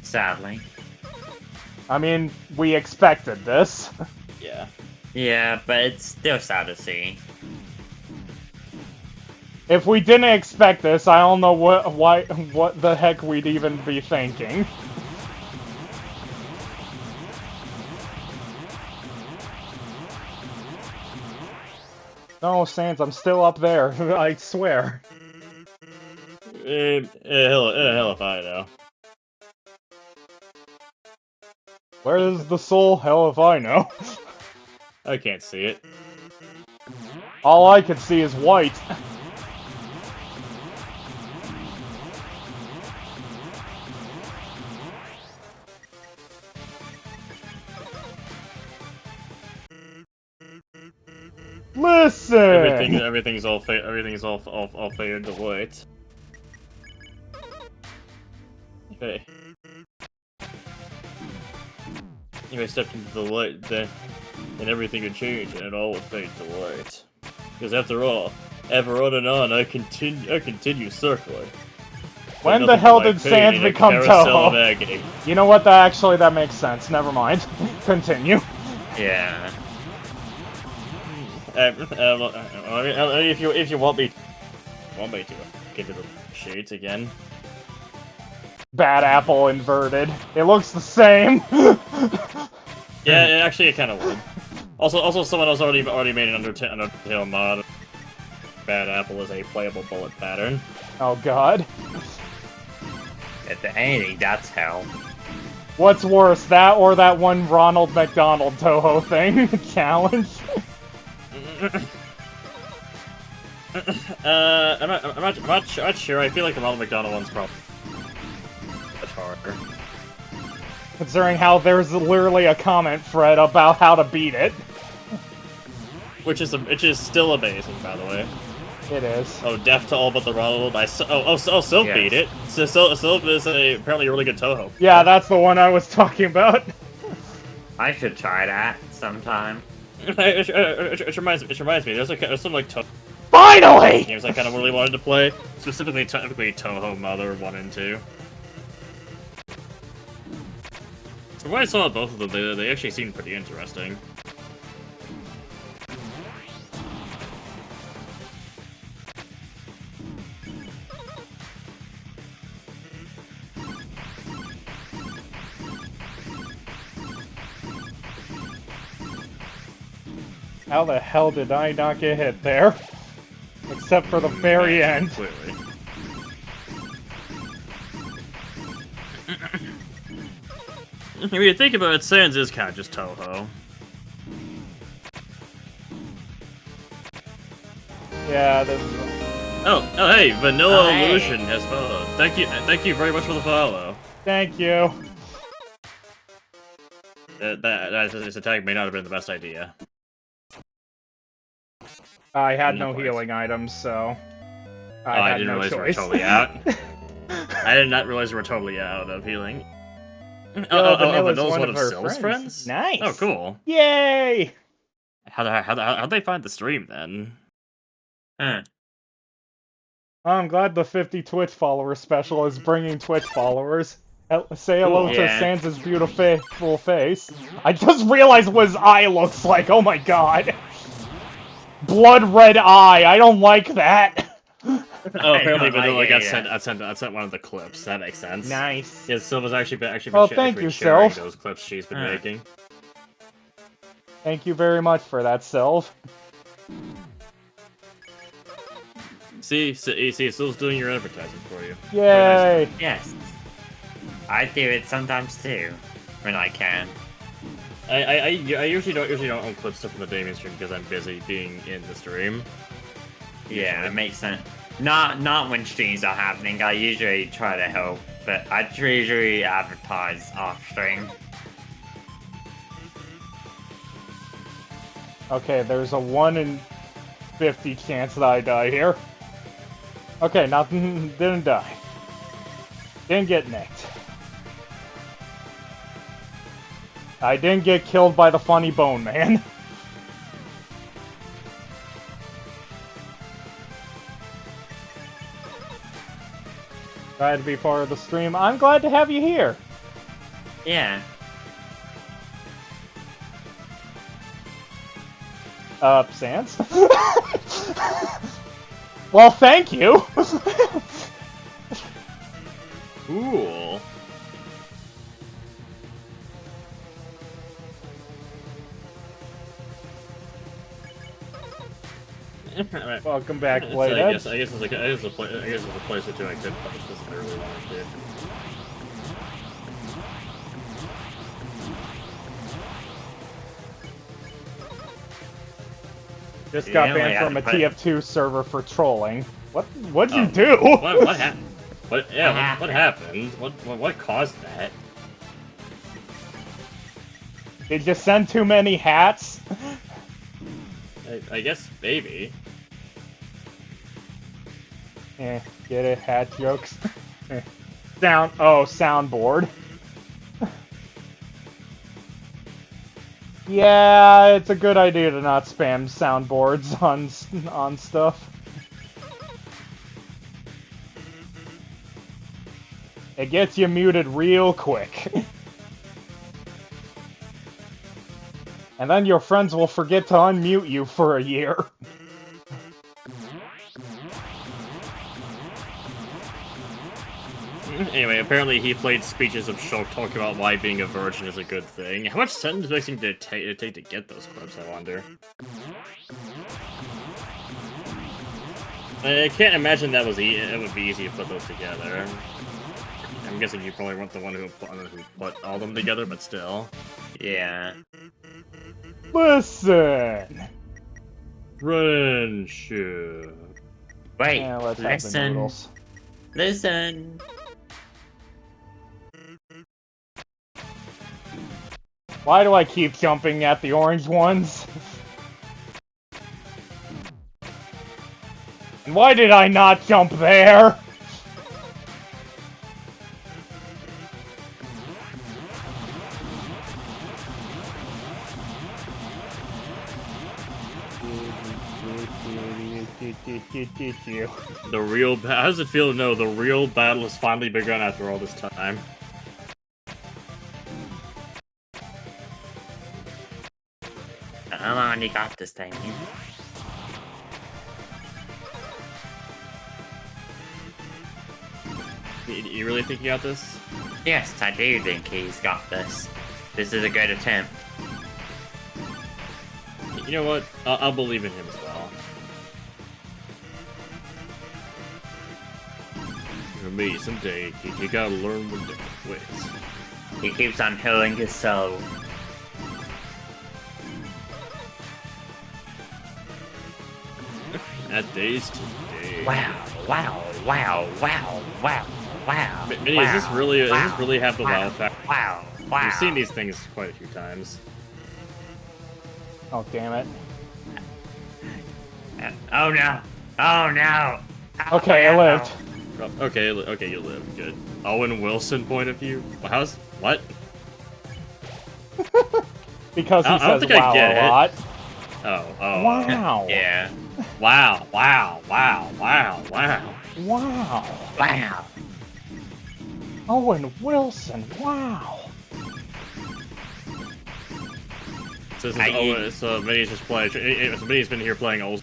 Sadly. I mean, we expected this. Yeah. Yeah, but it's still sad to see. If we didn't expect this, I don't know what the heck we'd even be thinking. No, Sans, I'm still up there. I swear. Hell if I know. Where is the soul? Hell if I know. I can't see it. All I can see is white. Listen. Everything's all faded to white. Okay. If I stepped into the light, then everything would change, and it all would fade to white. Because after all, ever on and on, I continue circling. When the hell did Sans become Toho? You know what? That makes sense. Never mind. Continue. Yeah. If you want me, want me to get to the shades again. Bad apple inverted. It looks the same. Yeah, it kind of would. Also, someone else already made an Undertale mod. Bad apple is a playable bullet pattern. Oh god. If anything, that's hell. What's worse, that or that one Ronald McDonald Toho thing challenge? I'm not sure. I feel like the Ronald McDonald one's probably much harder. Considering how there's literally a comment thread about how to beat it. Which is still amazing, by the way. It is. Oh, deaf to all but the Ronald. Sylph Yes. beat it. So Sylph is apparently a really good Toho. Yeah, that's the one I was talking about. I should try that sometime. It reminds me. There's some like Toho Finally! games I kind of really wanted to play. Specifically, Toho Mother 1 and 2. From what I saw of both of them, they actually seemed pretty interesting. How the hell did I not get hit there? Except for the very end. Clearly. I mean, you think about it, Sans is kind of just Toho. Yeah, this is... Oh, hey, Vanilla Hey. Illusion has followed. Thank you very much for the follow. Thank you. This attack may not have been the best idea. I had no quite. healing items, so... I had didn't no realize we were choice. totally out. I did not realize we were totally out of healing. Vanilla's Vanilla's one one of of her Syl's friends. friends? Nice. Oh, cool. Yay! How'd they find the stream, then? Huh. I'm glad the 50 Twitch follower special is bringing Twitch followers. Say hello Cool. to Yeah. Sans' beautiful face. I just realized what his eye looks like. Oh my god. Blood red eye. I don't like that. Oh, apparently I Vanilla hate got that. sent one of the clips. That makes sense. Nice. Yeah, Sylva's actually been Oh, sh- thank actually you, sharing Sylv. those clips she's been Huh. making. Thank you very much for that, Sylv. See, Sylva's doing your advertising for you. Yay! Yes. I do it sometimes too, when I can. I usually don't own clip stuff from the Damien stream because I'm busy being in the stream. Yeah, it makes sense. Not when streams are happening. I usually try to help, but I usually advertise off stream. Okay, there's a 1 in 50 chance that I die here. Okay, nothing, didn't die. Didn't get nicked. I didn't get killed by the funny bone man. Glad to be part of the stream. I'm glad to have you here. Yeah. Sans? Well, thank you! Cool. Alright. Welcome back, I Blade guess it's a place or two I could post this if I really wanted to. Just got Yeah, we banned had from a to put- TF2 server for trolling. What'd you Oh. do? What happened? What happened? happened? What caused that? Did you send too many hats? I guess maybe. Eh, get it? Hat jokes. Soundboard. Yeah, it's a good idea to not spam soundboards on stuff. It gets you muted real quick. And then your friends will forget to unmute you for a year. Anyway, apparently he played speeches of Shulk talking about why being a virgin is a good thing. How much sentence mixing did it take to get those clips, I wonder? I can't imagine that was it would be easy to put those together. I'm guessing you probably weren't the one who put all them together, but still. Yeah. Listen! Friendship. Wait, Yeah, let's have the listen. noodles. Listen. Why do I keep jumping at the orange ones? And why did I not jump there? The real how does it feel to know the real battle has finally begun after all this time? Come on, you got this thing. You really think you got this? Yes, I do think he's got this. This is a good attempt. You know what? I'll believe in him as well. For me, someday you gotta learn when to quit. He keeps on healing his soul. At days today. Wow, wow, wow, wow, wow, wow. Minnie, wow, is this really have the wow, wow factor? Wow, wow. We've seen these things quite a few times. Oh, damn it. Oh no! Oh no! Oh, Okay, I no. lived. Oh, okay, you live. Good. Owen Wilson point of view? How's... what? Because he I don't says think I wow get a it. lot. Oh. Wow. Yeah. Wow. Wow. Wow. Owen Wilson, wow. So, so Minnie's just playing... So Minnie's been here playing old...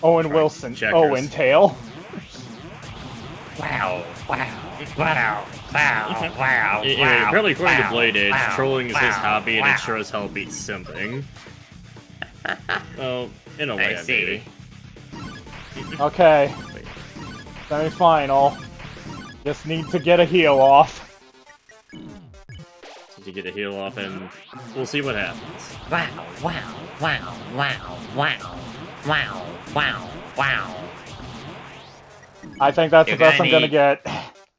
Owen Wilson, checkers. Owen Tail. Wow. Wow. Wow. Wow. Wow. Apparently, according to Blade Edge, wow, trolling is his wow, hobby, and wow. it sure as hell beats simping. Well, in a way, I see. maybe. Okay. Wait. Semi-final. Just need to get a heal off. To get a heal off, and we'll see what happens. Wow. Wow. Wow. Wow. Wow. Wow. Wow. Wow. I think that's You're the best gonna I'm gonna need- get.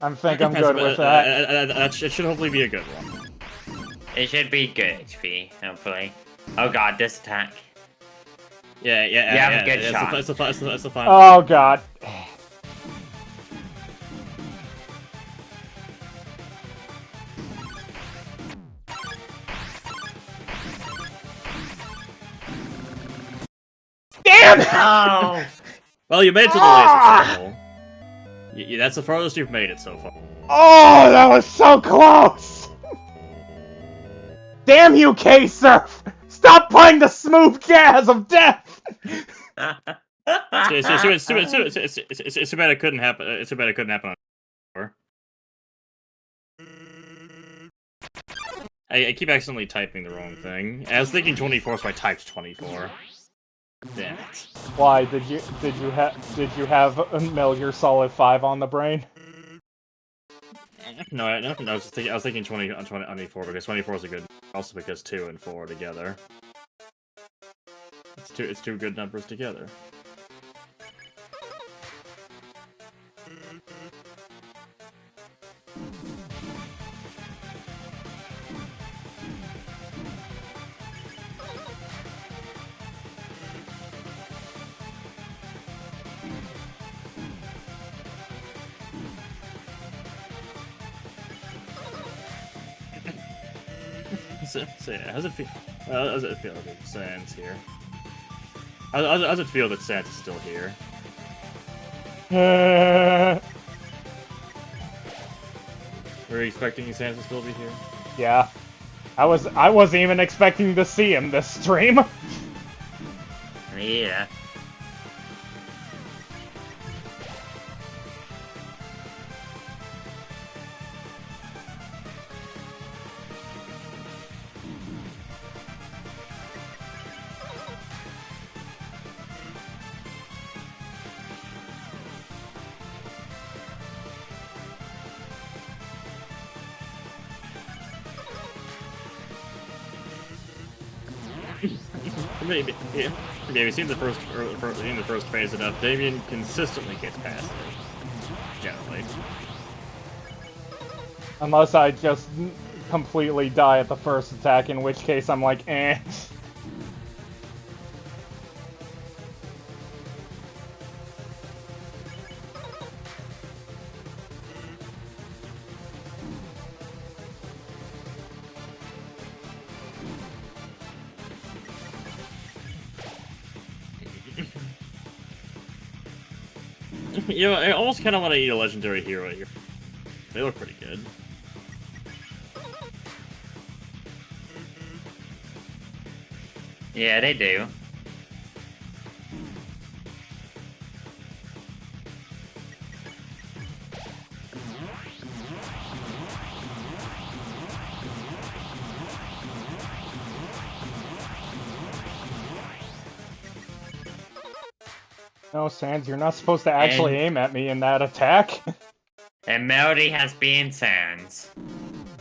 I think I'm good with that. It should hopefully be a good one. It should be good HP, hopefully. Oh god, this attack. Yeah. You have a good shot. It's the fun. Oh god. Damn it! Oh! Well, you made it to the laser circle. That's the farthest you've made it so far. Oh, that was so close! Damn you, K-Surf! Stop playing the smooth jazz of death! It's too bad it couldn't happen. It's too bad it couldn't happen on. I keep accidentally typing the wrong thing. I was thinking 24, so I typed 24. Damn it. Why did you have a Metal Gear Solid 5 on the brain? No, I was thinking 24 because 24 is a good. Also because 2 and 4 together. It's two good numbers together. So yeah, how's it feel? How does it feel that Sans here? How does it feel that Sans is still here? Were you expecting Sans to still be here? Yeah. I wasn't even expecting to see him this stream. Yeah. Maybe, yeah. Maybe seen the first phase enough. Damien consistently gets past it. Generally. Unless I just completely die at the first attack, in which case I'm like, eh. You know, I almost kind of want to eat a legendary hero here. They look pretty good. Yeah, they do. No, Sans, you're not supposed to actually aim at me in that attack. And Melody has been Sans.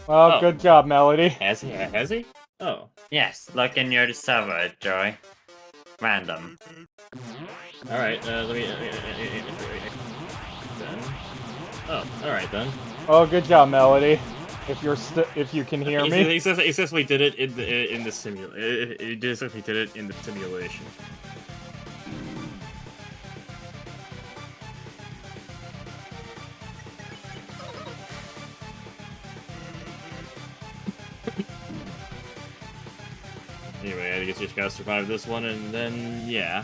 Well, Oh. good job, Melody. Has he? Has he? Oh. Yes, look in your server, Joy. Random. Alright, let me... then. Oh, alright then. Oh, good job, Melody. If you can hear me. He successfully did it in the simulation. He successfully did it in the simulation. Anyway, I guess you just gotta survive this one, and then, yeah.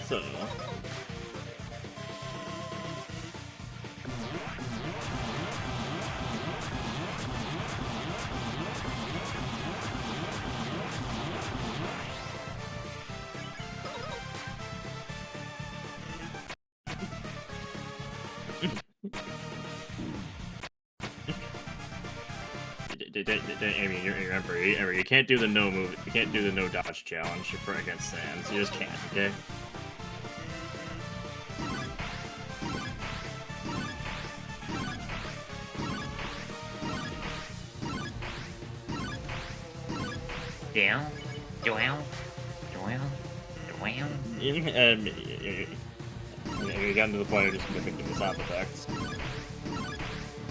So... I mean, remember, you can't do the no move, you can't do the no dodge challenge for against Sans. You just can't, okay? Down, down, down, down. You got into the point of just mimicking the sound effects.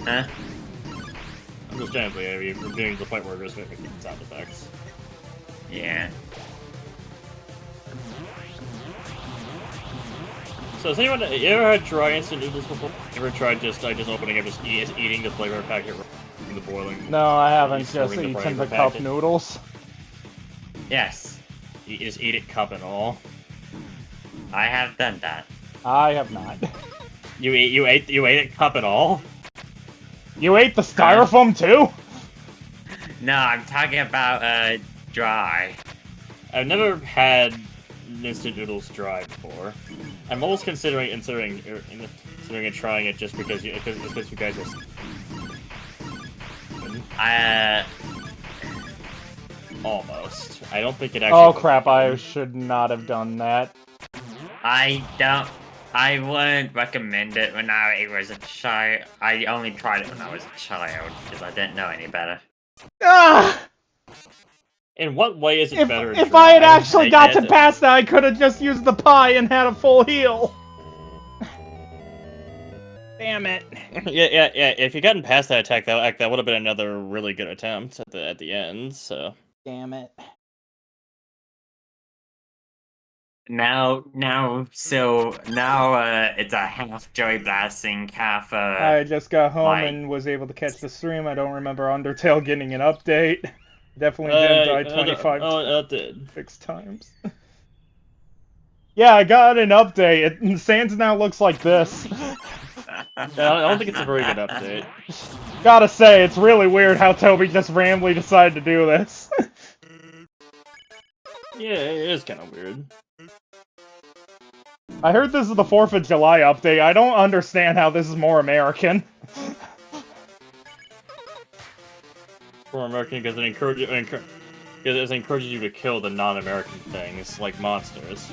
Huh? Understandably, we're getting to the point where we're just mimicking the sound effects. Yeah. So, has anyone, you ever had dry instant noodles before? Ever tried just opening up, just eating the flavor packet from the boiling? No, I haven't just serving the eaten flavor the cup packet? noodles. Yes, You just eat it cup and all. I have done that. I have not. You ate it cup and all? You ate the styrofoam too? No, I'm talking about, dry. I've never had instant noodles dry before. I'm almost considering trying it just because you guys will. Almost. I don't think it actually. Oh crap! I should not have done that. I wouldn't recommend it when I was a child. I only tried it when I was a child, because I didn't know any better. Ah! In what way is it better? If dry? I had actually got to get it. pass that, I could have just used the pie and had a full heal. Damn it. Yeah. If you gotten past that attack, that would have been another really good attempt at the end. So. Damn it. Now it's a half Joy Blasting, half, I just got home like- and was able to catch the stream. I don't remember Undertale getting an update. Definitely didn't die 25 did. 6 times. Yeah, I got an update. Sans now looks like this. I don't think it's a very good update. Gotta say, it's really weird how Toby just randomly decided to do this. Yeah, it is kind of weird. I heard this is the 4th of July update. I don't understand how this is more American. More American because it encourages you to kill the non-American things, like monsters.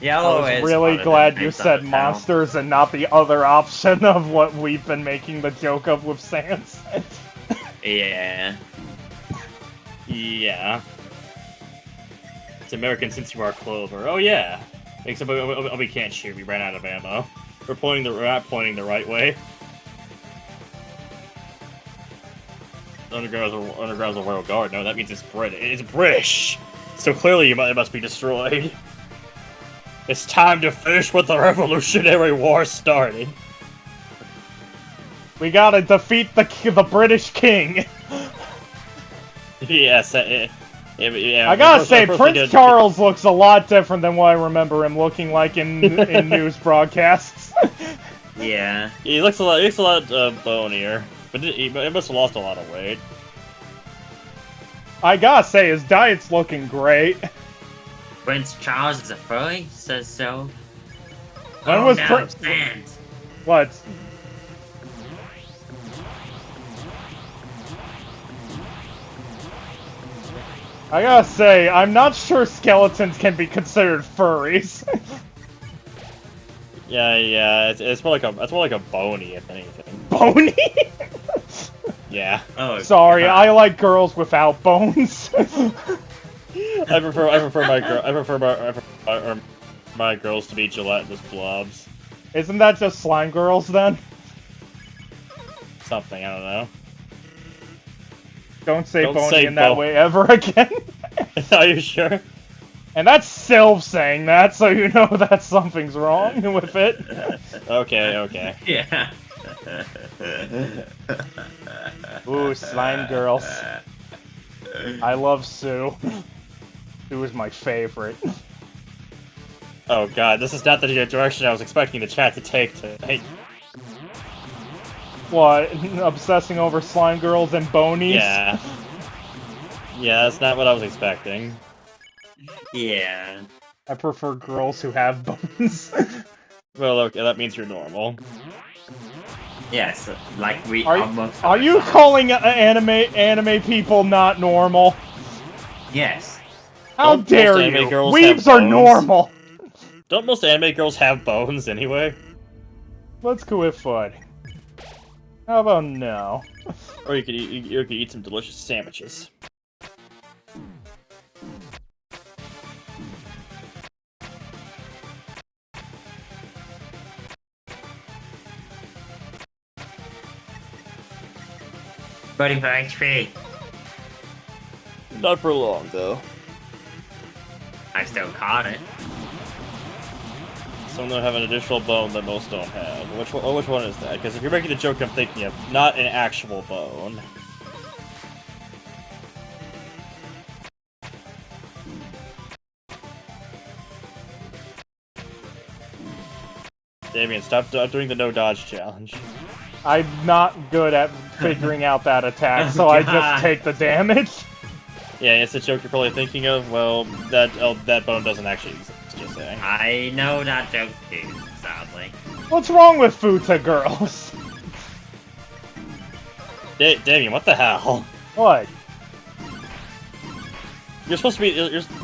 Yellow I is was really one of glad them you things said on the monsters and not the other option of what we've been making the joke of with Sans. town. Yeah. Yeah. It's American since you are Clover. Oh yeah. Except we can't shoot. We ran out of ammo. We're not pointing the right way. Underground's a royal guard. No, that means it's British. It's British. So clearly it must be destroyed. It's time to finish what the Revolutionary War started. We gotta defeat the British king. Yes. Yeah, I gotta say, Prince Charles looks a lot different than what I remember him looking like in news broadcasts. Yeah. He looks a lot bonier, but he must have lost a lot of weight. I gotta say, his diet's looking great. Prince Charles is a furry, says so. When Oh, was now it stands. What? I gotta say, I'm not sure skeletons can be considered furries. Yeah, it's more like a bony, if anything. Bony? Yeah. Oh, Sorry, God. I like girls without bones. I prefer my girls to be gelatinous blobs. Isn't that just slime girls then? Something, I don't know. Don't say Don't bony say in that bo- way ever again. Are you sure? And that's Sylv saying that, so you know that something's wrong with it. Okay. Yeah. Ooh, slime girls. I love Sue. Sue is my favorite. Oh god, this is not the direction I was expecting the chat to take tonight. What? Obsessing over slime girls and bonies? Yeah. Yeah, that's not what I was expecting. Yeah. I prefer girls who have bones. Well, okay, that means you're normal. Yes, like we Are almost. you calling anime people not normal? Yes. How Don't dare most you? anime girls Weebs have are bones? normal. Don't most anime girls have bones anyway? Let's go with fun. How about no? Or you could eat some delicious sandwiches. Buddy for HP. Not for long, though. I still caught it. Some of them have an additional bone that most don't have. Which one is that? Because if you're making the joke I'm thinking of, not an actual bone. Damien, stop doing the no dodge challenge. I'm not good at figuring out that attack, so I just take the damage. Yeah, it's the joke you're probably thinking of. Well, that bone doesn't actually exist. Just saying. I know that joke too, sadly. What's wrong with Futa girls? Damien, what the hell? What? You're supposed to be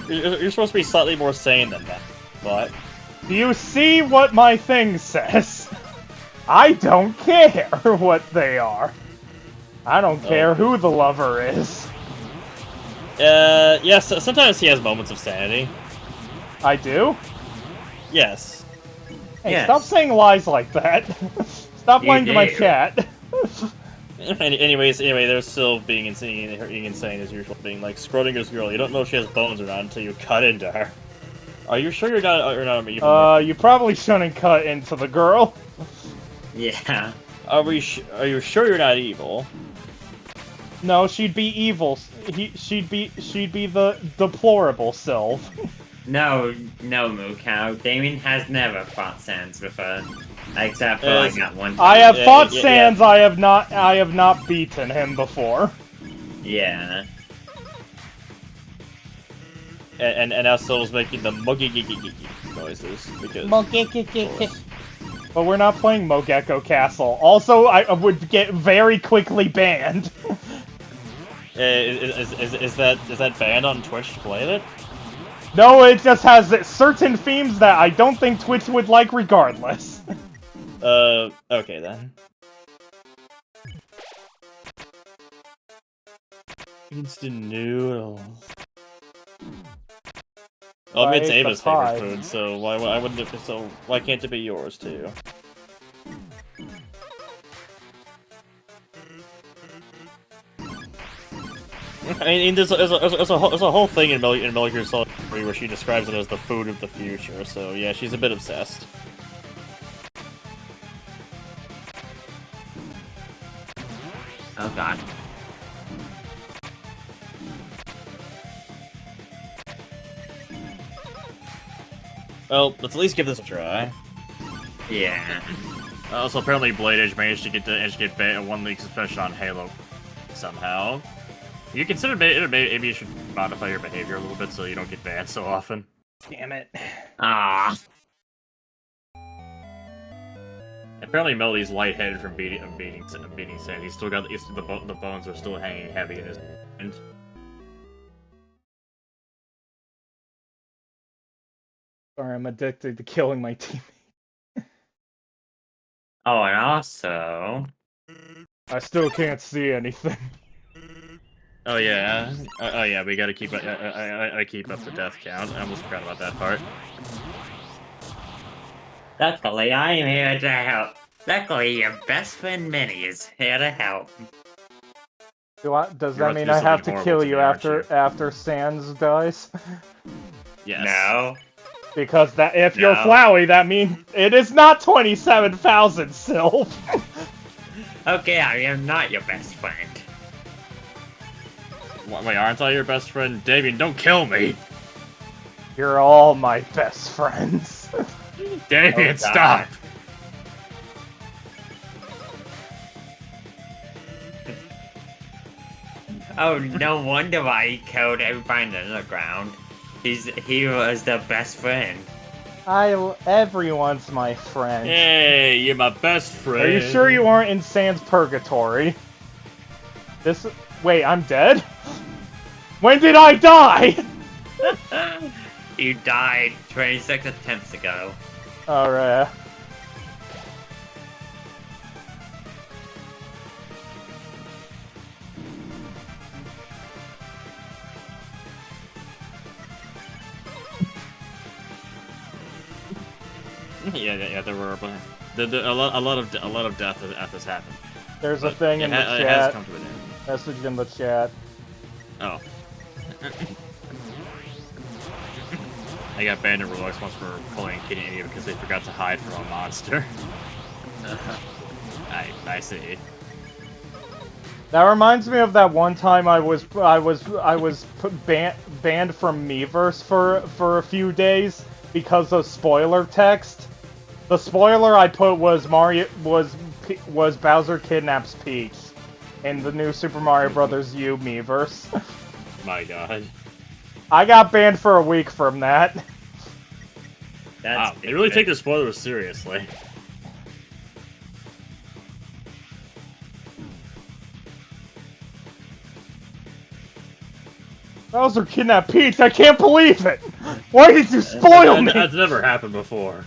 you're supposed to be slightly more sane than that. But Do you see what my thing says? I don't care what they are. I don't care who the lover is. yes, sometimes he has moments of sanity. I do? Yes. Hey, Yes. stop saying lies like that. Stop You lying to my do. chat. Anyways, there's still being insane as usual, being like Schrodinger's girl. You don't know if she has bones or not until you cut into her. Are you sure you're not even? You probably shouldn't cut into the girl. Yeah. Are you sure you're not evil? No, she'd be evil. She'd be the deplorable self. No, Mukau. Damien has never fought Sans before. Except for like that one time. I have Yeah, fought yeah, Sans. I have not. beaten him before. Yeah. and now Soul's making the muggy noises because. But we're not playing Mogeko Castle. Also, I would get very quickly banned. Is that banned on Twitch to play it? No, it just has certain themes that I don't think Twitch would like regardless. Okay then. Instant noodles. Well, I mean, it's Right, the Ava's favorite pie. food, so why wouldn't it? So why can't it be yours too? I mean, there's a whole thing in Metal Gear Solid 3 where she describes it as the food of the future. So yeah, she's a bit obsessed. Oh god. Well, let's at least give this a try. Yeah. Also, apparently Blade Edge managed to get a 1 week suspension on Halo somehow. You consider maybe you should modify your behavior a little bit so you don't get banned so often. Damn it. Ah. Apparently Melody's lightheaded from beating Sand. He's still got the bones are still hanging heavy in his hand. Sorry, I'm addicted to killing my teammate. Oh, and also... I still can't see anything. Oh yeah, oh yeah. We gotta keep I keep up the death count. I almost forgot about that part. Luckily, I am here to help. Luckily, your best friend Minnie is here to help. Does You're that about to mean do I have something to horrible kill to you me, aren't you? after Sans dies? Yes. No. Because that if you're No. Flowey, that means it is not 27,000, Sylph. Okay, I am not your best friend. Wait, aren't I your best friend? Damien, don't kill me! You're all my best friends. Damien, God. stop! Oh, no wonder why he killed everybody in the underground. He was the best friend. Everyone's my friend. Hey, you're my best friend. Are you sure you aren't in Sans Purgatory? Wait, I'm dead? When did I die? You died 26 attempts ago. Alright. Yeah, there were a lot of death has happened. There's a But thing in the it has chat. come to an end. Message in the chat. Oh. I got banned in Roblox once for playing Kitty Idiot because they forgot to hide from a monster. I see. That reminds me of that one time I was banned from Miiverse for a few days because of spoiler text. The spoiler I put was Bowser kidnaps Peach in the new Super Mario Bros. U Miiverse. My god. I got banned for a week from that. Wow, they really take the spoilers seriously. Bowser kidnapped Peach, I can't believe it! Why did you spoil me? That's never happened before.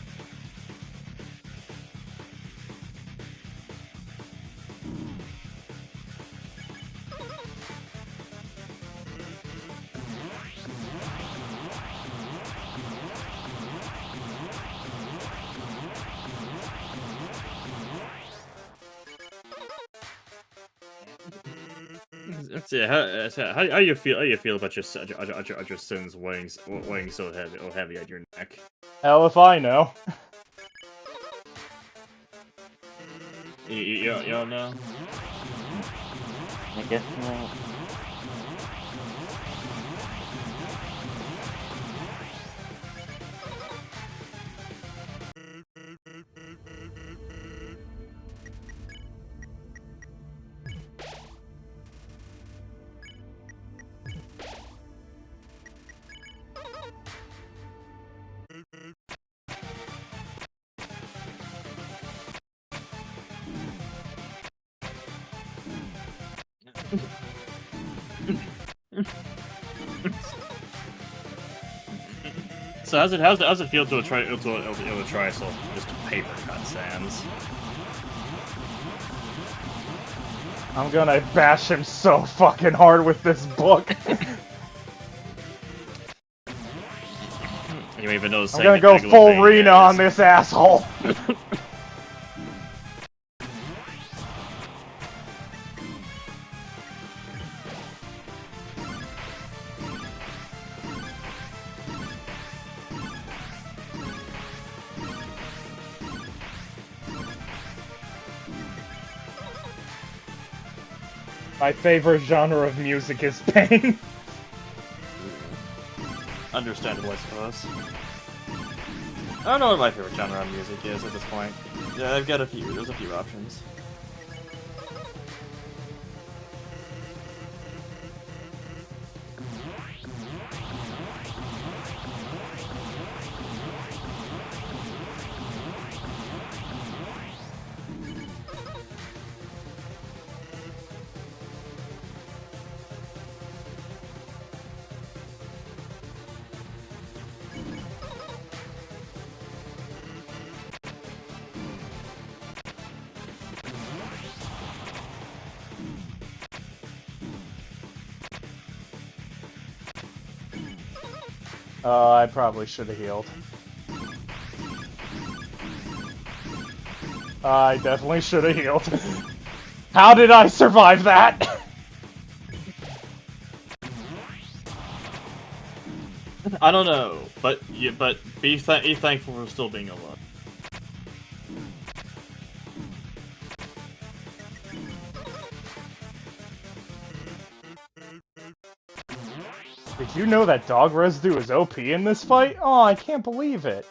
How you feel? How you feel about your sins weighing so heavy at your neck? Hell if I know. You don't know? I guess not. So how's it feel to try so just paper cut Sans? I'm gonna bash him so fucking hard with this book. You even know I'm gonna go full Rena on this asshole. My favorite genre of music is pain. Understandable, I suppose. I don't know what my favorite genre of music is at this point. Yeah, I've got a few. There's a few options. I probably should have healed. I definitely should have healed. How did I survive that? I don't know, but be thankful for still being alive. Did you know that dog residue is OP in this fight? Oh, I can't believe it.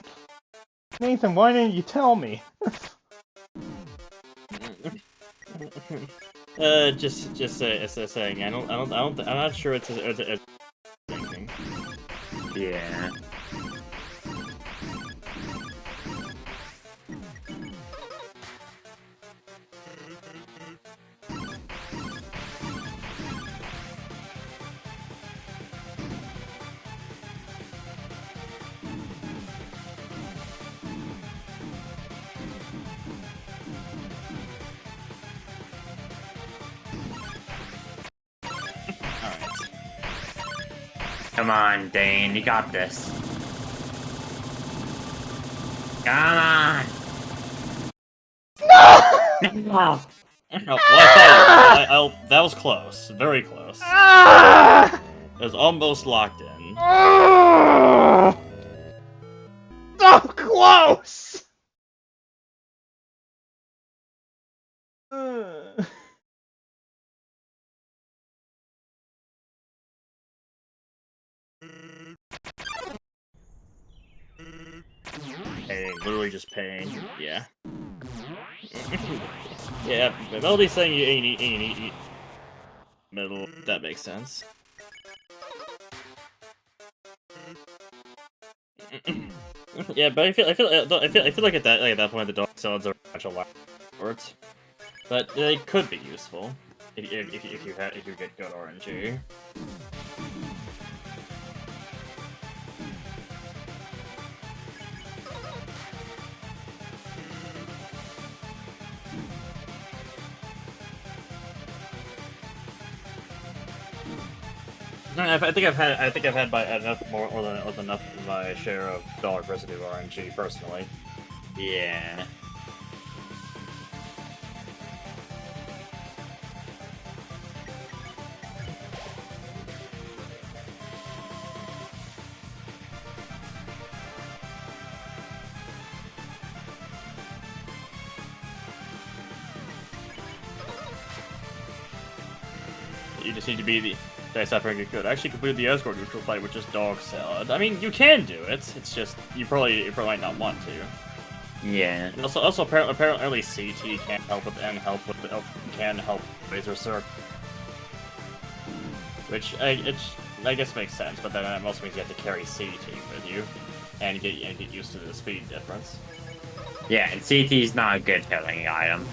Nathan, why didn't you tell me? Just saying. I'm not sure it's a thinking. Yeah. Come on, Dane, you got this. Come on! No! Well, I thought that was close. Very close. It was almost locked in. So close! Pain, literally just pain. Yeah. Yeah, Melody's saying you ain't middle. That makes sense. Yeah, but I feel like at that point the dog salads are a bunch of words, but they could be useful if you get good RNG. I think I've had by enough more than enough of my share of dog residue RNG personally. Yeah. You just need to be the dice suffering good. Actually complete the escort neutral fight with just dog salad. I mean, you can do it. It's just you probably might not want to. Yeah. And also apparently CT can help with Razor Circ, which I guess makes sense. But then that also means you have to carry CT with you and get used to the speed difference. Yeah, and CT's not a good healing item.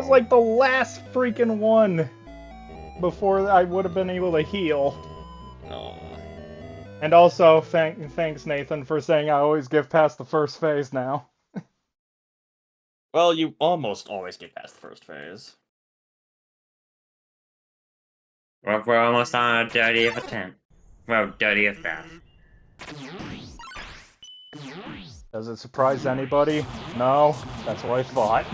was like the last freaking one before I would have been able to heal. No. And also, thanks Nathan for saying I always get past the first phase now. Well, you almost always get past the first phase. We're almost on our 30th attempt. Well, 30th bath. Does it surprise anybody? No, that's what I thought.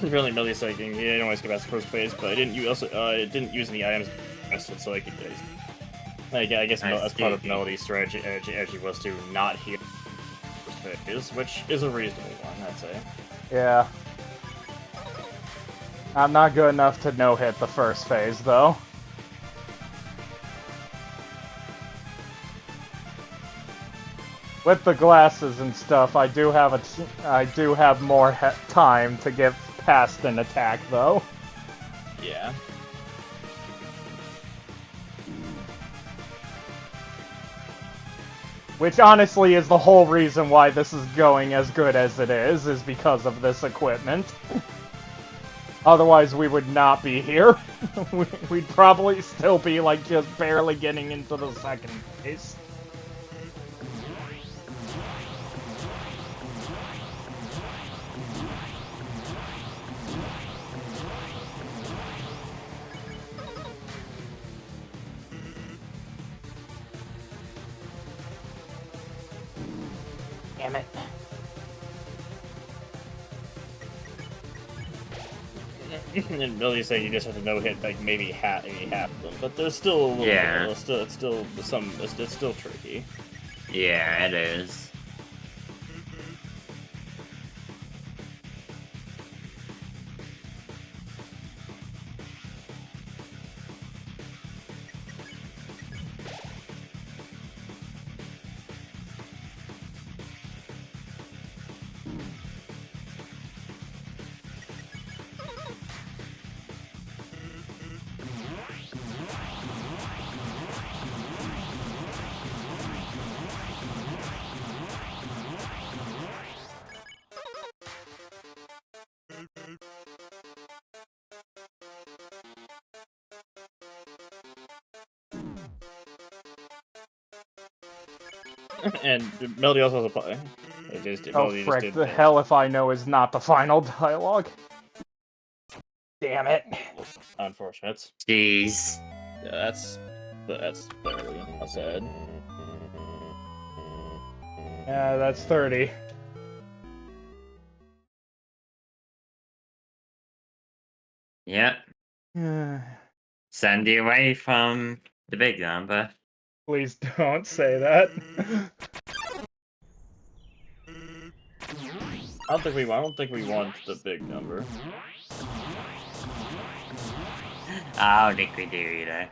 Really, Millie's like, yeah, I didn't always get past the first phase, but I didn't didn't use any items so I could. I guess as part of Melody's strategy was to not heal first phase, which is a reasonable one, I'd say. Yeah. I'm not good enough to no-hit the first phase, though. With the glasses and stuff, I do have more time to get past an attack, though. Yeah. Which honestly is the whole reason why this is going as good as it is because of this equipment. Otherwise, we would not be here. We'd probably still be, like, just barely getting into the second phase. Damn it. And Millie's saying you just have to no-hit like maybe half of them, but there's still a little Yeah. it's still tricky. Yeah, it is. And Melody also has a play. Oh frick, the hell if I know is not the final dialogue. Damn it. Unfortunate. Jeez. Yeah, that's barely how sad. Yeah, that's 30. Yep. Send you away from the big number. Please don't say that. I don't think we want the big number. I don't think we do either.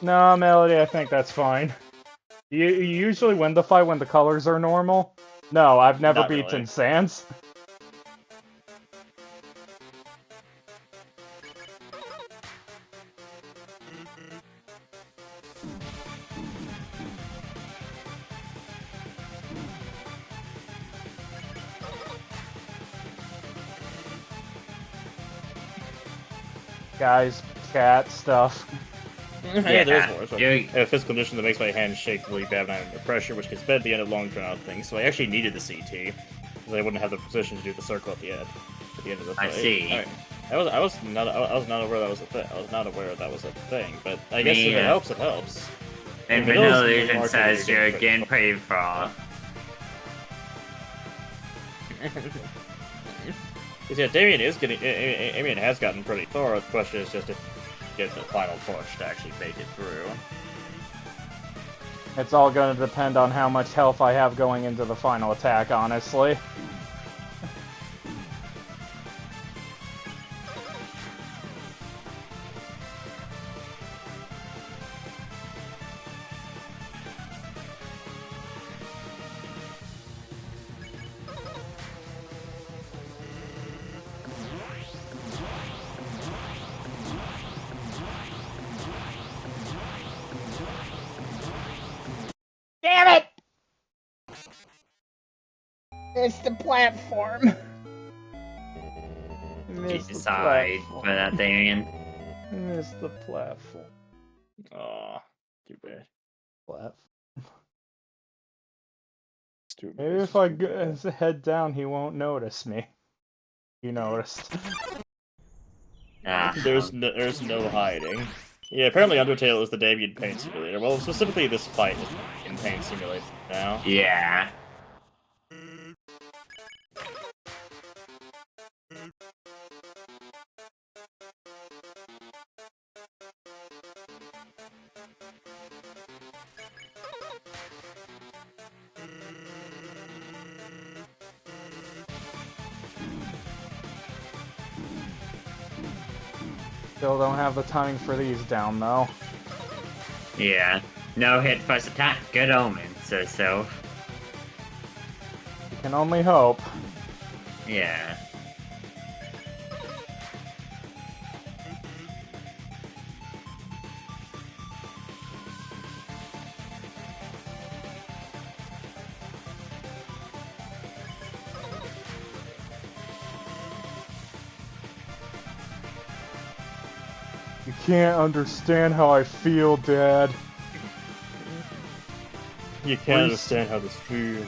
No, Melody, I think that's fine. You usually win the fight when the colors are normal? No, I've never Not beaten really. Sans. Guys, cat stuff. Yeah, there's more. So you- I have a physical condition that makes my hand shake really bad when I'm under pressure, which gets bad at the end of long drawn out things. So I actually needed the CT because I wouldn't have the position to do the circle at the end of the fight. I see. Alright. I was not aware that was a thing. I was not aware that was a thing, but I guess if it helps, it helps. And If it is, Vanilla then Illusion Mark says is you're pretty getting pretty far. Because yeah, Damien has gotten pretty thorough. The question is just if you get the final push to actually make it through. It's all gonna depend on how much health I have going into the final attack, honestly. missed the platform. Genocide for that Damien. Missed the platform. Aw, too bad. Stupid. Maybe if I head down, he won't notice me. You noticed. There's no hiding. Yeah, apparently Undertale is the Damien Pain Simulator. Well, specifically this fight is in Pain Simulator now. Yeah. Still don't have the timing for these down, though. Yeah. No hit first attack. Good omen, so. You can only hope. Yeah. You can't understand how I feel, Dad. You can't understand how this feels.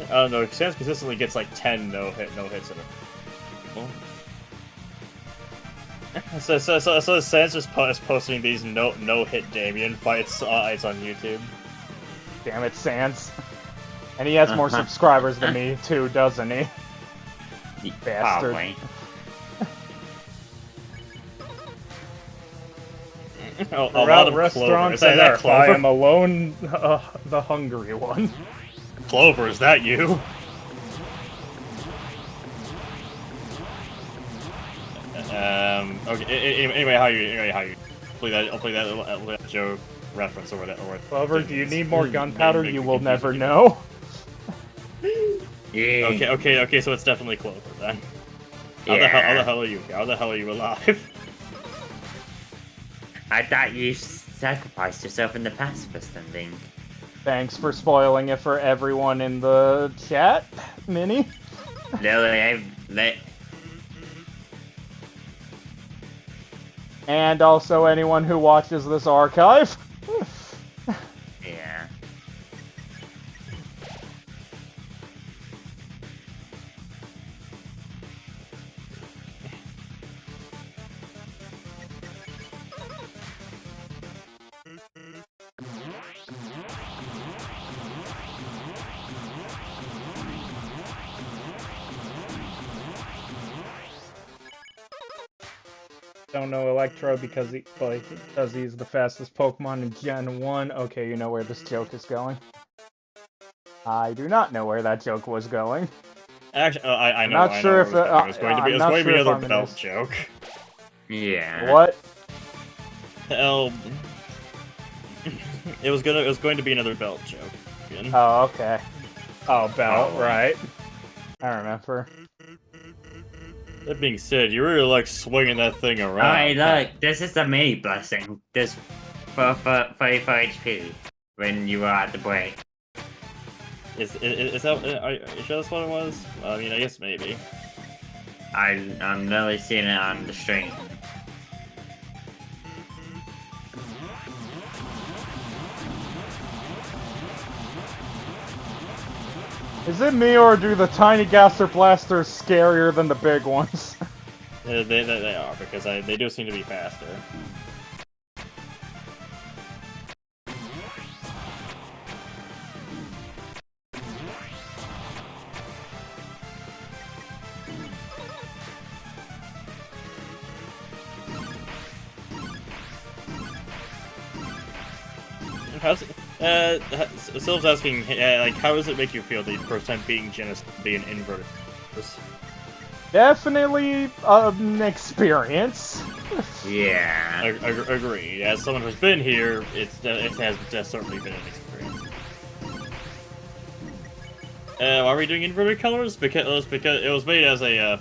I don't know, Sans consistently gets like 10 no hits in a... So Sans is posting these no hit Damien fights on YouTube. Damn it, Sans. And he has more subscribers than me, too, doesn't he? Bastard. Probably. A lot of restaurants Clover. Is that Clover? I am alone, the hungry one. Clover, is that you? Okay. Anyway, how you? Hopefully that joke reference or whatever. Clover, do you need more gunpowder? You will never know. Yeah. Okay. So it's definitely Clover then. How the hell are you? How the hell are you alive? I thought you sacrificed yourself in the past for something. Thanks for spoiling it for everyone in the chat, Minnie. And also anyone who watches this archive. Yeah. Don't know Electro because he's the fastest Pokemon in Gen 1. Okay, you know where this joke is going. I do not know where that joke was going. Actually, I know. I'm not sure if it was going to be another belt joke. Yeah. What? It was going to be another belt joke. Again. Oh, okay. Oh, belt, right. I remember. That being said, you really like swinging that thing around. Hey, look, this is the mini blessing. This for 34 HP when you were at the break. Is that? Are you sure that's what it was? I mean, I guess maybe. I'm literally seeing it on the stream. Is it me, or do the tiny Gaster Blasters scarier than the big ones? They are, because they do seem to be faster. Sylv's asking, like, how does it make you feel the first time being Genocide, being inverted? Definitely an experience. Yeah. Agreed. As someone who's been here, it has certainly been an experience. Why are we doing inverted colors? Because it was made as a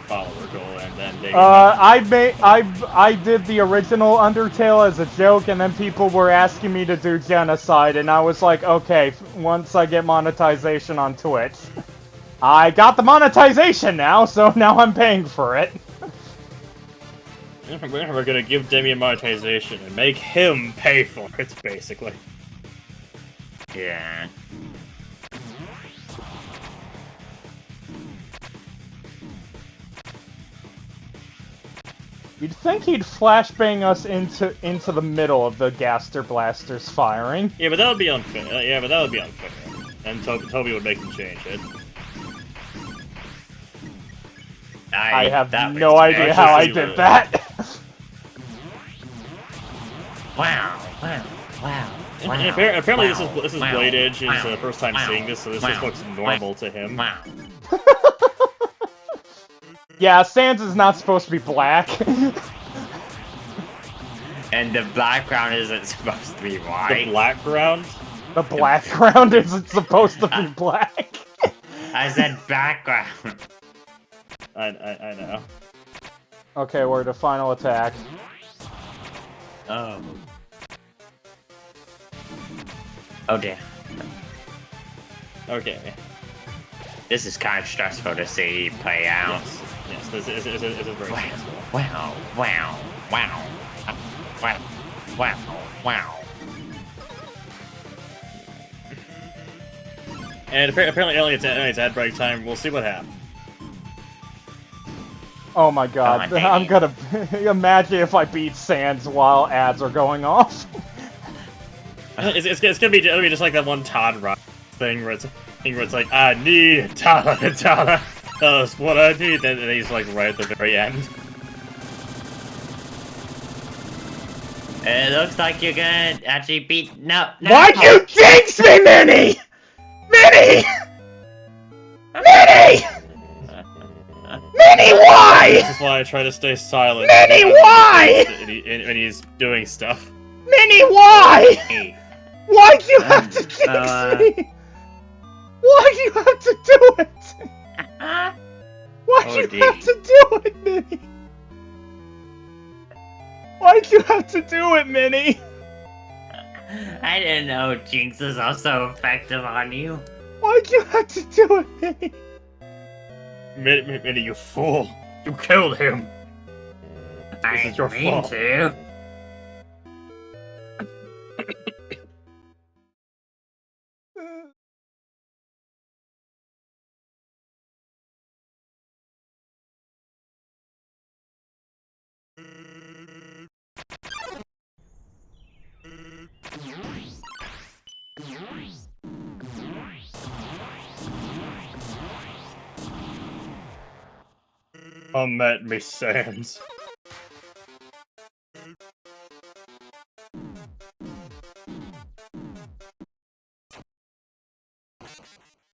follower goal, and then I did the original Undertale as a joke, and then people were asking me to do Genocide, and I was like, okay, once I get monetization on Twitch. I got the monetization now, so now I'm paying for it. We're gonna give Damien monetization and make him pay for it, basically. Yeah. You'd think he'd flashbang us into the middle of the Gaster Blasters firing. Yeah, but that would be unfair. And Toby would make him change it. I have no idea how I did that. Wow. And apparently this is Blade Edge's first time seeing this, so this just looks normal to him. Wow. Yeah, Sans is not supposed to be black. And the background isn't supposed to be white. The background? The background isn't supposed to be black. I said background. I know. Okay, we're to final attack. Oh. Oh dear. Okay. This is kind of stressful to see play out. Yes, this is very stressful. Wow. And apparently only it's ad break time. We'll see what happens. Oh my god, I'm gonna imagine if I beat Sans while ads are going off. It's gonna be just like that one Todd Rock thing where it's like, I need Tala. That's what I need. And he's like right at the very end. It looks like you're gonna actually beat. No. Why'd you jinx me, Minnie? Minnie, why? This is why I try to stay silent. Minnie, why? And he's doing stuff. Minnie, why? Why'd you have to jinx me? Why'd you have to do it? Why'd you have to do it, Minnie? Why'd you have to do it, Minnie? I didn't know jinxes are so effective on you. Why'd you have to do it, Minnie? Minnie, you fool! You killed him! I This is your didn't mean fault. to. Come at me, Sans.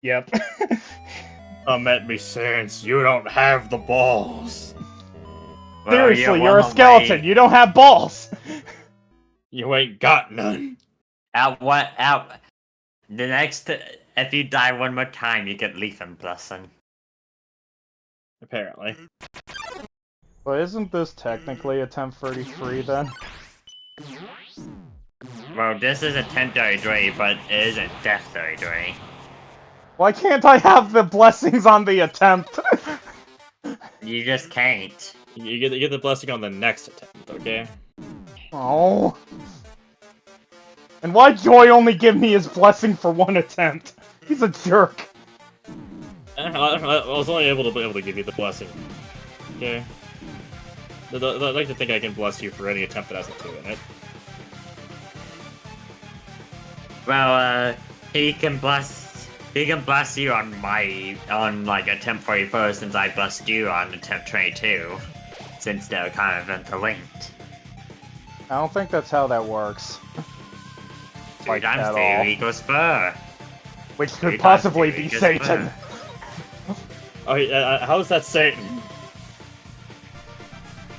Yep. Come at me, Sans. You don't have the balls. Seriously, you're a skeleton. You don't have balls. You ain't got none. Out. The next, if you die one more time, you get Lethan Blessing. Apparently. Well, isn't this technically attempt 33 then? Well, this is a temporary, but it isn't death territory. Why can't I have the blessings on the attempt? You just can't. You get the blessing on the next attempt, okay? Oh. And why Joy only give me his blessing for one attempt? He's a jerk. I was only able to give you the blessing. Okay. I'd like to think I can bless you for any attempt that has a 2 in it. Well, he can bless you on like attempt 41 since I blessed you on attempt 22, since they're kind of interlinked. I don't think that's how that works. 2 Like, times at 2 all. equals 4. Which could 3 times possibly 2 be equals Satan. 4. Oh, how's that Satan?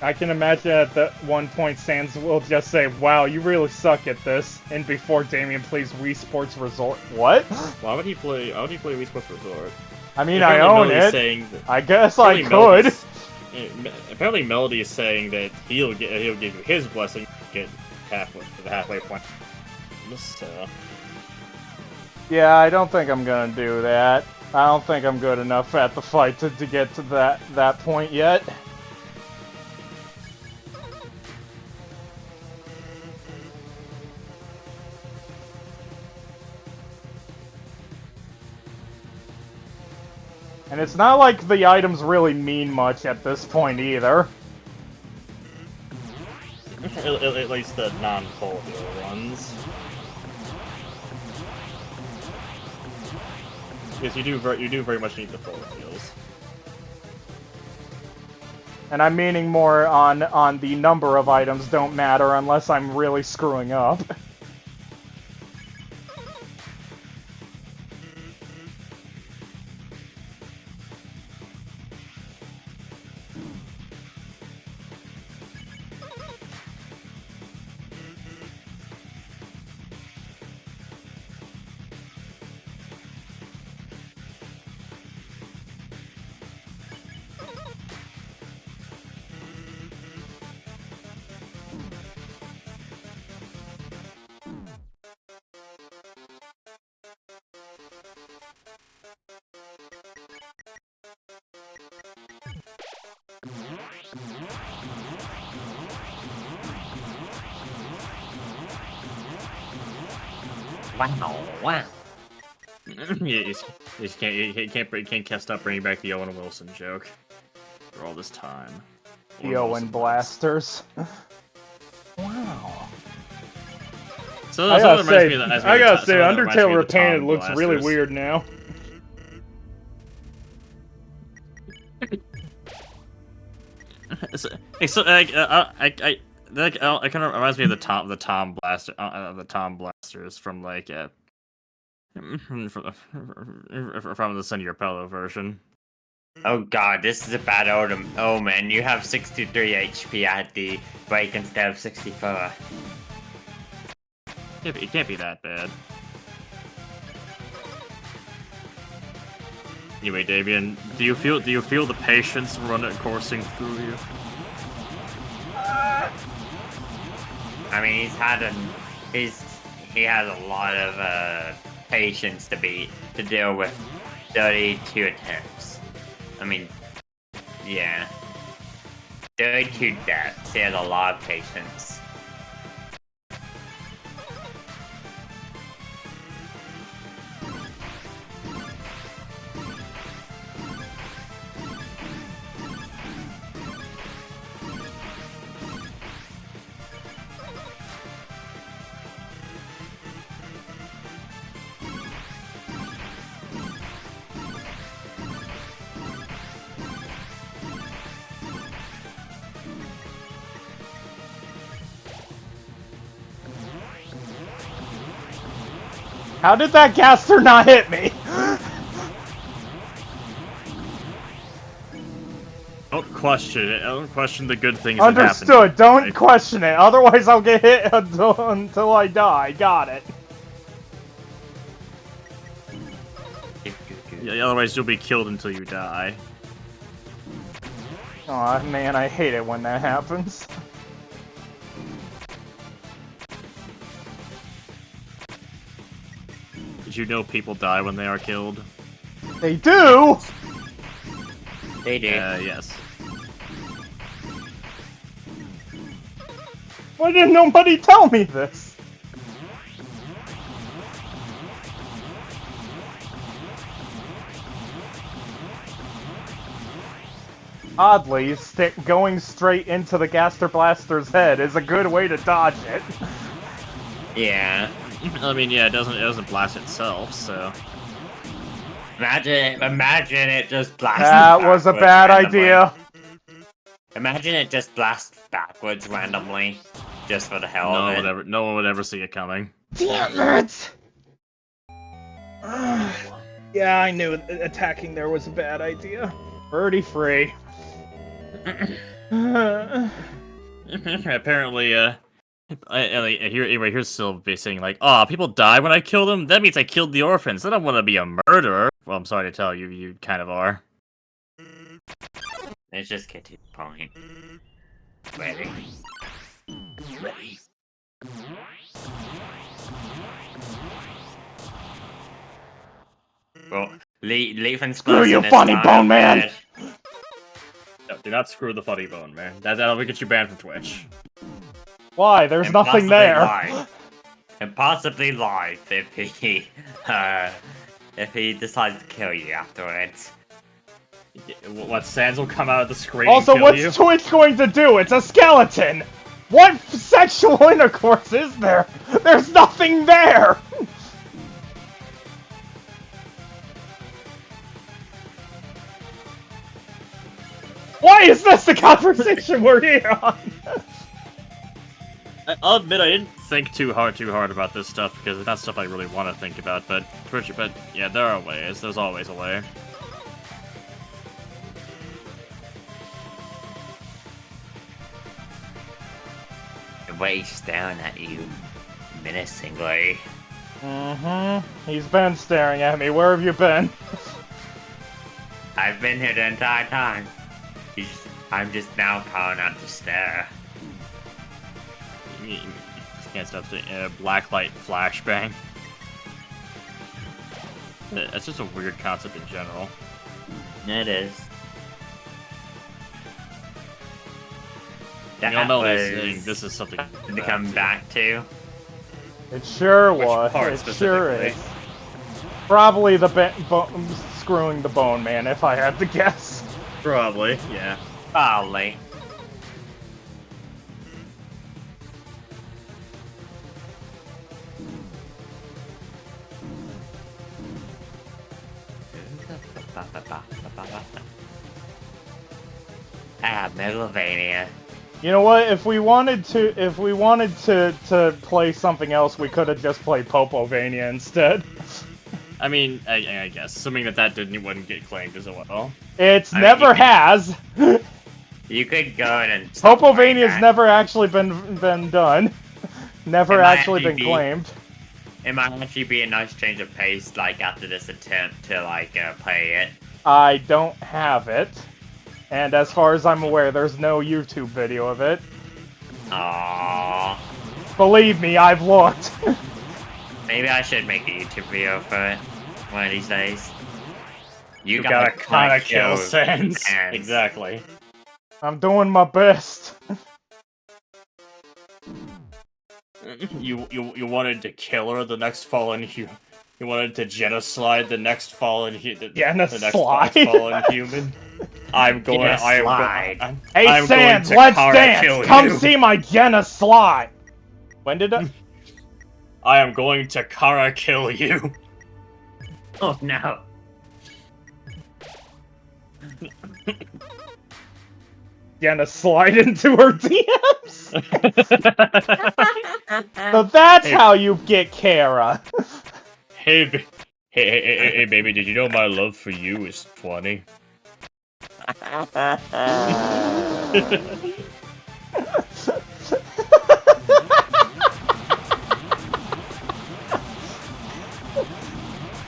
I can imagine at that one point Sans will just say, wow, you really suck at this, and before Damien plays Wii Sports Resort. What? Why would he play Wii Sports Resort? I mean, I own it. I guess I could. apparently Melody is saying that he'll give you his blessing, get the halfway point. So. Yeah, I don't think I'm gonna do that. I don't think I'm good enough at the fight to get to that point yet. And it's not like the items really mean much at this point either. At least the non-full heal ones. Because you do very much need the full heals. And I'm meaning more on the number of items don't matter unless I'm really screwing up. Wow. You can't stop bringing back the Owen Wilson joke for all this time. The Owen blasters. Wow. I gotta say, Undertale Repainted looks really weird now. It kind of reminds me of the Tom Blasters from like from the Send Your Pillow version. Oh god, this is a bad omen. You have 63 HP at the break instead of 64. It can't be that bad. Anyway, Damien, do you feel the patience coursing through you? I mean, he has a lot of patience to deal with 32 attempts. I mean, yeah, 32 deaths. He has a lot of patience. How did that caster not hit me? Don't question it. Don't question the good things Understood. that happen. Don't question it. Otherwise, I'll get hit until I die. Got it. Yeah, otherwise, you'll be killed until you die. Aw, man, I hate it when that happens. Did you know people die when they are killed? They do! They do. Yes. Why didn't nobody tell me this? Oddly, going straight into the Gaster Blaster's head is a good way to dodge it. Yeah. I mean, yeah, it doesn't blast itself, so. Imagine it just blasts. That was a bad idea. Imagine it just blasts backwards randomly, just for the hell of it. No one would ever see it coming. Damn it! Yeah, I knew attacking there was a bad idea. Birdie free. Apparently, here's Sylvie saying like, "Oh, people die when I kill them. That means I killed the orphans. I don't want to be a murderer." Well, I'm sorry to tell you, you kind of are. Let's just get to the point. Ready? Ready. Well, Leafen's Screw you, funny bone man! No, do not screw the funny bone, man. That'll get you banned from Twitch. Why? There's nothing there. Live. And possibly live if he decides to kill you afterwards. What, Sans will come out of the screen Also, and kill what's you? Twitch going to do? It's a skeleton! What sexual intercourse is there? There's nothing there! Why is this the conversation we're here on? I'll admit I didn't think too hard about this stuff because it's not stuff I really want to think about. But yeah, there are ways. There's always a way. The way he's staring at you menacingly. He's been staring at me. Where have you been? I've been here the entire time. I'm just now calling out to stare. You can't stop saying blacklight flashbang. That's just a weird concept in general. It is. That this is something to come back to. It sure Which was. part It sure specifically? is. Probably the screwing the bone man, if I had to guess. Probably, yeah. Probably. Megalovania. You know what? If we wanted to play something else, we could have just played Popovania instead. I mean, I guess, assuming that wouldn't get claimed as well. It's never has. You could go and Popovania's never actually been done. Never actually been claimed. It might actually be a nice change of pace, like after this attempt to play it. I don't have it, and as far as I'm aware, there's no YouTube video of it. Aww. Believe me, I've looked. Maybe I should make a YouTube video for it one of these days. You gotta kinda kill Sans. Exactly. I'm doing my best. You wanted to kill her, the next fallen You wanted to genocide the next fallen the next fallen human. Hey Sans, let's dance! Come see my genocide! When did I? I am going to Kara kill you. Oh no. Gonna slide into her DMs. So that's how you get Kara. Hey, baby, did you know my love for you is 20?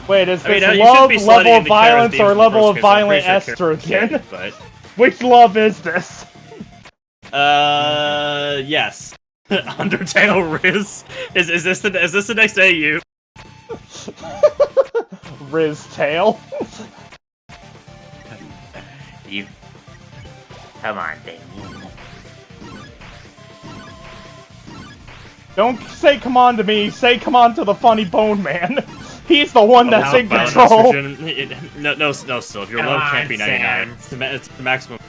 Wait, is this love, level of violence, or level of violent estrogen? But... Which love is this? Yes. Undertale Riz. Is this the next AU? Riz tail. You. Come on, Damien. Don't say come on to me, say come on to the funny bone man. He's the one that's in control. No, Sylph, your love can't be 99. It's the maximum.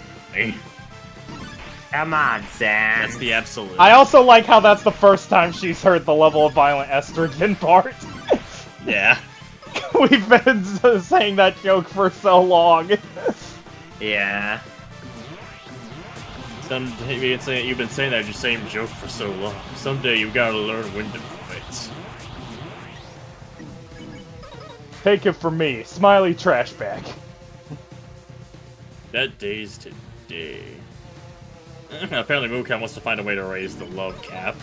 Come on, Sam. That's the absolute. I also like how that's the first time she's heard the level of violent estrogen part. Yeah. We've been saying that joke for so long. Yeah. You've been saying that same joke for so long. Someday you gotta learn when to quit. Take it from me, Smiley Trash Bag. That day's today. Apparently Mooncam wants to find a way to raise the love cap.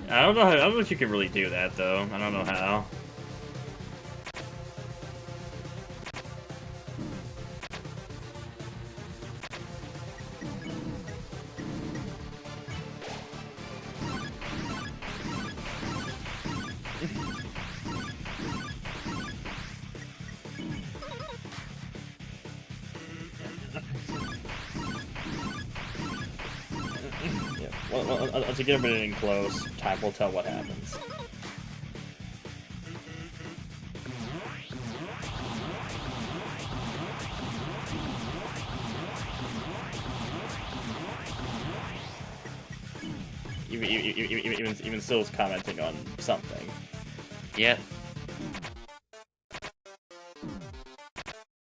I don't know if you can really do that though. I don't know how. Once you get everybody in close, time will tell what happens. Even Still's commenting on something. Yep.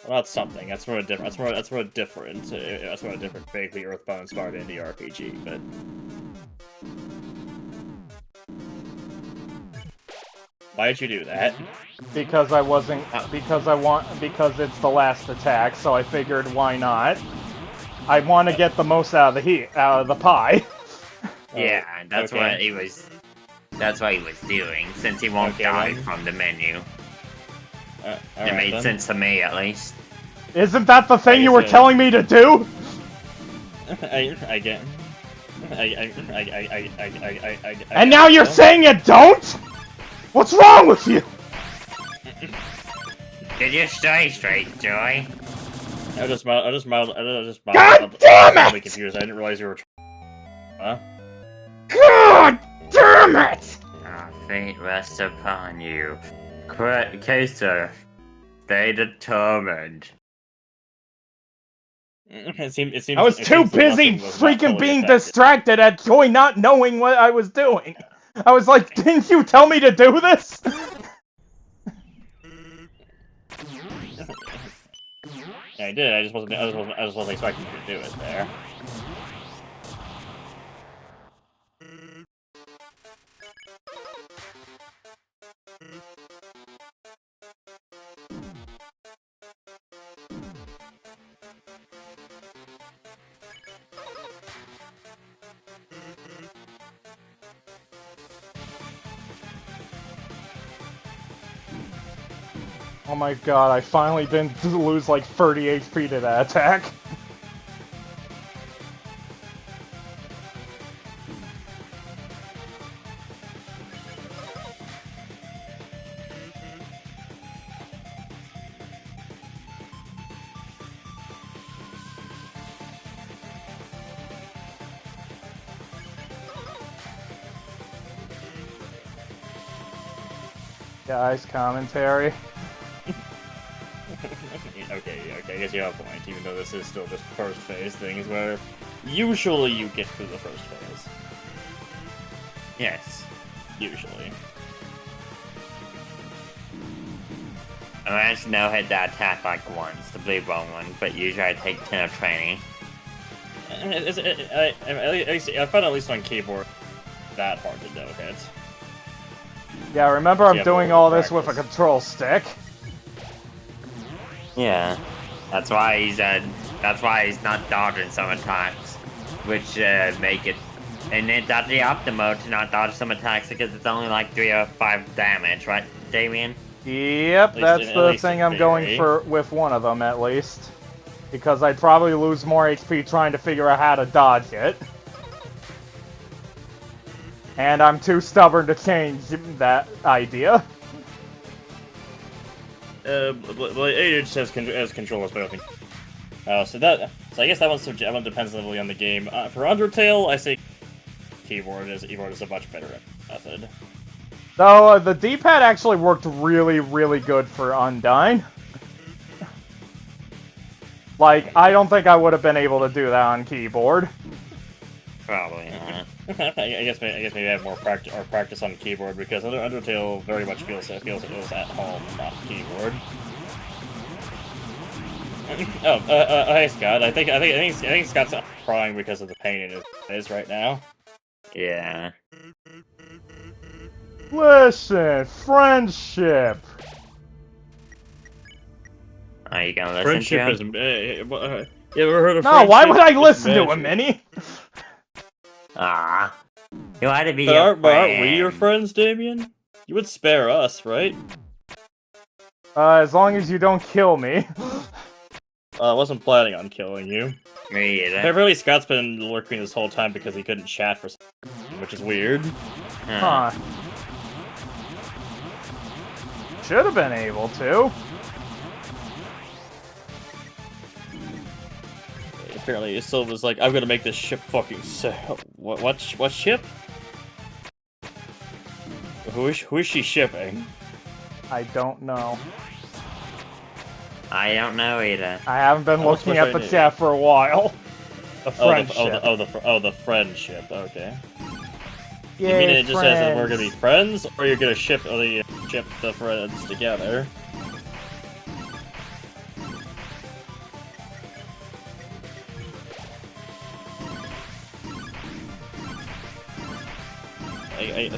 Well, not something. That's more a different. That's more a different. That's more a different, vaguely Earthbound-inspired indie RPG. But why did you do that? Because I wasn't. Because it's the last attack, so I figured why not. I want to get the most out of the pie. Yeah, that's okay. what he was. That's what he was doing, since he won't die from the menu. It made sense to me, at least. Isn't that the thing you were telling me to do? I get. And now you're saying you don't? What's wrong with you? Did you stay straight, Joey? I just mildly God damn it! confused. I didn't realize you were. Huh? God damn it! Our fate rests upon you. Caser, stay determined. It seems. I was too busy freaking being distracted at Joy not knowing what I was doing. I was like, didn't you tell me to do this? Yeah, I did. I just wasn't expecting you to do it there. Oh my god, I finally didn't lose like 30 HP to that attack. Guys, commentary. Okay, I guess you have a point, even though this is still just first phase things where usually you get through the first phase. Yes. Usually. I managed to no hit that attack like once, the blue bone one, but usually I take 10 of training. I found at least on keyboard that hard to no hit. Yeah, remember I'm doing all this with a control stick. Yeah, that's why he's not dodging some attacks, which make it, and it's actually optimal to not dodge some attacks because it's only like 3 or 5 damage, right, Damien? Yep, that's the thing I'm going for with one of them at least, because I'd probably lose more HP trying to figure out how to dodge it. And I'm too stubborn to change that idea. Well, it just has control as well. So I guess that one depends heavily on the game. For Undertale, I say keyboard is a much better method. So the D-pad actually worked really, really good for Undyne. Like, I don't think I would have been able to do that on keyboard. Probably not. I guess maybe I have more practice on keyboard because Undertale very much feels at home, not keyboard. Hey Scott. I think Scott's crying because of the pain in his face right now. Yeah. Listen, friendship. Are you gonna listen to him? You ever heard of No, friendship? why would I listen to him, Minnie? Ah. You had to be But your aren't we your friend. friends, Damien? You would spare us, right? As long as you don't kill me. I wasn't planning on killing you. Me either. Apparently, Scott's been lurking this whole time because he couldn't chat for something, which is weird. Huh. Should have been able to. apparently Silva's like, I'm gonna make this ship fucking sail. What ship? Who is she shipping? I don't know. I don't know either. I haven't been Unless looking we're at the trying to- chat for a while. The Oh, friendship. the friendship. Okay. Yay, You mean it just says that we're gonna be friends. friends, or you're gonna ship the friends together?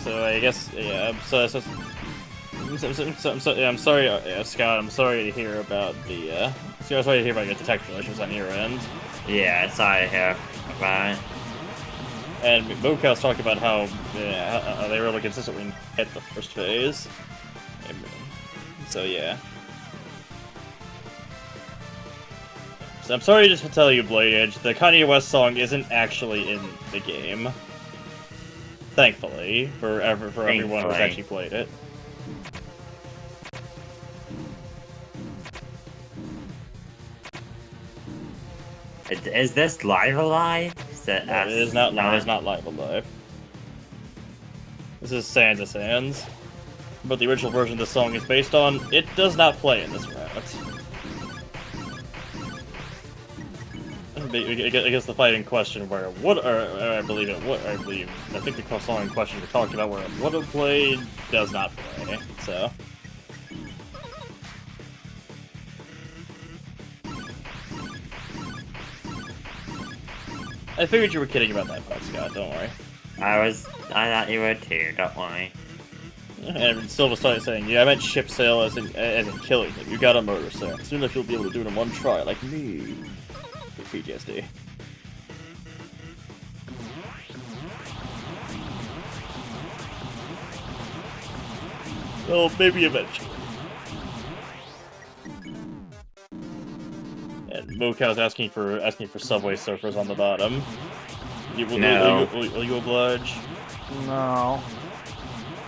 So I guess yeah. I'm sorry, Scott. I'm sorry to hear about the. Sorry to hear about your technical issues on your end. Yeah, sorry to hear about it. And Moka's talking about how they were able to consistently hit the first phase. So yeah. So I'm sorry to tell you, Blade Edge, the Kanye West song isn't actually in the game. Thankfully, for everyone who's actually played it. Is this live alive? No, it is not live. It's not live alive. This is Sands of Sands. But the original version of the song is based on. It does not play in this route. I guess the fight in question where I think the song in question we're talking about where it would have played does not play. So. I figured you were kidding about that part, Scott. Don't worry. I thought you would too. Don't worry. And Silva started saying, "Yeah, I meant ship sail as in killing him. You gotta murder Sam. Soon enough you'll be able to do it in one try, like me." PTSD. Well, maybe eventually. And Mokau's asking for Subway Surfers on the bottom. Will you oblige? No.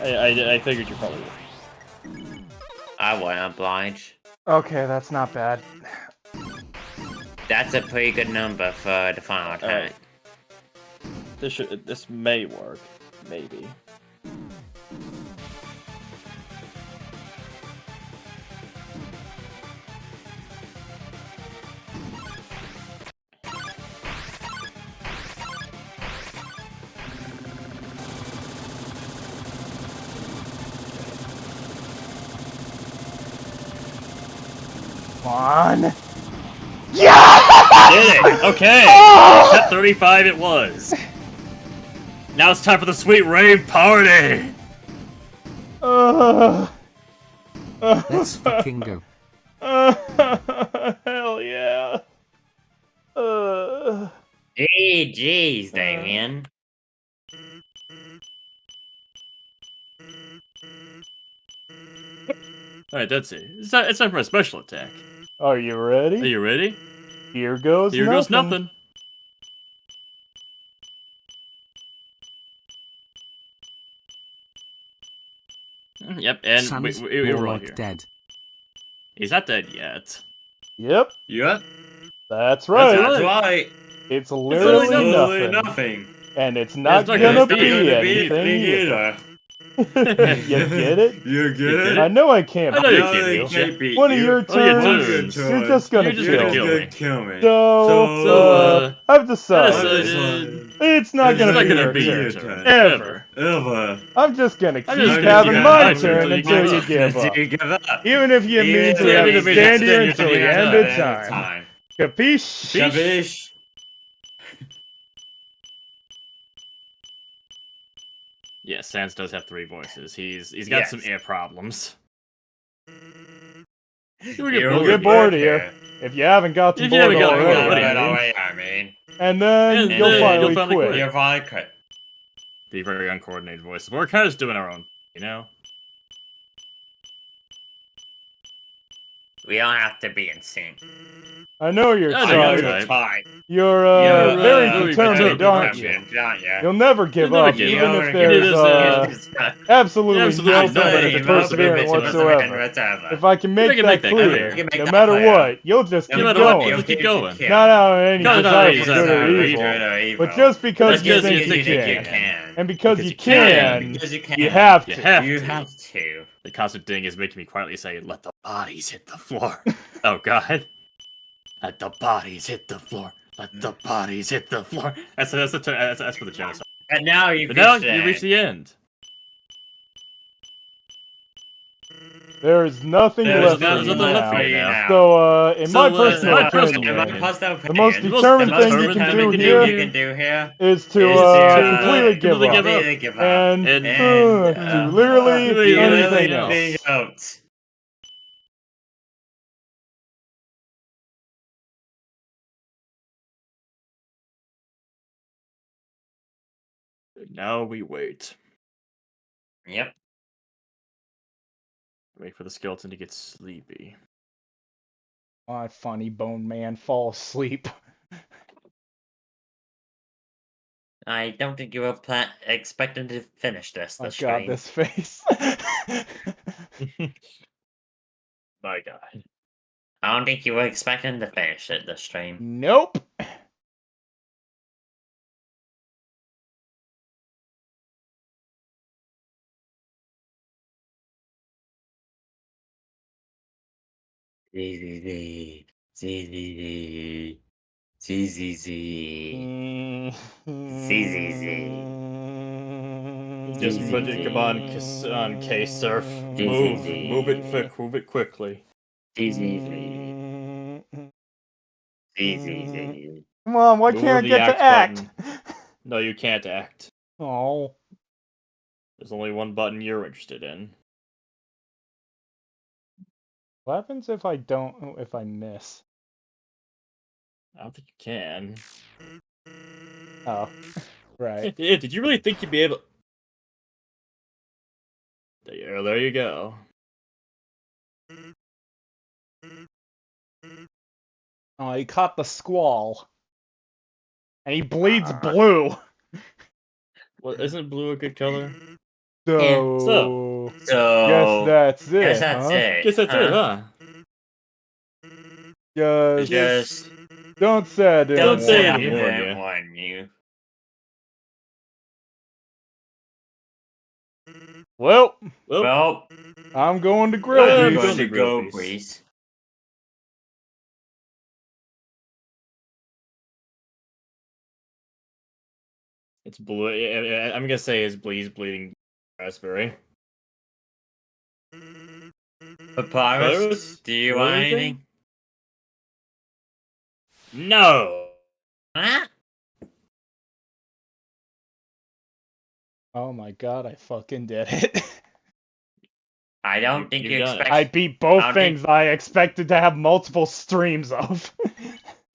I figured you probably would. I wouldn't oblige. Okay, that's not bad. That's a pretty good number for the final attack. This may work, maybe. Come on. Did it! Okay! Step 35 it was. Now it's time for the sweet rave party! Let's fucking go. Hell yeah. Hey, jeez, Damien. Alright, that's it. It's time for a special attack. Are you ready? Are you ready? Here goes Here goes nothing. Yep, and Sam's we more roll like here. dead. He's not dead yet. Yep, Yep. that's right. That's right. It's literally nothing. nothing. And it's not not gonna gonna be be anything either. You get it? You get get it? I know I can't I know beat you can't you. beat One of your Oh, your turns, turns. you're just gonna You're just kill gonna me. kill me. So, I've decided decided it's not gonna it's be not your your turn. turn. Ever. Ever. I'm just gonna keep just gonna having keep my having turn my until you give up. Even if you mean to have to stand here until the end of time. Capiche? Capiche? Yeah, Sans does have 3 voices. He's got some ear problems. You'll get bored here. If you haven't gotten bored already, I mean. and then you'll finally quit. You'll finally quit. The very uncoordinated voices. We're kind of just doing our own, you know? We don't have to be in sync. I know you're I know trying. you're trying. You're You're, very very determined, aren't you? Don't you? You'll never give never up, give even up. if You're there's absolutely absolutely no no benefit benefit to persevering whatsoever. If I can make can that make that clear, clear. You can make no that matter clear. what, you'll just No keep matter what, going. you'll keep going. Not out of any Not desire any for good or desire evil, for but just because Just you because think you you think you can. And because you can, Because you can. you have You to. have You to. have to. The constant ding is making me quietly say, "Let the bodies hit the floor." Oh God. Let the bodies hit the floor. Let the bodies hit the floor. That's for the genocide. And now you've But now reached you reach the end. There is nothing There's left for you nothing left for you now. now. So, in my So, personal my personal opinion, opinion, the most the determined most thing you determined can do thing here you can do here is to is to, completely give up. completely give up. And And, do literally literally anything anything else. else. now we wait. Yep. Wait for the skeleton to get sleepy. My funny bone man fall asleep. I don't think you were expecting to finish this. Oh The god, stream. this face. My God. I don't think you were expecting to finish it. The stream. Nope. Z. Just put it. Come on, K Surf. Move it quickly. Come on, why Move can't I the get to act act? No, you can't act. Oh. There's only one button you're interested in. What happens if if I miss? I don't think you can. Oh. Right. Did you really think you'd be able? There you go. Oh, he caught the squall. And he bleeds blue. Well, isn't blue a good color? So, So guess that's it, guess that's huh? it. Guess that's it, huh? Just don't say I didn't Don't say I warn didn't you. warn you. warn you. Well, Well, I'm going to grill I'm beef. going to grill go, piece. Breeze. It's blue. I'm gonna say his bleeding raspberry. Papyrus, do you want anything? No. Huh? Oh my god, I fucking did it. I don't think you done it. expect. I beat both I don't things I expected to have multiple streams of.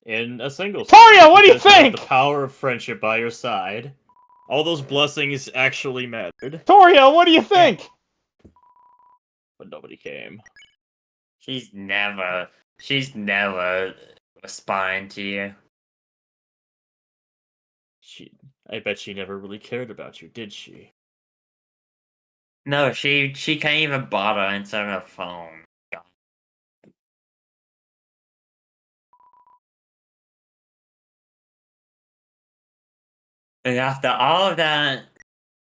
In a single. Toria, what do you Because have think? The power of friendship by your side. All those blessings actually mattered, Toria, what do you think? but nobody came. She's never responding to you. I bet she never really cared about you, did she? No, she can't even bother answering her phone. God. And after all of that,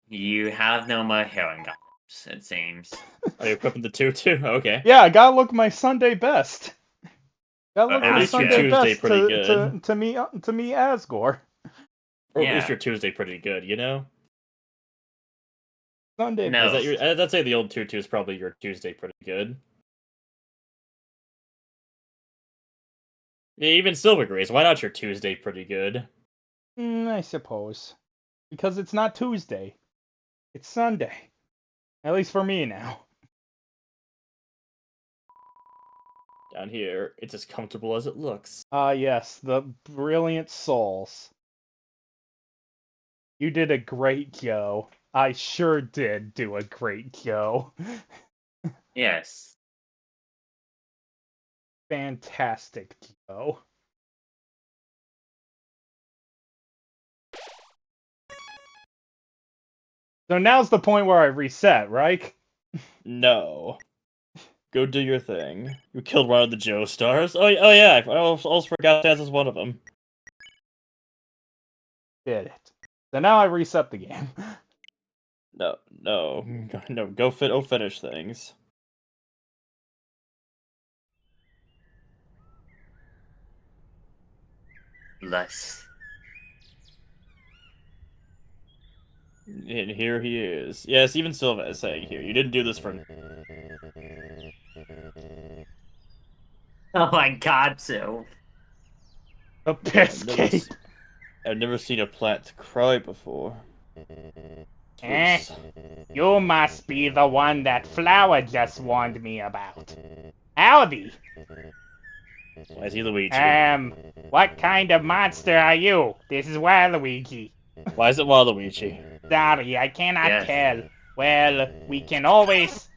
you have no more healing items, it seems. Are you equipping the tutu? Okay. Yeah, I gotta look my Sunday best. Gotta look At my least your Sunday Tuesday best pretty to, good. to me Asgore. Or at Yeah. least your Tuesday pretty good, you know? Sunday No. Is that best. I'd say the old tutu is probably your Tuesday pretty good. Yeah, even Silver Grace, why not your Tuesday pretty good? I suppose. Because it's not Tuesday. It's Sunday. At least for me now. Down here, it's as comfortable as it looks. Ah, yes, the brilliant souls. You did a great Kyo. I sure did do a great Kyo. Yes. Fantastic, Joe. So now's the point where I reset, right? No. Go do your thing. You killed one of the Joe stars. Oh yeah, I almost forgot that was one of them. Did it. So now I reset the game. No. Go finish things. Less. And here he is. Yes, even Silva is saying here, you didn't do this for. Oh my god, so. A piss cape. I've never seen a plant cry before. Eh? Oops. You must be the one that Flower just warned me about. Howdy. Why is he Luigi? What kind of monster are you? This is Waluigi. Why is it Waluigi? Sorry, I cannot Yes. tell. Well, we can always...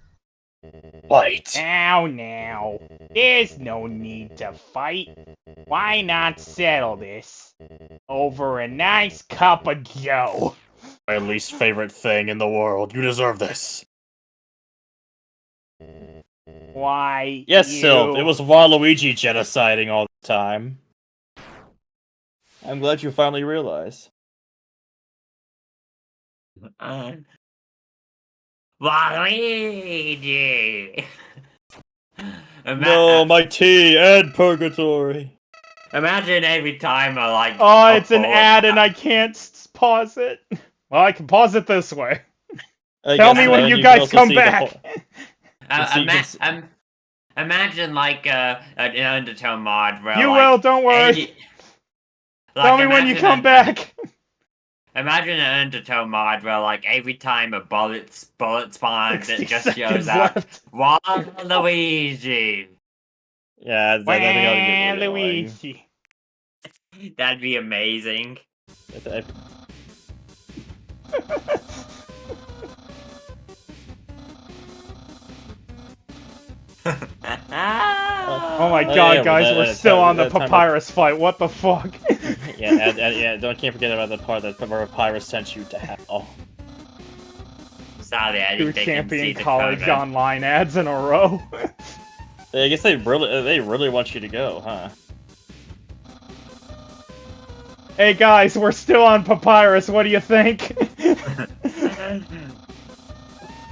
Fight! Now. There's no need to fight. Why not settle this over a nice cup of joe? My least favorite thing in the world. You deserve this. Why, Yes, you... Sylv, it was Waluigi genociding all the time. I'm glad you finally realize. Waluigi! No, my tea and purgatory. Imagine every time I like. Oh, it's an ad and I can't pause it. Well, I can pause it this way. Tell me when you guys come back. Imagine like an Undertale mod where You like, will, don't worry. Tell me when you come back. Imagine an Undertale mod where like every time a bullet spawns, it 60 just shows seconds out left. Waluigi. Yeah, I think I'll get really annoying. Waluigi. That'd be amazing. Oh my Oh, god, yeah, guys, well, we're that's still how- on the that's how- papyrus fight. What the fuck? Yeah, can't forget about the part that Papyrus sent you to hell. Sorry, I Two didn't think I could see champion the college cover. online ads in a row. I guess they really want you to go, huh? Hey guys, we're still on papyrus. What do you think?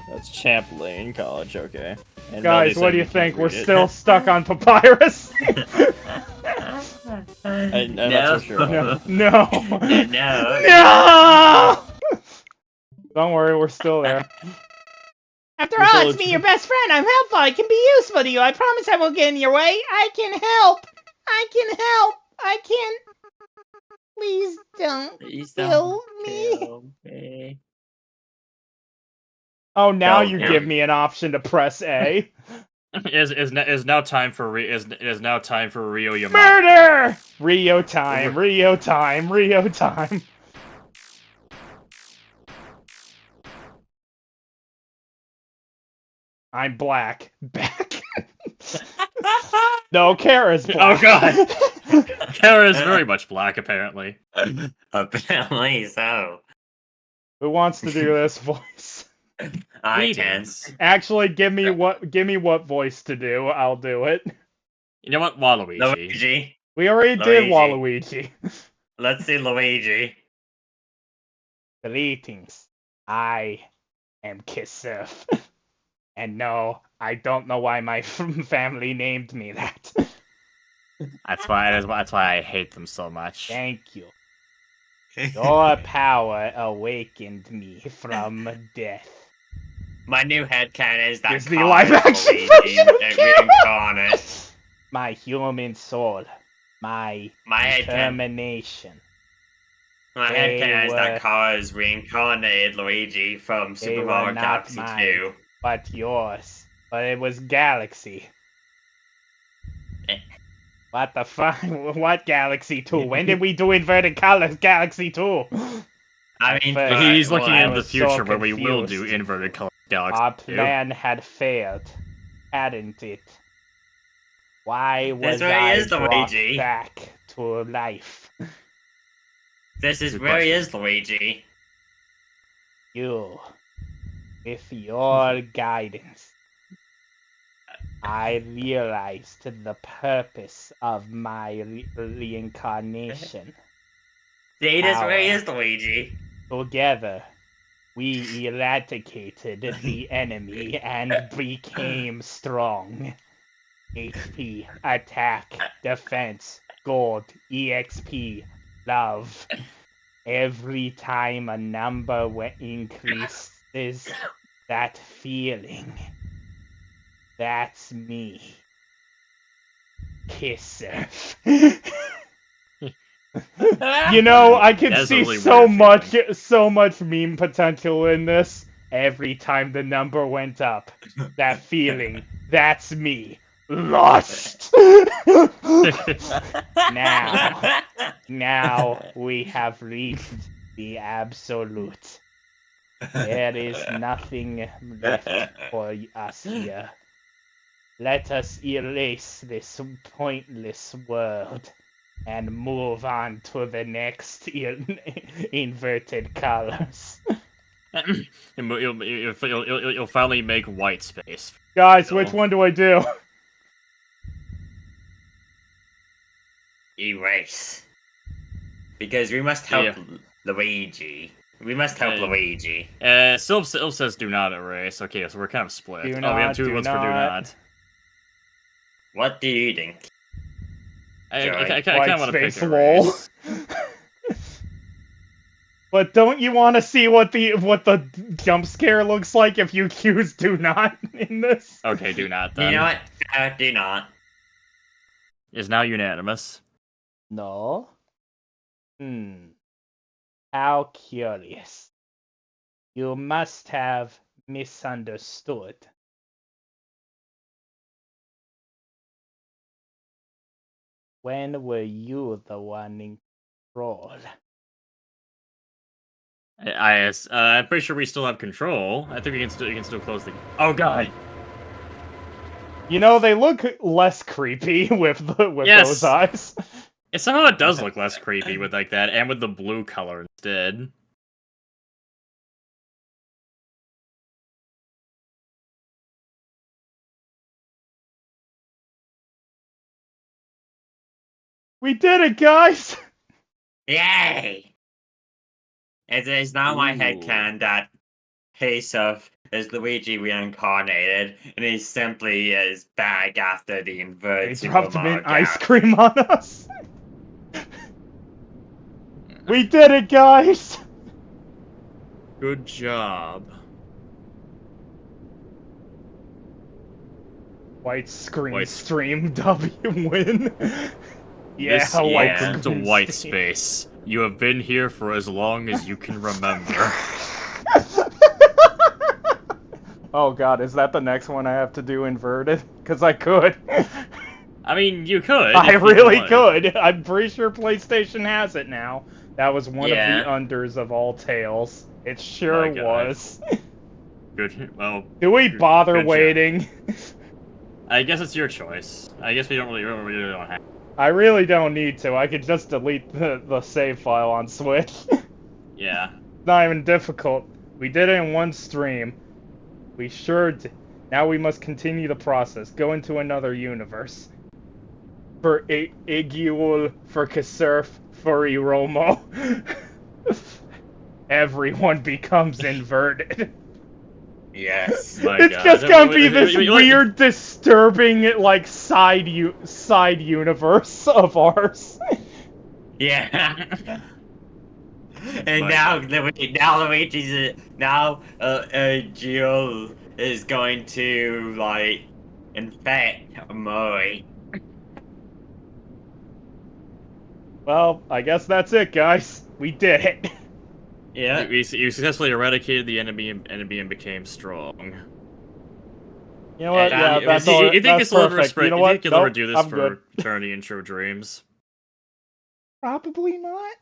That's Champ Lane College, okay. And Guys, nobody what said do you we can't think? We're read it. still stuck on papyrus. I'm not so sure. No. No. No. No! Don't worry, we're still there. After You're all, so it's me, your best friend. I'm helpful. I can be useful to you. I promise I won't get in your way. I can help. I can... Please don't Please kill don't me. kill me. Oh, now No, you yeah. give me an option to press A. Is now time for Rio Yamato. Murder! Rio time, Rio time, Rio time. I'm black. Back. No, Kara's black. Oh god! Kara is very much black, apparently. Apparently so. Who wants to do this voice? I can. Greetings. Actually, give me what voice to do. I'll do it. You know what, Waluigi? Luigi. We already did Luigi. Waluigi. Let's see Luigi. Greetings. I am Kissurf. And no, I don't know why my family named me that. That's why I hate them so much. Thank you. Your power awakened me from death. My new headcanon is that Disney Carl live is action Luigi version. reincarnate. My human soul. My My determination. headcanon is were- that Carl is reincarnated Luigi from They Super were Mario not Galaxy mine. 2. But yours. But it was Galaxy. Eh. What the fuck? What Galaxy 2? When did we do Inverted Colors Galaxy 2? I mean, But He's well, looking I into the was so future where we will do confused. inverted color galaxy. Our plan had failed. Hadn't it? Why was where he I is, brought Luigi. back to life? This is Good where he question. is, Luigi. You, with your guidance, I realized the purpose of my reincarnation. This is where he Power. is, Luigi. Together, we eradicated the enemy and became strong. HP, attack, defense, gold, EXP, love. Every time a number increases, that feeling. That's me. Kisser. You know, I can That's a see really so weird much meme potential in this. Every time the number went up, that feeling, that's me. Lust! Now we have reached the absolute. There is nothing left for us here. Let us erase this pointless world and move on to the next inverted colors. You'll finally make white space. Guys, which one do I do? Erase. Because we must help Luigi. We must help Luigi. Sylv says do not erase. Okay, so we're kind of split. Do We not, have two do votes for do not. not. What do you think? I White kind of want to pick space, lol. erase. But don't you want to see what the jump scare looks like if you use do not in this? Okay, do not then. You know what? Do not. Is now unanimous. No? How curious. You must have misunderstood. When were you the one in control? I'm pretty sure we still have control. I think we can still close the. Oh god. You know, they look less creepy with Yes. those eyes. Somehow it does look less creepy with like that, and with the blue color instead. We did it, guys! Yay! It is now my Ooh. headcanon that Pesov is Luigi reincarnated, and he simply is back after the They inverted dropped Super mint Mario ice Galaxy. cream on us. We did it, guys! Good job. White screen White- stream W win. Yeah, This white welcome to screen white stream. space. You have been here for as long as you can remember. Oh god, is that the next one I have to do inverted? Because I could. I mean, you could. I if you really wanted. could. I'm pretty sure PlayStation has it now. That was one of Yeah. the unders of all tales. It My sure God. was. Good. Well, Do we Good- bother good job. waiting? I guess it's your choice. I guess we don't really don't have. I really don't need to. I could just delete the save file on Switch. Yeah. Not even difficult. We did it in one stream. We sure did. Now we must continue the process. Go into another universe. For Igul, for Kasurf, for Iromo. Everyone becomes inverted. Yes. My It's God. just gonna be this Wait, weird, disturbing, like, side universe of ours. Yeah. And My now, God. Luigi's Jill is going to like infect Mori. Well, I guess that's it, guys. We did it. Yeah. You successfully eradicated the enemy and became strong. You know what? And, Yeah, it that's was- all. You think That's this will ever perfect. spread? You know You what? think you'll ever Nope, do this I'm for good. Eternity and True Dreams? Probably not.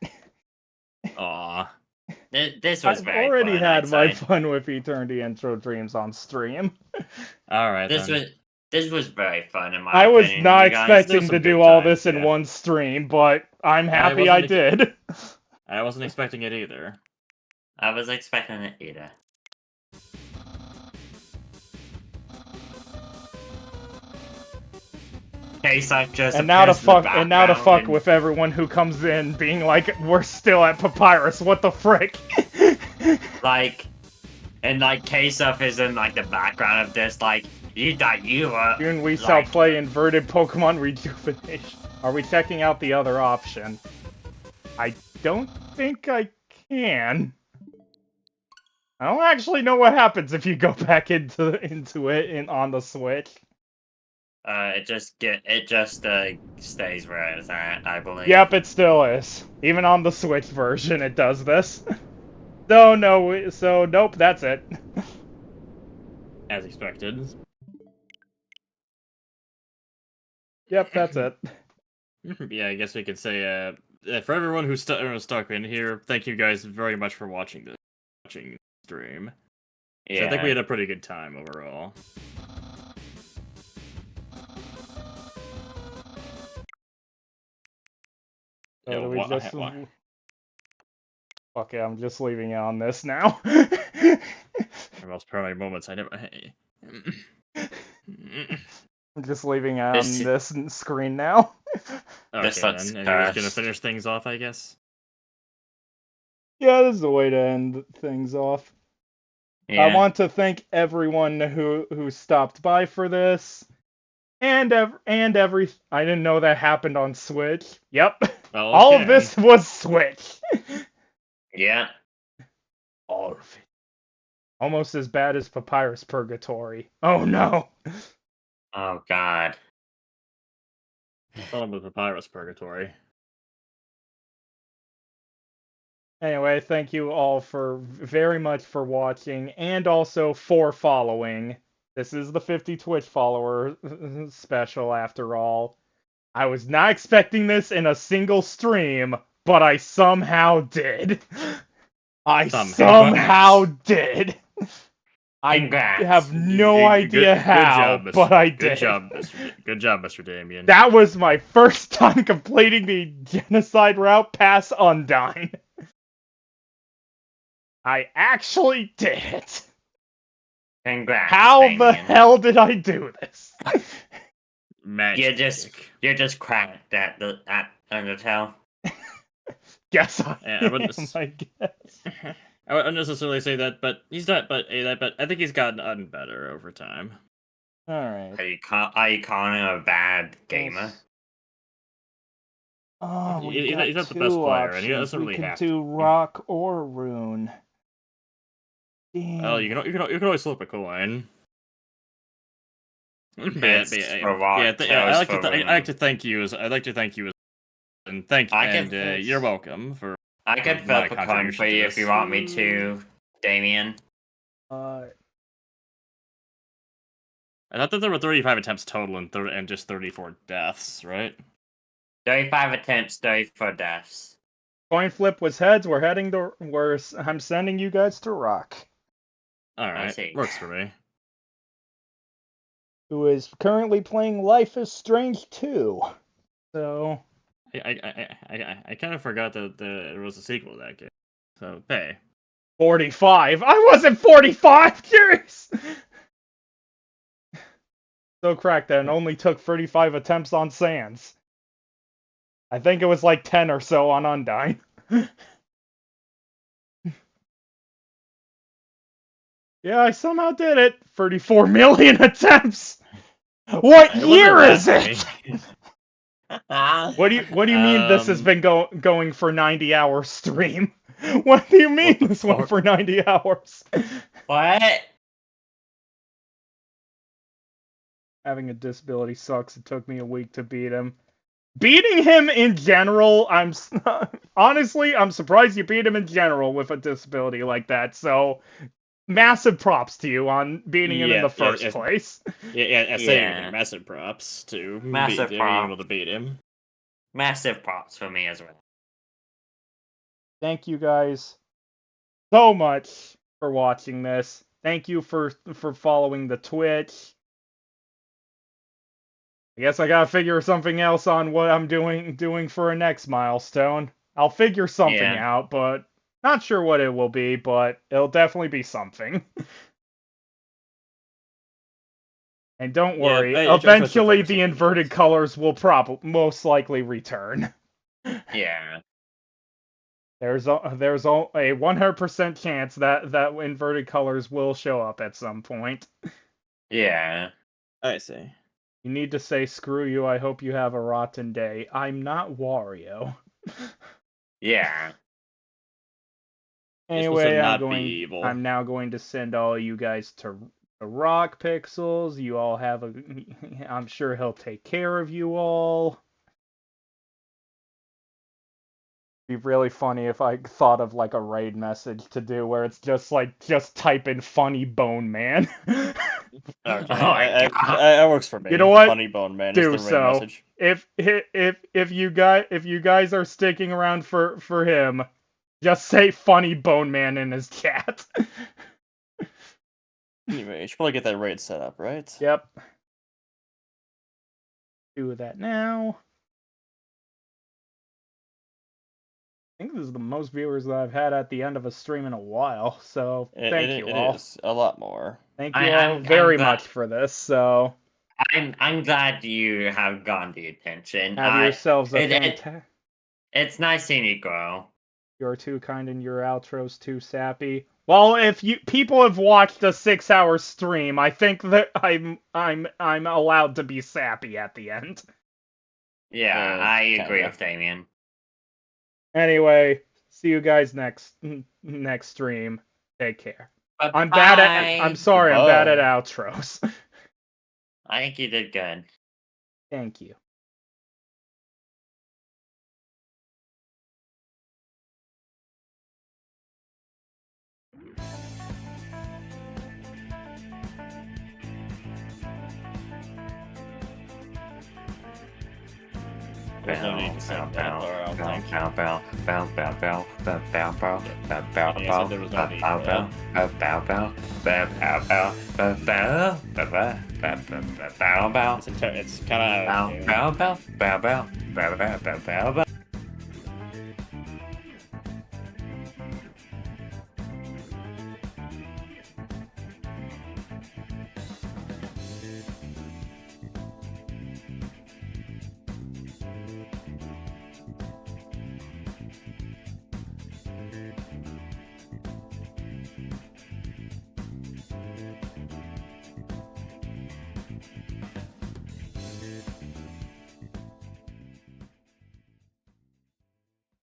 Aw. This was I've very already fun, had I'd my say. fun with Eternity Intro Dreams on stream. Alright This then. was This was very fun in my I was opinion. not You guys, expecting some to do good all times, this in yeah. one stream, but I'm Yeah, I happy I wasn't did. I wasn't expecting it either. I was expecting it either. K-Suck just And now to appears in the fuck background with everyone who comes in being like, we're still at Papyrus, what the frick? like, and like K-Suck is in like the background of this, like, you thought you were Soon we shall like, play inverted Pokemon rejuvenation. Are we checking out the other option? I don't think I can. I don't actually know what happens if you go back into it on the Switch. it just stays where it's at, I believe. Yep, it still is. Even on the Switch version, it does this. So nope, that's it. As expected. Yep, that's it. Yeah, I guess we could say, for everyone who's stuck in here, thank you guys very much for watching this stream. Yeah. So I think we had a pretty good time overall. So Yo, do we what- just... what- Okay, I'm just leaving it on this now. The most proud moments I never. I'm just leaving it on This- this screen now. Okay, This then. looks And you're just gonna cursed. finish things off, I guess? Yeah, this is the way to end things off. Yeah. I want to thank everyone who stopped by for this, and every. I didn't know that happened on Switch. Yep, Well, all of okay. this was Switch. Yeah. All of it. Almost as bad as Papyrus Purgatory. Oh no. Oh God. I thought it was Papyrus Purgatory. Anyway, thank you all for very much for watching and also for following. This is the 50 Twitch follower special after all. I was not expecting this in a single stream, but I somehow did. I somehow did. I Congrats. have no idea how, Good job, but I Good did. job, Good job, Mr. Damien. That was my first time completing the Genocide route past Undyne. I actually did it. Congrats. How the Damien. hell did I do this? Magic. You're just cracked at Undertale. Guess I Yeah, I wouldn't am, I guess. I wouldn't necessarily say that, but he's not. But I think he's gotten better over time. Alright. Are you calling him a bad gamer? Oh, we He's got not the two best player, options. and he doesn't we really could have do to. rock or rune. Damn. Oh, you can always flip a coin. It's for rock, I tails like for to rune. I like to thank you as and thank I and can you're welcome for. I could my flip a coin contribution for to you if this. you want me to, Damien. I thought that there were 35 attempts total and just 34 deaths, right? 35 attempts, 34 deaths. Coin flip was heads. I'm sending you guys to rock. All I right, see. works for me. Who is currently playing Life is Strange 2. So I kind of forgot that there was a sequel to that game. So hey, 45. I wasn't 45. Curious. So cracked that and only took 35 attempts on Sans. I think it was like 10 or so on Undyne. Yeah, I somehow did it. 34 million attempts. What it year wasn't is that it? many. What do you mean this has been going for 90-hour stream? What do you mean What the this went fuck? for 90 hours? What? Having a disability sucks. It took me a week to beat him. Beating him in general, honestly, I'm surprised you beat him in general with a disability like that. So, massive props to you on beating him in the first place. Yeah. Massive props to Massive being props. able to beat him. Massive props for me as well. Thank you guys so much for watching this. Thank you for following the Twitch. I guess I gotta figure something else on what I'm doing for a next milestone. I'll figure something Yeah. out, but not sure what it will be, but it'll definitely be something. And don't worry, I trust you'll eventually figure the something inverted out. colors will most likely return. Yeah. There's a 100% chance that inverted colors will show up at some point. Yeah. I see. You need to say, screw you, I hope you have a rotten day. I'm not Wario. Yeah. You're supposed to Anyway, not be evil. I'm now going to send all you guys to Rock Pixels. You all have a... I'm sure he'll take care of you all. It'd be really funny if I thought of like a raid message to do where it's just type in funny bone man. Okay, Oh my God. that works for me. You know what? Funny Bone Man Do is the raid so. message. If you guys are sticking around for him, just say funny bone man in his chat. Anyway, you should probably get that raid set up, right? Yep. Do that now. I think this is the most viewers that I've had at the end of a stream in a while, so thank you It all. is a lot more. Thank you I'm all very glad- much for this, so I'm glad you have gotten the attention. have yourselves a it- it- fantastic... It's nice seeing you grow. You're too kind and your outro's too sappy. Well, if you people have watched a 6-hour stream, I think that I'm allowed to be sappy at the end. Yeah, I agree kinda. with Damien. Anyway, see you guys next stream. Take care. I'm bad at I'm sorry, I'm bad at Goodbye. outros. I think you did good. Thank you. There's no need to say that, Laura, I don't think. Yeah, you said there was no need for that. It's kind of...